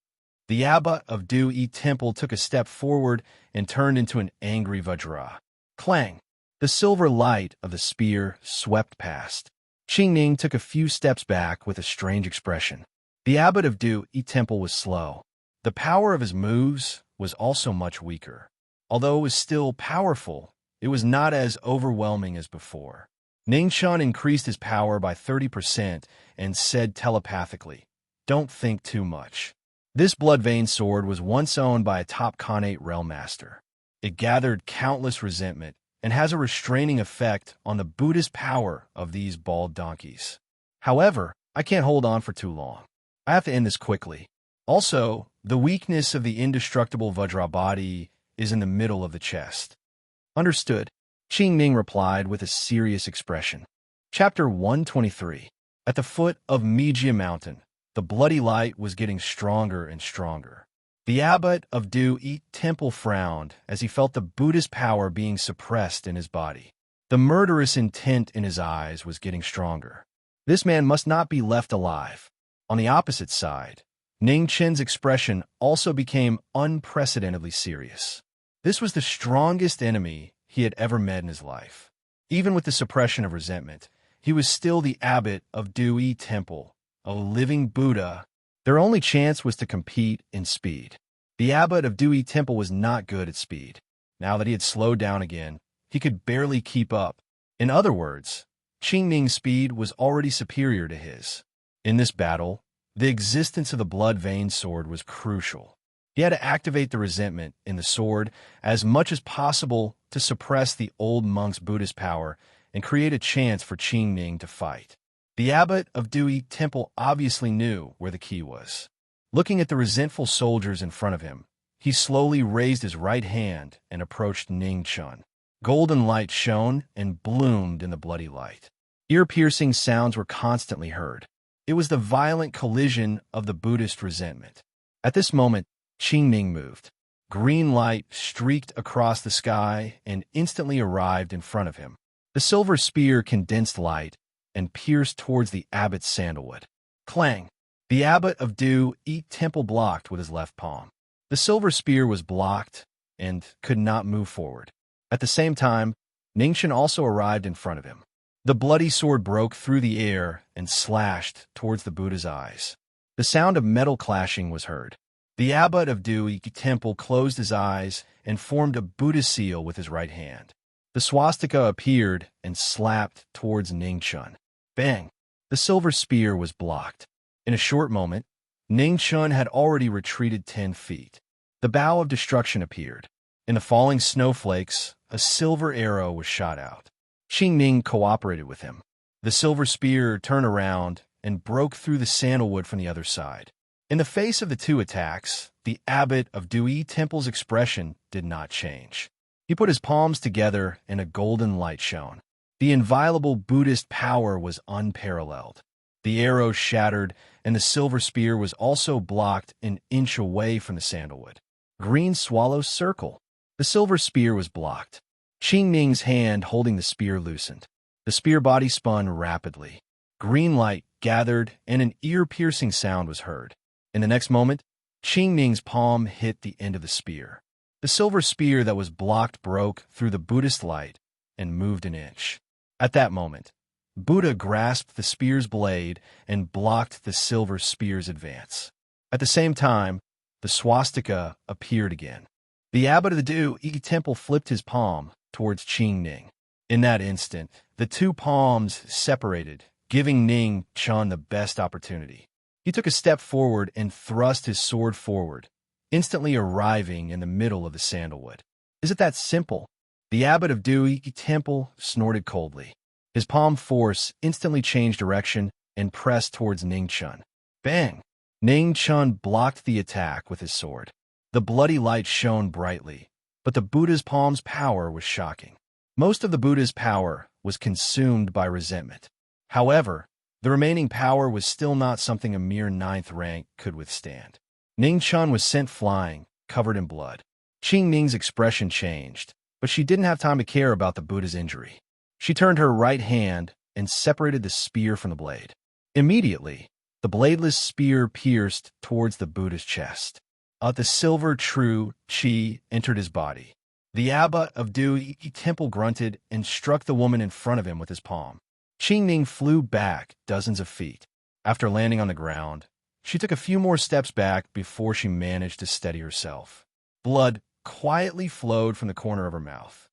The abbot of Dui Temple took a step forward and turned into an angry Vajra. Clang! The silver light of the spear swept past. Qing Ning took a few steps back with a strange expression. The abbot of Dui Temple was slow. The power of his moves was also much weaker. Although it was still powerful, it was not as overwhelming as before. Ningchen increased his power by 30% and said telepathically, "Don't think too much." This blood-veined sword was once owned by a top Khanate realm master. It gathered countless resentment and has a restraining effect on the Buddhist power of these bald donkeys. However, I can't hold on for too long. I have to end this quickly. Also, the weakness of the indestructible Vajra body is in the middle of the chest. Understood, Qing Ning replied with a serious expression. Chapter 123. At the foot of Megia Mountain, the bloody light was getting stronger and stronger. The abbot of Dui Temple frowned as he felt the Buddhist power being suppressed in his body. The murderous intent in his eyes was getting stronger. This man must not be left alive. On the opposite side, Ningchen's expression also became unprecedentedly serious. This was the strongest enemy he had ever met in his life. Even with the suppression of resentment, he was still the abbot of Dui Temple, a living Buddha. Their only chance was to compete in speed. The abbot of Dui Temple was not good at speed. Now that he had slowed down again, he could barely keep up. In other words, Qing Ning's speed was already superior to his. In this battle, the existence of the blood-veined sword was crucial. He had to activate the resentment in the sword as much as possible to suppress the old monk's Buddhist power and create a chance for Qing Ning to fight. The abbot of Dui Temple obviously knew where the key was. Looking at the resentful soldiers in front of him, he slowly raised his right hand and approached Ning Chun. Golden light shone and bloomed in the bloody light. Ear-piercing sounds were constantly heard. It was the violent collision of the Buddhist resentment. At this moment, Qing Ning moved. Green light streaked across the sky and instantly arrived in front of him. The silver spear condensed light and pierced towards the abbot's sandalwood. Clang! The abbot of Du Yi Temple blocked with his left palm. The silver spear was blocked and could not move forward. At the same time, Ningchen also arrived in front of him. The bloody sword broke through the air and slashed towards the Buddha's eyes. The sound of metal clashing was heard. The abbot of Du Yi Temple closed his eyes and formed a Buddha seal with his right hand. The swastika appeared and slapped towards Ningchen. Bang! The silver spear was blocked. In a short moment, Ning Chun had already retreated 10 feet. The bow of destruction appeared. In the falling snowflakes, a silver arrow was shot out. Qing Ning cooperated with him. The silver spear turned around and broke through the sandalwood from the other side. In the face of the two attacks, the abbot of Dui Temple's expression did not change. He put his palms together and a golden light shone. The inviolable Buddhist power was unparalleled. The arrow shattered, and the silver spear was also blocked an inch away from the sandalwood. Green swallows circle. The silver spear was blocked. Qing Ning's hand holding the spear loosened. The spear body spun rapidly. Green light gathered, and an ear-piercing sound was heard. In the next moment, Qing Ning's palm hit the end of the spear. The silver spear that was blocked broke through the Buddhist light and moved an inch. At that moment, Buddha grasped the spear's blade and blocked the silver spear's advance. At the same time, the swastika appeared again. The abbot of the Du Yi Temple flipped his palm towards Qing Ning. In that instant, the two palms separated, giving Ning Chun the best opportunity. He took a step forward and thrust his sword forward, instantly arriving in the middle of the sandalwood. Is it that simple? The abbot of Du Yi Temple snorted coldly. His palm force instantly changed direction and pressed towards Ning Chun. Bang! Ning Chun blocked the attack with his sword. The bloody light shone brightly, but the Buddha's palm's power was shocking. Most of the Buddha's power was consumed by resentment. However, the remaining power was still not something a mere 9th rank could withstand. Ning Chun was sent flying, covered in blood. Qing Ning's expression changed, but she didn't have time to care about the Buddha's injury. She turned her right hand and separated the spear from the blade. Immediately, the bladeless spear pierced towards the Buddha's chest. The silver true Qi entered his body. The abbot of Du Yi Temple grunted and struck the woman in front of him with his palm. Qing Ning flew back dozens of feet. After landing on the ground, she took a few more steps back before she managed to steady herself. Blood quietly flowed from the corner of her mouth.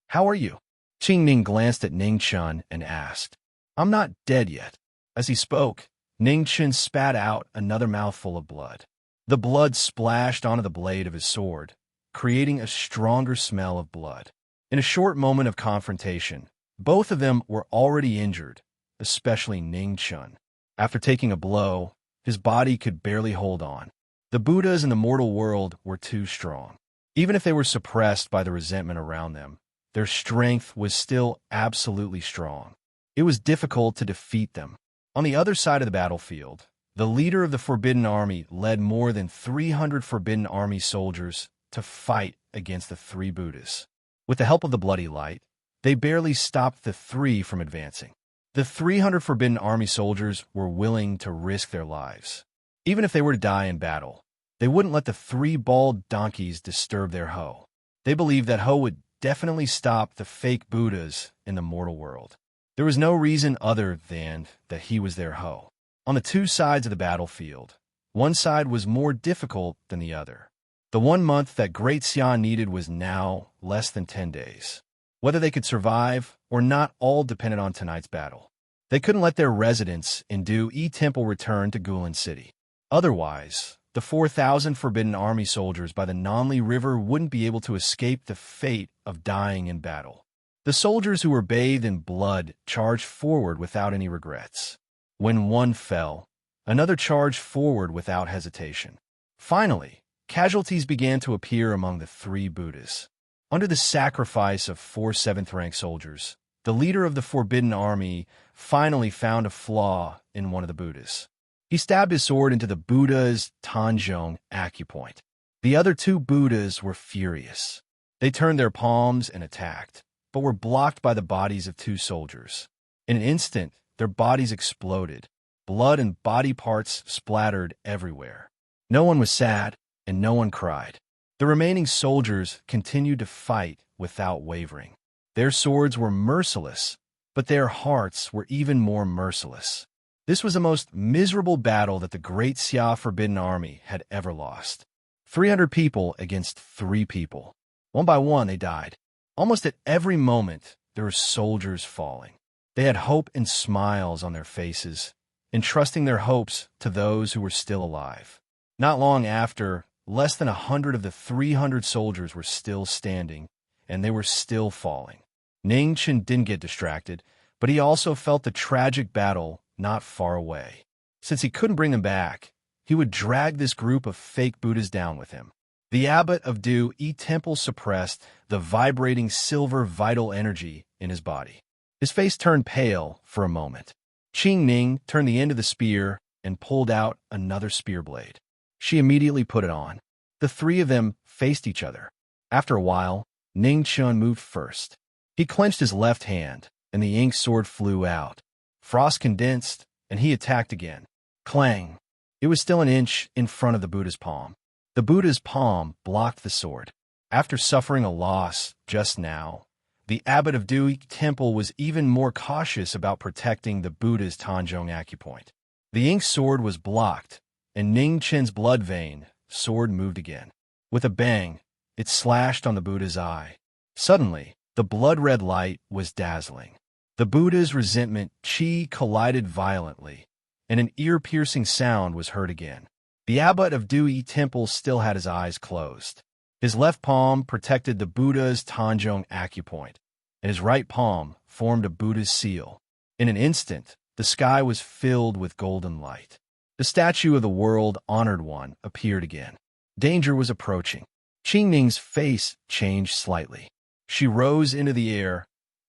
"How are you?" Qing Ning glanced at Ning Chun and asked. "I'm not dead yet." As he spoke, Ning Chun spat out another mouthful of blood. The blood splashed onto the blade of his sword, creating a stronger smell of blood. In a short moment of confrontation, both of them were already injured, especially Ning Chun. After taking a blow, his body could barely hold on. The Buddhas in the mortal world were too strong. Even if they were suppressed by the resentment around them, their strength was still absolutely strong. It was difficult to defeat them. On the other side of the battlefield, the leader of the Forbidden Army led more than 300 Forbidden Army soldiers to fight against the 3 Buddhas. With the help of the bloody light, they barely stopped the 3 from advancing. The 300 Forbidden Army soldiers were willing to risk their lives. Even if they were to die in battle, they wouldn't let the 3 bald donkeys disturb their Ho. They believed that Ho would definitely stop the fake Buddhas in the mortal world. There was no reason other than that he was their Ho. On the 2 sides of the battlefield, one side was more difficult than the other. The 1 month that Great Xia needed was now less than 10 days. Whether they could survive or not all depended on tonight's battle. They couldn't let their residents in Du-Yi Temple return to Guilin City. Otherwise, the 4,000 Forbidden Army soldiers by the Nanli River wouldn't be able to escape the fate of dying in battle. The soldiers who were bathed in blood charged forward without any regrets. When one fell, another charged forward without hesitation. Finally, casualties began to appear among the 3 Buddhas. Under the sacrifice of 4 seventh-rank soldiers, the leader of the Forbidden Army finally found a flaw in one of the Buddhas. He stabbed his sword into the Buddha's Tanjong acupoint. The other 2 Buddhas were furious. They turned their palms and attacked, but were blocked by the bodies of 2 soldiers. In an instant, their bodies exploded. Blood and body parts splattered everywhere. No one was sad, and no one cried. The remaining soldiers continued to fight without wavering. Their swords were merciless, but their hearts were even more merciless. This was the most miserable battle that the Great Xia Forbidden Army had ever lost. 300 people against 3 people. One by one, they died. Almost at every moment, there were soldiers falling. They had hope and smiles on their faces, entrusting their hopes to those who were still alive. Not long after, less than 100 of the 300 soldiers were still standing, and they were still falling. Ning Chen didn't get distracted, but he also felt the tragic battle not far away. Since he couldn't bring them back, he would drag this group of fake Buddhas down with him. The abbot of Du-Yi Temple suppressed the vibrating silver vital energy in his body. His face turned pale for a moment. Qing Ning turned the end of the spear and pulled out another spear blade. She immediately put it on. The 3 of them faced each other. After a while, Ning Chun moved first. He clenched his left hand, and the ink sword flew out. Frost condensed, and he attacked again. Clang! It was still an inch in front of the Buddha's palm. The Buddha's palm blocked the sword. After suffering a loss just now, the abbot of Du-Yi Temple was even more cautious about protecting the Buddha's Tanjong acupoint. The ink sword was blocked, and Ning Chen's blood vein sword moved again. With a bang, it slashed on the Buddha's eye. Suddenly, the blood-red light was dazzling. The Buddha's resentment chi collided violently, and an ear-piercing sound was heard again. The abbot of Du-Yi Temple still had his eyes closed. His left palm protected the Buddha's Tanjong acupoint, and his right palm formed a Buddha's seal. In an instant, the sky was filled with golden light. The statue of the world-honored one appeared again. Danger was approaching. Qing Ning's face changed slightly. She rose into the air,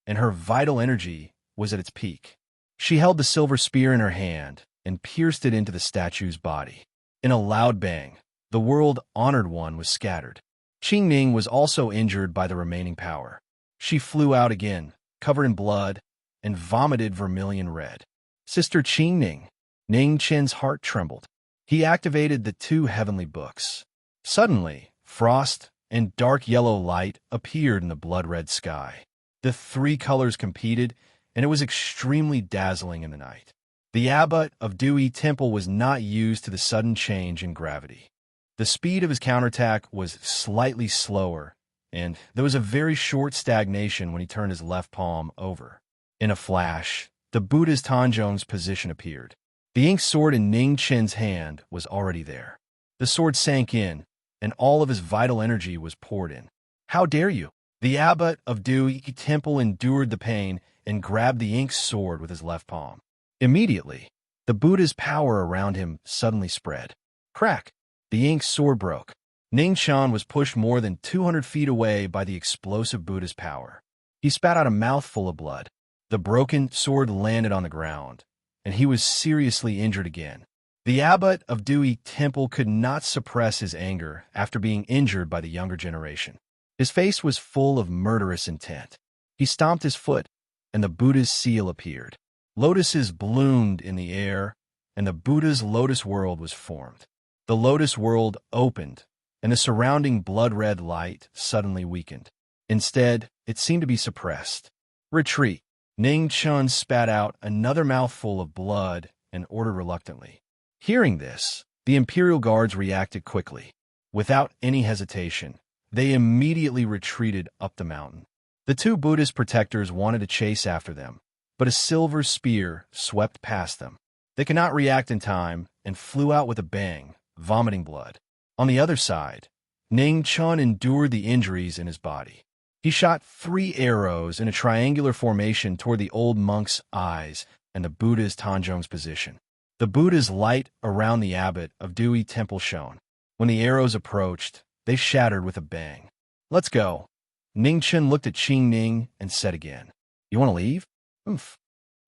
and her vital energy was at its peak. She held the silver spear in her hand and pierced it into the statue's body. In a loud bang, the world-honored one was scattered. Qing Ning was also injured by the remaining power. She flew out again, covered in blood, and vomited vermilion red. Sister Qing Ning. Ning Chen's heart trembled. He activated the 2 heavenly books. Suddenly, frost and dark yellow light appeared in the blood-red sky. The 3 colors competed, and it was extremely dazzling in the night. The abbot of Du-Yi Temple was not used to the sudden change in gravity. The speed of his counterattack was slightly slower, and there was a very short stagnation when he turned his left palm over. In a flash, the Buddha's Tanjong's position appeared. The ink sword in Ning Chen's hand was already there. The sword sank in, and all of his vital energy was poured in. How dare you? The abbot of Du-Yi Temple endured the pain and grabbed the ink sword with his left palm. Immediately, the Buddha's power around him suddenly spread. Crack! The ink sword broke. Ning Chan was pushed more than 200 feet away by the explosive Buddha's power. He spat out a mouthful of blood. The broken sword landed on the ground, and he was seriously injured again. The abbot of Du-Yi Temple could not suppress his anger after being injured by the younger generation. His face was full of murderous intent. He stomped his foot, and the Buddha's seal appeared. Lotuses bloomed in the air, and the Buddha's lotus world was formed. The lotus world opened, and the surrounding blood-red light suddenly weakened. Instead, it seemed to be suppressed. Retreat. Ning Chun spat out another mouthful of blood and ordered reluctantly. Hearing this, the Imperial Guards reacted quickly. Without any hesitation, they immediately retreated up the mountain. The two Buddhist protectors wanted to chase after them, but a silver spear swept past them. They could not react in time and flew out with a bang, vomiting blood. On the other side, Ning Chun endured the injuries in his body. He shot 3 arrows in a triangular formation toward the old monk's eyes and the Buddha's Tanjong's position. The Buddha's light around the abbot of Dewey Temple shone. When the arrows approached, they shattered with a bang. "Let's go." Ning Chun looked at Qing Ning and said again, "You want to leave?" "Oomph."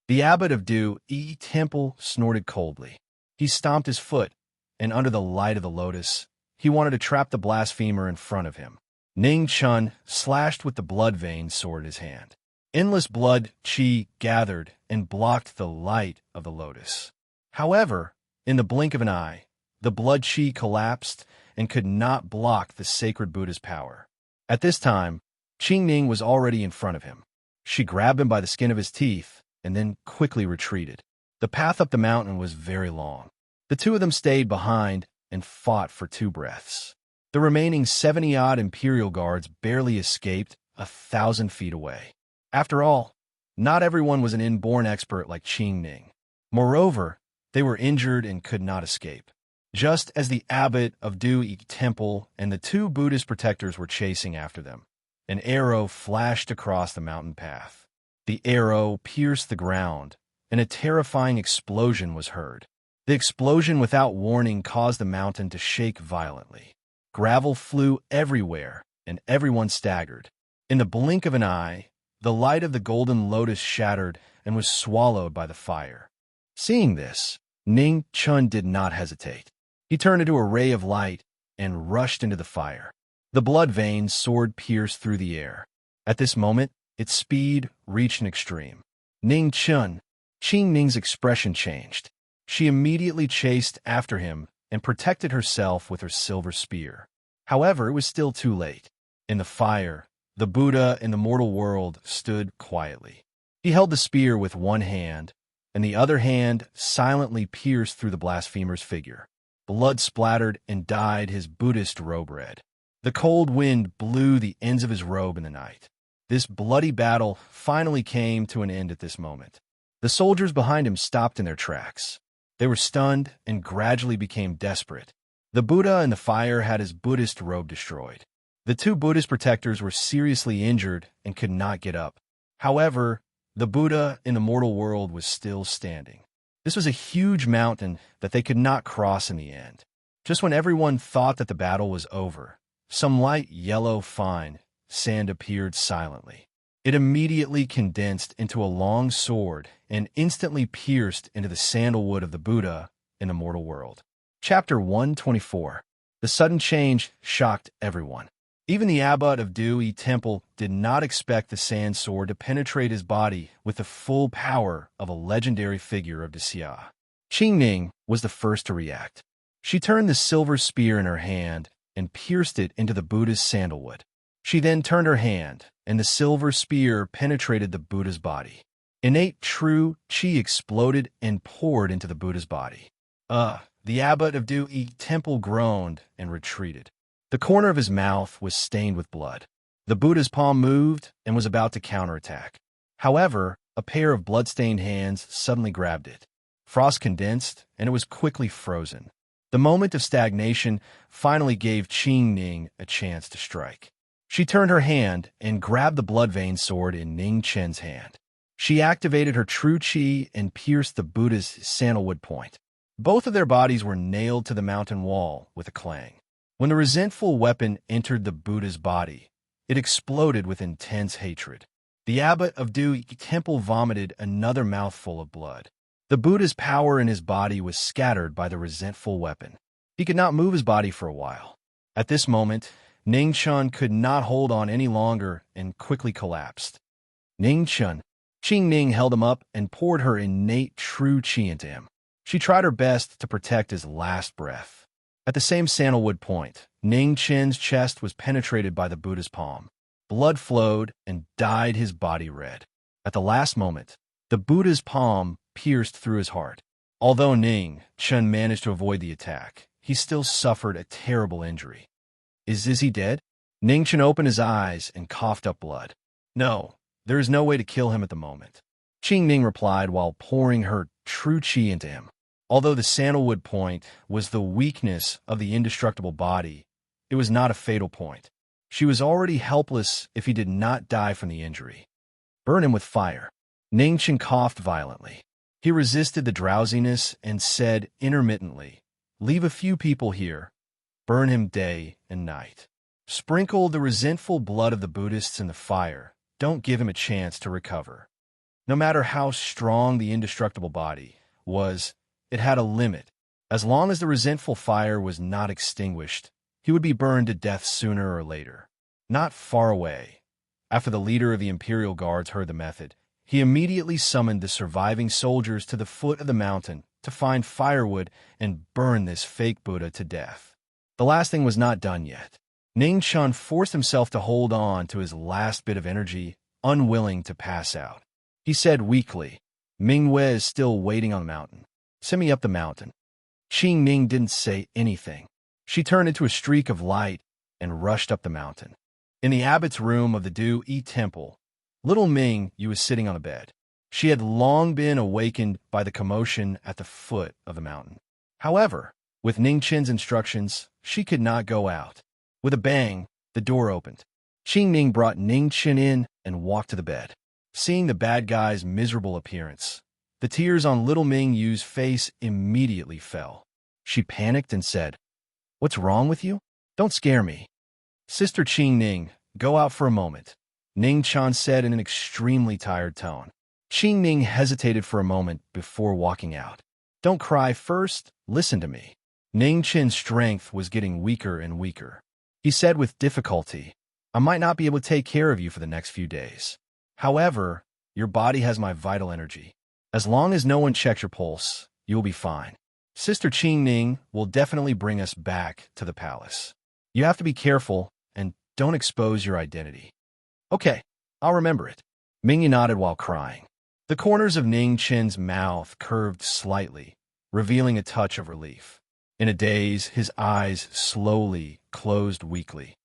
The abbot of Dewey Temple snorted coldly. He stomped his foot, and under the light of the lotus, he wanted to trap the blasphemer in front of him. Ning Chun slashed with the blood vein sword in his hand. Endless blood qi gathered and blocked the light of the lotus. However, in the blink of an eye, the blood qi collapsed and could not block the sacred Buddha's power. At this time, Qing Ning was already in front of him. She grabbed him by the skin of his teeth and then quickly retreated. The path up the mountain was very long. The two of them stayed behind and fought for 2 breaths. The remaining 70-odd Imperial Guards barely escaped 1,000 feet away. After all, not everyone was an inborn expert like Qing Ning. Moreover, they were injured and could not escape. Just as the abbot of Dewey Temple and the 2 Buddhist protectors were chasing after them, an arrow flashed across the mountain path. The arrow pierced the ground, and a terrifying explosion was heard. The explosion without warning caused the mountain to shake violently. Gravel flew everywhere, and everyone staggered. In the blink of an eye, the light of the golden lotus shattered and was swallowed by the fire. Seeing this, Ning Chun did not hesitate. He turned into a ray of light and rushed into the fire. The blood veins sword pierced through the air. At this moment, its speed reached an extreme. Ning Chun, Qing Ning's expression changed. She immediately chased after him and protected herself with her silver spear. However, it was still too late. In the fire, the Buddha in the mortal world stood quietly. He held the spear with one hand, and the other hand silently pierced through the blasphemer's figure. Blood splattered and dyed his Buddhist robe red. The cold wind blew the ends of his robe in the night. This bloody battle finally came to an end at this moment. The soldiers behind him stopped in their tracks. They were stunned and gradually became desperate. The Buddha in the fire had his Buddhist robe destroyed. The 2 Buddhist protectors were seriously injured and could not get up. However, the Buddha in the mortal world was still standing. This was a huge mountain that they could not cross in the end. Just when everyone thought that the battle was over, some light yellow fine sand appeared silently. It immediately condensed into a long sword and instantly pierced into the sandalwood of the Buddha in the mortal world. Chapter 124. The sudden change shocked everyone. Even the abbot of Dewey Temple did not expect the sand sword to penetrate his body with the full power of a legendary figure of Xia. Qing Ning was the first to react. She turned the silver spear in her hand and pierced it into the Buddha's sandalwood. She then turned her hand, and the silver spear penetrated the Buddha's body. Innate true qi exploded and poured into the Buddha's body. The abbot of Dewey Temple groaned and retreated. The corner of his mouth was stained with blood. The Buddha's palm moved and was about to counterattack. However, a pair of blood-stained hands suddenly grabbed it. Frost condensed, and it was quickly frozen. The moment of stagnation finally gave Qing Ning a chance to strike. She turned her hand and grabbed the blood-veined sword in Ning Chen's hand. She activated her true qi and pierced the Buddha's sandalwood point. Both of their bodies were nailed to the mountain wall with a clang. When the resentful weapon entered the Buddha's body, it exploded with intense hatred. The abbot of Dewey Temple vomited another mouthful of blood. The Buddha's power in his body was scattered by the resentful weapon. He could not move his body for a while. At this moment, Ning Chun could not hold on any longer and quickly collapsed. Ning Chun. Qing Ning held him up and poured her innate true qi into him. She tried her best to protect his last breath. At the same sandalwood point, Ning Chen's chest was penetrated by the Buddha's palm. Blood flowed and dyed his body red. At the last moment, the Buddha's palm pierced through his heart. Although Ning Chen managed to avoid the attack, he still suffered a terrible injury. Is he dead? Ningchen opened his eyes and coughed up blood. No, there is no way to kill him at the moment. Qing Ning replied while pouring her true qi into him. Although the sandalwood point was the weakness of the indestructible body, it was not a fatal point. She was already helpless if he did not die from the injury. Burn him with fire. Ningchen coughed violently. He resisted the drowsiness and said intermittently, "Leave a few people here. Burn him day and night. Sprinkle the resentful blood of the Buddhists in the fire. Don't give him a chance to recover." No matter how strong the indestructible body was, it had a limit. As long as the resentful fire was not extinguished, he would be burned to death sooner or later. Not far away, after the leader of the Imperial Guards heard the method, he immediately summoned the surviving soldiers to the foot of the mountain to find firewood and burn this fake Buddha to death. The last thing was not done yet. Ning Chun forced himself to hold on to his last bit of energy, unwilling to pass out. He said weakly, "Ming Wei is still waiting on the mountain. Send me up the mountain." Qing Ning didn't say anything. She turned into a streak of light and rushed up the mountain. In the abbot's room of the Du Yi Temple, little Ming Yu was sitting on a bed. She had long been awakened by the commotion at the foot of the mountain. However, with Ning Chen's instructions, she could not go out. With a bang, the door opened. Qing Ning brought Ning Chen in and walked to the bed. Seeing the bad guy's miserable appearance, the tears on little Ming Yu's face immediately fell. She panicked and said, "What's wrong with you? Don't scare me." "Sister Qing Ning, go out for a moment," Ning Chan said in an extremely tired tone. Qing Ning hesitated for a moment before walking out. "Don't cry first, listen to me." Ning Chen's strength was getting weaker and weaker. He said with difficulty, "I might not be able to take care of you for the next few days. However, your body has my vital energy. As long as no one checks your pulse, you will be fine. Sister Qing Ning will definitely bring us back to the palace. You have to be careful and don't expose your identity." "Okay, I'll remember it." Ming Yu nodded while crying. The corners of Ning Chen's mouth curved slightly, revealing a touch of relief. In a daze, his eyes slowly closed weakly.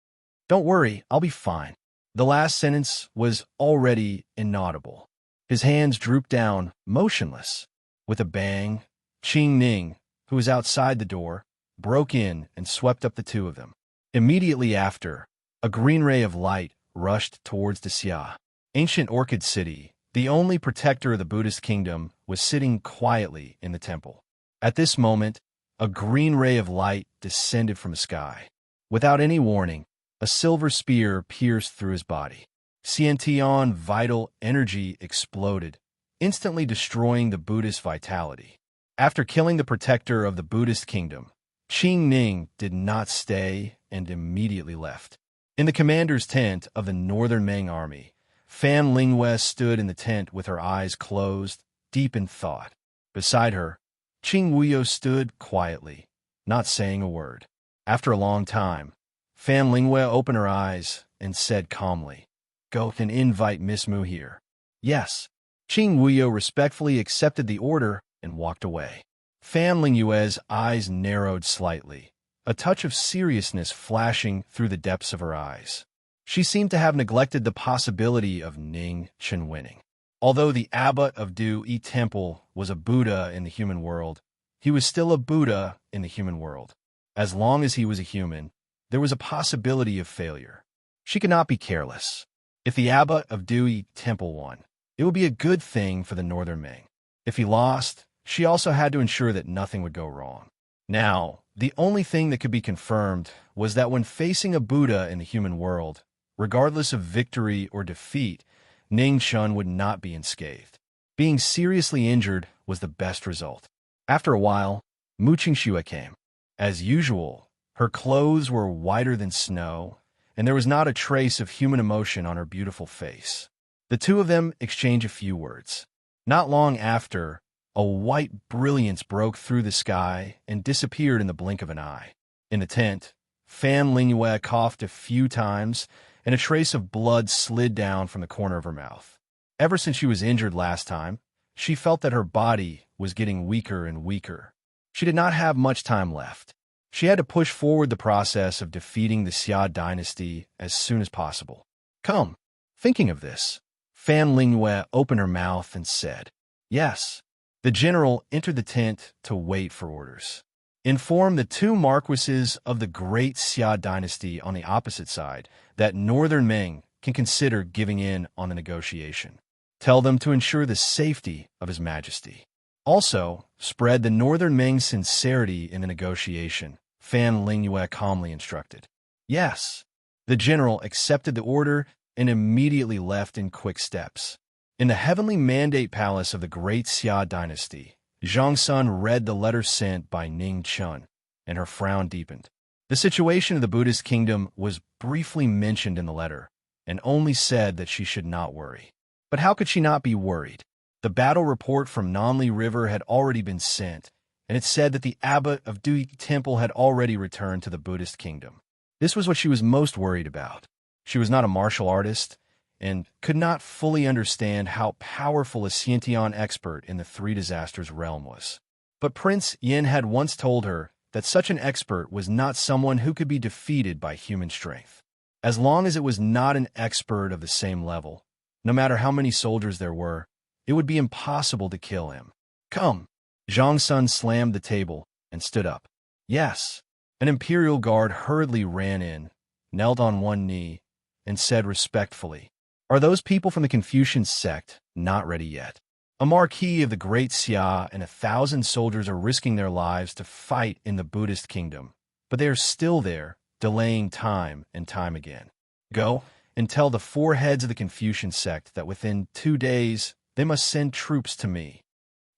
"Don't worry, I'll be fine." The last sentence was already inaudible. His hands drooped down, motionless. With a bang, Qing Ning, who was outside the door, broke in and swept up the two of them. Immediately after, a green ray of light rushed towards the Xia. Ancient Orchid City, the only protector of the Buddhist kingdom, was sitting quietly in the temple. At this moment, a green ray of light descended from the sky. Without any warning, a silver spear pierced through his body. Xiantian vital energy exploded, instantly destroying the Buddhist vitality. After killing the protector of the Buddhist kingdom, Qing Ning did not stay and immediately left. In the commander's tent of the Northern Ming army, Fan Lingyue stood in the tent with her eyes closed, deep in thought. Beside her, Qing Wuyo stood quietly, not saying a word. After a long time, Fan Lingyue opened her eyes and said calmly, "Go and invite Miss Mu here." "Yes." Qing Wuyo respectfully accepted the order and walked away. Fan Lingyue's eyes narrowed slightly, a touch of seriousness flashing through the depths of her eyes. She seemed to have neglected the possibility of Ning Chen winning. Although the abbot of Du Yi Temple was a Buddha in the human world, he was still a Buddha in the human world. As long as he was a human, there was a possibility of failure. She could not be careless. If the abbot of Du Yi Temple won, it would be a good thing for the Northern Ming. If he lost, she also had to ensure that nothing would go wrong. Now, the only thing that could be confirmed was that when facing a Buddha in the human world, regardless of victory or defeat, Ning Chun would not be unscathed. Being seriously injured was the best result. After a while, Mu Qingxue came. As usual, her clothes were whiter than snow, and there was not a trace of human emotion on her beautiful face. The two of them exchanged a few words. Not long after, a white brilliance broke through the sky and disappeared in the blink of an eye. In the tent, Fan Lingyue coughed a few times, and a trace of blood slid down from the corner of her mouth. Ever since she was injured last time, she felt that her body was getting weaker and weaker. She did not have much time left. She had to push forward the process of defeating the Xia dynasty as soon as possible. Come. Thinking of this, Fan Lingyue opened her mouth and said, "Yes." The general entered the tent to wait for orders. Inform the two marquises of the great Xia dynasty on the opposite side that Northern Ming can consider giving in on the negotiation. Tell them to ensure the safety of His Majesty. Also, spread the Northern Ming's sincerity in the negotiation, Fan Lingyue calmly instructed. Yes. The general accepted the order and immediately left in quick steps. In the heavenly mandate palace of the great Xia dynasty, Zhang Sun read the letter sent by Ning Chun, and her frown deepened. The situation of the Buddhist kingdom was briefly mentioned in the letter, and only said that she should not worry. But how could she not be worried? The battle report from Nanli River had already been sent, and it said that the abbot of Dui Temple had already returned to the Buddhist kingdom. This was what she was most worried about. She was not a martial artist, and could not fully understand how powerful a Xiantian expert in the Three Disasters realm was. But Prince Yin had once told her that such an expert was not someone who could be defeated by human strength. As long as it was not an expert of the same level, no matter how many soldiers there were, it would be impossible to kill him. Come. Zhang Sun slammed the table and stood up. Yes. An imperial guard hurriedly ran in, knelt on one knee, and said respectfully, "Are those people from the Confucian sect not ready yet? A Marquis of the Great Xia and 1,000 soldiers are risking their lives to fight in the Buddhist kingdom, but they are still there, delaying time and time again. Go and tell the 4 heads of the Confucian sect that within 2 days they must send troops to me."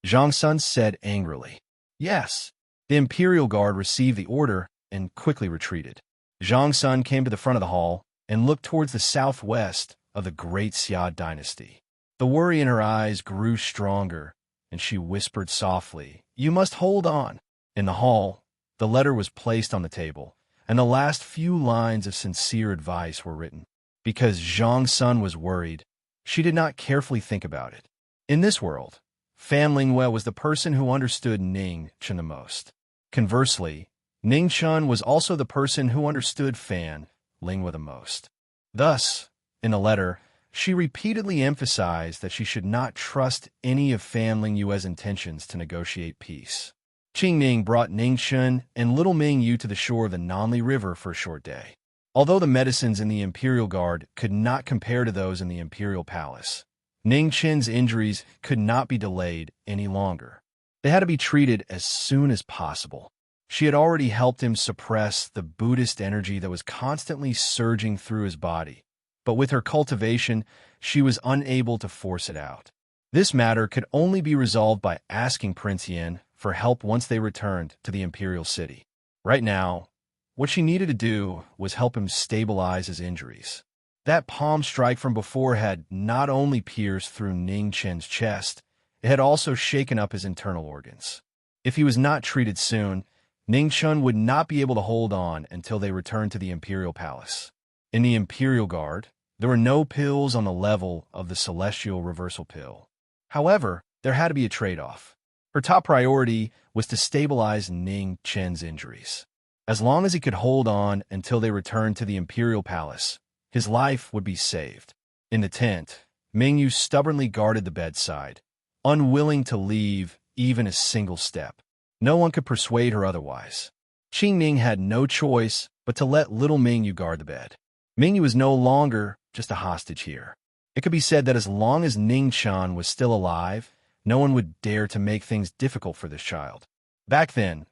Zhang Sun said angrily. Yes. The imperial guard received the order and quickly retreated. Zhang Sun came to the front of the hall and looked towards the southwest of the great Xia dynasty. The worry in her eyes grew stronger, and she whispered softly, "You must hold on." In the hall, the letter was placed on the table, and the last few lines of sincere advice were written. Because Zhang Sun was worried, she did not carefully think about it. In this world, Fan Lingyue was the person who understood Ning Chun the most. Conversely, Ning Chun was also the person who understood Fan Lingyue the most. Thus, in the letter, she repeatedly emphasized that she should not trust any of Fan Lingyue's intentions to negotiate peace. Qing Ning brought Ning Chun and little Ming Yu to the shore of the Nanli River for a short day. Although the medicines in the Imperial Guard could not compare to those in the Imperial Palace, Ning Chen's injuries could not be delayed any longer. They had to be treated as soon as possible. She had already helped him suppress the Buddhist energy that was constantly surging through his body, but with her cultivation, she was unable to force it out. This matter could only be resolved by asking Prince Yin for help once they returned to the Imperial City. Right now, what she needed to do was help him stabilize his injuries. That palm strike from before had not only pierced through Ning Chen's chest, it had also shaken up his internal organs. If he was not treated soon, Ning Chun would not be able to hold on until they returned to the Imperial Palace. In the Imperial Guard, there were no pills on the level of the Celestial Reversal Pill. However, there had to be a trade-off. Her top priority was to stabilize Ning Chen's injuries. As long as he could hold on until they returned to the Imperial Palace, his life would be saved. In the tent, Ming Yu stubbornly guarded the bedside, unwilling to leave even a single step. No one could persuade her otherwise. Qing Ning had no choice but to let little Ming Yu guard the bed. Ming Yu was no longer just a hostage here. It could be said that as long as Ning Chan was still alive, no one would dare to make things difficult for this child. Back then,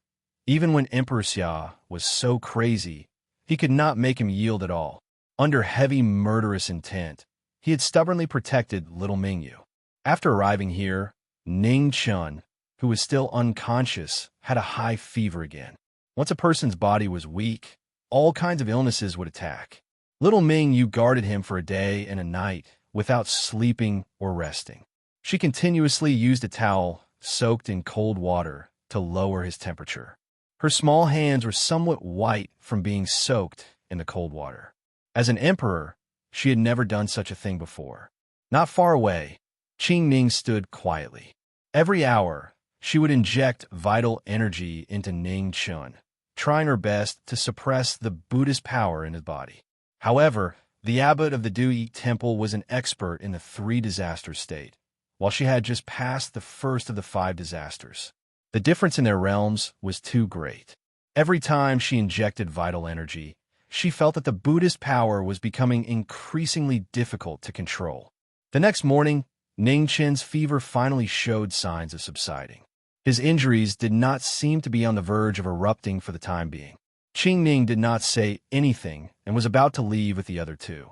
even when Emperor Xia was so crazy, he could not make him yield at all. Under heavy murderous intent, he had stubbornly protected little Ming Yu. After arriving here, Ning Chun, who was still unconscious, had a high fever again. Once a person's body was weak, all kinds of illnesses would attack. Little Ming Yu guarded him for a day and a night without sleeping or resting. She continuously used a towel soaked in cold water to lower his temperature. Her small hands were somewhat white from being soaked in the cold water. As an emperor, she had never done such a thing before. Not far away, Qing Ning stood quietly. Every hour, she would inject vital energy into Ning Chun, trying her best to suppress the Buddhist power in his body. However, the abbot of the Dewey Temple was an expert in the 3 disaster state, while she had just passed the first of the 5 disasters. The difference in their realms was too great. Every time she injected vital energy, she felt that the Buddhist power was becoming increasingly difficult to control. The next morning, Ning Chen's fever finally showed signs of subsiding. His injuries did not seem to be on the verge of erupting for the time being. Qing Ning did not say anything and was about to leave with the other 2.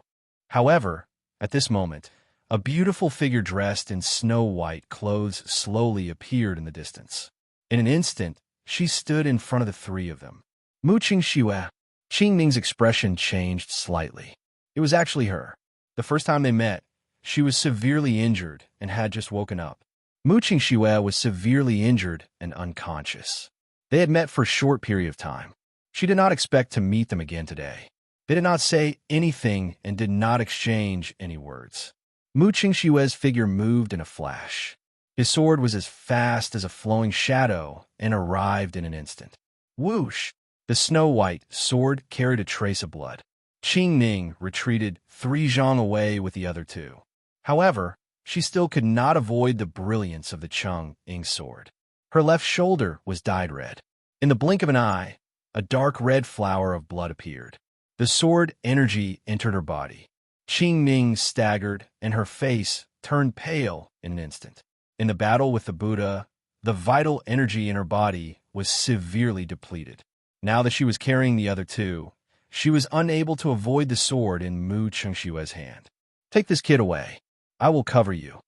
However, at this moment, a beautiful figure dressed in snow-white clothes slowly appeared in the distance. In an instant, she stood in front of the 3 of them. Mu Qingxue. Qing Ning's expression changed slightly. It was actually her. The first time they met, she was severely injured and had just woken up. Mu Qingxue was severely injured and unconscious. They had met for a short period of time. She did not expect to meet them again today. They did not say anything and did not exchange any words. Mu Qingxue's figure moved in a flash. His sword was as fast as a flowing shadow and arrived in an instant. Whoosh! The snow-white sword carried a trace of blood. Qing Ning retreated 3 zhang away with the other 2. However, she still could not avoid the brilliance of the Cheng Ying sword. Her left shoulder was dyed red. In the blink of an eye, a dark red flower of blood appeared. The sword energy entered her body. Qing Ning staggered, and her face turned pale in an instant. In the battle with the Buddha, the vital energy in her body was severely depleted. Now that she was carrying the other 2, she was unable to avoid the sword in Mu Qingxue's hand. Take this kid away. I will cover you.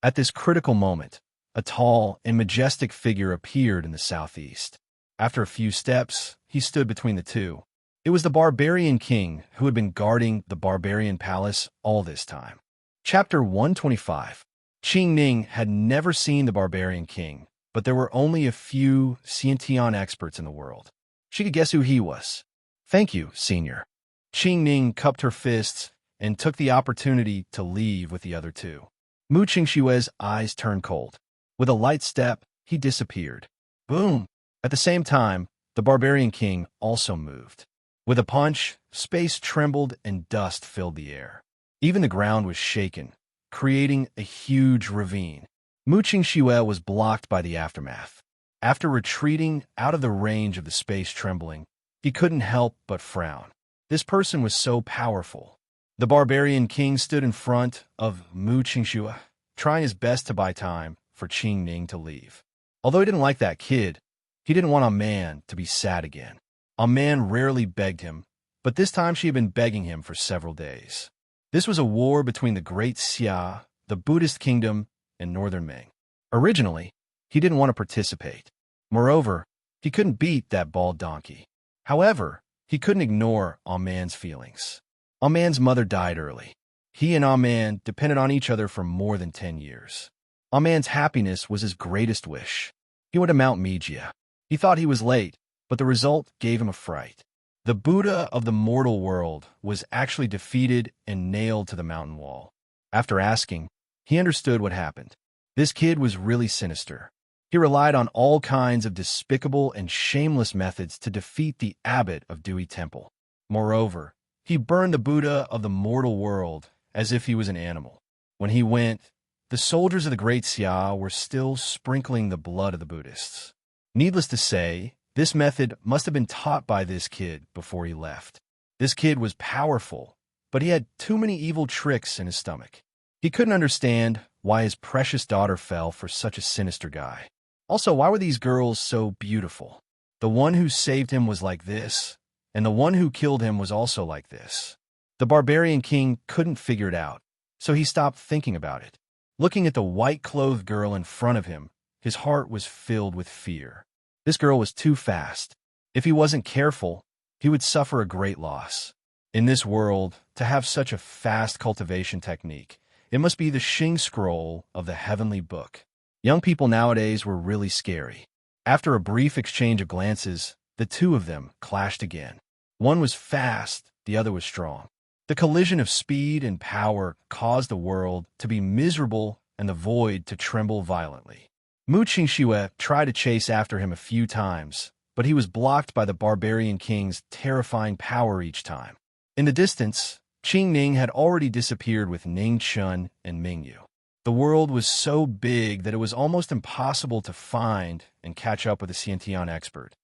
At this critical moment, a tall and majestic figure appeared in the southeast. After a few steps, he stood between the 2. It was the barbarian king who had been guarding the barbarian palace all this time. Chapter 125. Qing Ning had never seen the barbarian king, but there were only a few Xiantian experts in the world. She could guess who he was. Thank you, senior. Qing Ning cupped her fists and took the opportunity to leave with the other 2. Mu Qingxue's eyes turned cold. With a light step, he disappeared. Boom! At the same time, the barbarian king also moved. With a punch, space trembled and dust filled the air. Even the ground was shaken, creating a huge ravine. Mu Qingxue was blocked by the aftermath. After retreating out of the range of the space trembling, he couldn't help but frown. This person was so powerful. The barbarian king stood in front of Mu Qingxue, trying his best to buy time for Qing Ning to leave. Although he didn't like that kid, he didn't want a man to be sad again. A man rarely begged him, but this time she had been begging him for several days. This was a war between the Great Xia, the Buddhist kingdom, and Northern Ming. Originally, he didn't want to participate. Moreover, he couldn't beat that bald donkey. However, he couldn't ignore Man's feelings. Man's mother died early. He and Man depended on each other for more than 10 years. Man's happiness was his greatest wish. He went to Mount Mijia. He thought he was late, but the result gave him a fright. The Buddha of the mortal world was actually defeated and nailed to the mountain wall. After asking, he understood what happened. This kid was really sinister. He relied on all kinds of despicable and shameless methods to defeat the abbot of Dewey Temple. Moreover, he burned the Buddha of the mortal world as if he was an animal. When he went, the soldiers of the Great Xia were still sprinkling the blood of the Buddhists. Needless to say, this method must have been taught by this kid before he left. This kid was powerful, but he had too many evil tricks in his stomach. He couldn't understand why his precious daughter fell for such a sinister guy. Also, why were these girls so beautiful? The one who saved him was like this, and the one who killed him was also like this. The barbarian king couldn't figure it out, so he stopped thinking about it. Looking at the white-clothed girl in front of him, his heart was filled with fear. This girl was too fast. If he wasn't careful, he would suffer a great loss. In this world, to have such a fast cultivation technique, it must be the Xing scroll of the heavenly book. Young people nowadays were really scary. After a brief exchange of glances, the 2 of them clashed again. One was fast, the other was strong. The collision of speed and power caused the world to be miserable and the void to tremble violently. Mu Qingxue tried to chase after him a few times, but he was blocked by the barbarian king's terrifying power each time. In the distance, Qing Ning had already disappeared with Ning Chun and Mingyu. The world was so big that it was almost impossible to find and catch up with a Xiantian expert.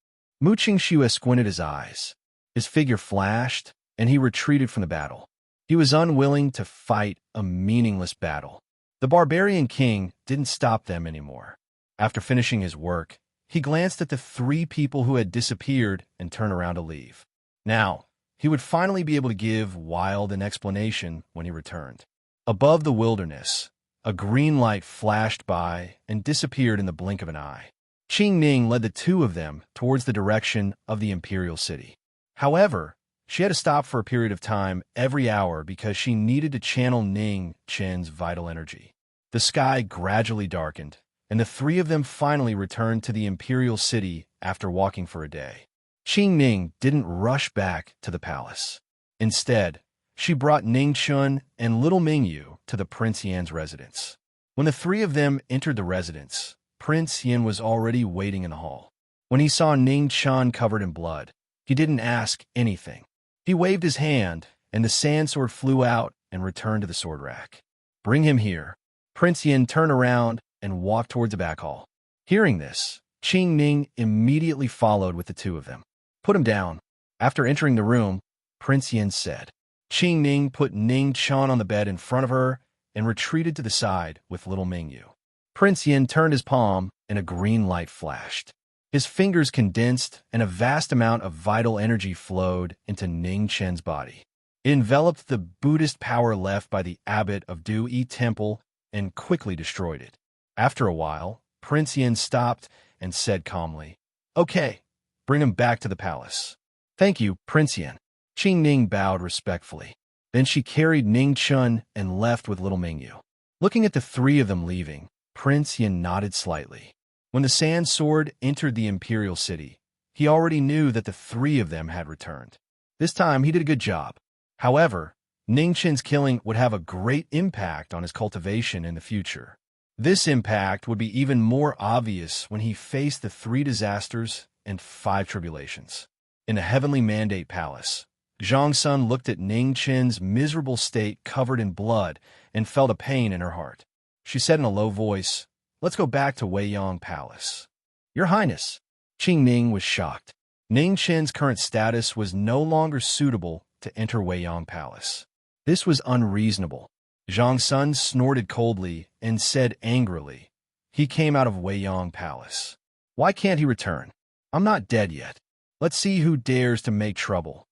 Mu Qingxue squinted his eyes. His figure flashed, and he retreated from the battle. He was unwilling to fight a meaningless battle. The barbarian king didn't stop them anymore. After finishing his work, he glanced at the 3 people who had disappeared and turned around to leave. Now, he would finally be able to give Wild an explanation when he returned. Above the wilderness, a green light flashed by and disappeared in the blink of an eye. Qing Ning led the 2 of them towards the direction of the imperial city. However, she had to stop for a period of time every hour because she needed to channel Ning Chen's vital energy. The sky gradually darkened, and the 3 of them finally returned to the imperial city after walking for a day. Qing Ning didn't rush back to the palace. Instead, she brought Ning Chun and little Mingyu to the Prince Yan's residence. When the 3 of them entered the residence, Prince Yan was already waiting in the hall. When he saw Ning Chun covered in blood, he didn't ask anything. He waved his hand, and the sand sword flew out and returned to the sword rack. "Bring him here." Prince Yan turned around and walked towards the back hall. Hearing this, Qing Ning immediately followed with the 2 of them. "Put him down." After entering the room, Prince Yan said. Qing Ning put Ning Chun on the bed in front of her and retreated to the side with little Mingyu. Prince Yan turned his palm and a green light flashed. His fingers condensed and a vast amount of vital energy flowed into Ning Chen's body. It enveloped the Buddhist power left by the abbot of Du-Yi Temple and quickly destroyed it. After a while, Prince Yan stopped and said calmly, "Okay, bring him back to the palace." "Thank you, Prince Yan." Qing Ning bowed respectfully. Then she carried Ning Chun and left with little Mingyu. Looking at the 3 of them leaving, Prince Yan nodded slightly. When the sand sword entered the imperial city, he already knew that the 3 of them had returned. This time, he did a good job. However, Ning Chen's killing would have a great impact on his cultivation in the future. This impact would be even more obvious when he faced the 3 disasters and 5 tribulations. In the Heavenly Mandate Palace, Zhang Sun looked at Ning Chen's miserable state covered in blood and felt a pain in her heart. She said in a low voice, "Let's go back to Weiyang Palace." "Your Highness." Qing Ning was shocked. Ning Chen's current status was no longer suitable to enter Weiyang Palace. This was unreasonable. Zhang Sun snorted coldly and said angrily, "He came out of Weiyang Palace. Why can't he return? I'm not dead yet. Let's see who dares to make trouble."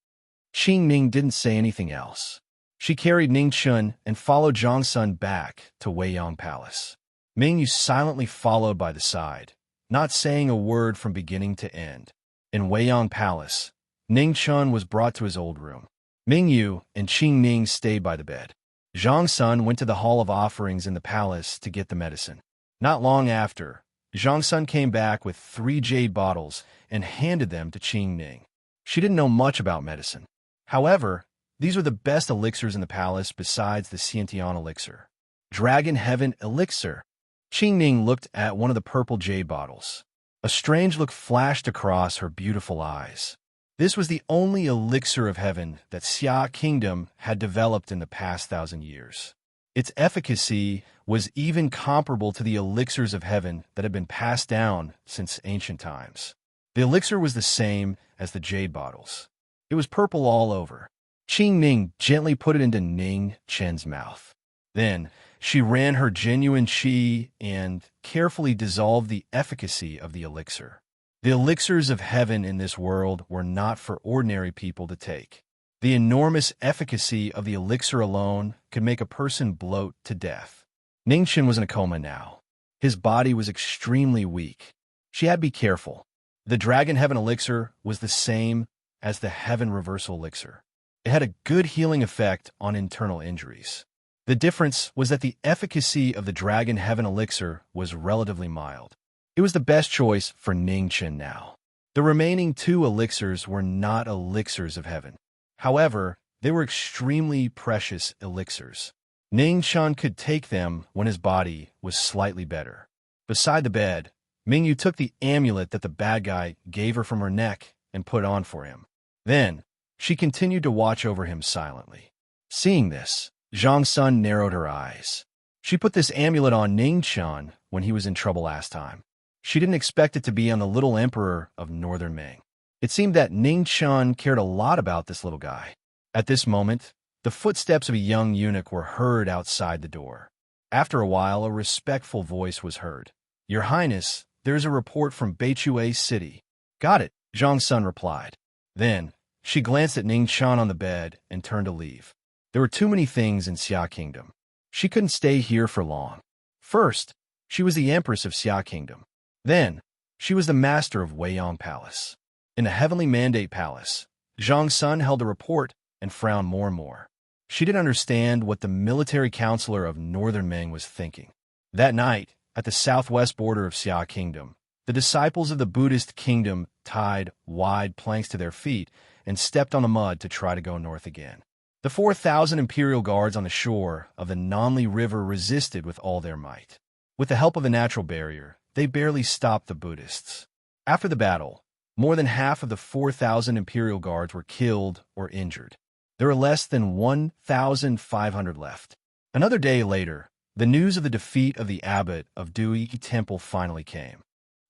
Qing Ning didn't say anything else. She carried Ning Chun and followed Zhang Sun back to Weiyang Palace. Mingyu silently followed by the side, not saying a word from beginning to end. In Weiyang Palace, Ning Chun was brought to his old room. Mingyu and Qing Ning stayed by the bed. Zhang Sun went to the Hall of Offerings in the palace to get the medicine. Not long after, Zhang Sun came back with 3 jade bottles and handed them to Qing Ning. She didn't know much about medicine. However, these were the best elixirs in the palace besides the Xiantian elixir. Dragon Heaven Elixir. Qing Ning looked at one of the purple jade bottles. A strange look flashed across her beautiful eyes. This was the only elixir of heaven that Xia Kingdom had developed in the past 1,000 years. Its efficacy was even comparable to the elixirs of heaven that had been passed down since ancient times. The elixir was the same as the jade bottles. It was purple all over. Qing Ning gently put it into Ning Chen's mouth. Then, she ran her genuine qi and carefully dissolved the efficacy of the elixir. The elixirs of heaven in this world were not for ordinary people to take. The enormous efficacy of the elixir alone could make a person bloat to death. Ning Chen was in a coma now. His body was extremely weak. She had to be careful. The Dragon Heaven Elixir was the same as the Heaven Reversal Elixir. It had a good healing effect on internal injuries. The difference was that the efficacy of the Dragon Heaven Elixir was relatively mild. It was the best choice for Ning Chen now. The remaining 2 elixirs were not elixirs of heaven. However, they were extremely precious elixirs. Ning Chen could take them when his body was slightly better. Beside the bed, Mingyu took the amulet that the bad guy gave her from her neck and put on for him. Then, she continued to watch over him silently. Seeing this, Zhang Sun narrowed her eyes. She put this amulet on Ning Chun when he was in trouble last time. She didn't expect it to be on the little emperor of Northern Ming. It seemed that Ning Chun cared a lot about this little guy. At this moment, the footsteps of a young eunuch were heard outside the door. After a while, a respectful voice was heard. "Your Highness, there's a report from Beichue City." "Got it," Zhang Sun replied. Then, she glanced at Ning Chun on the bed and turned to leave. There were too many things in Xia Kingdom. She couldn't stay here for long. First, she was the Empress of Xia Kingdom. Then, she was the master of Weiyang Palace. In the Heavenly Mandate Palace, Zhang Sun held a report and frowned more and more. She didn't understand what the military counselor of Northern Ming was thinking. That night, at the southwest border of Xia Kingdom, the disciples of the Buddhist kingdom tied wide planks to their feet and stepped on the mud to try to go north again. The 4,000 imperial guards on the shore of the Nanli River resisted with all their might. With the help of the natural barrier, they barely stopped the Buddhists. After the battle, more than half of the 4,000 imperial guards were killed or injured. There were less than 1,500 left. Another day later, the news of the defeat of the abbot of Dui Temple finally came.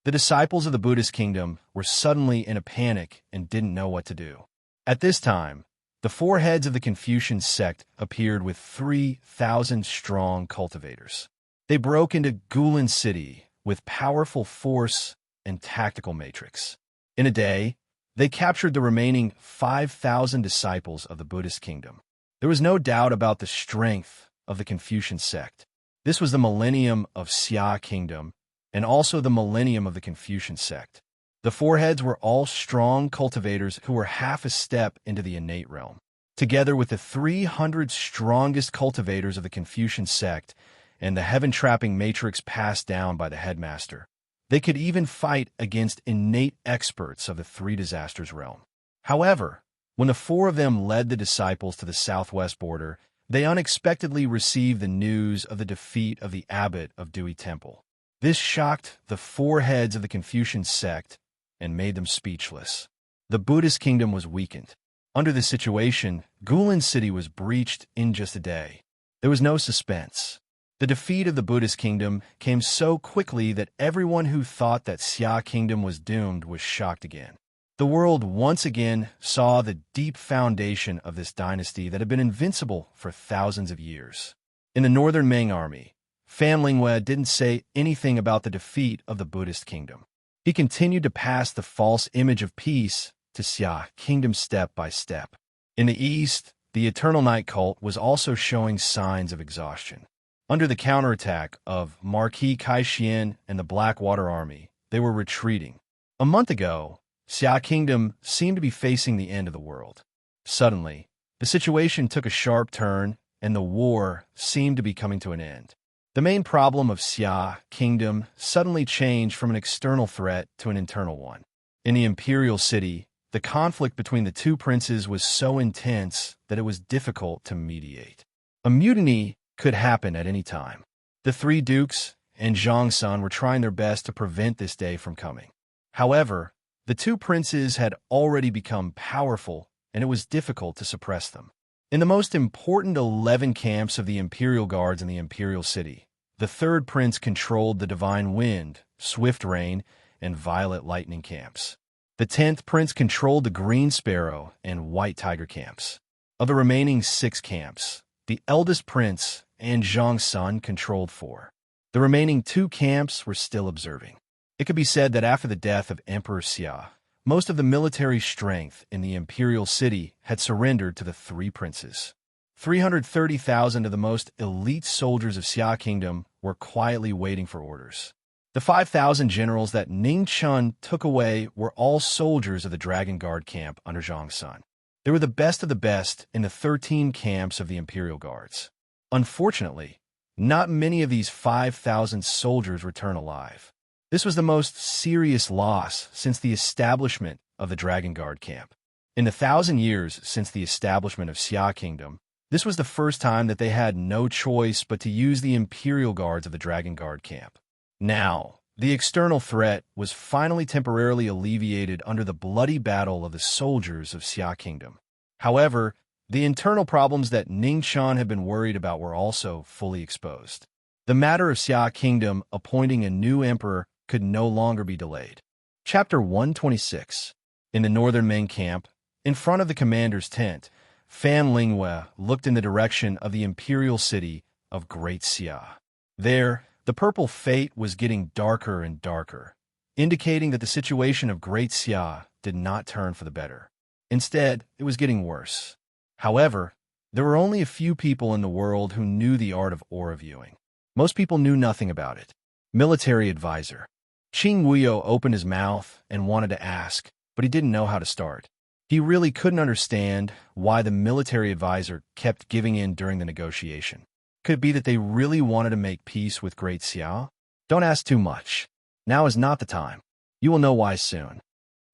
The disciples of the Buddhist kingdom were suddenly in a panic and didn't know what to do. At this time, the four heads of the Confucian sect appeared with 3,000 strong cultivators. They broke into Guilin City with powerful force and tactical matrix. In a day, they captured the remaining 5,000 disciples of the Buddhist kingdom. There was no doubt about the strength of the Confucian sect. This was the millennium of Xia Kingdom and also the millennium of the Confucian sect. The four heads were all strong cultivators who were half a step into the innate realm. Together with the 300 strongest cultivators of the Confucian sect and the heaven-trapping matrix passed down by the headmaster, they could even fight against innate experts of the Three Disasters realm. However, when the four of them led the disciples to the southwest border, they unexpectedly received the news of the defeat of the abbot of Dui Temple. This shocked the four heads of the Confucian sect and made them speechless. The Buddhist kingdom was weakened. Under this situation, Guilin City was breached in just a day. There was no suspense. The defeat of the Buddhist kingdom came so quickly that everyone who thought that Xia Kingdom was doomed was shocked again. The world once again saw the deep foundation of this dynasty that had been invincible for thousands of years. In the Northern Ming army, Fan Lingyue didn't say anything about the defeat of the Buddhist kingdom. He continued to pass the false image of peace to Xia Kingdom step by step. In the east, the Eternal Night cult was also showing signs of exhaustion. Under the counterattack of Marquis Kaixin and the Blackwater Army, they were retreating. A month ago, Xia Kingdom seemed to be facing the end of the world. Suddenly, the situation took a sharp turn, and the war seemed to be coming to an end. The main problem of Xia Kingdom suddenly changed from an external threat to an internal one. In the imperial city, the conflict between the two princes was so intense that it was difficult to mediate. A mutiny could happen at any time. The three dukes and Zhang Sun were trying their best to prevent this day from coming. However, the two princes had already become powerful, and it was difficult to suppress them. In the most important 11 camps of the Imperial Guards in the Imperial City, the third prince controlled the Divine Wind, Swift Rain, and Violet Lightning camps. The 10th prince controlled the Green Sparrow and White Tiger camps. Of the remaining 6 camps, the eldest prince and Zhang Sun controlled 4. The remaining 2 camps were still observing. It could be said that after the death of Emperor Xia, most of the military strength in the imperial city had surrendered to the 3 princes. 330,000 of the most elite soldiers of Xia Kingdom were quietly waiting for orders. The 5,000 generals that Ning Chun took away were all soldiers of the Dragon Guard camp under Zhang Sun. They were the best of the best in the 13 camps of the Imperial Guards. Unfortunately, not many of these 5,000 soldiers return alive. This was the most serious loss since the establishment of the Dragon Guard camp. In the 1,000 years since the establishment of Xia Kingdom, this was the first time that they had no choice but to use the Imperial Guards of the Dragon Guard camp. Now, The external threat was finally temporarily alleviated under the bloody battle of the soldiers of Xia Kingdom. However, the internal problems that Ningxuan had been worried about were also fully exposed. The matter of Xia Kingdom appointing a new emperor could no longer be delayed. Chapter 126. In the northern main camp, in front of the commander's tent, Fan Lingwei looked in the direction of the imperial city of Great Xia. There, the purple fate was getting darker and darker, indicating that the situation of Great Xia did not turn for the better. Instead, it was getting worse. However, there were only a few people in the world who knew the art of aura viewing. Most people knew nothing about it. Military advisor. Qing Wuyo opened his mouth and wanted to ask, but he didn't know how to start. He really couldn't understand why the military advisor kept giving in during the negotiation. Could it be that they really wanted to make peace with Great Xia? Don't ask too much. Now is not the time. You will know why soon.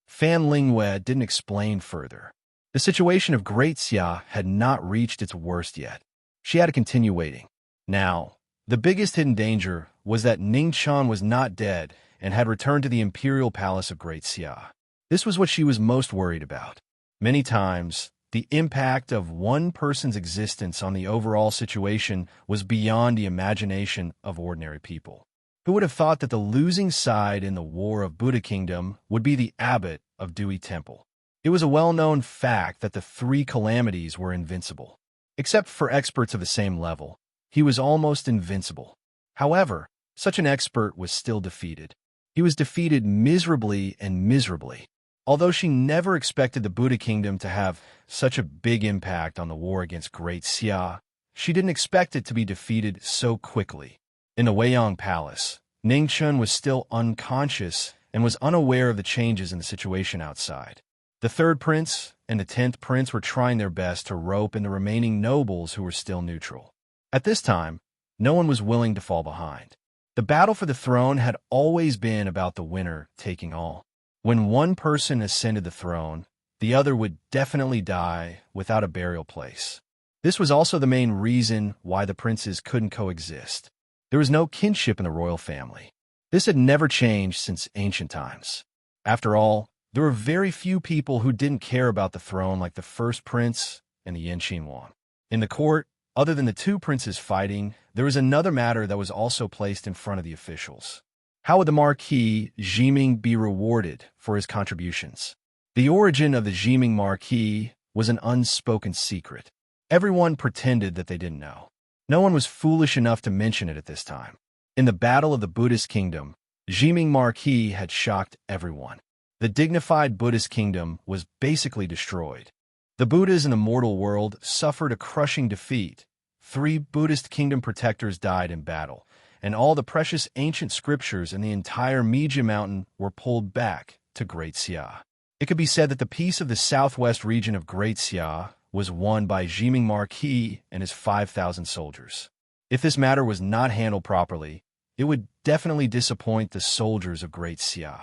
Fan Lingwei didn't explain further. The situation of Great Xia had not reached its worst yet. She had to continue waiting. Now, the biggest hidden danger was that Ningxuan was not dead and had returned to the imperial palace of Great Xia. This was what she was most worried about. Many times, the impact of one person's existence on the overall situation was beyond the imagination of ordinary people. Who would have thought that the losing side in the War of Buddha Kingdom would be the abbot of Dewey Temple? It was a well-known fact that the three calamities were invincible. Except for experts of the same level, he was almost invincible. However, such an expert was still defeated. He was defeated miserably and miserably. Although she never expected the Buddha Kingdom to have such a big impact on the war against Great Xia, she didn't expect it to be defeated so quickly. In the Weiyang Palace, Ningxuan was still unconscious and was unaware of the changes in the situation outside. The third prince and the 10th prince were trying their best to rope in the remaining nobles who were still neutral. At this time, no one was willing to fall behind. The battle for the throne had always been about the winner taking all. When one person ascended the throne, the other would definitely die without a burial place. This was also the main reason why the princes couldn't coexist. There was no kinship in the royal family. This had never changed since ancient times. After all, there were very few people who didn't care about the throne like the first prince and the Yin Qinhuang. In the court, other than the two princes fighting, there was another matter that was also placed in front of the officials. How would the Marquis Jiming be rewarded for his contributions? The origin of the Jiming Marquis was an unspoken secret. Everyone pretended that they didn't know. No one was foolish enough to mention it at this time. In the Battle of the Buddhist Kingdom, Jiming Marquis had shocked everyone. The dignified Buddhist kingdom was basically destroyed. The Buddhas in the mortal world suffered a crushing defeat. 3 Buddhist kingdom protectors died in battle, and all the precious ancient scriptures in the entire Meiji Mountain were pulled back to Great Xia. It could be said that the peace of the southwest region of Great Xia was won by Jiming Marquis and his 5,000 soldiers. If this matter was not handled properly, it would definitely disappoint the soldiers of Great Xia.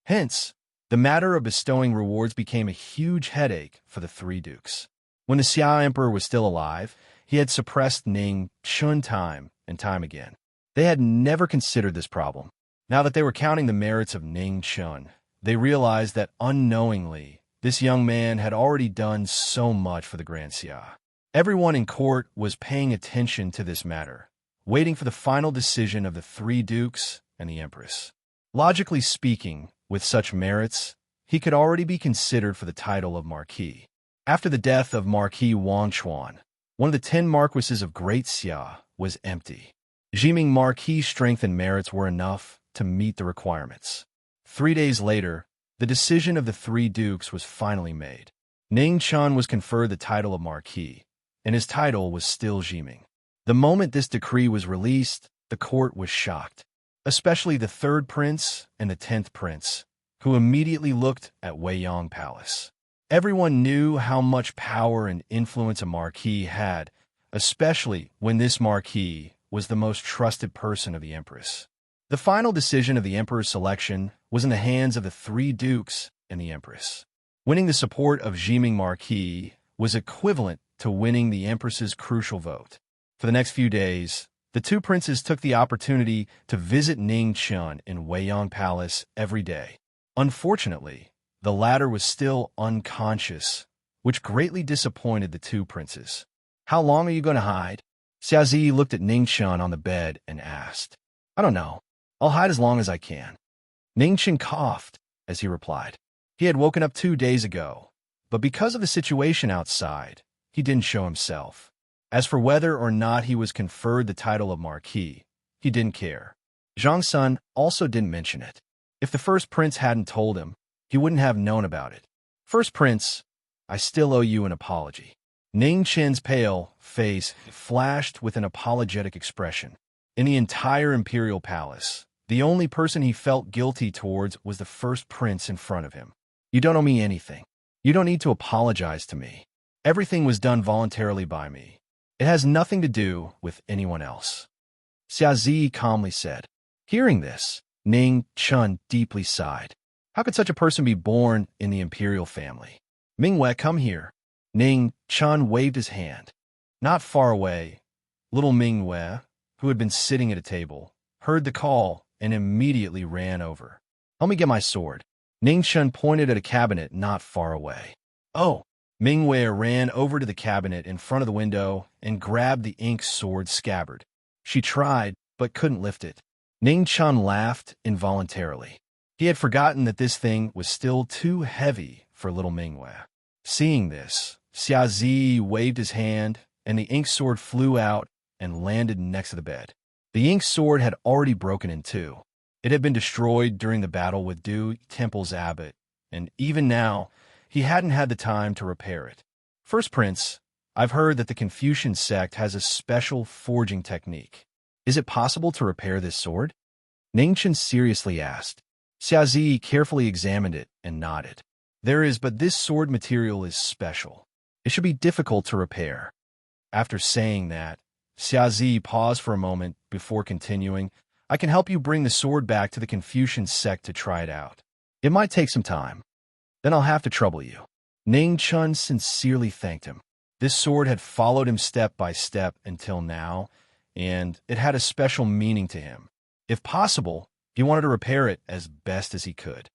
Hence, the matter of bestowing rewards became a huge headache for the 3 dukes. When the Xia Emperor was still alive, he had suppressed Ningxuan time and time again. They had never considered this problem. Now that they were counting the merits of Ningxuan, they realized that unknowingly, this young man had already done so much for the Grand Xia. Everyone in court was paying attention to this matter, waiting for the final decision of the 3 dukes and the empress. Logically speaking, with such merits, he could already be considered for the title of Marquis. After the death of Marquis Wangchuan, one of the 10 marquises of Great Xia was empty. Jiming Marquis' strength and merits were enough to meet the requirements. 3 days later, the decision of the 3 dukes was finally made. Ningxuan was conferred the title of Marquis, and his title was still Jiming. The moment this decree was released, the court was shocked, especially the 3rd prince and the 10th prince, who immediately looked at Weiyang Palace. Everyone knew how much power and influence a marquis had, especially when this marquis was the most trusted person of the empress. The final decision of the emperor's selection was in the hands of the 3 dukes and the empress. Winning the support of Jiming Marquis was equivalent to winning the empress's crucial vote. For the next few days, The two princes took the opportunity to visit Ning Chun in Weiyang Palace every day. Unfortunately, the latter was still unconscious, which greatly disappointed the two princes. How long are you going to hide? Xiaozi looked at Ning Chun on the bed and asked. I don't know. I'll hide as long as I can. Ning Chun coughed as he replied. He had woken up 2 days ago, but because of the situation outside, he didn't show himself. As for whether or not he was conferred the title of Marquis, he didn't care. Zhang Sun also didn't mention it. If the first prince hadn't told him, he wouldn't have known about it. First prince, I still owe you an apology. Ning Chen's pale face flashed with an apologetic expression. In the entire imperial palace, the only person he felt guilty towards was the first prince in front of him. You don't owe me anything. You don't need to apologize to me. Everything was done voluntarily by me. It has nothing to do with anyone else. Xiaozi calmly said. Hearing this, Ning Chun deeply sighed. How could such a person be born in the imperial family? Mingwei, come here. Ning Chun waved his hand. Not far away, little Mingwei, who had been sitting at a table, heard the call and immediately ran over. Help me get my sword. Ning Chun pointed at a cabinet not far away. Oh! Mingwei ran over to the cabinet in front of the window and grabbed the ink sword scabbard. She tried, but couldn't lift it. Ning Chun laughed involuntarily. He had forgotten that this thing was still too heavy for little Mingwei. Seeing this, Xiaozi waved his hand, and the ink sword flew out and landed next to the bed. The ink sword had already broken in two. It had been destroyed during the battle with Du Temple's abbot, and even now, he hadn't had the time to repair it. First Prince, I've heard that the Confucian sect has a special forging technique. Is it possible to repair this sword? Ning Chen seriously asked. Xiaozi carefully examined it and nodded. There is, but this sword material is special. It should be difficult to repair. After saying that, Xiaozi paused for a moment before continuing. I can help you bring the sword back to the Confucian sect to try it out. It might take some time. Then I'll have to trouble you. Ning Chun sincerely thanked him. This sword had followed him step by step until now, and it had a special meaning to him. If possible, he wanted to repair it as best as he could.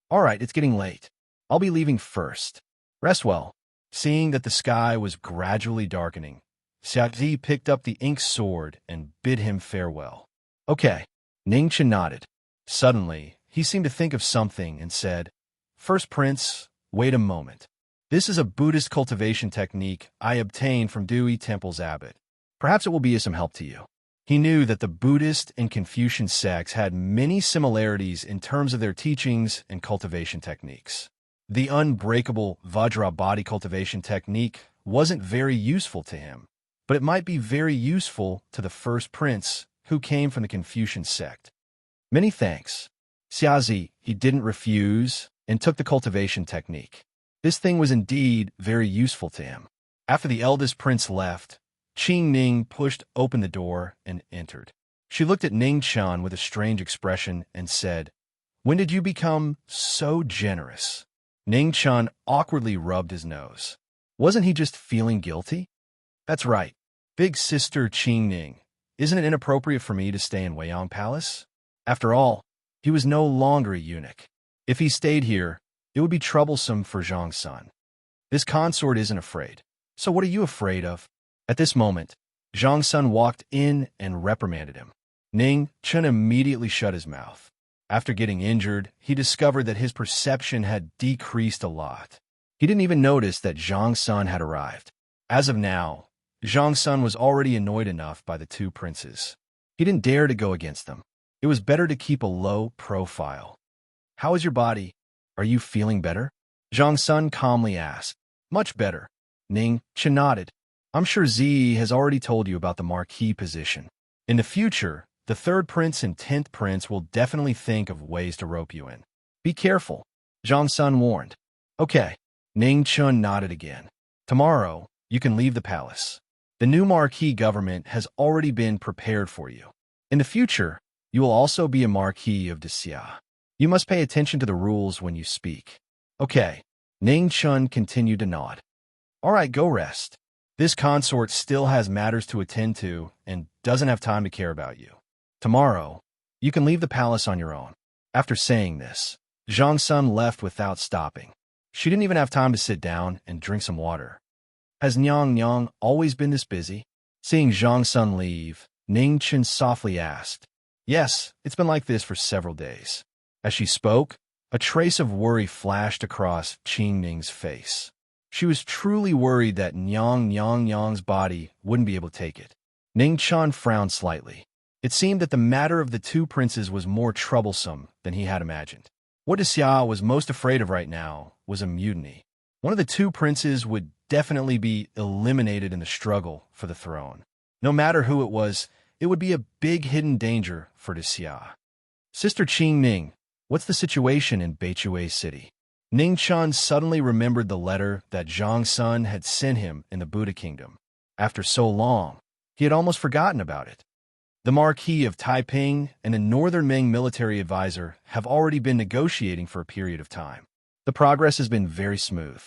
All right, it's getting late. I'll be leaving first. Rest well. Seeing that the sky was gradually darkening, Xiaozi picked up the ink sword and bid him farewell. Okay. Ning Chen nodded. Suddenly, he seemed to think of something and said, First Prince, wait a moment. This is a Buddhist cultivation technique I obtained from Dewey Temple's abbot. Perhaps it will be of some help to you. He knew that the Buddhist and Confucian sects had many similarities in terms of their teachings and cultivation techniques. The unbreakable Vajra body cultivation technique wasn't very useful to him, but it might be very useful to the first prince who came from the Confucian sect. Many thanks. Xiaozi, he didn't refuse and took the cultivation technique. This thing was indeed very useful to him. After the eldest prince left, Qing Ning pushed open the door and entered. She looked at Ning Chun with a strange expression and said, When did you become so generous? Ning Chun awkwardly rubbed his nose. Wasn't he just feeling guilty? That's right. Big sister Qing Ning. Isn't it inappropriate for me to stay in Weiyang Palace? After all, he was no longer a eunuch. If he stayed here, it would be troublesome for Zhang Sun. This consort isn't afraid. So what are you afraid of? At this moment, Zhang Sun walked in and reprimanded him. Ning Chun immediately shut his mouth. After getting injured, he discovered that his perception had decreased a lot. He didn't even notice that Zhang Sun had arrived. As of now, Zhang Sun was already annoyed enough by the two princes. He didn't dare to go against them. It was better to keep a low profile. How is your body? Are you feeling better? Zhang Sun calmly asked. Much better. Ning Chun nodded. I'm sure Zi has already told you about the Marquis position. In the future, the third prince and 10th prince will definitely think of ways to rope you in. Be careful, Zhang Sun warned. Okay. Ning Chun nodded again. Tomorrow, you can leave the palace. The new Marquis government has already been prepared for you. In the future, you will also be a Marquis of Xia. You must pay attention to the rules when you speak. Okay. Ning Chun continued to nod. All right, go rest. This consort still has matters to attend to and doesn't have time to care about you. Tomorrow, you can leave the palace on your own." After saying this, Zhang Sun left without stopping. She didn't even have time to sit down and drink some water. Has Nyang Nyang always been this busy? Seeing Zhang Sun leave, Ning Chen softly asked. Yes, it's been like this for several days. As she spoke, a trace of worry flashed across Qing Ning's face. She was truly worried that Nyang Nyang's body wouldn't be able to take it. Ning Chen frowned slightly. It seemed that the matter of the two princes was more troublesome than he had imagined. What Xia was most afraid of right now was a mutiny. One of the two princes would definitely be eliminated in the struggle for the throne. No matter who it was, it would be a big hidden danger for Xia. Sister Qing Ning, what's the situation in Beichui City? Ning Chen suddenly remembered the letter that Zhang Sun had sent him in the Buddha Kingdom. After so long, he had almost forgotten about it. The Marquis of Taiping and a Northern Ming military advisor have already been negotiating for a period of time. The progress has been very smooth.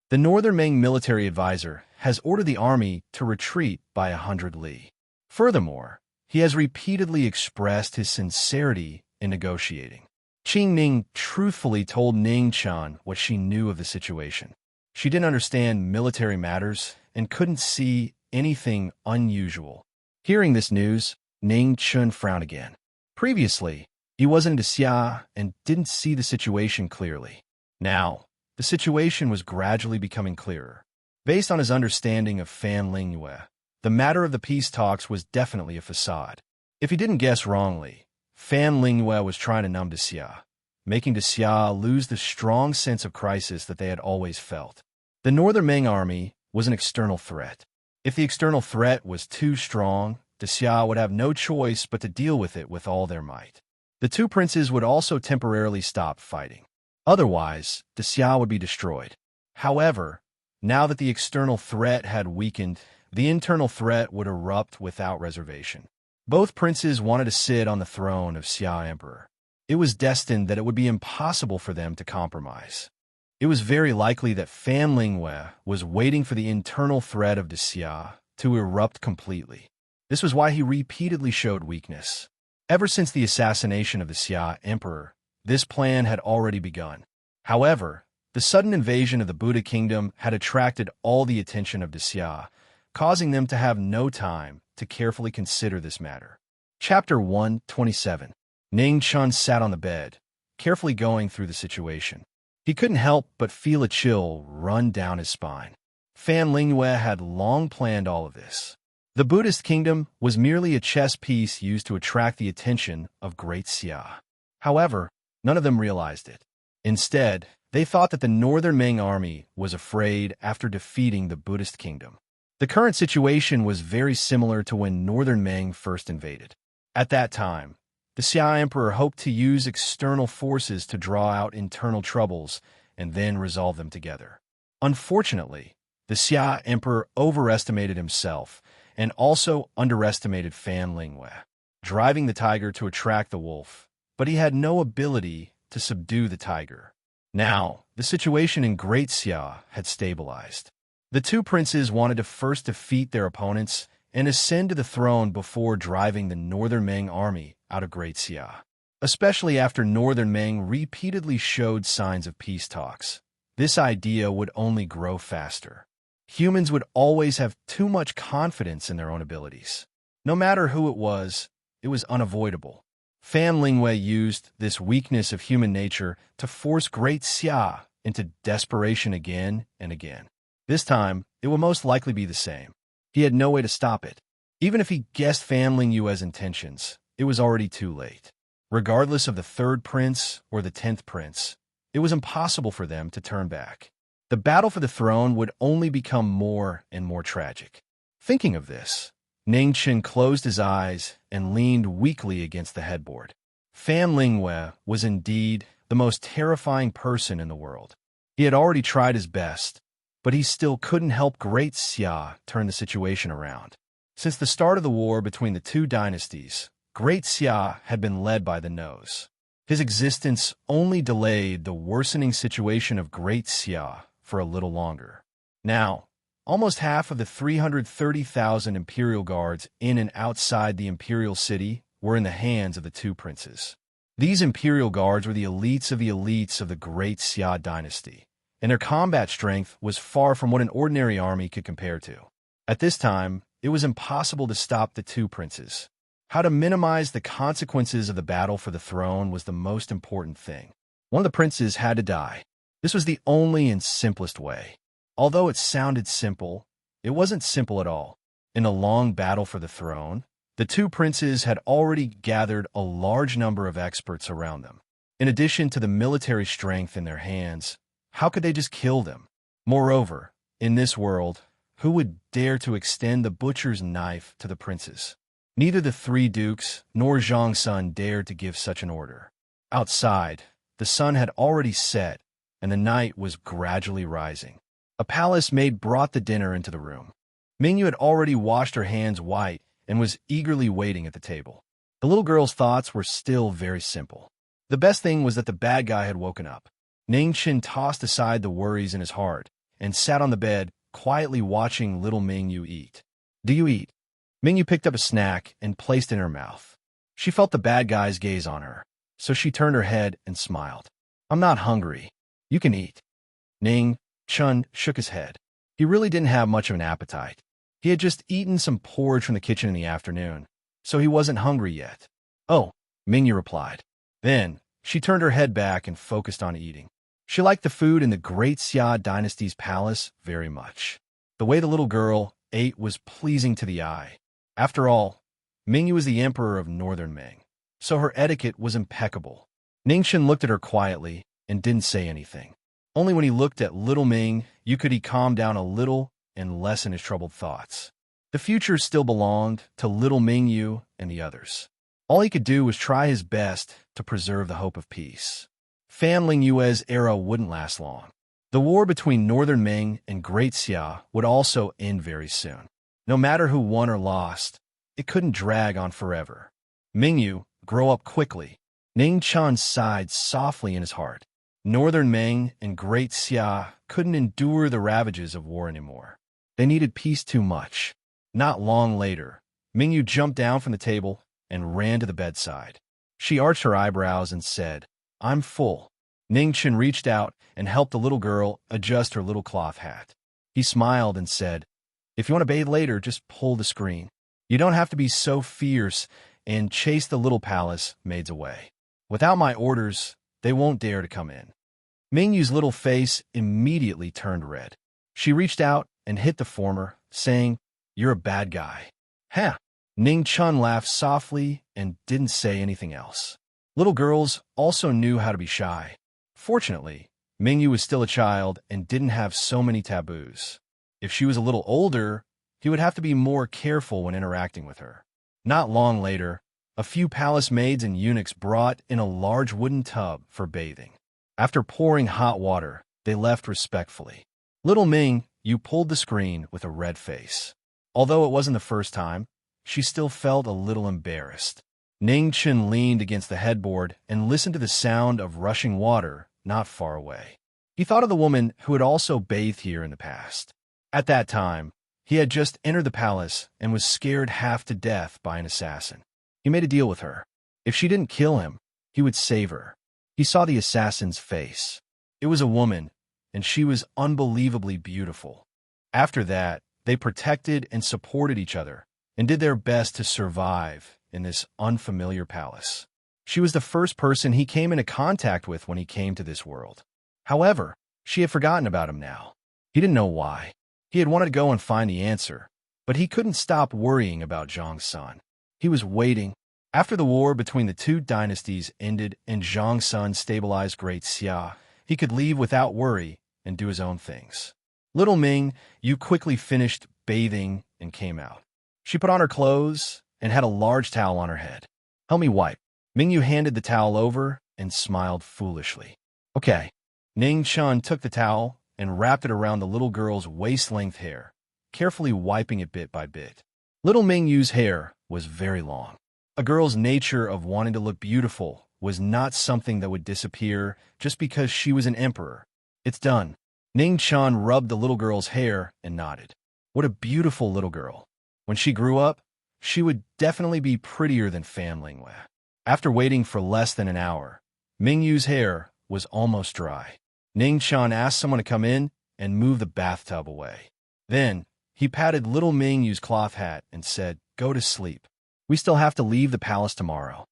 The Northern Ming military advisor has ordered the army to retreat by 100 li. Furthermore, he has repeatedly expressed his sincerity in negotiating. Qing Ning truthfully told Ning Chen what she knew of the situation. She didn't understand military matters and couldn't see anything unusual. Hearing this news, Ning Chen frowned again. Previously, he wasn't into Xia and didn't see the situation clearly. Now, the situation was gradually becoming clearer. Based on his understanding of Fan Lingyue, the matter of the peace talks was definitely a facade. If he didn't guess wrongly, Fan Lingyue was trying to numb Xia, making Xia lose the strong sense of crisis that they had always felt. The Northern Ming army was an external threat. If the external threat was too strong, Xia would have no choice but to deal with it with all their might. The two princes would also temporarily stop fighting. Otherwise, Xia would be destroyed. However, now that the external threat had weakened, the internal threat would erupt without reservation. Both princes wanted to sit on the throne of Xia Emperor. It was destined that it would be impossible for them to compromise. It was very likely that Fan Lingyue was waiting for the internal threat of Xia to erupt completely. This was why he repeatedly showed weakness. Ever since the assassination of the Xia Emperor, this plan had already begun. However, the sudden invasion of the Buddha Kingdom had attracted all the attention of Xia, causing them to have no time to carefully consider this matter. Chapter 127. Ning Chen sat on the bed, carefully going through the situation. He couldn't help but feel a chill run down his spine. Fan Lingyue had long planned all of this. The Buddhist kingdom was merely a chess piece used to attract the attention of Great Xia. However, none of them realized it. Instead, they thought that the Northern Ming army was afraid after defeating the Buddhist kingdom. The current situation was very similar to when Northern Ming first invaded. At that time, the Xia Emperor hoped to use external forces to draw out internal troubles and then resolve them together. Unfortunately, the Xia Emperor overestimated himself and also underestimated Fan Lingyue, driving the tiger to attract the wolf, but he had no ability to subdue the tiger. Now, the situation in Great Xia had stabilized. The two princes wanted to first defeat their opponents and ascend to the throne before driving the Northern Ming army out of Great Xia, especially after Northern Ming repeatedly showed signs of peace talks. This idea would only grow faster. Humans would always have too much confidence in their own abilities. No matter who it was unavoidable. Fan Lingyue used this weakness of human nature to force Great Xia into desperation again and again. This time, it will most likely be the same. He had no way to stop it. Even if he guessed Fan Lingyue's intentions, it was already too late. Regardless of the third prince or the 10th prince, it was impossible for them to turn back. The battle for the throne would only become more and more tragic. Thinking of this, Ning Chen closed his eyes and leaned weakly against the headboard. Fan Lingyue was indeed the most terrifying person in the world. He had already tried his best, but he still couldn't help Great Xia turn the situation around. Since the start of the war between the two dynasties, Great Xia had been led by the nose. His existence only delayed the worsening situation of Great Xia for a little longer. Now, Almost half of the 330,000 imperial guards in and outside the imperial city were in the hands of the two princes. These imperial guards were the elites of the great Xia dynasty, and their combat strength was far from what an ordinary army could compare to. At this time, it was impossible to stop the two princes. How to minimize the consequences of the battle for the throne was the most important thing. One of the princes had to die. This was the only and simplest way. Although it sounded simple, it wasn't simple at all. In a long battle for the throne, the two princes had already gathered a large number of experts around them. In addition to the military strength in their hands, how could they just kill them? Moreover, in this world, who would dare to extend the butcher's knife to the princes? Neither the three dukes nor Zhang Sun dared to give such an order. Outside, the sun had already set, and the night was gradually rising. A palace maid brought the dinner into the room. Mingyu had already washed her hands white and was eagerly waiting at the table. The little girl's thoughts were still very simple. The best thing was that the bad guy had woken up. Ningchen tossed aside the worries in his heart and sat on the bed, quietly watching little Mingyu eat. "Do you eat?" Mingyu picked up a snack and placed it in her mouth. She felt the bad guy's gaze on her, so she turned her head and smiled. "I'm not hungry. You can eat." Ning Chun shook his head. He really didn't have much of an appetite. He had just eaten some porridge from the kitchen in the afternoon, so he wasn't hungry yet. "Oh," Mingyu replied. Then, she turned her head back and focused on eating. She liked the food in the great Xia dynasty's palace very much. The way the little girl ate was pleasing to the eye. After all, Mingyu was the emperor of Northern Ming, so her etiquette was impeccable. Ningchen looked at her quietly and didn't say anything. Only when he looked at little Ming, could he calm down a little and lessen his troubled thoughts. The future still belonged to little Mingyu and the others. All he could do was try his best to preserve the hope of peace. Fan Lingyue's era wouldn't last long. The war between Northern Ming and Great Xia would also end very soon. No matter who won or lost, it couldn't drag on forever. Mingyu, grow up quickly. Ning Chun sighed softly in his heart. Northern Ming and Great Xia couldn't endure the ravages of war anymore. They needed peace too much. Not long later, Mingyu jumped down from the table and ran to the bedside. She arched her eyebrows and said, "I'm full." Ningchen reached out and helped the little girl adjust her little cloth hat. He smiled and said, "If you want to bathe later, just pull the screen. You don't have to be so fierce," and chase the little palace maids away. "Without my orders, they won't dare to come in." Mingyu's little face immediately turned red. She reached out and hit the former, saying, "You're a bad guy." "Huh." Ning Chun laughed softly and didn't say anything else. Little girls also knew how to be shy. Fortunately, Mingyu was still a child and didn't have so many taboos. If she was a little older, he would have to be more careful when interacting with her. Not long later, a few palace maids and eunuchs brought in a large wooden tub for bathing. After pouring hot water, they left respectfully. Little Ming, you pulled the screen with a red face. Although it wasn't the first time, she still felt a little embarrassed. Ningchen leaned against the headboard and listened to the sound of rushing water not far away. He thought of the woman who had also bathed here in the past. At that time, he had just entered the palace and was scared half to death by an assassin. He made a deal with her. If she didn't kill him, he would save her. He saw the assassin's face. It was a woman, and she was unbelievably beautiful. After that, they protected and supported each other and did their best to survive in this unfamiliar palace. She was the first person he came into contact with when he came to this world. However, she had forgotten about him now. He didn't know why. He had wanted to go and find the answer, but he couldn't stop worrying about Zhang Sun. He was waiting. After the war between the two dynasties ended and Zhang Sun stabilized Great Xia, he could leave without worry and do his own things. Little Ming, you quickly finished bathing and came out. She put on her clothes and had a large towel on her head. "Help me wipe." Mingyu handed the towel over and smiled foolishly. "Okay." Ning Chun took the towel and wrapped it around the little girl's waist-length hair, carefully wiping it bit by bit. Little Mingyu's hair was very long. A girl's nature of wanting to look beautiful was not something that would disappear just because she was an emperor. "It's done." Ning Chun rubbed the little girl's hair and nodded. What a beautiful little girl. When she grew up, she would definitely be prettier than Fan Lingwei. After waiting for less than an hour, Mingyu's hair was almost dry. Ning Chun asked someone to come in and move the bathtub away. Then, he patted little Mingyu's cloth hat and said, "Go to sleep. We still have to leave the palace tomorrow."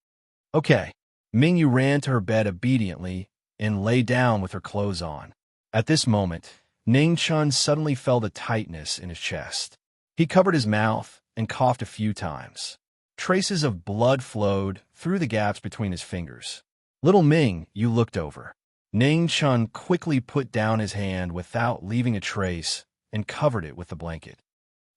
Okay. Mingyu ran to her bed obediently and lay down with her clothes on. At this moment, Ning Chun suddenly felt a tightness in his chest. He covered his mouth and coughed a few times. Traces of blood flowed through the gaps between his fingers. Little Mingyu looked over. Ning Chun quickly put down his hand without leaving a trace and covered it with the blanket.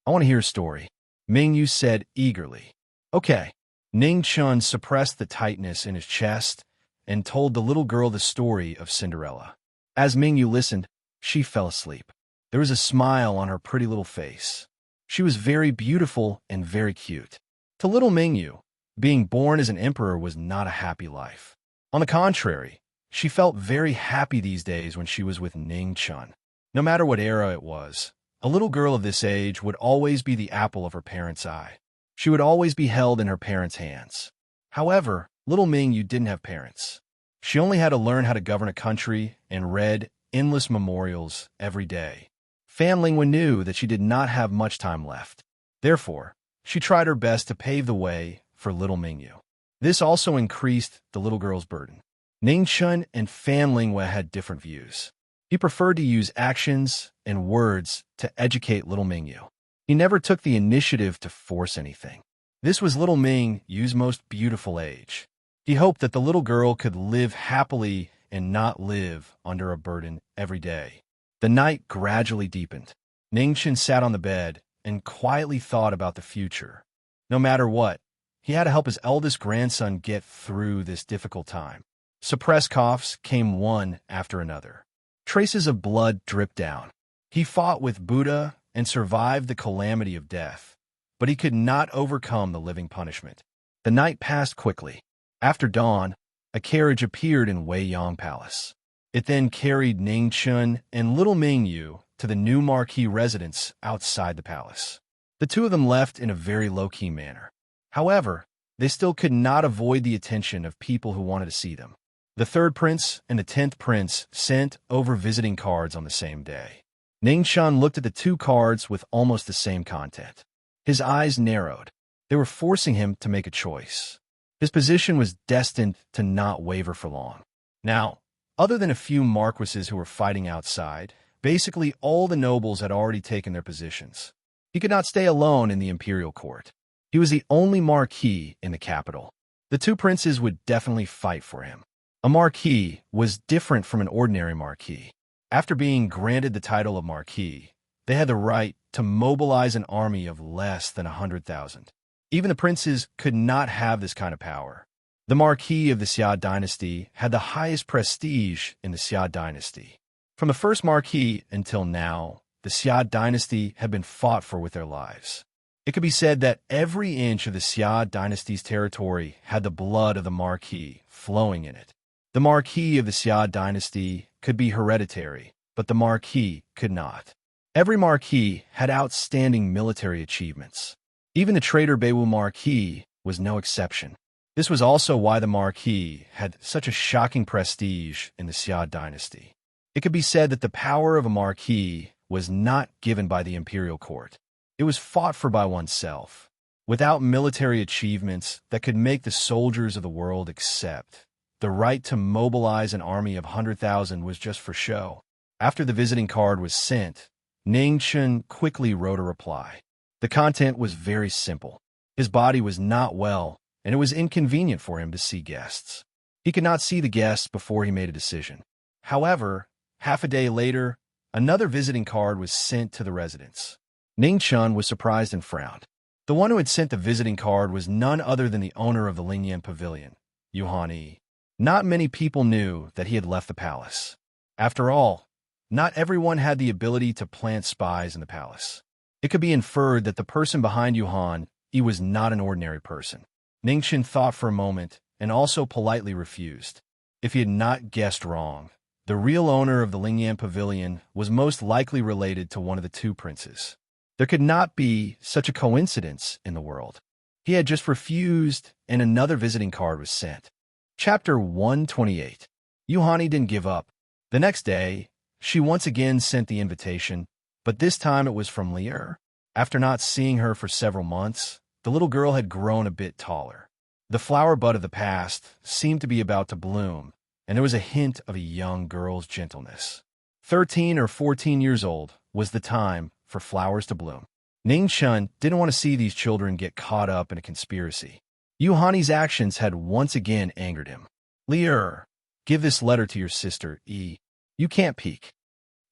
"I want to hear a story," Mingyu said eagerly. "Okay." Ning Chun suppressed the tightness in his chest and told the little girl the story of Cinderella. As Mingyu listened, she fell asleep. There was a smile on her pretty little face. She was very beautiful and very cute. To little Mingyu, being born as an emperor was not a happy life. On the contrary, she felt very happy these days when she was with Ning Chun. No matter what era it was, a little girl of this age would always be the apple of her parents' eye. She would always be held in her parents' hands. However, little Mingyu didn't have parents. She only had to learn how to govern a country and read endless memorials every day. Fan Lingwen knew that she did not have much time left. Therefore, she tried her best to pave the way for little Mingyu. This also increased the little girl's burden. Ning Chun and Fan Lingwen had different views. He preferred to use actions and words to educate little Mingyu. He never took the initiative to force anything. This was little Mingyu's most beautiful age. He hoped that the little girl could live happily and not live under a burden every day. The night gradually deepened. Ning Chun sat on the bed and quietly thought about the future. No matter what, he had to help his eldest grandson get through this difficult time. Suppressed coughs came one after another. Traces of blood dripped down. He fought with Buddha and survived the calamity of death, but he could not overcome the living punishment. The night passed quickly. After dawn, a carriage appeared in Wei Yang Palace. It then carried Ning Chun and little Mingyu to the new Marquis residence outside the palace. The two of them left in a very low-key manner. However, they still could not avoid the attention of people who wanted to see them. The third prince and the 10th prince sent over visiting cards on the same day. Ning Chun looked at the two cards with almost the same content. His eyes narrowed. They were forcing him to make a choice. His position was destined to not waver for long. Now, other than a few marquises who were fighting outside, basically all the nobles had already taken their positions. He could not stay alone in the imperial court. He was the only marquis in the capital. The two princes would definitely fight for him. A marquis was different from an ordinary marquis. After being granted the title of Marquis, they had the right to mobilize an army of less than 100,000. Even the princes could not have this kind of power. The Marquis of the Xia dynasty had the highest prestige in the Xia dynasty. From the first Marquis until now, the Xia dynasty had been fought for with their lives. It could be said that every inch of the Xia dynasty's territory had the blood of the Marquis flowing in it. The Marquis of the Xia dynasty could be hereditary, but the Marquis could not. Every Marquis had outstanding military achievements. Even the traitor Beiwu Marquis was no exception. This was also why the Marquis had such a shocking prestige in the Xia dynasty. It could be said that the power of a Marquis was not given by the imperial court. It was fought for by oneself. Without military achievements that could make the soldiers of the world accept, the right to mobilize an army of 100,000 was just for show. After the visiting card was sent, Ning Chun quickly wrote a reply. The content was very simple. His body was not well, and it was inconvenient for him to see guests. He could not see the guests before he made a decision. However, half a day later, another visiting card was sent to the residence. Ning Chun was surprised and frowned. The one who had sent the visiting card was none other than the owner of the Lingyan Pavilion, Yuan Yi. Not many people knew that he had left the palace. After all, not everyone had the ability to plant spies in the palace. It could be inferred that the person behind Yuan Yi was not an ordinary person. Ning Chun thought for a moment and also politely refused. If he had not guessed wrong, The real owner of the Lingyan Pavilion was most likely related to one of the two princes. There could not be such a coincidence in the world. He had just refused, and another visiting card was sent. Chapter 128. Yuhani didn't give up. The next day, she once again sent the invitation, but this time it was from Lier. After not seeing her for several months, the little girl had grown a bit taller. The flower bud of the past seemed to be about to bloom, and there was a hint of a young girl's gentleness. 13 or 14 years old was the time for flowers to bloom. Ning Chun didn't want to see these children get caught up in a conspiracy. Yuhani's actions had once again angered him. Lier, give this letter to your sister, E. You can't peek.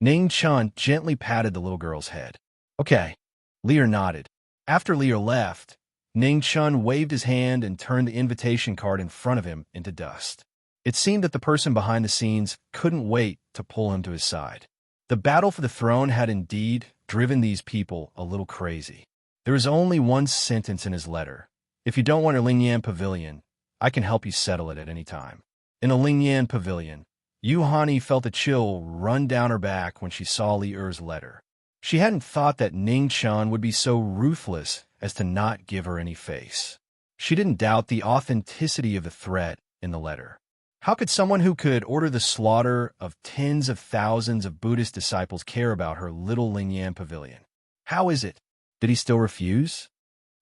Ning Chun gently patted the little girl's head. Okay. Lier nodded. After Lier left, Ning Chun waved his hand and turned the invitation card in front of him into dust. It seemed that the person behind the scenes couldn't wait to pull him to his side. The battle for the throne had indeed driven these people a little crazy. There was only one sentence in his letter. If you don't want a Lingyan Pavilion, I can help you settle it at any time. In a Lingyan Pavilion, Yuhani felt a chill run down her back when she saw Li Er's letter. She hadn't thought that Ning Chun would be so ruthless as to not give her any face. She didn't doubt the authenticity of the threat in the letter. How could someone who could order the slaughter of tens of thousands of Buddhist disciples care about her little Lingyan Pavilion? How is it? Did he still refuse?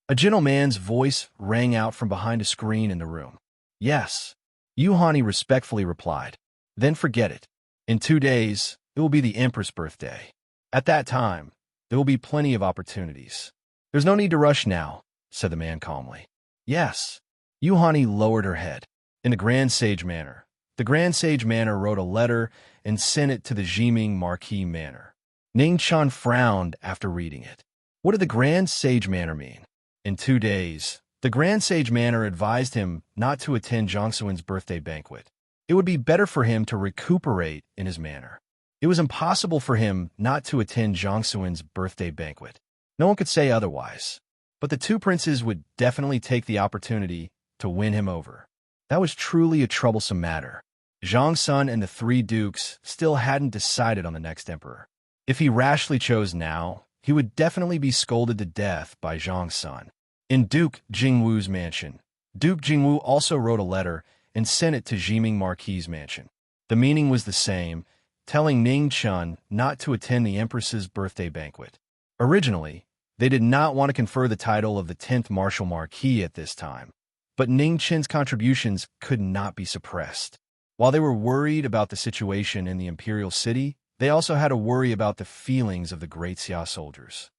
A gentle man's voice rang out from behind a screen in the room. Yes. Yuhani respectfully replied. Then forget it. In 2 days, it will be the Empress' birthday. At that time, there will be plenty of opportunities. There's no need to rush now, said the man calmly. Yes. Yuhani lowered her head. In the Grand Sage Manor. The Grand Sage Manor wrote a letter and sent it to the Jiming Marquis Manor. Ning Chun frowned after reading it. What did the Grand Sage Manor mean? In 2 days, the Grand Sage Manor advised him not to attend Jiangsuan's birthday banquet. It would be better for him to recuperate in his manor. It was impossible for him not to attend Jiangsuan's birthday banquet. No one could say otherwise. But the two princes would definitely take the opportunity to win him over. That was truly a troublesome matter. Zhang Sun and the 3 dukes still hadn't decided on the next emperor. If he rashly chose now, he would definitely be scolded to death by Zhang Sun. In Duke Jingwu's mansion, Duke Jingwu also wrote a letter and sent it to Jiming Marquis' mansion. The meaning was the same, telling Ning Chun not to attend the Empress's birthday banquet. Originally, they did not want to confer the title of the 10th Marshal Marquis at this time, but Ning Chun's contributions could not be suppressed. While they were worried about the situation in the imperial city, they also had to worry about the feelings of the Great Xia soldiers.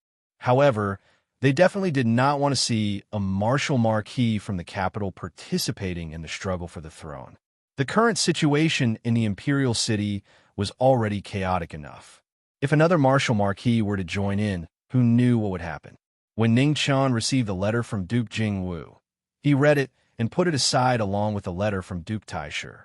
However, they definitely did not want to see a Marshal Marquis from the capital participating in the struggle for the throne. The current situation in the imperial city was already chaotic enough. If another Marshal Marquis were to join in, who knew what would happen? When Ning Chun received the letter from Duke Jingwu, he read it and put it aside along with a letter from Duke Taishu.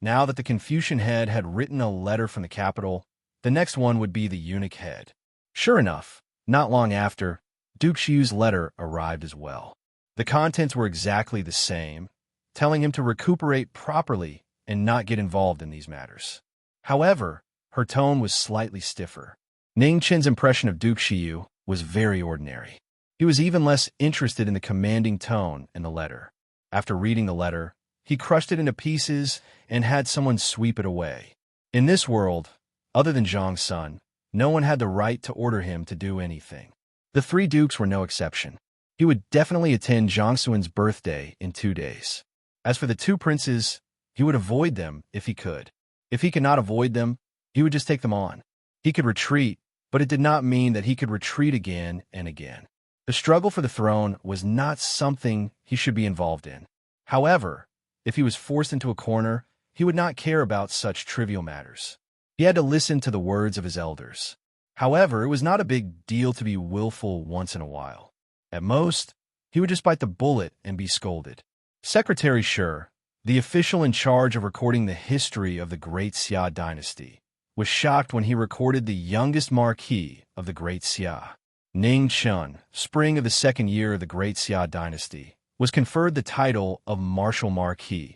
Now that the Confucian head had written a letter from the capital, the next one would be the eunuch head. Sure enough, not long after, Duke Xiu's letter arrived as well. The contents were exactly the same, telling him to recuperate properly and not get involved in these matters. However, her tone was slightly stiffer. Ning Chun's impression of Duke Xiu was very ordinary. He was even less interested in the commanding tone in the letter. After reading the letter, he crushed it into pieces and had someone sweep it away. In this world, other than Zhang Sun, no one had the right to order him to do anything. The 3 dukes were no exception. He would definitely attend Jiangsuan's birthday in 2 days. As for the 2 princes, he would avoid them if he could. If he could not avoid them, he would just take them on. He could retreat, but it did not mean that he could retreat again and again. The struggle for the throne was not something he should be involved in. However, if he was forced into a corner, he would not care about such trivial matters. He had to listen to the words of his elders. However, it was not a big deal to be willful once in a while. At most, he would just bite the bullet and be scolded. Secretary Shi, the official in charge of recording the history of the Great Xia dynasty, was shocked when he recorded the youngest marquis of the Great Xia. Ning Chun, spring of the 2nd year of the Great Xia dynasty, was conferred the title of Marshal Marquis,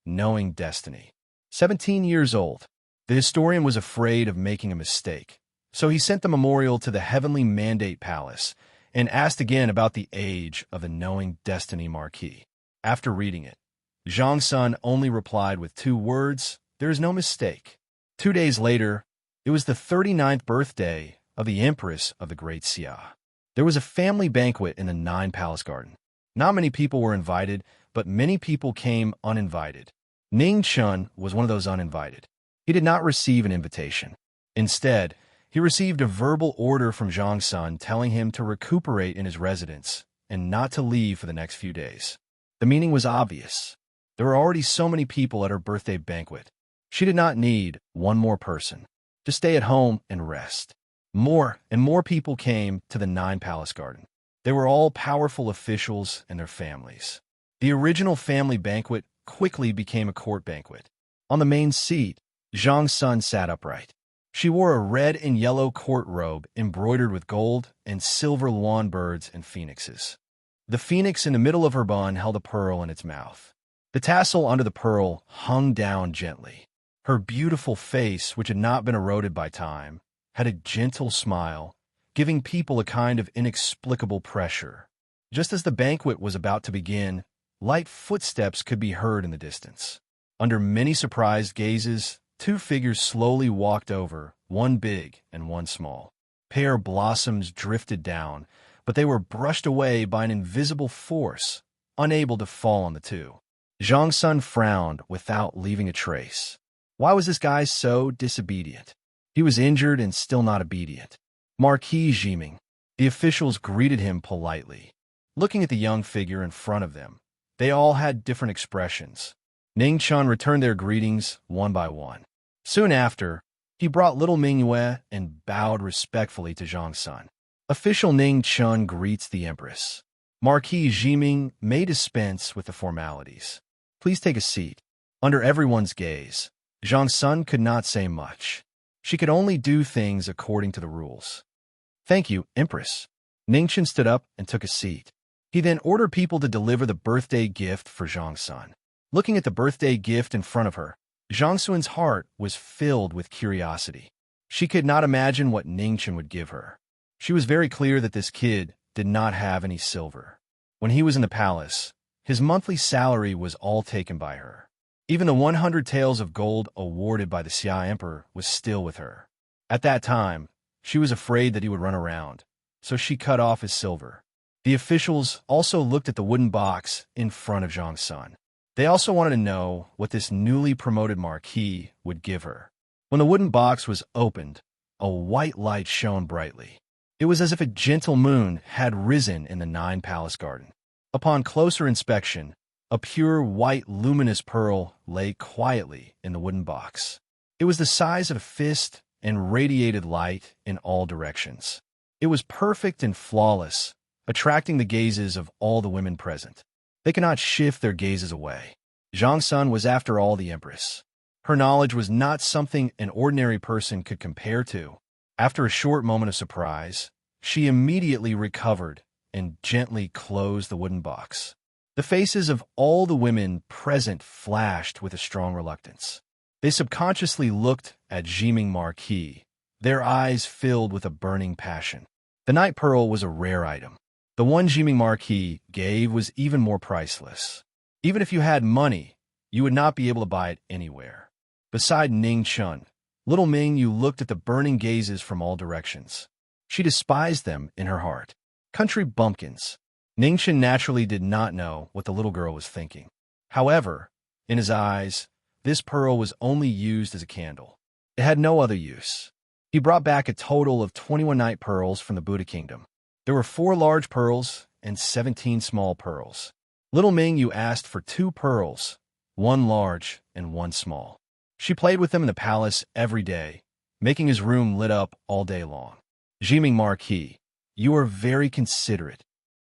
knowing destiny. 17 years old. The historian was afraid of making a mistake, so he sent the memorial to the heavenly mandate palace and asked again about the age of the knowing destiny Marquis. After reading it, Zhang Sun only replied with 2 words, "There is no mistake." 2 days later, it was the 39th birthday of the Empress of the Great Xia. There was a family banquet in the 9-palace garden. Not many people were invited, but many people came uninvited. Ning Chun was one of those uninvited. He did not receive an invitation. Instead, he received a verbal order from Zhang Sun telling him to recuperate in his residence and not to leave for the next few days. The meaning was obvious. There were already so many people at her birthday banquet. She did not need one more person to stay at home and rest. More and more people came to the 9-palace garden. They were all powerful officials and their families. The original family banquet quickly became a court banquet. On the main seat, Zhang Sun sat upright. She wore a red and yellow court robe embroidered with gold and silver lawn birds and phoenixes. The phoenix in the middle of her bun held a pearl in its mouth. The tassel under the pearl hung down gently. Her beautiful face, which had not been eroded by time, had a gentle smile, giving people a kind of inexplicable pressure. Just as the banquet was about to begin, light footsteps could be heard in the distance. Under many surprised gazes, 2 figures slowly walked over, one big and one small. Pear blossoms drifted down, but they were brushed away by an invisible force, unable to fall on the 2. Zhang Sun frowned without leaving a trace. Why was this guy so disobedient? He was injured and still not obedient. Marquis Jiming. The officials greeted him politely. Looking at the young figure in front of them, they all had different expressions. Ning Chun returned their greetings one by one. Soon after, he brought little Mingyue and bowed respectfully to Zhang Sun. Official Ning Chun greets the Empress. Marquis Jiming may dispense with the formalities. Please take a seat. Under everyone's gaze, Zhang Sun could not say much. She could only do things according to the rules. Thank you, Empress. Ning Chun stood up and took a seat. He then ordered people to deliver the birthday gift for Zhang Sun. Looking at the birthday gift in front of her, Zhang Sun's heart was filled with curiosity. She could not imagine what Ning Chun would give her. She was very clear that this kid did not have any silver. When he was in the palace, his monthly salary was all taken by her. Even the 100 taels of gold awarded by the Xia Emperor was still with her. At that time, she was afraid that he would run around, so she cut off his silver. The officials also looked at the wooden box in front of Zhang Sun. They also wanted to know what this newly promoted Marquis would give her. When the wooden box was opened, a white light shone brightly. It was as if a gentle moon had risen in the 9-palace garden. Upon closer inspection, a pure white luminous pearl lay quietly in the wooden box. It was the size of a fist and radiated light in all directions. It was perfect and flawless, attracting the gazes of all the women present. They could not shift their gazes away. Zhang Sun was after all the Empress. Her knowledge was not something an ordinary person could compare to. After a short moment of surprise, she immediately recovered and gently closed the wooden box. The faces of all the women present flashed with a strong reluctance. They subconsciously looked at Jiming Marquis, their eyes filled with a burning passion. The night pearl was a rare item. The one Jiming Marquis gave was even more priceless. Even if you had money, you would not be able to buy it anywhere. Beside Ning Chun, little Ming Yu looked at the burning gazes from all directions. She despised them in her heart. Country bumpkins. Ning Chun naturally did not know what the little girl was thinking. However, in his eyes, this pearl was only used as a candle. It had no other use. He brought back a total of 21 night pearls from the Buddha kingdom. There were 4 large pearls and 17 small pearls. Little Ming Yu asked for 2 pearls, 1 large and 1 small. She played with them in the palace every day, making his room lit up all day long. Jiming Marquis, you are very considerate.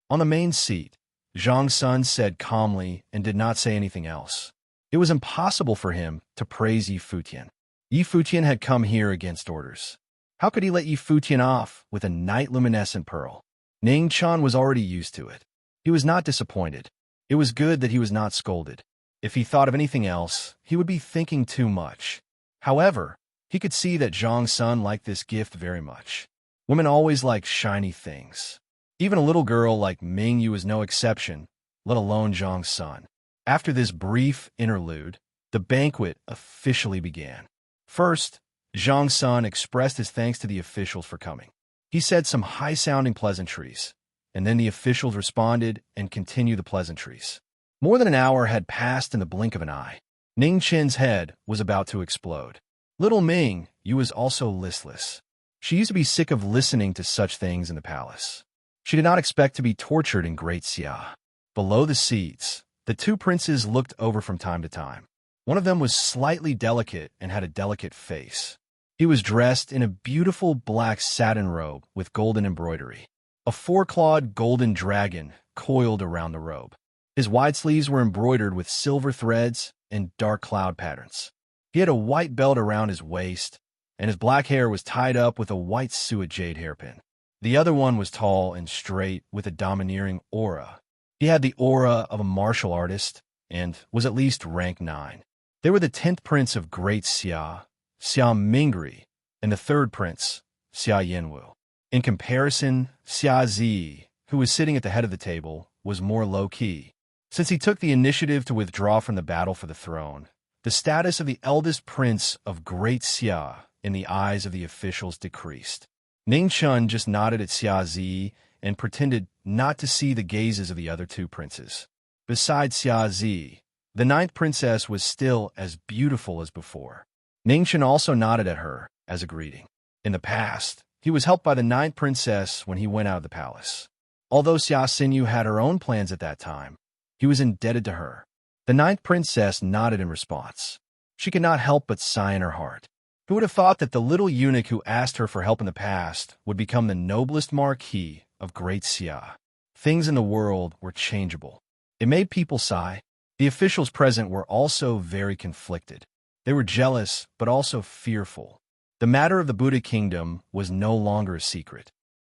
On the main seat, Zhang Sun said calmly and did not say anything else. It was impossible for him to praise Yi Futian. Yi Futian had come here against orders. How could he let Yi Futian off with a night luminescent pearl? Ning Chun was already used to it. He was not disappointed. It was good that he was not scolded. If he thought of anything else, he would be thinking too much. However, He could see that Zhang Sun liked this gift very much. Women always like shiny things. Even a little girl like Ming Yu was no exception, let alone Zhang Sun. After this brief interlude, the banquet officially began. First, Zhang Sun expressed his thanks to the officials for coming. He said some high-sounding pleasantries, and then the officials responded and continued the pleasantries. More than an hour had passed in the blink of an eye. Ning Chen's head was about to explode. Little Ming Yu was also listless. She used to be sick of listening to such things in the palace. She did not expect to be tortured in Great Xia. Below the seats, the two princes looked over from time to time. One of them was slightly delicate and had a delicate face. He was dressed in a beautiful black satin robe with golden embroidery. A four-clawed golden dragon coiled around the robe. His wide sleeves were embroidered with silver threads and dark cloud patterns. He had a white belt around his waist, and his black hair was tied up with a white suet jade hairpin. The other one was tall and straight with a domineering aura. He had the aura of a martial artist and was at least rank 9. They were the 10th prince of Great Xia, Xia Mingri, and the 3rd prince, Xia Yanwu. In comparison, Xia Zi, who was sitting at the head of the table, was more low-key. Since he took the initiative to withdraw from the battle for the throne, the status of the eldest prince of Great Xia in the eyes of the officials decreased. Ning Chun just nodded at Xia Zi and pretended not to see the gazes of the other 2 princes. Besides Xia Zi, the 9th princess was still as beautiful as before. Ning Chun also nodded at her as a greeting. In the past, he was helped by the 9th princess when he went out of the palace. Although Xia Xinyu had her own plans at that time, he was indebted to her. The 9th princess nodded in response. She could not help but sigh in her heart. Who would have thought that the little eunuch who asked her for help in the past would become the noblest Marquis of Great Xia? Things in the world were changeable. It made people sigh. The officials present were also very conflicted. They were jealous, but also fearful. The matter of the Buddha kingdom was no longer a secret.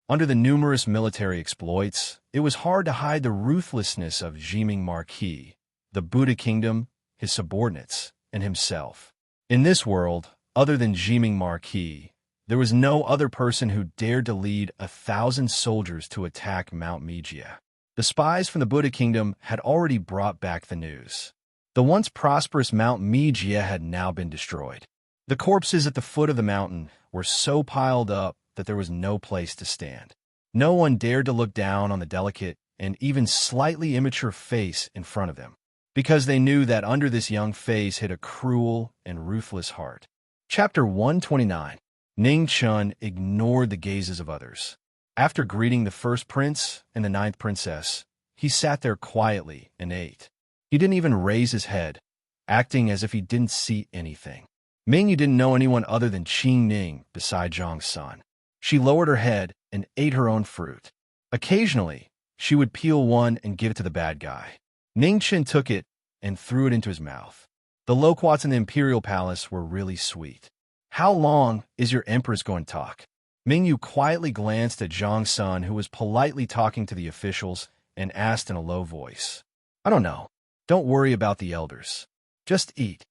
Under the numerous military exploits, it was hard to hide the ruthlessness of Jiming Marquis, the Buddha kingdom, his subordinates, and himself. In this world, other than Jiming Marquis, there was no other person who dared to lead 1,000 soldiers to attack Mount Mijia. The spies from the Buddha kingdom had already brought back the news. The once prosperous Mount Mijia had now been destroyed. The corpses at the foot of the mountain were so piled up that there was no place to stand. No one dared to look down on the delicate and even slightly immature face in front of them, because they knew that under this young face hid a cruel and ruthless heart. Chapter 129. Ning Chun ignored the gazes of others. After greeting the 1st prince and the 9th princess, he sat there quietly and ate. He didn't even raise his head, acting as if he didn't see anything. Ming Yu didn't know anyone other than Qing Ning beside Zhang Sun. She lowered her head and ate her own fruit. Occasionally, she would peel one and give it to the bad guy. Ning Chen took it and threw it into his mouth. The loquats in the imperial palace were really sweet. How long is your empress going to talk? Ming Yu quietly glanced at Zhang Sun, who was politely talking to the officials, and asked in a low voice, "I don't know. Don't worry about the elders. Just eat."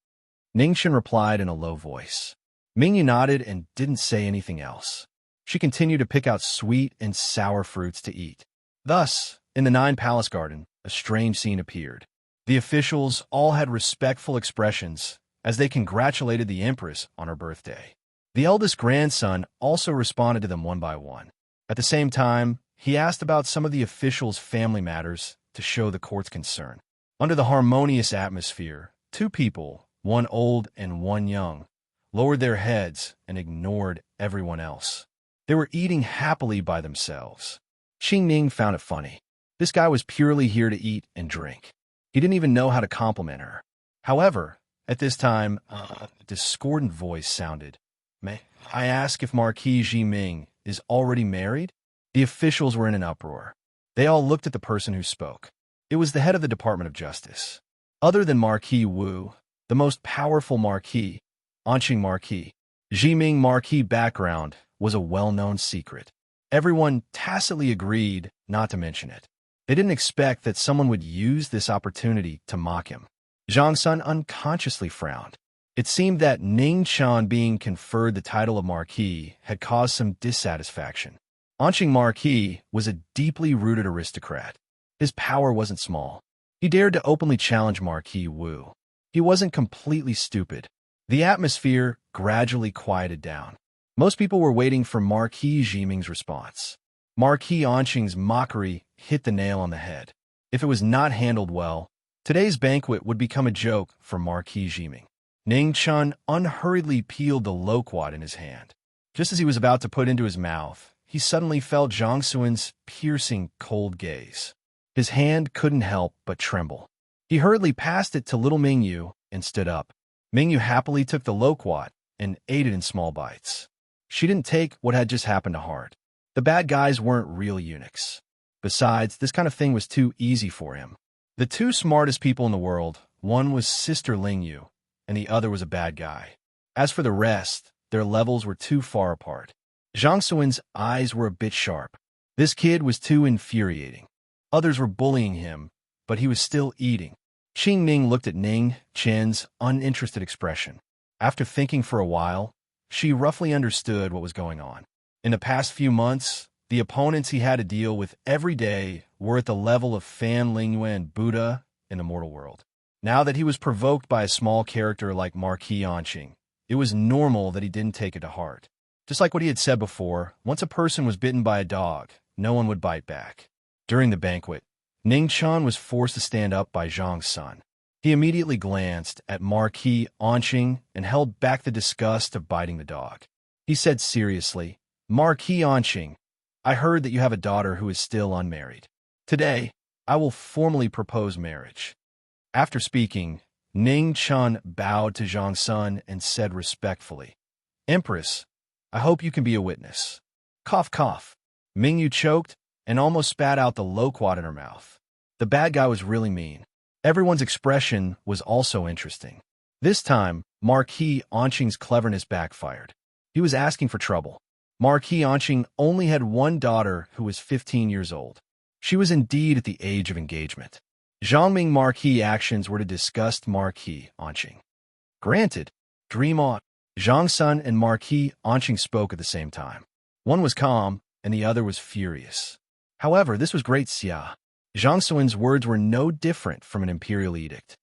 Ning Chen replied in a low voice. Ming Yu nodded and didn't say anything else. She continued to pick out sweet and sour fruits to eat. Thus, in the 9 Palace Garden, a strange scene appeared. The officials all had respectful expressions as they congratulated the Empress on her birthday. The eldest grandson also responded to them one by one. At the same time, he asked about some of the officials' family matters to show the court's concern. Under the harmonious atmosphere, 2 people, one old and one young, lowered their heads and ignored everyone else. They were eating happily by themselves. Qing Ning found it funny. This guy was purely here to eat and drink. He didn't even know how to compliment her. However, at this time, a discordant voice sounded. "May I ask if Marquis Jiming is already married?" The officials were in an uproar. They all looked at the person who spoke. It was the head of the Department of Justice. Other than Marquis Wu, the most powerful Marquis, Anqing Marquis, Jiming Marquis background was a well-known secret. Everyone tacitly agreed not to mention it. They didn't expect that someone would use this opportunity to mock him. Zhang Sun unconsciously frowned. It seemed that Ning Chan being conferred the title of Marquis had caused some dissatisfaction. Anqing Marquis was a deeply rooted aristocrat. His power wasn't small. He dared to openly challenge Marquis Wu. He wasn't completely stupid. The atmosphere gradually quieted down. Most people were waiting for Marquis Jiming's response. Marquis Anqing's mockery hit the nail on the head. If it was not handled well, today's banquet would become a joke for Marquis Jiming. Ning Chun unhurriedly peeled the loquat in his hand. Just as he was about to put into his mouth, he suddenly felt Zhang Suan's piercing, cold gaze. His hand couldn't help but tremble. He hurriedly passed it to little Mingyu and stood up. Mingyu happily took the loquat and ate it in small bites. She didn't take what had just happened to heart. The bad guys weren't real eunuchs. Besides, this kind of thing was too easy for him. The two smartest people in the world, one was Sister Lingyu, and the other was a bad guy. As for the rest, their levels were too far apart. Zhang Suan's eyes were a bit sharp. This kid was too infuriating. Others were bullying him, but he was still eating. Qing Ning looked at Ning Chen's uninterested expression. After thinking for a while, she roughly understood what was going on. In the past few months, the opponents he had to deal with every day were at the level of Fan Lingyue and Buddha in the mortal world. Now that he was provoked by a small character like Marquis Anqing, it was normal that he didn't take it to heart. Just like what he had said before, once a person was bitten by a dog, no one would bite back. During the banquet, Ning Chan was forced to stand up by Zhang Sun. He immediately glanced at Marquis Anqing and held back the disgust of biting the dog. He said seriously, "Marquis Anqing, I heard that you have a daughter who is still unmarried. Today, I will formally propose marriage." After speaking, Ning Chun bowed to Zhang Sun and said respectfully, "Empress, I hope you can be a witness." Cough, cough. Mingyu choked and almost spat out the loquat in her mouth. The bad guy was really mean. Everyone's expression was also interesting. This time, Marquis Anqing's cleverness backfired. He was asking for trouble. Marquis Anqing only had one daughter who was 15 years old. She was indeed at the age of engagement. Zhangming Marquis' actions were to disgust Marquis Anqing. Granted, dream on. Zhang Sun and Marquis Anqing spoke at the same time. One was calm, and the other was furious. However, this was great Xia. Zhang Suan's words were no different from an imperial edict.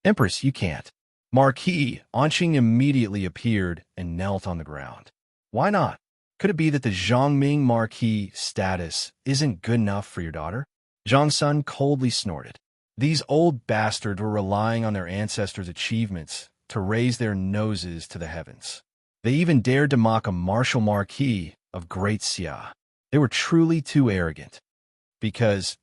"Empress, you can't." Marquis Anqing immediately appeared and knelt on the ground. "Why not? Could it be that the Zhangming Marquis status isn't good enough for your daughter?" Zhang Sun coldly snorted. These old bastards were relying on their ancestors' achievements to raise their noses to the heavens. They even dared to mock a martial marquis of Great Xia. They were truly too arrogant. Because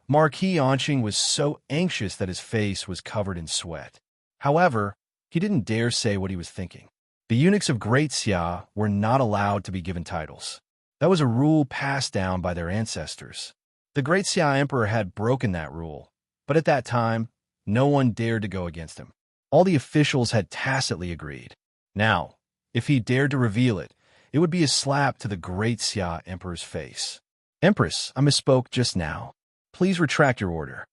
Marquis Anqing was so anxious that his face was covered in sweat. However, he didn't dare say what he was thinking. The eunuchs of Great Xia were not allowed to be given titles. That was a rule passed down by their ancestors. The Great Xia Emperor had broken that rule, but at that time, no one dared to go against him. All the officials had tacitly agreed. Now, if he dared to reveal it, it would be a slap to the Great Xia Emperor's face. "Empress, I misspoke just now. Please retract your order."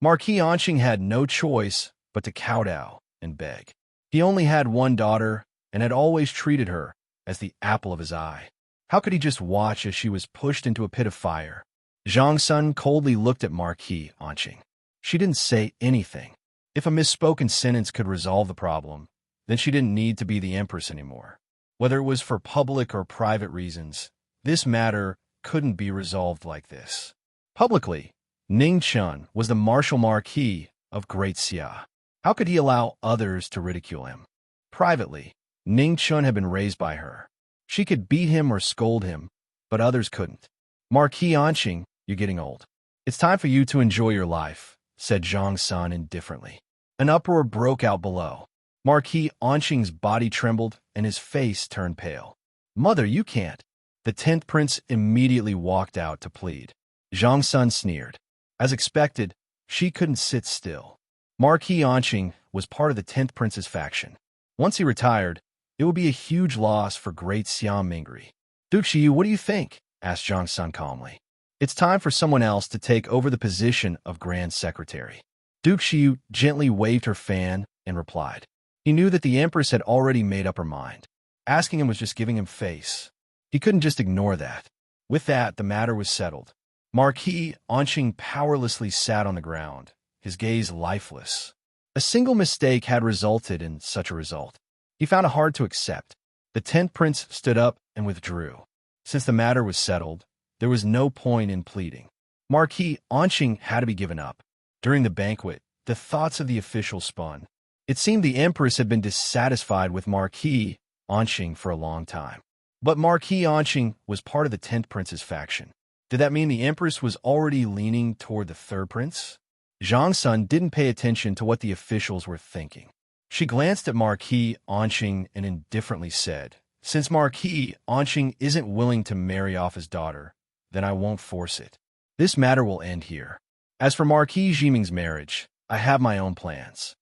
Marquis Anqing had no choice but to kowtow and beg. He only had one daughter and had always treated her as the apple of his eye. How could he just watch as she was pushed into a pit of fire? Zhang Sun coldly looked at Marquis Anqing. She didn't say anything. If a misspoken sentence could resolve the problem, then she didn't need to be the empress anymore. Whether it was for public or private reasons, this matter couldn't be resolved like this. Publicly, Ning Chun was the martial marquis of Great Xia. How could he allow others to ridicule him? Privately, Ning Chun had been raised by her. She could beat him or scold him, but others couldn't. "Marquis Anqing, you're getting old. It's time for you to enjoy your life," said Zhang Sun indifferently. An uproar broke out below. Marquis Anqing's body trembled and his face turned pale. "Mother, you can't." The 10th prince immediately walked out to plead. Zhang Sun sneered. As expected, she couldn't sit still. Marquis Anqing was part of the 10th prince's faction. Once he retired, it would be a huge loss for Great Xian Mingri. "Duke Xiu, what do you think?" asked Zhang Sun calmly. "It's time for someone else to take over the position of Grand Secretary." Duke Xiu gently waved her fan and replied, He knew that the Empress had already made up her mind. Asking him was just giving him face. He couldn't just ignore that. With that, the matter was settled. Marquis Anqing powerlessly sat on the ground, his gaze lifeless. A single mistake had resulted in such a result. He found it hard to accept. The 10th prince stood up and withdrew. Since the matter was settled, there was no point in pleading. Marquis Anqing had to be given up. During the banquet, the thoughts of the officials spun. It seemed the Empress had been dissatisfied with Marquis Anqing for a long time. But Marquis Anqing was part of the 10th prince's faction. Did that mean the Empress was already leaning toward the 3rd prince? Zhang Sun didn't pay attention to what the officials were thinking. She glanced at Marquis Anqing and indifferently said, "Since Marquis Anqing isn't willing to marry off his daughter, then I won't force it. This matter will end here. As for Marquis Jiming's marriage, I have my own plans."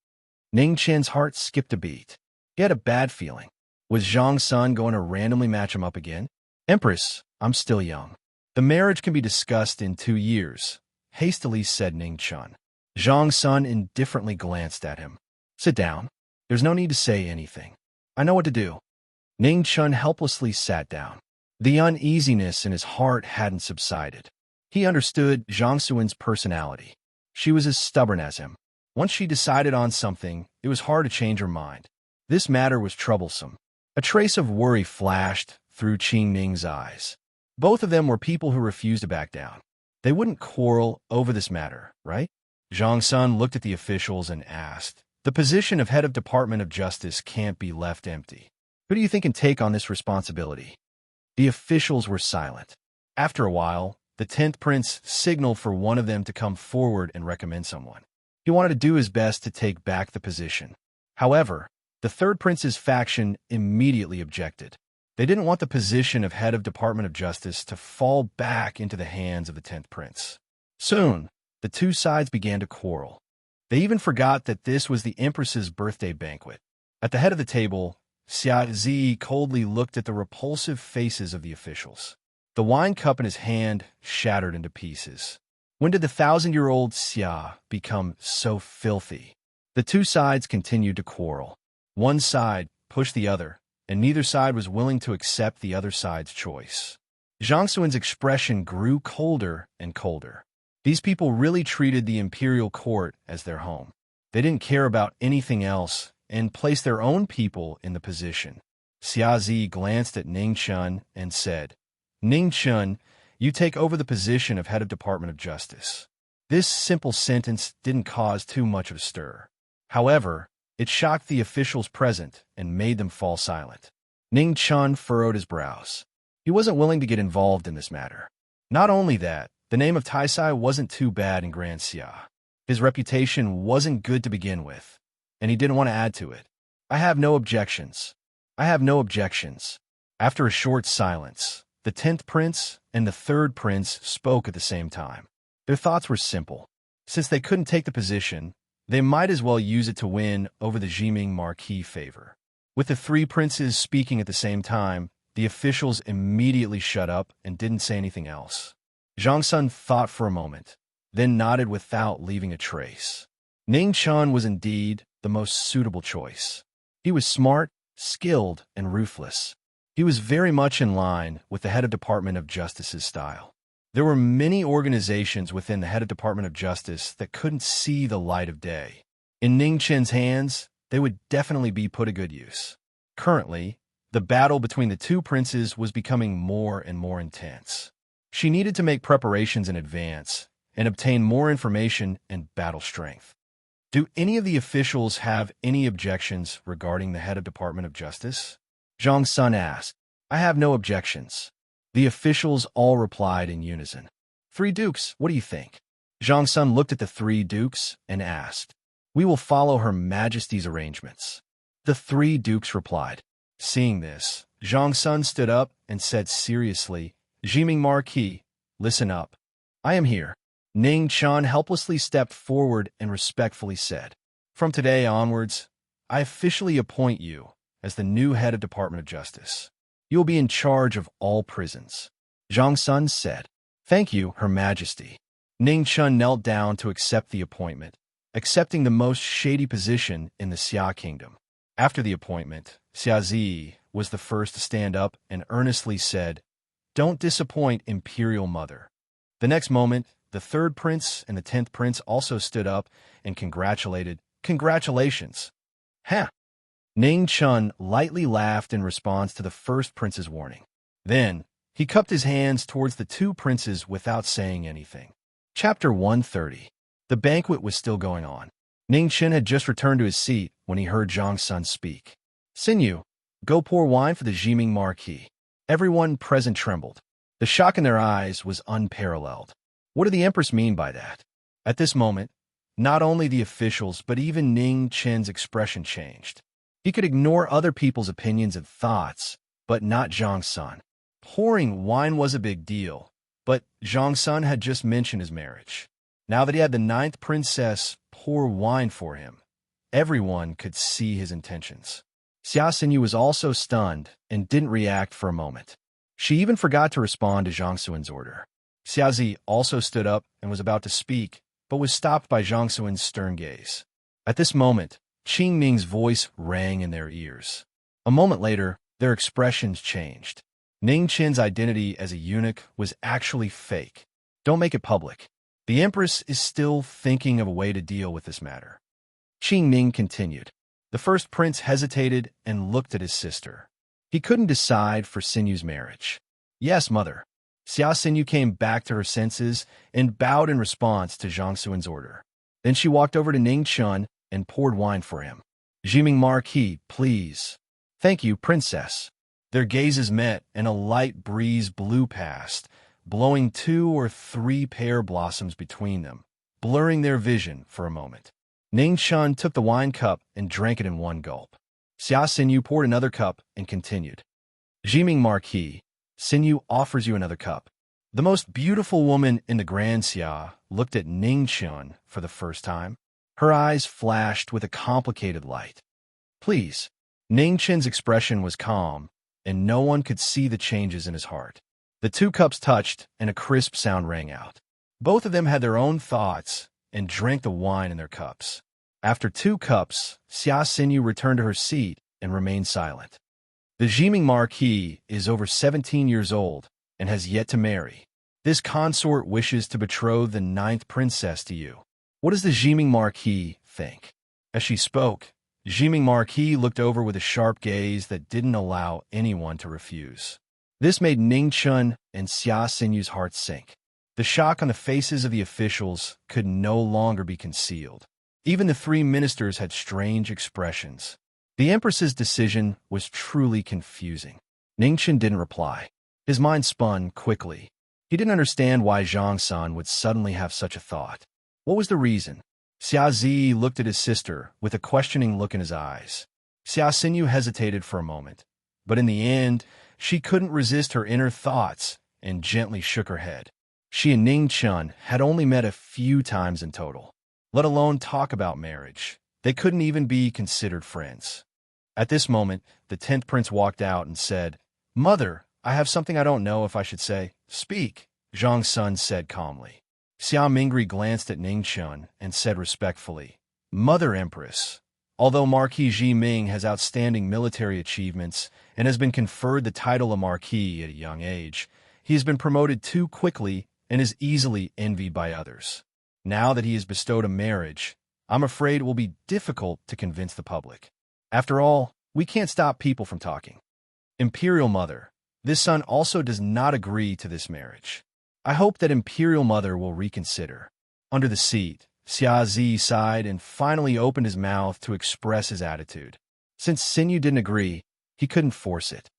Ning Chen's heart skipped a beat. He had a bad feeling. Was Zhang Sun going to randomly match him up again? "Empress, I'm still young. The marriage can be discussed in 2 years," hastily said Ning Chen. Zhang Sun indifferently glanced at him. "Sit down. There's no need to say anything. I know what to do." Ning Chen helplessly sat down. The uneasiness in his heart hadn't subsided. He understood Zhang Sun's personality. She was as stubborn as him. Once she decided on something, it was hard to change her mind. This matter was troublesome. A trace of worry flashed through Qing Ning's eyes. Both of them were people who refused to back down. They wouldn't quarrel over this matter, right? Zhang Sun looked at the officials and asked, "The position of head of Department of Justice can't be left empty. Who do you think can take on this responsibility?" The officials were silent. After a while, the 10th prince signaled for one of them to come forward and recommend someone. He wanted to do his best to take back the position. However, the 3rd prince's faction immediately objected. They didn't want the position of head of Department of Justice to fall back into the hands of the 10th prince. Soon, the two sides began to quarrel. They even forgot that this was the Empress's birthday banquet. At the head of the table, Xia Zi coldly looked at the repulsive faces of the officials. The wine cup in his hand shattered into pieces. When did the 1,000-year-old Xia become so filthy? The two sides continued to quarrel. One side pushed the other, and neither side was willing to accept the other side's choice. Zhang Sun's expression grew colder and colder. These people really treated the imperial court as their home. They didn't care about anything else and placed their own people in the position. Xia Zi glanced at Ning Chen and said, "Ning Chen, you take over the position of head of Department of Justice." This simple sentence didn't cause too much of a stir. However, it shocked the officials present and made them fall silent. Ning Chen furrowed his brows. He wasn't willing to get involved in this matter. Not only that, the name of Taisai wasn't too bad in Grand Xia. His reputation wasn't good to begin with, and he didn't want to add to it. "I have no objections. I have no objections." After a short silence, the 10th prince and the 3rd prince spoke at the same time. Their thoughts were simple. Since they couldn't take the position, they might as well use it to win over the Jiming Marquis favor. With the 3 princes speaking at the same time, the officials immediately shut up and didn't say anything else. Zhang Sun thought for a moment, then nodded without leaving a trace. Ning Chen was indeed the most suitable choice. He was smart, skilled, and ruthless. He was very much in line with the head of Department of Justice's style. There were many organizations within the head of Department of Justice that couldn't see the light of day. In Ning Chen's hands, they would definitely be put to good use. Currently, the battle between the two princes was becoming more and more intense. She needed to make preparations in advance and obtain more information and battle strength. Do any of the officials have any objections regarding the head of Department of Justice? Zhang Sun asked. "I have no objections." The officials all replied in unison. "3 dukes, what do you think?" Zhang Sun looked at the 3 dukes and asked. "We will follow Her Majesty's arrangements." The 3 dukes replied. Seeing this, Zhang Sun stood up and said seriously, "Jiming Marquis, listen up. I am here." Ning Chen helplessly stepped forward and respectfully said, "From today onwards, I officially appoint you as the new head of Department of Justice. You will be in charge of all prisons." Zhang Sun said, "Thank you, Her Majesty." Ning Chen knelt down to accept the appointment, accepting the most shady position in the Xia Kingdom. After the appointment, Xiazi was the first to stand up and earnestly said, "Don't disappoint Imperial Mother." The next moment, the third prince and the 10th prince also stood up and congratulated. "Congratulations." "Huh." Ning Chun lightly laughed in response to the first prince's warning. Then, he cupped his hands towards the two princes without saying anything. Chapter 130. The banquet was still going on. Ning Chen had just returned to his seat when he heard Zhang Sun speak. "Xinyu, go pour wine for the Jiming Marquis." Everyone present trembled. The shock in their eyes was unparalleled. What did the Empress mean by that? At this moment, not only the officials but even Ning Chen's expression changed. He could ignore other people's opinions and thoughts, but not Zhang Sun. Pouring wine was a big deal, but Zhang Sun had just mentioned his marriage. Now that he had the 9th princess pour wine for him, everyone could see his intentions. Xia Xinyu was also stunned and didn't react for a moment. She even forgot to respond to Zhang Suan's order. Xiaozi also stood up and was about to speak, but was stopped by Zhang Suan's stern gaze. At this moment, Qing Ming's voice rang in their ears. A moment later, their expressions changed. Ning Chen's identity as a eunuch was actually fake. Don't make it public. The Empress is still thinking of a way to deal with this matter. Qing Ming continued. The first prince hesitated and looked at his sister. He couldn't decide for Xinyu's marriage. "Yes, mother." Xia Xinyu came back to her senses and bowed in response to Zhang Suan's order. Then she walked over to Ning Chun and poured wine for him. "Jiming Marquis, please." "Thank you, princess." Their gazes met and a light breeze blew past, blowing 2 or 3 pear blossoms between them, blurring their vision for a moment. Ning Chun took the wine cup and drank it in one gulp. Xia Xinyu poured another cup and continued. "Jiming Marquis, Xinyu offers you another cup." The most beautiful woman in the Grand Xia looked at Ning Chun for the first time. Her eyes flashed with a complicated light. "Please." Ning Chen's expression was calm, and no one could see the changes in his heart. The 2 cups touched, and a crisp sound rang out. Both of them had their own thoughts and drank the wine in their cups. After 2 cups, Xia Xinyu returned to her seat and remained silent. The Jiming Marquis is over 17 years old and has yet to marry. This consort wishes to betroth the 9th princess to you. What does the Jiming Marquis think? As she spoke, Jiming Marquis looked over with a sharp gaze that didn't allow anyone to refuse. This made Ning Chun and Xia Xinyu's hearts sink. The shock on the faces of the officials could no longer be concealed. Even the 3 ministers had strange expressions. The Empress's decision was truly confusing. Ning Chun didn't reply. His mind spun quickly. He didn't understand why Zhang San would suddenly have such a thought. What was the reason? Xia Zi looked at his sister with a questioning look in his eyes. Xia Xinyu hesitated for a moment, but in the end, she couldn't resist her inner thoughts and gently shook her head. She and Ning Chun had only met a few times in total, let alone talk about marriage. They couldn't even be considered friends. At this moment, the 10th prince walked out and said, "Mother, I have something I don't know if I should say." "Speak," Zhang Sun said calmly. Xia Mingri glanced at Ning Chun and said respectfully, "Mother Empress, although Marquis Ji Ming has outstanding military achievements and has been conferred the title of Marquis at a young age, he has been promoted too quickly and is easily envied by others. Now that he is bestowed a marriage, I'm afraid it will be difficult to convince the public. After all, we can't stop people from talking. Imperial Mother, this son also does not agree to this marriage. I hope that Imperial Mother will reconsider." Under the seat, Xia Zi sighed and finally opened his mouth to express his attitude. Since Xinyu didn't agree, he couldn't force it.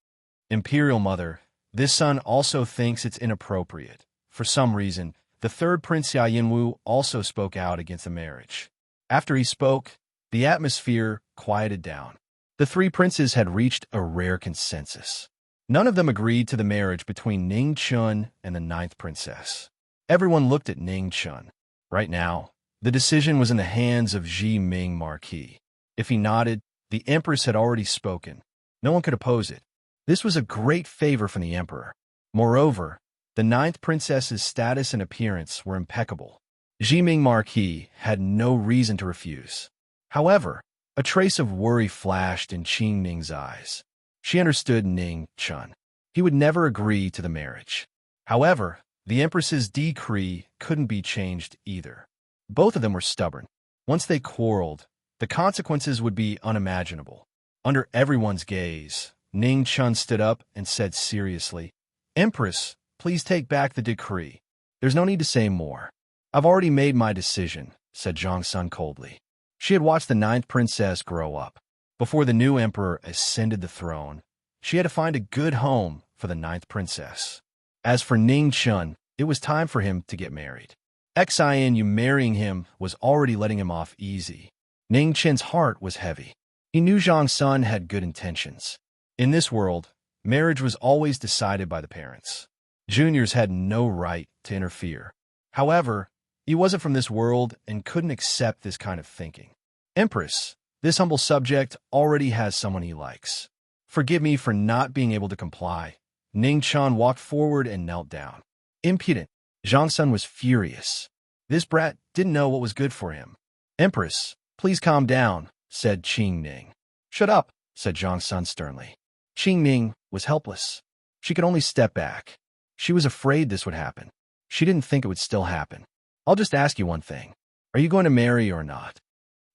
"Imperial Mother, this son also thinks it's inappropriate. For some reason, the 3rd Prince Xia Yinwu also spoke out against the marriage. After he spoke, the atmosphere quieted down. The 3 princes had reached a rare consensus. None of them agreed to the marriage between Ning Chun and the 9th princess. Everyone looked at Ning Chun. Right now, the decision was in the hands of Jiming Marquis. If he nodded, the Empress had already spoken. No one could oppose it. This was a great favor from the Emperor. Moreover, the 9th princess's status and appearance were impeccable. Jiming Marquis had no reason to refuse. However, A trace of worry flashed in Qing Ning's eyes. She understood Ning Chun. He would never agree to the marriage. However, the Empress's decree couldn't be changed either. Both of them were stubborn. Once they quarreled, the consequences would be unimaginable. Under everyone's gaze, Ning Chun stood up and said seriously, "Empress, please take back the decree. There's no need to say more." "I've already made my decision," said Zhang Sun coldly. She had watched the ninth princess grow up. Before the new emperor ascended the throne, she had to find a good home for the ninth princess. As for Ning Chun, it was time for him to get married. Xin marrying him was already letting him off easy. Ning Chun's heart was heavy. He knew Zhang Sun had good intentions. In this world, marriage was always decided by the parents. Juniors had no right to interfere. However, he wasn't from this world and couldn't accept this kind of thinking. "Empress, this humble subject already has someone he likes. Forgive me for not being able to comply." Ning Chun walked forward and knelt down. Impudent. Zhang Sun was furious. This brat didn't know what was good for him. "Empress, please calm down," said Qing Ning. "Shut up," said Zhang Sun sternly. Qing Ning was helpless. She could only step back. She was afraid this would happen. She didn't think it would still happen. "I'll just ask you one thing. Are you going to marry or not?"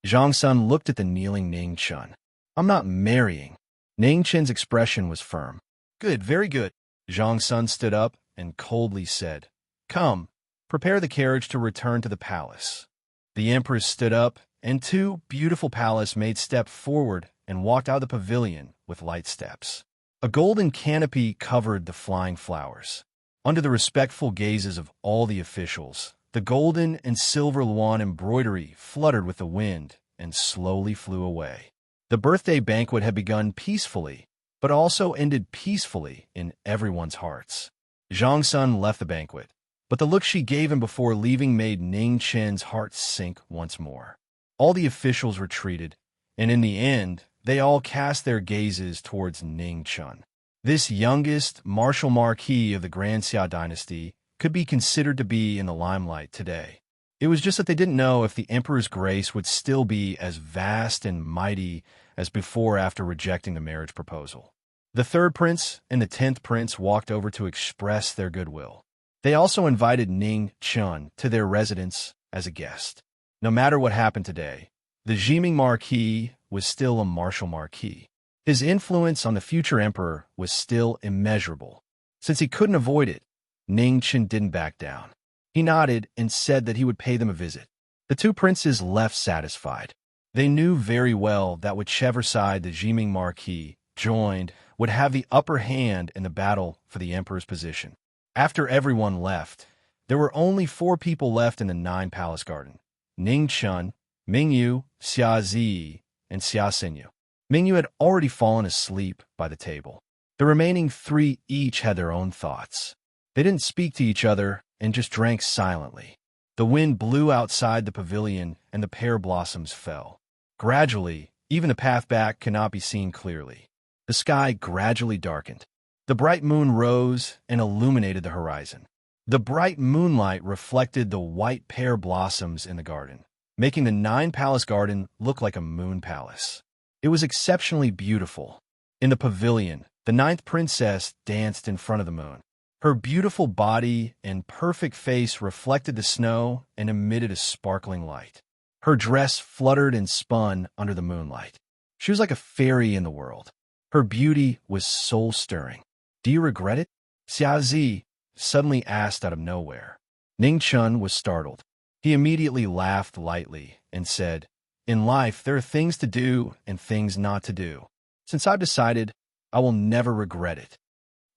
Zhang Sun looked at the kneeling Ning Chun. "I'm not marrying." Ning Chun's expression was firm. "Good, very good." Zhang Sun stood up and coldly said, "Come, prepare the carriage to return to the palace." The empress stood up, and two beautiful palace maids stepped forward and walked out of the pavilion with light steps. A golden canopy covered the flying flowers. Under the respectful gazes of all the officials, the golden and silver lawn embroidery fluttered with the wind and slowly flew away. The birthday banquet had begun peacefully, but also ended peacefully in everyone's hearts. Zhang Sun left the banquet, but the look she gave him before leaving made Ning Chun's heart sink once more. All the officials retreated, and in the end, they all cast their gazes towards Ning Chun. This youngest martial Marquis of the Grand Xia dynasty could be considered to be in the limelight today. It was just that they didn't know if the emperor's grace would still be as vast and mighty as before after rejecting the marriage proposal. The third prince and the 10th prince walked over to express their goodwill. They also invited Ning Chun to their residence as a guest. No matter what happened today, the Jiming Marquis was still a martial Marquis. His influence on the future emperor was still immeasurable. Since he couldn't avoid it, Ning Chun didn't back down. He nodded and said that he would pay them a visit. The two princes left satisfied. They knew very well that whichever side the Jiming Marquis joined would have the upper hand in the battle for the emperor's position. After everyone left, there were only 4 people left in the 9-palace garden: Ning Chun, Mingyu, Xia Zi, and Xia Xinyu. Mingyu had already fallen asleep by the table. The remaining 3 each had their own thoughts. They didn't speak to each other and just drank silently. The wind blew outside the pavilion and the pear blossoms fell. Gradually, even the path back could not be seen clearly. The sky gradually darkened. The bright moon rose and illuminated the horizon. The bright moonlight reflected the white pear blossoms in the garden, making the 9-palace garden look like a moon palace. It was exceptionally beautiful. In the pavilion, the 9th princess danced in front of the moon. Her beautiful body and perfect face reflected the snow and emitted a sparkling light. Her dress fluttered and spun under the moonlight. She was like a fairy in the world. Her beauty was soul-stirring. "Do you regret it?" Xia Zi suddenly asked out of nowhere. Ning Chun was startled. He immediately laughed lightly and said, "In life, there are things to do and things not to do. Since I've decided, I will never regret it."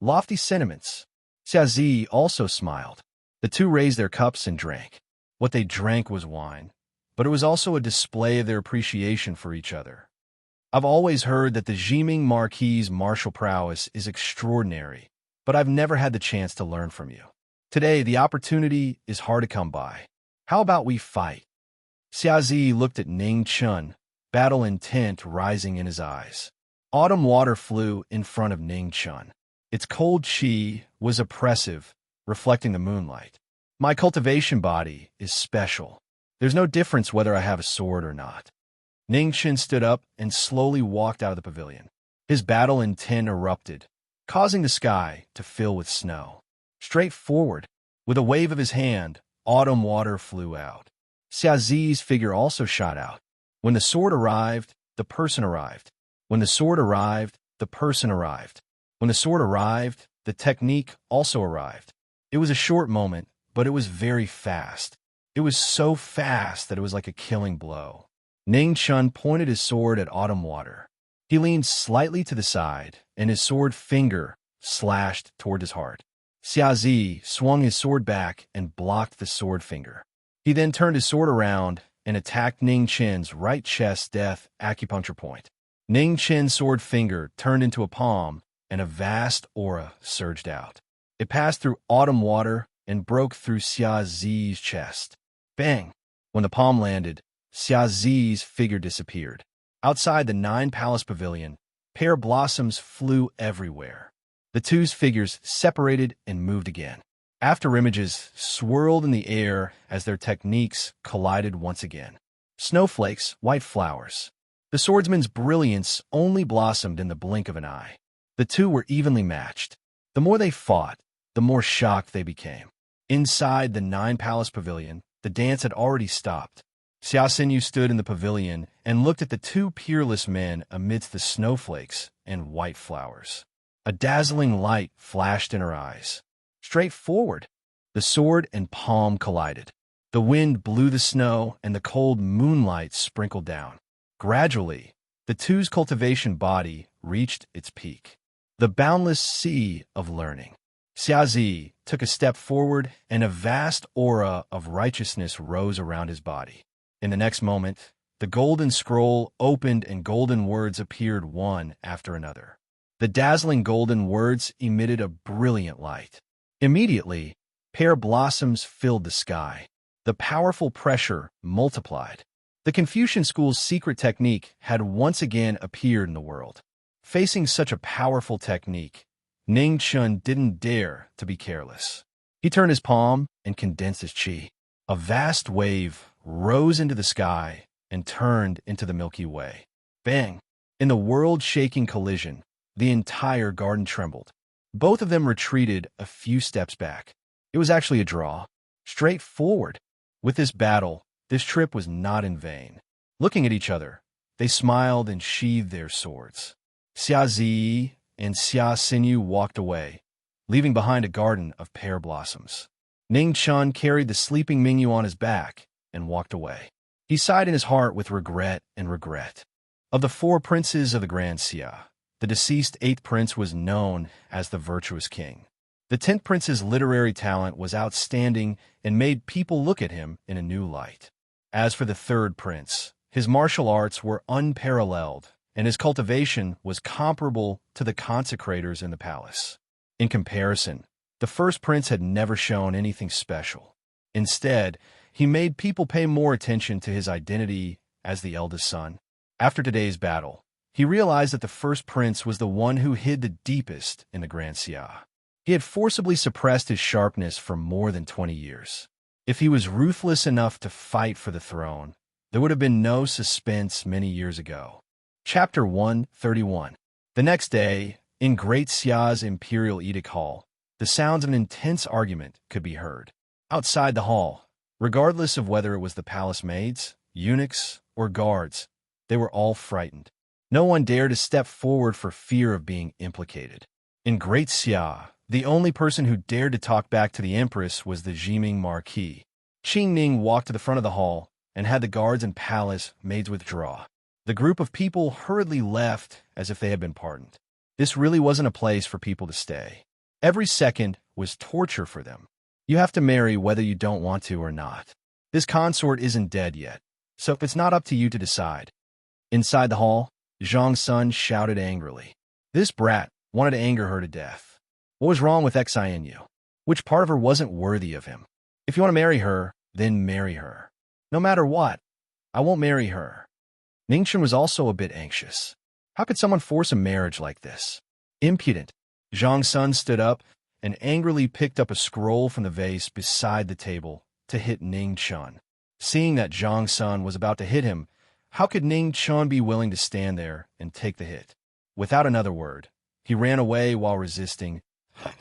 Lofty sentiments. Xia Zi also smiled. The two raised their cups and drank. What they drank was wine, but it was also a display of their appreciation for each other. "I've always heard that the Jiming Marquis' martial prowess is extraordinary, but I've never had the chance to learn from you. Today, the opportunity is hard to come by. How about we fight?" Xia Zi looked at Ning Chun, battle intent rising in his eyes. Autumn water flew in front of Ning Chun. Its cold chi was oppressive, reflecting the moonlight. "My cultivation body is special. There's no difference whether I have a sword or not." Ning Chen stood up and slowly walked out of the pavilion. His battle intent erupted, causing the sky to fill with snow. Straight forward, with a wave of his hand, autumn water flew out. Xiazi's figure also shot out. When the sword arrived, the person arrived. When the sword arrived, the person arrived. When the sword arrived, the technique also arrived. It was a short moment, but it was very fast. It was so fast that it was like a killing blow. Ning Chun pointed his sword at autumn water. He leaned slightly to the side, and his sword finger slashed toward his heart. Xiazi swung his sword back and blocked the sword finger. He then turned his sword around and attacked Ning Chen's right chest death acupuncture point. Ning Chen's sword finger turned into a palm, and a vast aura surged out. It passed through autumn water and broke through Xiazi's chest. Bang! When the palm landed, Xiazi's figure disappeared. Outside the Nine-Palace Pavilion, pear blossoms flew everywhere. The two's figures separated and moved again. After images swirled in the air as their techniques collided once again. Snowflakes, white flowers. The swordsman's brilliance only blossomed in the blink of an eye. The two were evenly matched. The more they fought, the more shocked they became. Inside the Nine-Palace Pavilion, the dance had already stopped. Xia Xinyu stood in the pavilion and looked at the two peerless men amidst the snowflakes and white flowers. A dazzling light flashed in her eyes. Straight forward, the sword and palm collided. The wind blew the snow and the cold moonlight sprinkled down. Gradually, the two's cultivation body reached its peak. The boundless sea of learning. Xiazi took a step forward and a vast aura of righteousness rose around his body. In the next moment, the golden scroll opened and golden words appeared one after another. The dazzling golden words emitted a brilliant light. Immediately, pear blossoms filled the sky. The powerful pressure multiplied. The Confucian school's secret technique had once again appeared in the world. Facing such a powerful technique, Ning Chun didn't dare to be careless. He turned his palm and condensed his qi. A vast wave rose into the sky and turned into the Milky Way. Bang! In the world-shaking collision, the entire garden trembled. Both of them retreated a few steps back. It was actually a draw. Straight forward. With this battle, this trip was not in vain. Looking at each other, they smiled and sheathed their swords. Xia Zi and Xia Xinyu walked away, leaving behind a garden of pear blossoms. Ning Chun carried the sleeping Mingyu on his back and walked away. He sighed in his heart with regret and regret. Of the four princes of the Grand Xia, the deceased 8th prince was known as the virtuous king. The 10th prince's literary talent was outstanding and made people look at him in a new light. As for the 3rd prince, his martial arts were unparalleled, and his cultivation was comparable to the consecrators in the palace. In comparison, the 1st prince had never shown anything special. Instead, he made people pay more attention to his identity as the eldest son. After today's battle, he realized that the 1st prince was the one who hid the deepest in the Grand Xia. He had forcibly suppressed his sharpness for more than 20 years. If he was ruthless enough to fight for the throne, there would have been no suspense many years ago. Chapter 131. The next day, in Great Xia's Imperial Edict Hall, the sounds of an intense argument could be heard. Outside the hall, regardless of whether it was the palace maids, eunuchs, or guards, they were all frightened. No one dared to step forward for fear of being implicated. In Great Xia, the only person who dared to talk back to the Empress was the Jiming Marquis. Qing Ning walked to the front of the hall and had the guards and palace maids withdraw. The group of people hurriedly left as if they had been pardoned. This really wasn't a place for people to stay. Every second was torture for them. You have to marry whether you don't want to or not. This consort isn't dead yet, so it's not up to you to decide. Inside the hall, Zhang Sun shouted angrily. This brat wanted to anger her to death. What was wrong with Xianyu? Which part of her wasn't worthy of him? If you want to marry her, then marry her. No matter what, I won't marry her. Ningchen was also a bit anxious. How could someone force a marriage like this? Impudent. Zhang Sun stood up and angrily picked up a scroll from the vase beside the table to hit Ning Chun. Seeing that Zhang Sun was about to hit him, How could Ning Chun be willing to stand there and take the hit? Without another word, he ran away while resisting.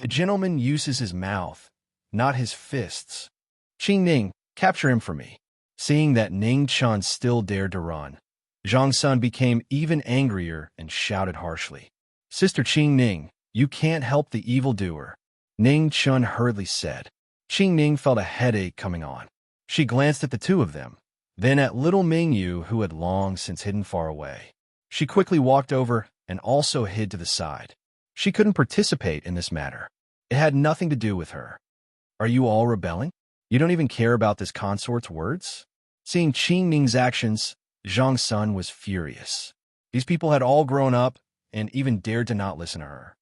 A gentleman uses his mouth, not his fists. Qing Ning, capture him for me. Seeing that Ning Chun still dared to run, Zhang Sun became even angrier and shouted harshly. Sister Qing Ning, you can't help the evildoer, Ning Chun hurriedly said. Qing Ning felt a headache coming on. She glanced at the two of them, then at little Mingyu, who had long since hidden far away. She quickly walked over and also hid to the side. She couldn't participate in this matter. It had nothing to do with her. Are you all rebelling? You don't even care about this consort's words? Seeing Qing Ning's actions, Zhang Sun was furious. These people had all grown up and even dared to not listen to her.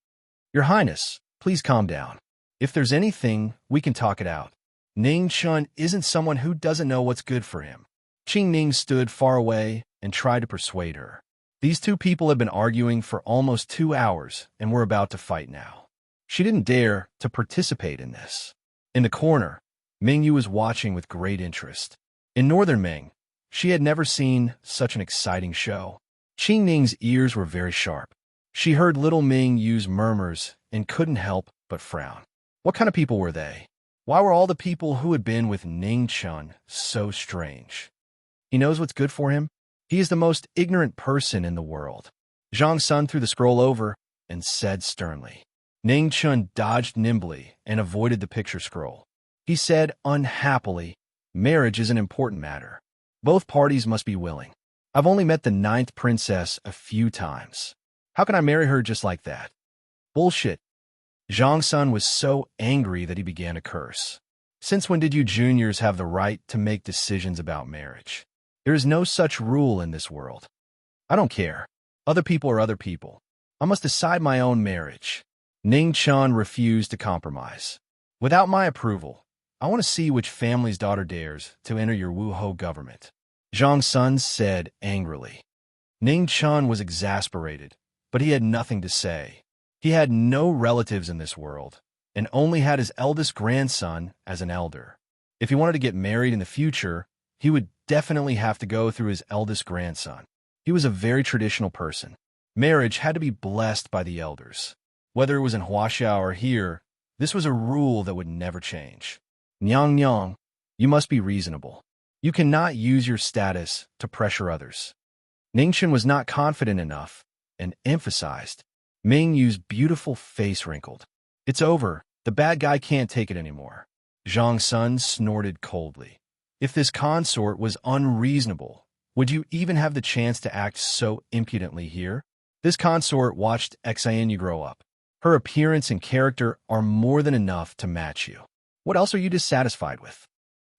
Your Highness, please calm down. If there's anything, we can talk it out. Ning Chun isn't someone who doesn't know what's good for him. Qing Ning stood far away and tried to persuade her. These two people had been arguing for almost 2 hours and were about to fight now. She didn't dare to participate in this. In the corner, Mingyu was watching with great interest. In northern Ming, she had never seen such an exciting show. Qing Ning's ears were very sharp. She heard little Ming use murmurs and couldn't help but frown. What kind of people were they? Why were all the people who had been with Ning Chun so strange? He knows what's good for him. He is the most ignorant person in the world. Zhang Sun threw the scroll over and said sternly. Ning Chun dodged nimbly and avoided the picture scroll. He said unhappily, marriage is an important matter. Both parties must be willing. I've only met the 9th princess a few times. How can I marry her just like that? Bullshit. Zhang Sun was so angry that he began to curse. Since when did you juniors have the right to make decisions about marriage? There is no such rule in this world. I don't care. Other people are other people. I must decide my own marriage. Ning Chun refused to compromise. Without my approval, I want to see which family's daughter dares to enter your Wuhou government. Zhang Sun said angrily. Ning Chun was exasperated, but he had nothing to say. He had no relatives in this world, and only had his eldest grandson as an elder. If he wanted to get married in the future, he would definitely have to go through his eldest grandson. He was a very traditional person. Marriage had to be blessed by the elders. Whether it was in Huaxia or here, this was a rule that would never change. Nyang Nyang, you must be reasonable. You cannot use your status to pressure others. Ningchen was not confident enough and emphasized. Mingyu's beautiful face wrinkled. It's over. The bad guy can't take it anymore. Zhang Sun snorted coldly. If this consort was unreasonable, would you even have the chance to act so impudently here? This consort watched Xianyu grow up. Her appearance and character are more than enough to match you. What else are you dissatisfied with?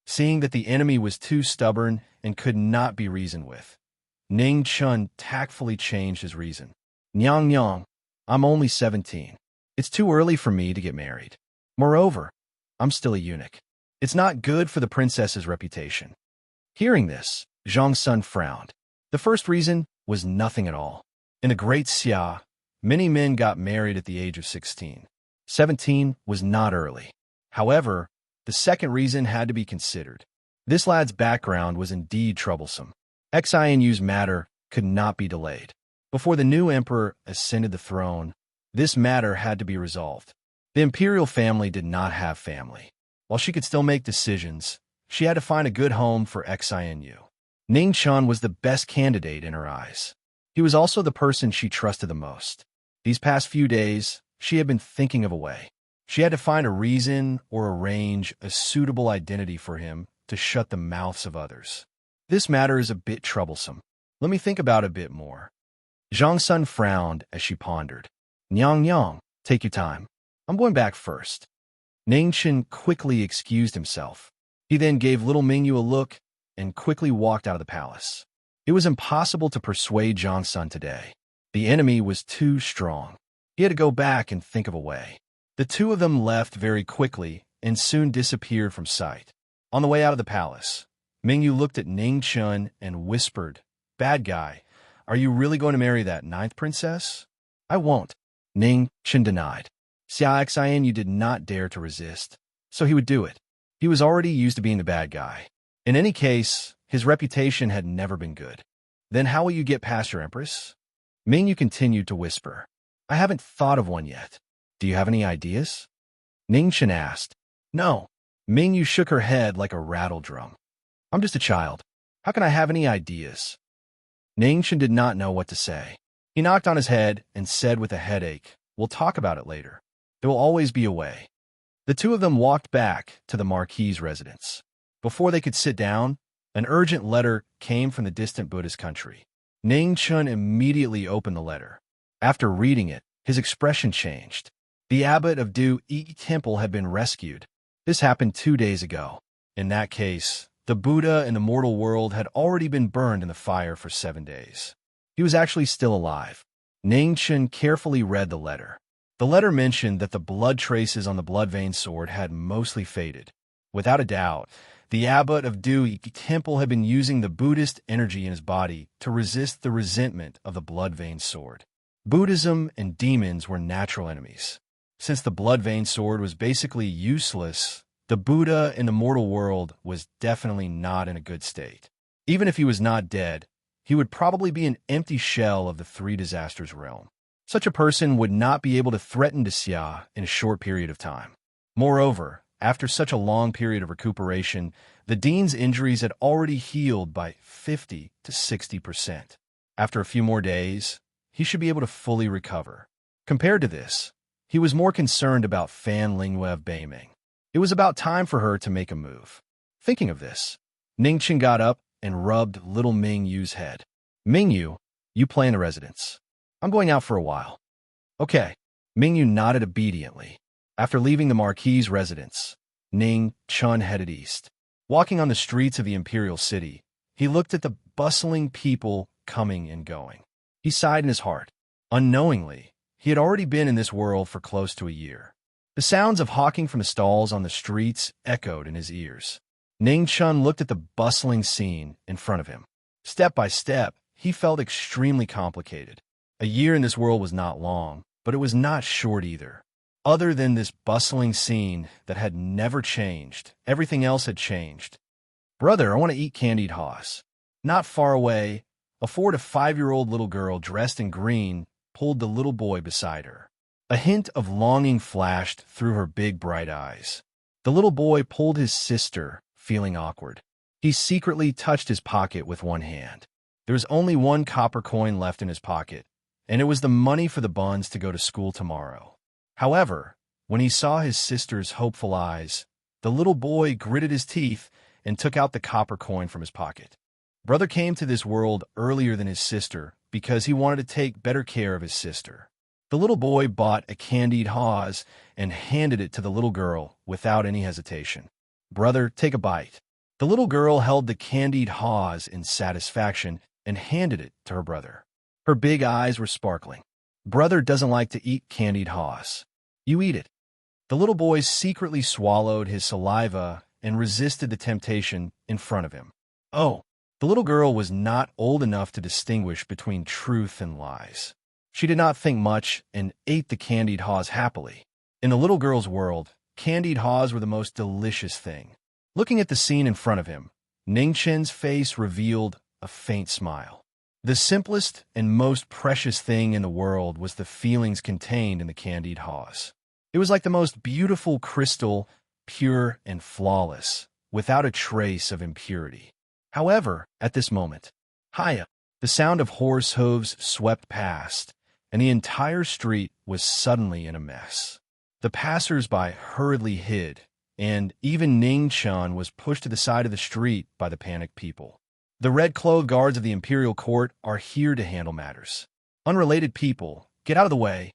Seeing that the enemy was too stubborn and could not be reasoned with, Ning Chun tactfully changed his reason. Nyang Nyang, I'm only 17. It's too early for me to get married. Moreover, I'm still a eunuch. It's not good for the princess's reputation. Hearing this, Zhang Sun frowned. The first reason was nothing at all. In the Great Xia, many men got married at the age of 16. 17 was not early. However, the second reason had to be considered. This lad's background was indeed troublesome. Xianyu's matter could not be delayed. Before the new emperor ascended the throne, this matter had to be resolved. The imperial family did not have family. While she could still make decisions, she had to find a good home for Xianyu. Ning Chun was the best candidate in her eyes. He was also the person she trusted the most. These past few days, she had been thinking of a way. She had to find a reason or arrange a suitable identity for him to shut the mouths of others. This matter is a bit troublesome. Let me think about it a bit more. Zhang Sun frowned as she pondered. Nyang Nyang, take your time. I'm going back first. Ning Chen quickly excused himself. He then gave little Mingyu a look and quickly walked out of the palace. It was impossible to persuade Zhang Sun today. The enemy was too strong. He had to go back and think of a way. The two of them left very quickly and soon disappeared from sight. On the way out of the palace, Mingyu looked at Ning Chun and whispered, "Bad guy, are you really going to marry that 9th princess?" "I won't," Ning Chun denied. Xia Xianyu did not dare to resist, so he would do it. He was already used to being the bad guy. In any case, his reputation had never been good. Then how will you get past your empress? Mingyu continued to whisper. I haven't thought of one yet. Do you have any ideas? Ningchen asked. No. Mingyu shook her head like a rattle drum. I'm just a child. How can I have any ideas? Ningchen did not know what to say. He knocked on his head and said with a headache, We'll talk about it later. There will always be a way. The two of them walked back to the Marquis' residence. Before they could sit down, an urgent letter came from the distant Buddhist country. Ningchen immediately opened the letter. After reading it, his expression changed. The abbot of Du Yi Temple had been rescued. This happened 2 days ago. In that case, the Buddha in the mortal world had already been burned in the fire for 7 days. He was actually still alive. Ningchen carefully read the letter. The letter mentioned that the blood traces on the blood-veined sword had mostly faded. Without a doubt, the abbot of Du Yi Temple had been using the Buddhist energy in his body to resist the resentment of the blood-veined sword. Buddhism and demons were natural enemies. Since the blood-veined sword was basically useless, the Buddha in the mortal world was definitely not in a good state. Even if he was not dead, he would probably be an empty shell of the Three Disasters realm. Such a person would not be able to threaten Xia in a short period of time. Moreover, after such a long period of recuperation, the dean's injuries had already healed by 50 to 60%. After a few more days, he should be able to fully recover. Compared to this, he was more concerned about Fan Lingyue of Beiming. It was about time for her to make a move. Thinking of this, Ningchen got up and rubbed little Mingyu's head. Mingyu, you play in the residence. I'm going out for a while. Okay. Mingyu nodded obediently. After leaving the Marquis' residence, Ningchen headed east. Walking on the streets of the imperial city, he looked at the bustling people coming and going. He sighed in his heart. Unknowingly, he had already been in this world for close to a year. The sounds of hawking from the stalls on the streets echoed in his ears. Ningchen looked at the bustling scene in front of him. Step by step, he felt extremely complicated. A year in this world was not long, but it was not short either. Other than this bustling scene that had never changed, everything else had changed. Brother, I want to eat candied haws. Not far away, a 4 to 5-year-old little girl dressed in green pulled the little boy beside her. A hint of longing flashed through her big bright eyes. The little boy pulled his sister, feeling awkward. He secretly touched his pocket with one hand. There was only 1 copper coin left in his pocket, and it was the money for the buns to go to school tomorrow. However, when he saw his sister's hopeful eyes, the little boy gritted his teeth and took out the copper coin from his pocket. Brother came to this world earlier than his sister because he wanted to take better care of his sister. The little boy bought a candied haws and handed it to the little girl without any hesitation. Brother, take a bite. The little girl held the candied haws in satisfaction and handed it to her brother. Her big eyes were sparkling. Brother doesn't like to eat candied haws. You eat it. The little boy secretly swallowed his saliva and resisted the temptation in front of him. Oh, the little girl was not old enough to distinguish between truth and lies. She did not think much and ate the candied haws happily. In the little girl's world, candied haws were the most delicious thing. Looking at the scene in front of him, Ningchen's face revealed a faint smile. The simplest and most precious thing in the world was the feelings contained in the candied haws. It was like the most beautiful crystal, pure and flawless, without a trace of impurity. However, at this moment, Hiya, the sound of horse hooves swept past, and the entire street was suddenly in a mess. The passers-by hurriedly hid, and even Ningchen was pushed to the side of the street by the panicked people. The red-clothed guards of the imperial court are here to handle matters. Unrelated people, get out of the way.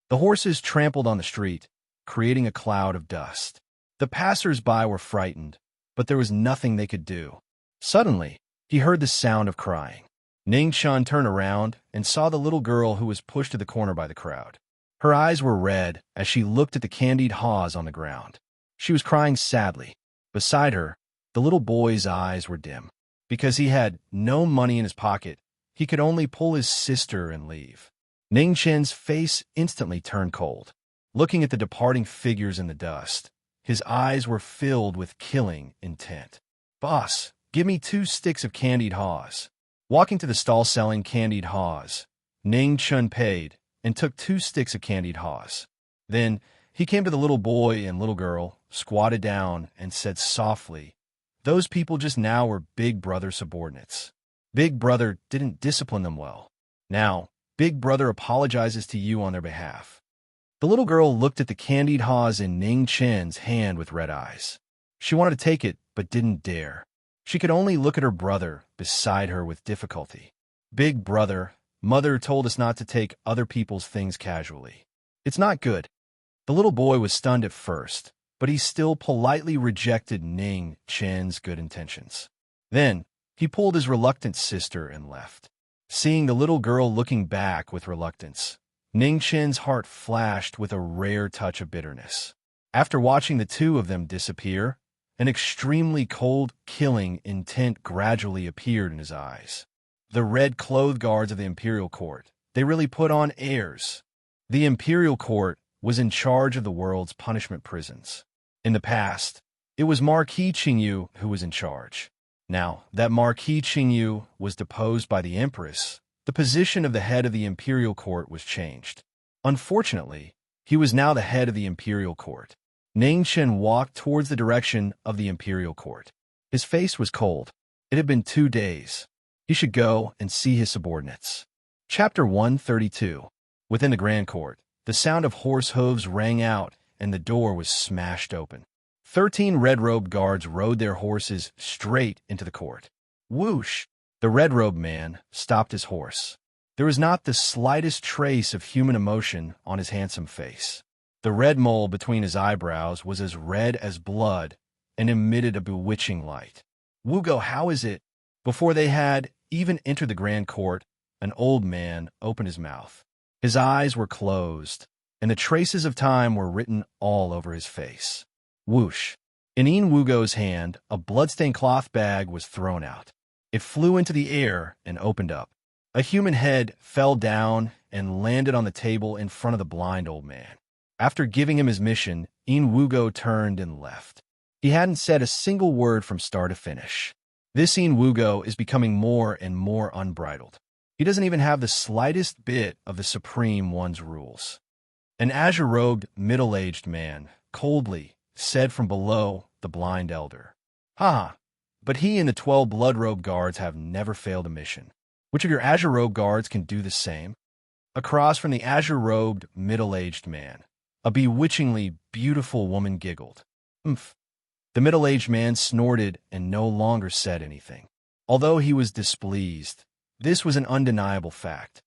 The horses trampled on the street, creating a cloud of dust. The passers-by were frightened, but there was nothing they could do. Suddenly, he heard the sound of crying. Ningchen turned around and saw the little girl who was pushed to the corner by the crowd. Her eyes were red as she looked at the candied haws on the ground. She was crying sadly. Beside her, the little boy's eyes were dim. Because he had no money in his pocket, he could only pull his sister and leave. Ningchen's face instantly turned cold. Looking at the departing figures in the dust, his eyes were filled with killing intent. Boss, give me 2 sticks of candied haws. Walking to the stall selling candied haws, Ning Chun paid and took 2 sticks of candied haws. Then he came to the little boy and little girl, squatted down, and said softly, "Those people just now were Big Brother subordinates. Big Brother didn't discipline them well. Now, Big Brother apologizes to you on their behalf." The little girl looked at the candied haws in Ning Chen's hand with red eyes. She wanted to take it, but didn't dare. She could only look at her brother beside her with difficulty. "Big Brother, Mother told us not to take other people's things casually. It's not good." The little boy was stunned at first, but he still politely rejected Ning Chen's good intentions. Then, he pulled his reluctant sister and left. Seeing the little girl looking back with reluctance, Ning Chen's heart flashed with a rare touch of bitterness. After watching the 2 of them disappear, an extremely cold, killing intent gradually appeared in his eyes. The red-clothed guards of the Imperial Court, they really put on airs. The Imperial Court was in charge of the world's punishment prisons. In the past, it was Marquis Qingyu who was in charge. Now that Marquis Qingyu was deposed by the Empress, the position of the head of the Imperial Court was changed. Unfortunately, he was now the head of the Imperial Court. Ning Chen walked towards the direction of the Imperial Court. His face was cold. It had been 2 days. He should go and see his subordinates. Chapter 132. Within the Grand Court, the sound of horse hooves rang out, and the door was smashed open. 13 red-robed guards rode their horses straight into the court. Whoosh! The red-robed man stopped his horse. There was not the slightest trace of human emotion on his handsome face. The red mole between his eyebrows was as red as blood and emitted a bewitching light. "Wugo, how is it?" Before they had even entered the Grand Court, an old man opened his mouth. His eyes were closed, and the traces of time were written all over his face. Whoosh! In Yin Wugo's hand, a bloodstained cloth bag was thrown out. It flew into the air and opened up. A human head fell down and landed on the table in front of the blind old man. After giving him his mission, Yin Wugo turned and left. He hadn't said a single word from start to finish. This Yin Wugo is becoming more and more unbridled. He doesn't even have the slightest bit of the Supreme One's rules. An azure-robed, middle-aged man coldly said from below the blind elder, "Ha! But he and the 12 blood-robed guards have never failed a mission. Which of your azure-robed guards can do the same?" Across from the azure-robed, middle-aged man, a bewitchingly beautiful woman giggled. "Umph." The middle-aged man snorted and no longer said anything. Although he was displeased, this was an undeniable fact.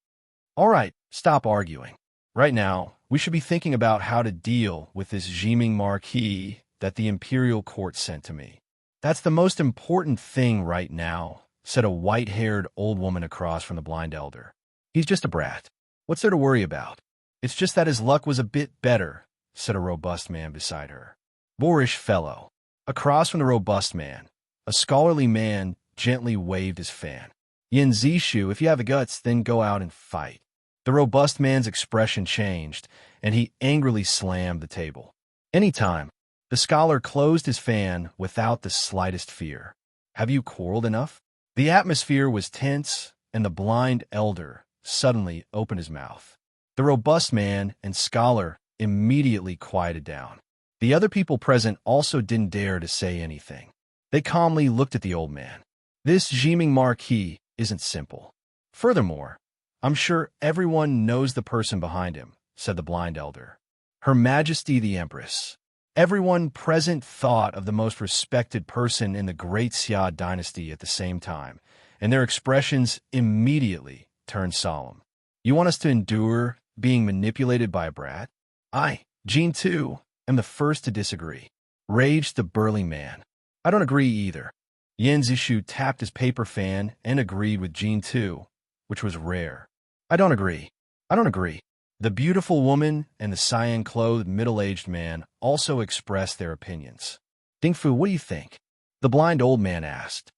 "All right, stop arguing. Right now, we should be thinking about how to deal with this Jiming Marquis that the Imperial Court sent to me. That's the most important thing right now," said a white-haired old woman across from the blind elder. "He's just a brat. What's there to worry about? It's just that his luck was a bit better," said a robust man beside her. "Boorish fellow." Across from the robust man, a scholarly man gently waved his fan. "Yin Zishu, if you have the guts, then go out and fight." The robust man's expression changed, and he angrily slammed the table. "Anytime." The scholar closed his fan without the slightest fear. "Have you quarreled enough?" The atmosphere was tense, and the blind elder suddenly opened his mouth. The robust man and scholar immediately quieted down. The other people present also didn't dare to say anything. They calmly looked at the old man. "This Jiming Marquis isn't simple. Furthermore, I'm sure everyone knows the person behind him," said the blind elder. "Her Majesty the Empress." Everyone present thought of the most respected person in the Great Xia dynasty at the same time, and their expressions immediately turned solemn. "You want us to endure being manipulated by a brat?" "I, Jean too, am the first to disagree," raged the burly man. "I don't agree either." Yin Zishu tapped his paper fan and agreed with Jean too, which was rare. "I don't agree. I don't agree." The beautiful woman and the cyan-clothed middle-aged man also expressed their opinions. "Dingfu, what do you think?" the blind old man asked.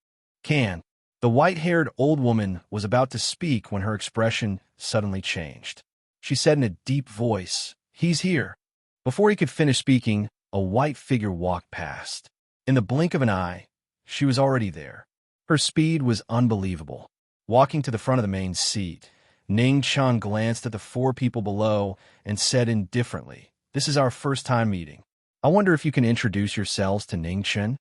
"Can." The white-haired old woman was about to speak when her expression suddenly changed. She said in a deep voice, "He's here." Before he could finish speaking, a white figure walked past. In the blink of an eye, she was already there. Her speed was unbelievable. Walking to the front of the main seat, Ning Chan glanced at the four people below and said indifferently, "This is our first time meeting. I wonder if you can introduce yourselves to Ning Chen."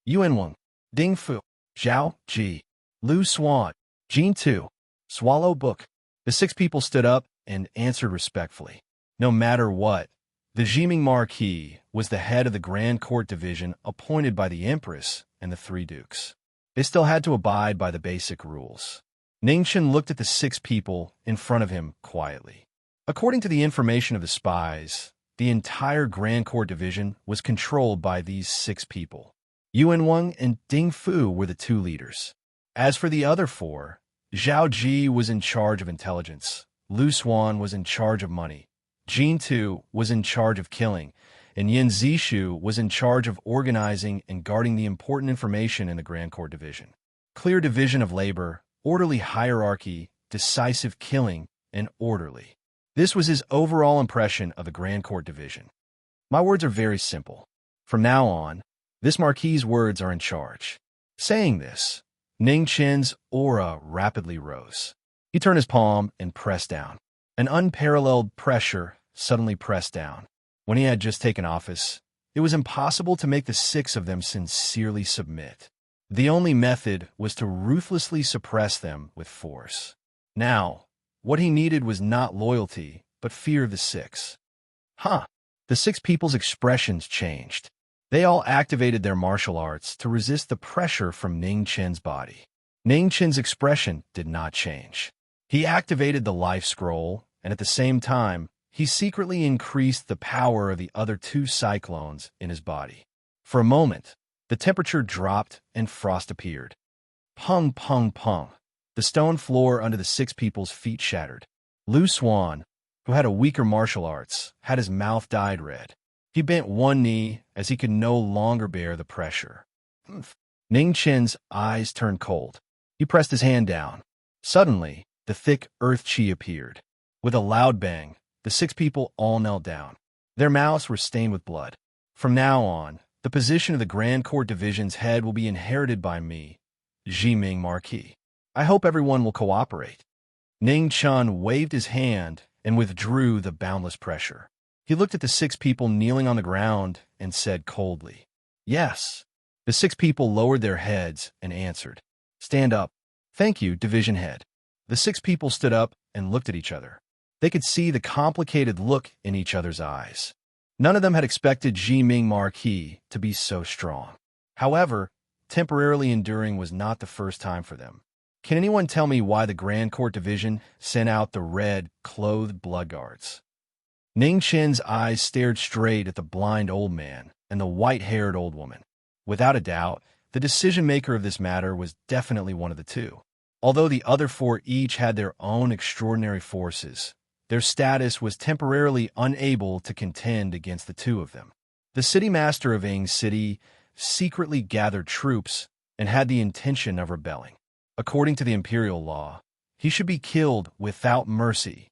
Yuan Wang, Ding Fu, Zhao Ji, Lu Swan, Jean Tu, Swallow Book. The six people stood up and answered respectfully. No matter what, the Jiming Marquis was the head of the Grand Court Division appointed by the Empress and the three dukes. They still had to abide by the basic rules. Ningchen looked at the six people in front of him quietly. According to the information of the spies, the entire Grand Court Division was controlled by these six people. Yuan Wang and Ding Fu were the two leaders. As for the other four, Zhao Ji was in charge of intelligence, Lu Swan was in charge of money, Jean Tu was in charge of killing, and Yin Zishu was in charge of organizing and guarding the important information in the Grand Court Division. Clear division of labor, orderly hierarchy, decisive killing, and orderly. This was his overall impression of the Grand Court Division. My words are very simple. From now on, this Marquis's words are in charge. Saying this, Ning Chen's aura rapidly rose. He turned his palm and pressed down. An unparalleled pressure suddenly pressed down. When he had just taken office, it was impossible to make the six of them sincerely submit. The only method was to ruthlessly suppress them with force. Now, what he needed was not loyalty, but fear of the six. The six people's expressions changed. They all activated their martial arts to resist the pressure from Ning Chen's body. Ning Chen's expression did not change. He activated the life scroll, and at the same time, he secretly increased the power of the other two cyclones in his body. For a moment, the temperature dropped and frost appeared. Pung, pung, pung. The stone floor under the six people's feet shattered. Lu Swan, who had a weaker martial arts, had his mouth dyed red. He bent one knee as he could no longer bear the pressure. Ning Chen's eyes turned cold. He pressed his hand down. Suddenly, the thick earth chi appeared. With a loud bang, the six people all knelt down. Their mouths were stained with blood. From now on, the position of the Grand Court Division's head will be inherited by me, Jiming Marquis. I hope everyone will cooperate. Ning Chen waved his hand and withdrew the boundless pressure. He looked at the six people kneeling on the ground and said coldly, "Yes." The six people lowered their heads and answered, "Stand up." "Thank you, Division Head." The six people stood up and looked at each other. They could see the complicated look in each other's eyes. None of them had expected Jiming Marquis to be so strong. However, temporarily enduring was not the first time for them. Can anyone tell me why the Grand Court Division sent out the red-clothed blood guards? Ning Chen's eyes stared straight at the blind old man and the white-haired old woman. Without a doubt, the decision-maker of this matter was definitely one of the two. Although the other four each had their own extraordinary forces, their status was temporarily unable to contend against the two of them. The city master of Ang City secretly gathered troops and had the intention of rebelling. According to the imperial law, he should be killed without mercy.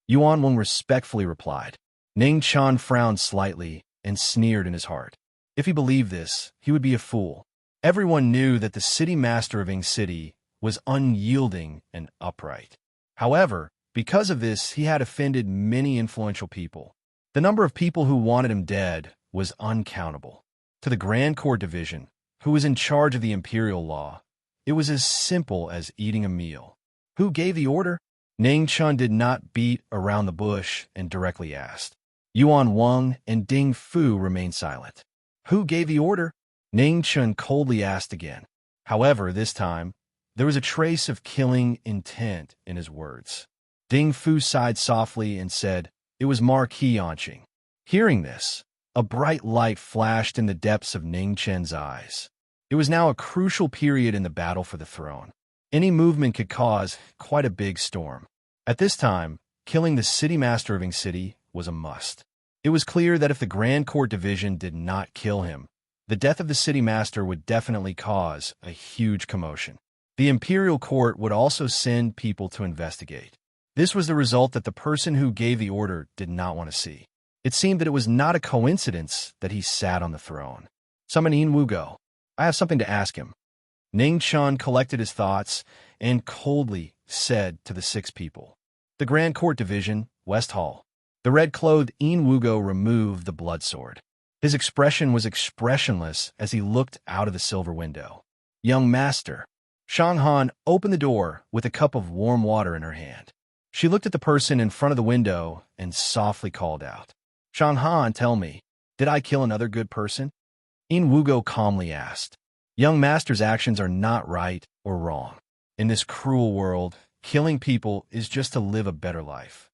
Yuan Wang respectfully replied. Ning Chan frowned slightly and sneered in his heart. If he believed this, he would be a fool. Everyone knew that the city master of Ang City was unyielding and upright. However, because of this, he had offended many influential people. The number of people who wanted him dead was uncountable. To the Grand Court Division, who was in charge of the imperial law, it was as simple as eating a meal. Who gave the order? Ning Chun did not beat around the bush and directly asked. Yuan Wang and Ding Fu remained silent. Who gave the order? Ning Chun coldly asked again. However, this time, there was a trace of killing intent in his words. Ding Fu sighed softly and said, "It was Marquis Anqing." Hearing this, a bright light flashed in the depths of Ning Chen's eyes. It was now a crucial period in the battle for the throne. Any movement could cause quite a big storm. At this time, killing the city master of Ing City was a must. It was clear that if the Grand Court Division did not kill him, the death of the city master would definitely cause a huge commotion. The imperial court would also send people to investigate. This was the result that the person who gave the order did not want to see. It seemed that it was not a coincidence that he sat on the throne. Summon Yin Wugo. I have something to ask him. Ning Chun collected his thoughts and coldly said to the 6 people. The Grand Court Division, West Hall. The red-clothed Wugo removed the blood sword. His expression was expressionless as he looked out of the silver window. Young master. Shanghan opened the door with a cup of warm water in her hand. She looked at the person in front of the window and softly called out, "Shanghan, tell me, did I kill another good person?" Wugo calmly asked. Young master's actions are not right or wrong. In this cruel world, killing people is just to live a better life.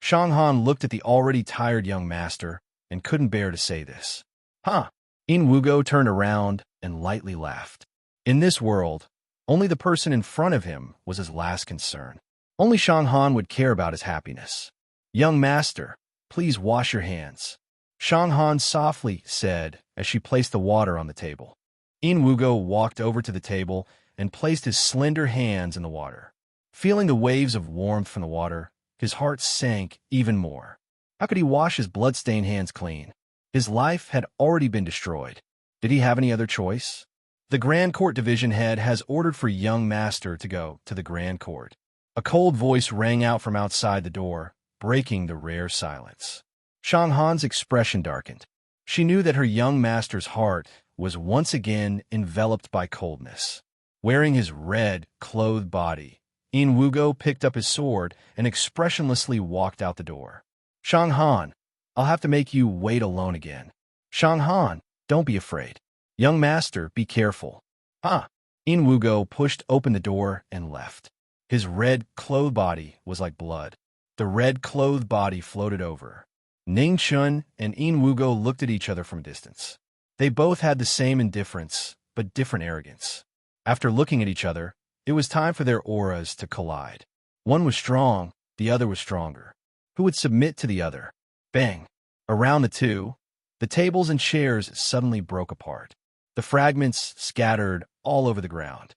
Shanghan looked at the already tired young master and couldn't bear to say this. Huh. Wugo turned around and lightly laughed. In this world, only the person in front of him was his last concern. Only Shanghan would care about his happiness. Young master, please wash your hands, Shanghan softly said as she placed the water on the table. Wugo walked over to the table and placed his slender hands in the water. Feeling the waves of warmth from the water, his heart sank even more. How could he wash his blood-stained hands clean? His life had already been destroyed. Did he have any other choice? The Grand Court Division head has ordered for young master to go to the Grand Court. A cold voice rang out from outside the door, breaking the rare silence. Shanghan's expression darkened. She knew that her young master's heart was once again enveloped by coldness. Wearing his red-clothed body, Wugo picked up his sword and expressionlessly walked out the door. Shanghan, I'll have to make you wait alone again. Shanghan, don't be afraid. Young master, be careful. Wugo pushed open the door and left. His red-clothed body was like blood. The red-clothed body floated over. Ningchun and Wugo looked at each other from a distance. They both had the same indifference, but different arrogance. After looking at each other, it was time for their auras to collide. One was strong, the other was stronger. Who would submit to the other? Bang! Around the two, the tables and chairs suddenly broke apart. The fragments scattered all over the ground.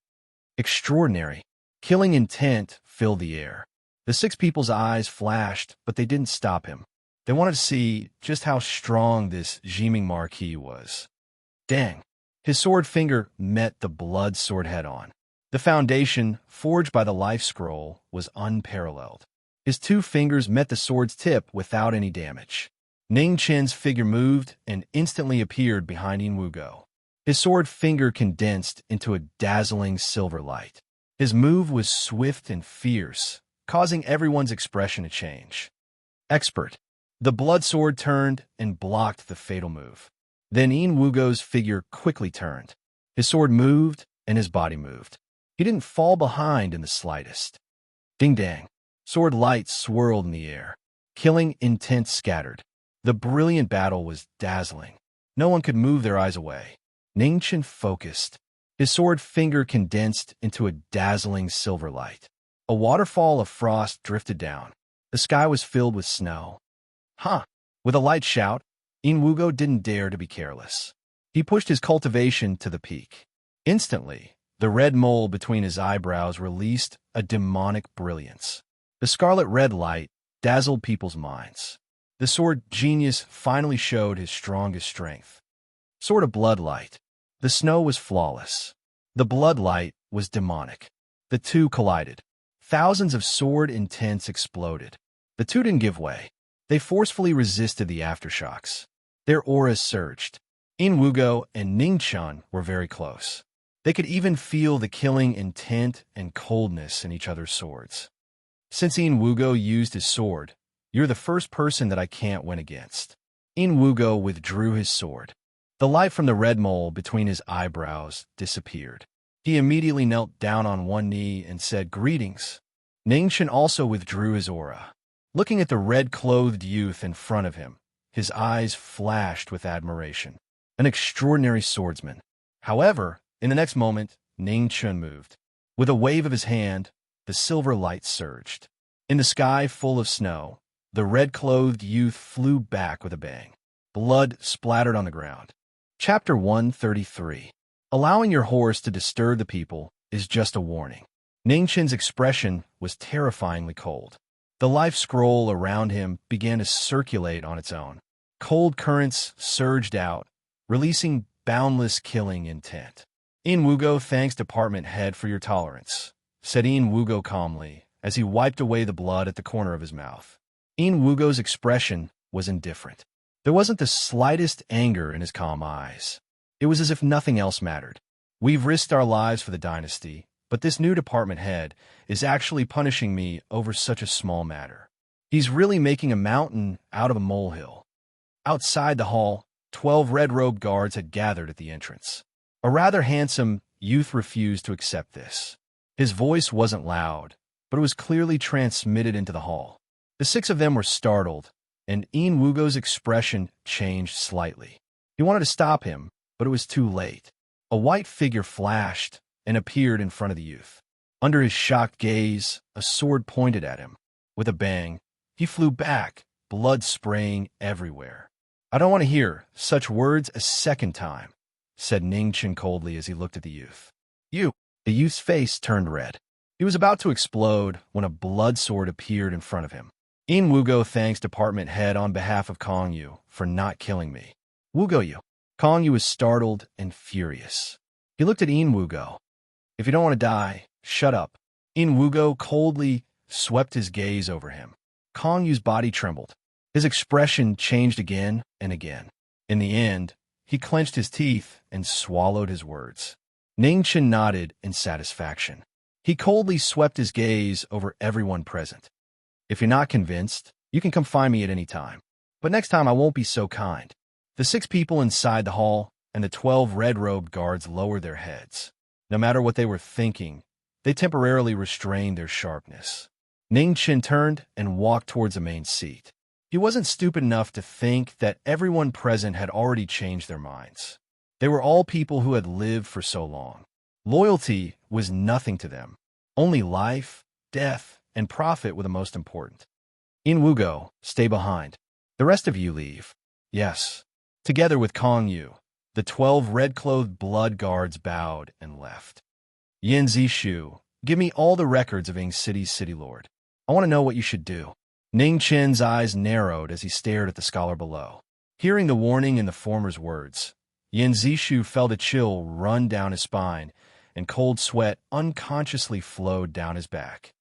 Extraordinary. Killing intent filled the air. The 6 people's eyes flashed, but they didn't stop him. They wanted to see just how strong this Jiming Marquis was. Dang! His sword finger met the blood sword head-on. The foundation, forged by the life scroll, was unparalleled. His 2 fingers met the sword's tip without any damage. Ning Chen's figure moved and instantly appeared behind Wugo. His sword finger condensed into a dazzling silver light. His move was swift and fierce, causing everyone's expression to change. Expert. The blood sword turned and blocked the fatal move. Then Wugo's figure quickly turned. His sword moved and his body moved. He didn't fall behind in the slightest. Ding-dang. Sword light swirled in the air. Killing intent scattered. The brilliant battle was dazzling. No one could move their eyes away. Ningchen focused. His sword finger condensed into a dazzling silver light. A waterfall of frost drifted down. The sky was filled with snow. With a light shout, Wugo didn't dare to be careless. He pushed his cultivation to the peak. Instantly, the red mole between his eyebrows released a demonic brilliance. The scarlet-red light dazzled people's minds. The sword genius finally showed his strongest strength. Sword of blood light. The snow was flawless. The blood light was demonic. The two collided. Thousands of sword intents exploded. The two didn't give way. They forcefully resisted the aftershocks. Their auras surged. Wugo and Ningchun were very close. They could even feel the killing intent and coldness in each other's swords. Since Wugo used his sword, you're the first person that I can't win against. Wugo withdrew his sword. The light from the red mole between his eyebrows disappeared. He immediately knelt down on one knee and said, "Greetings." Ningchen also withdrew his aura. Looking at the red-clothed youth in front of him, his eyes flashed with admiration. An extraordinary swordsman. However, in the next moment, Ningchen moved. With a wave of his hand, the silver light surged. In the sky full of snow, the red-clothed youth flew back with a bang. Blood splattered on the ground. Chapter 133. Allowing your horse to disturb the people is just a warning. Ningchen's expression was terrifyingly cold. The life scroll around him began to circulate on its own. Cold currents surged out, releasing boundless killing intent. Wugo, thanks department head for your tolerance. said Wugo calmly, as he wiped away the blood at the corner of his mouth. Wugo's expression was indifferent. There wasn't the slightest anger in his calm eyes. It was as if nothing else mattered. We've risked our lives for the dynasty, but this new department head is actually punishing me over such a small matter. He's really making a mountain out of a molehill. Outside the hall, 12 red-robed guards had gathered at the entrance. A rather handsome youth refused to accept this. His voice wasn't loud, but it was clearly transmitted into the hall. The 6 of them were startled, and Wugo's expression changed slightly. He wanted to stop him, but it was too late. A white figure flashed and appeared in front of the youth. Under his shocked gaze, a sword pointed at him. With a bang, he flew back, blood spraying everywhere. "I don't want to hear such words a second time," said Ningchen coldly as he looked at the youth. "You!" The youth's face turned red. He was about to explode when a blood sword appeared in front of him. Wugo thanks department head on behalf of Kongyu for not killing me. "Wugo you." Kongyu was startled and furious. He looked at Wugo. "If you don't want to die, shut up." Wugo coldly swept his gaze over him. Kongyu's body trembled. His expression changed again and again. In the end, he clenched his teeth and swallowed his words. Ningchen nodded in satisfaction. He coldly swept his gaze over everyone present. "If you're not convinced, you can come find me at any time. But next time I won't be so kind." The 6 people inside the hall and the 12 red-robed guards lowered their heads. No matter what they were thinking, they temporarily restrained their sharpness. Ningchen turned and walked towards the main seat. He wasn't stupid enough to think that everyone present had already changed their minds. They were all people who had lived for so long. Loyalty was nothing to them. Only life, death, and profit were the most important. Wugo, stay behind. The rest of you leave. Yes. Together with Kongyu, the 12 red-clothed blood guards bowed and left. Yin Zishu, give me all the records of Ing City's city lord. I want to know what you should do. Ning Chen's eyes narrowed as he stared at the scholar below. Hearing the warning in the former's words, Yin Zishu felt a chill run down his spine, and cold sweat unconsciously flowed down his back.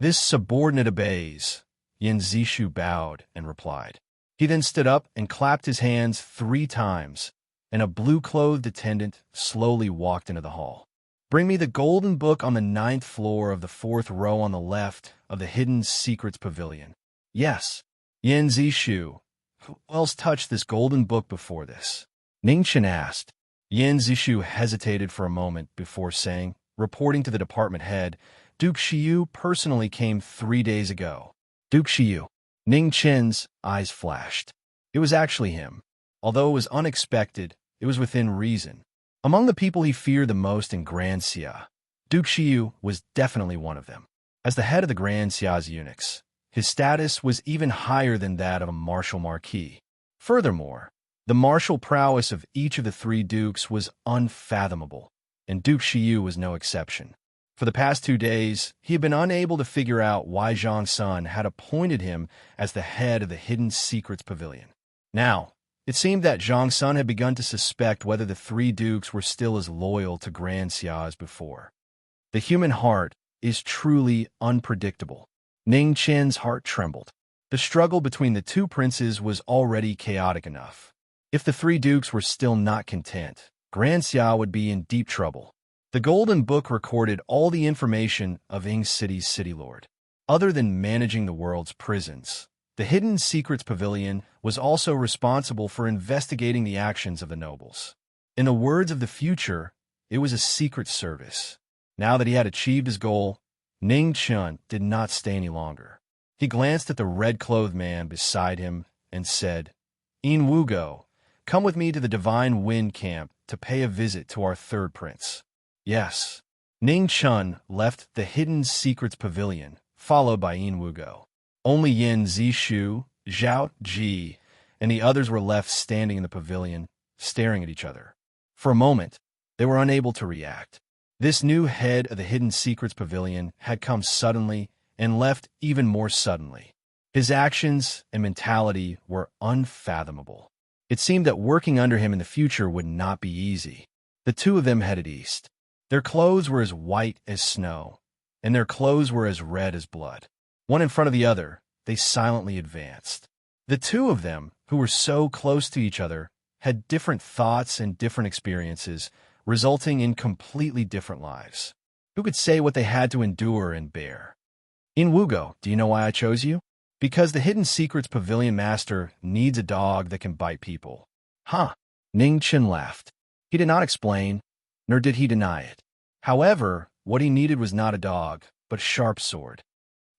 "This subordinate obeys," Yin Zishu bowed and replied. He then stood up and clapped his hands 3 times, and a blue-clothed attendant slowly walked into the hall. "Bring me the golden book on the 9th floor of the 4th row on the left of the Hidden Secrets Pavilion." "Yes." Yin Zishu, who else touched this golden book before this? Ningchen asked. Yin Zishu hesitated for a moment before saying, reporting to the department head, "Duke Shiyu personally came 3 days ago." "Duke Shiyu." Ning Chen's eyes flashed. It was actually him. Although it was unexpected, it was within reason. Among the people he feared the most in Grand Xia, Duke Shiyu was definitely one of them. As the head of the Grand Xia's eunuchs, his status was even higher than that of a martial Marquis. Furthermore, the martial prowess of each of the 3 dukes was unfathomable, and Duke Shiyu was no exception. For the past 2 days, he had been unable to figure out why Zhang Sun had appointed him as the head of the Hidden Secrets Pavilion. Now, it seemed that Zhang Sun had begun to suspect whether the 3 dukes were still as loyal to Grand Xia as before. The human heart is truly unpredictable. Ning Chen's heart trembled. The struggle between the 2 princes was already chaotic enough. If the 3 dukes were still not content, Grand Xia would be in deep trouble. The Golden Book recorded all the information of Ing City's city lord. Other than managing the world's prisons, the Hidden Secrets Pavilion was also responsible for investigating the actions of the nobles. In the words of the future, it was a secret service. Now that he had achieved his goal, Ning Chen did not stay any longer. He glanced at the red-clothed man beside him and said, "Wugo, come with me to the Divine Wind Camp to pay a visit to our 3rd prince." "Yes." Ning Chen left the Hidden Secrets Pavilion, followed by Wugo. Only Yin Zishu, Zhao Ji, and the others were left standing in the pavilion, staring at each other. For a moment, they were unable to react. This new head of the Hidden Secrets Pavilion had come suddenly and left even more suddenly. His actions and mentality were unfathomable. It seemed that working under him in the future would not be easy. The 2 of them headed east. Their clothes were as white as snow, and their clothes were as red as blood. One in front of the other, they silently advanced. The two of them, who were so close to each other, had different thoughts and different experiences, resulting in completely different lives. Who could say what they had to endure and bear? In Wugo, do you know why I chose you? Because the Hidden Secrets Pavilion Master needs a dog that can bite people. Huh? Ning Chen laughed. He did not explain, nor did he deny it. However, what he needed was not a dog, but a sharp sword.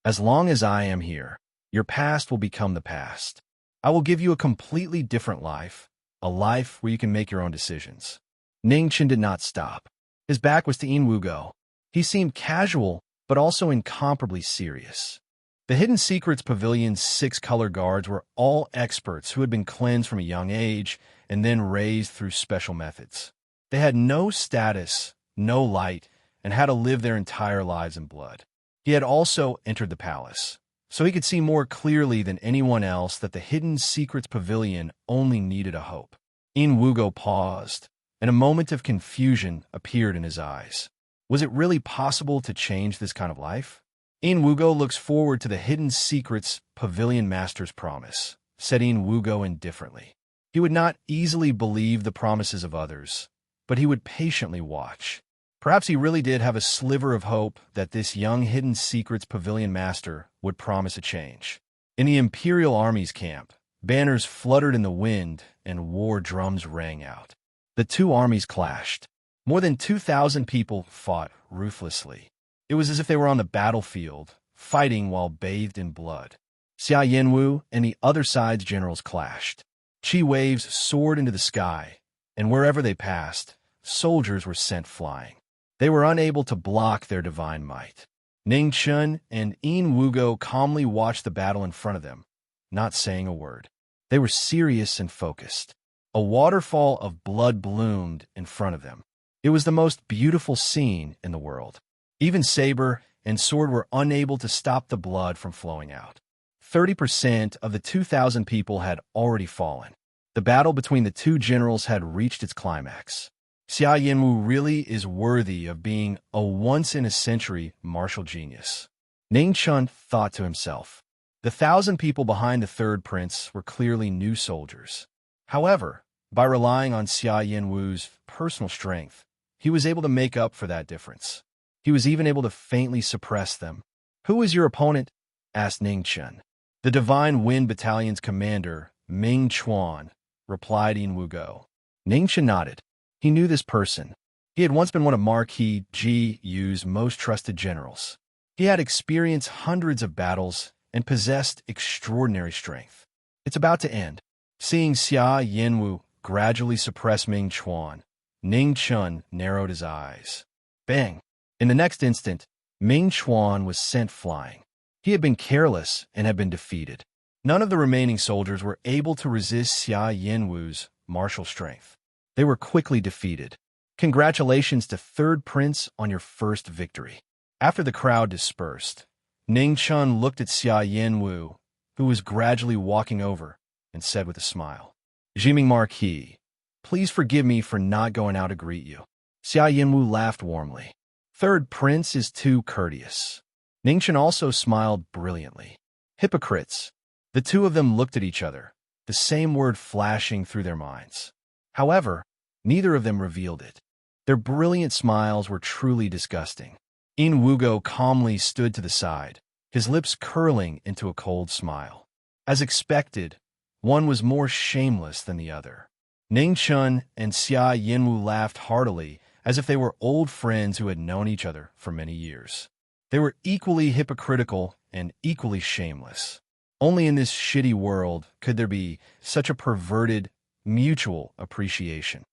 As long as I am here, your past will become the past. I will give you a completely different life, a life where you can make your own decisions. Ning Chen did not stop. His back was to In Wugo. He seemed casual, but also incomparably serious. The Hidden Secrets Pavilion's 6 color guards were all experts who had been cleansed from a young age and then raised through special methods. They had no status, no light, and had to live their entire lives in blood. He had also entered the palace, so he could see more clearly than anyone else that the Hidden Secrets Pavilion only needed a hope. In Wugo paused, and a moment of confusion appeared in his eyes. Was it really possible to change this kind of life? In Wugo looks forward to the Hidden Secrets Pavilion Master's promise, said In Wugo indifferently. He would not easily believe the promises of others, but he would patiently watch. Perhaps he really did have a sliver of hope that this young Hidden Secrets Pavilion Master would promise a change. In the Imperial Army's camp, banners fluttered in the wind and war drums rang out. The two armies clashed. More than 2,000 people fought ruthlessly. It was as if they were on the battlefield, fighting while bathed in blood. Xia Yanwu and the other side's generals clashed. Qi waves soared into the sky, and wherever they passed, soldiers were sent flying. They were unable to block their divine might. Ning Chen and In Wugo calmly watched the battle in front of them, not saying a word. They were serious and focused. A waterfall of blood bloomed in front of them. It was the most beautiful scene in the world. Even saber and sword were unable to stop the blood from flowing out. 30% of the 2,000 people had already fallen. The battle between the two generals had reached its climax. Xia Yanwu really is worthy of being a once-in-a-century martial genius. Ning Chen thought to himself. The 1,000 people behind the third prince were clearly new soldiers. However, by relying on Xia Yanwu's personal strength, he was able to make up for that difference. He was even able to faintly suppress them. "Who is your opponent?" asked Ning Chen. "The Divine Wind Battalion's commander, Ming Chuan," replied In Wugo. Ning Chen nodded. He knew this person. He had once been one of Marquis Ji Yu's most trusted generals. He had experienced hundreds of battles and possessed extraordinary strength. It's about to end. Seeing Xia Yanwu gradually suppress Ming Chuan, Ning Chen narrowed his eyes. Bang! In the next instant, Ming Chuan was sent flying. He had been careless and had been defeated. None of the remaining soldiers were able to resist Xia Yanwu's martial strength. They were quickly defeated. Congratulations to Third Prince on your first victory. After the crowd dispersed, Ning Chen looked at Xia Yanwu, who was gradually walking over, and said with a smile, "Jiming Marquis, please forgive me for not going out to greet you." Xia Yanwu laughed warmly. "Third Prince is too courteous." Ning Chen also smiled brilliantly. Hypocrites. The two of them looked at each other, the same word flashing through their minds. However, neither of them revealed it. Their brilliant smiles were truly disgusting. In Wugo calmly stood to the side, his lips curling into a cold smile. As expected, one was more shameless than the other. Ning Chen and Xia Yanwu laughed heartily, as if they were old friends who had known each other for many years. They were equally hypocritical and equally shameless. Only in this shitty world could there be such a perverted, mutual appreciation.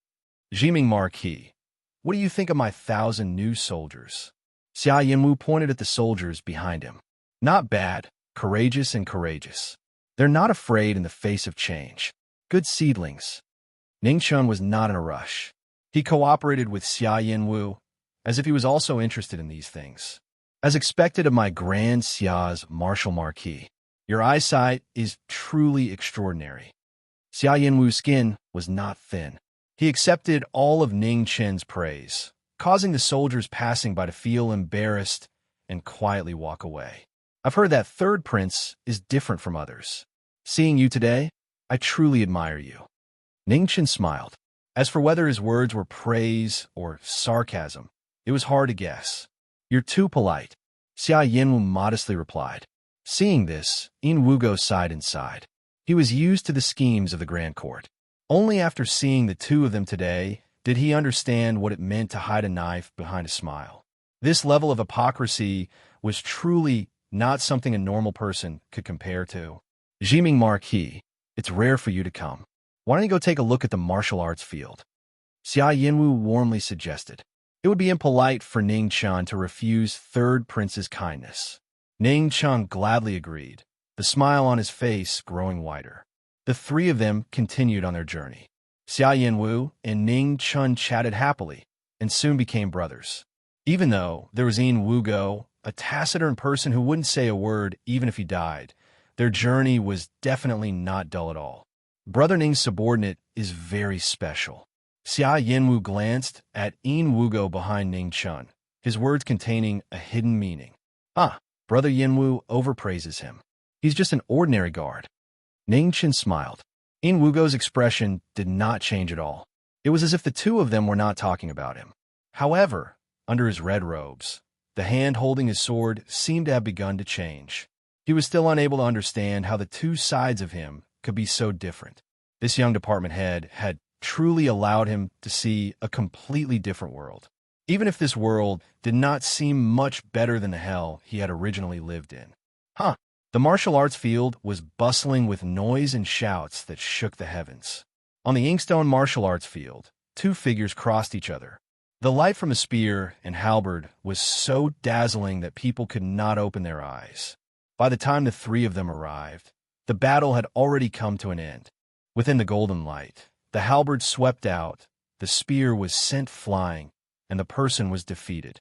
Jiming Marquis, what do you think of my 1,000 new soldiers? Xia Yanwu pointed at the soldiers behind him. Not bad, courageous and courageous. They're not afraid in the face of change. Good seedlings. Ning Chen was not in a rush. He cooperated with Xia Yanwu, as if he was also interested in these things. As expected of my Grand Xia's martial Marquis, your eyesight is truly extraordinary. Xia Yanwu's skin was not thin. He accepted all of Ning Chen's praise, causing the soldiers passing by to feel embarrassed and quietly walk away. I've heard that third prince is different from others. Seeing you today, I truly admire you. Ningchen smiled. As for whether his words were praise or sarcasm, it was hard to guess. You're too polite, Xia Yinwu modestly replied. Seeing this, Yin Wugo sighed inside. He was used to the schemes of the Grand Court. Only after seeing the two of them today did he understand what it meant to hide a knife behind a smile. This level of hypocrisy was truly not something a normal person could compare to. Jiming Marquis, it's rare for you to come. Why don't you go take a look at the martial arts field? Xia Yinwu warmly suggested. It would be impolite for Ning Chan to refuse third prince's kindness. Ning Chan gladly agreed, the smile on his face growing wider. The three of them continued on their journey. Xia Yinwu and Ning Chun chatted happily and soon became brothers. Even though there was Yin Wugo, a taciturn person who wouldn't say a word even if he died, their journey was definitely not dull at all. Brother Ning's subordinate is very special. Xia Yinwu glanced at Yin Wugo behind Ning Chun, his words containing a hidden meaning. Brother Yinwu overpraises him. He's just an ordinary guard. Ning Chen smiled. Yin Wugo's expression did not change at all. It was as if the two of them were not talking about him. However, under his red robes, the hand holding his sword seemed to have begun to change. He was still unable to understand how the two sides of him could be so different. This young department head had truly allowed him to see a completely different world, even if this world did not seem much better than the hell he had originally lived in. The martial arts field was bustling with noise and shouts that shook the heavens. On the inkstone martial arts field, two figures crossed each other. The light from a spear and halberd was so dazzling that people could not open their eyes. By the time the three of them arrived, the battle had already come to an end. Within the golden light, the halberd swept out, the spear was sent flying, and the person was defeated.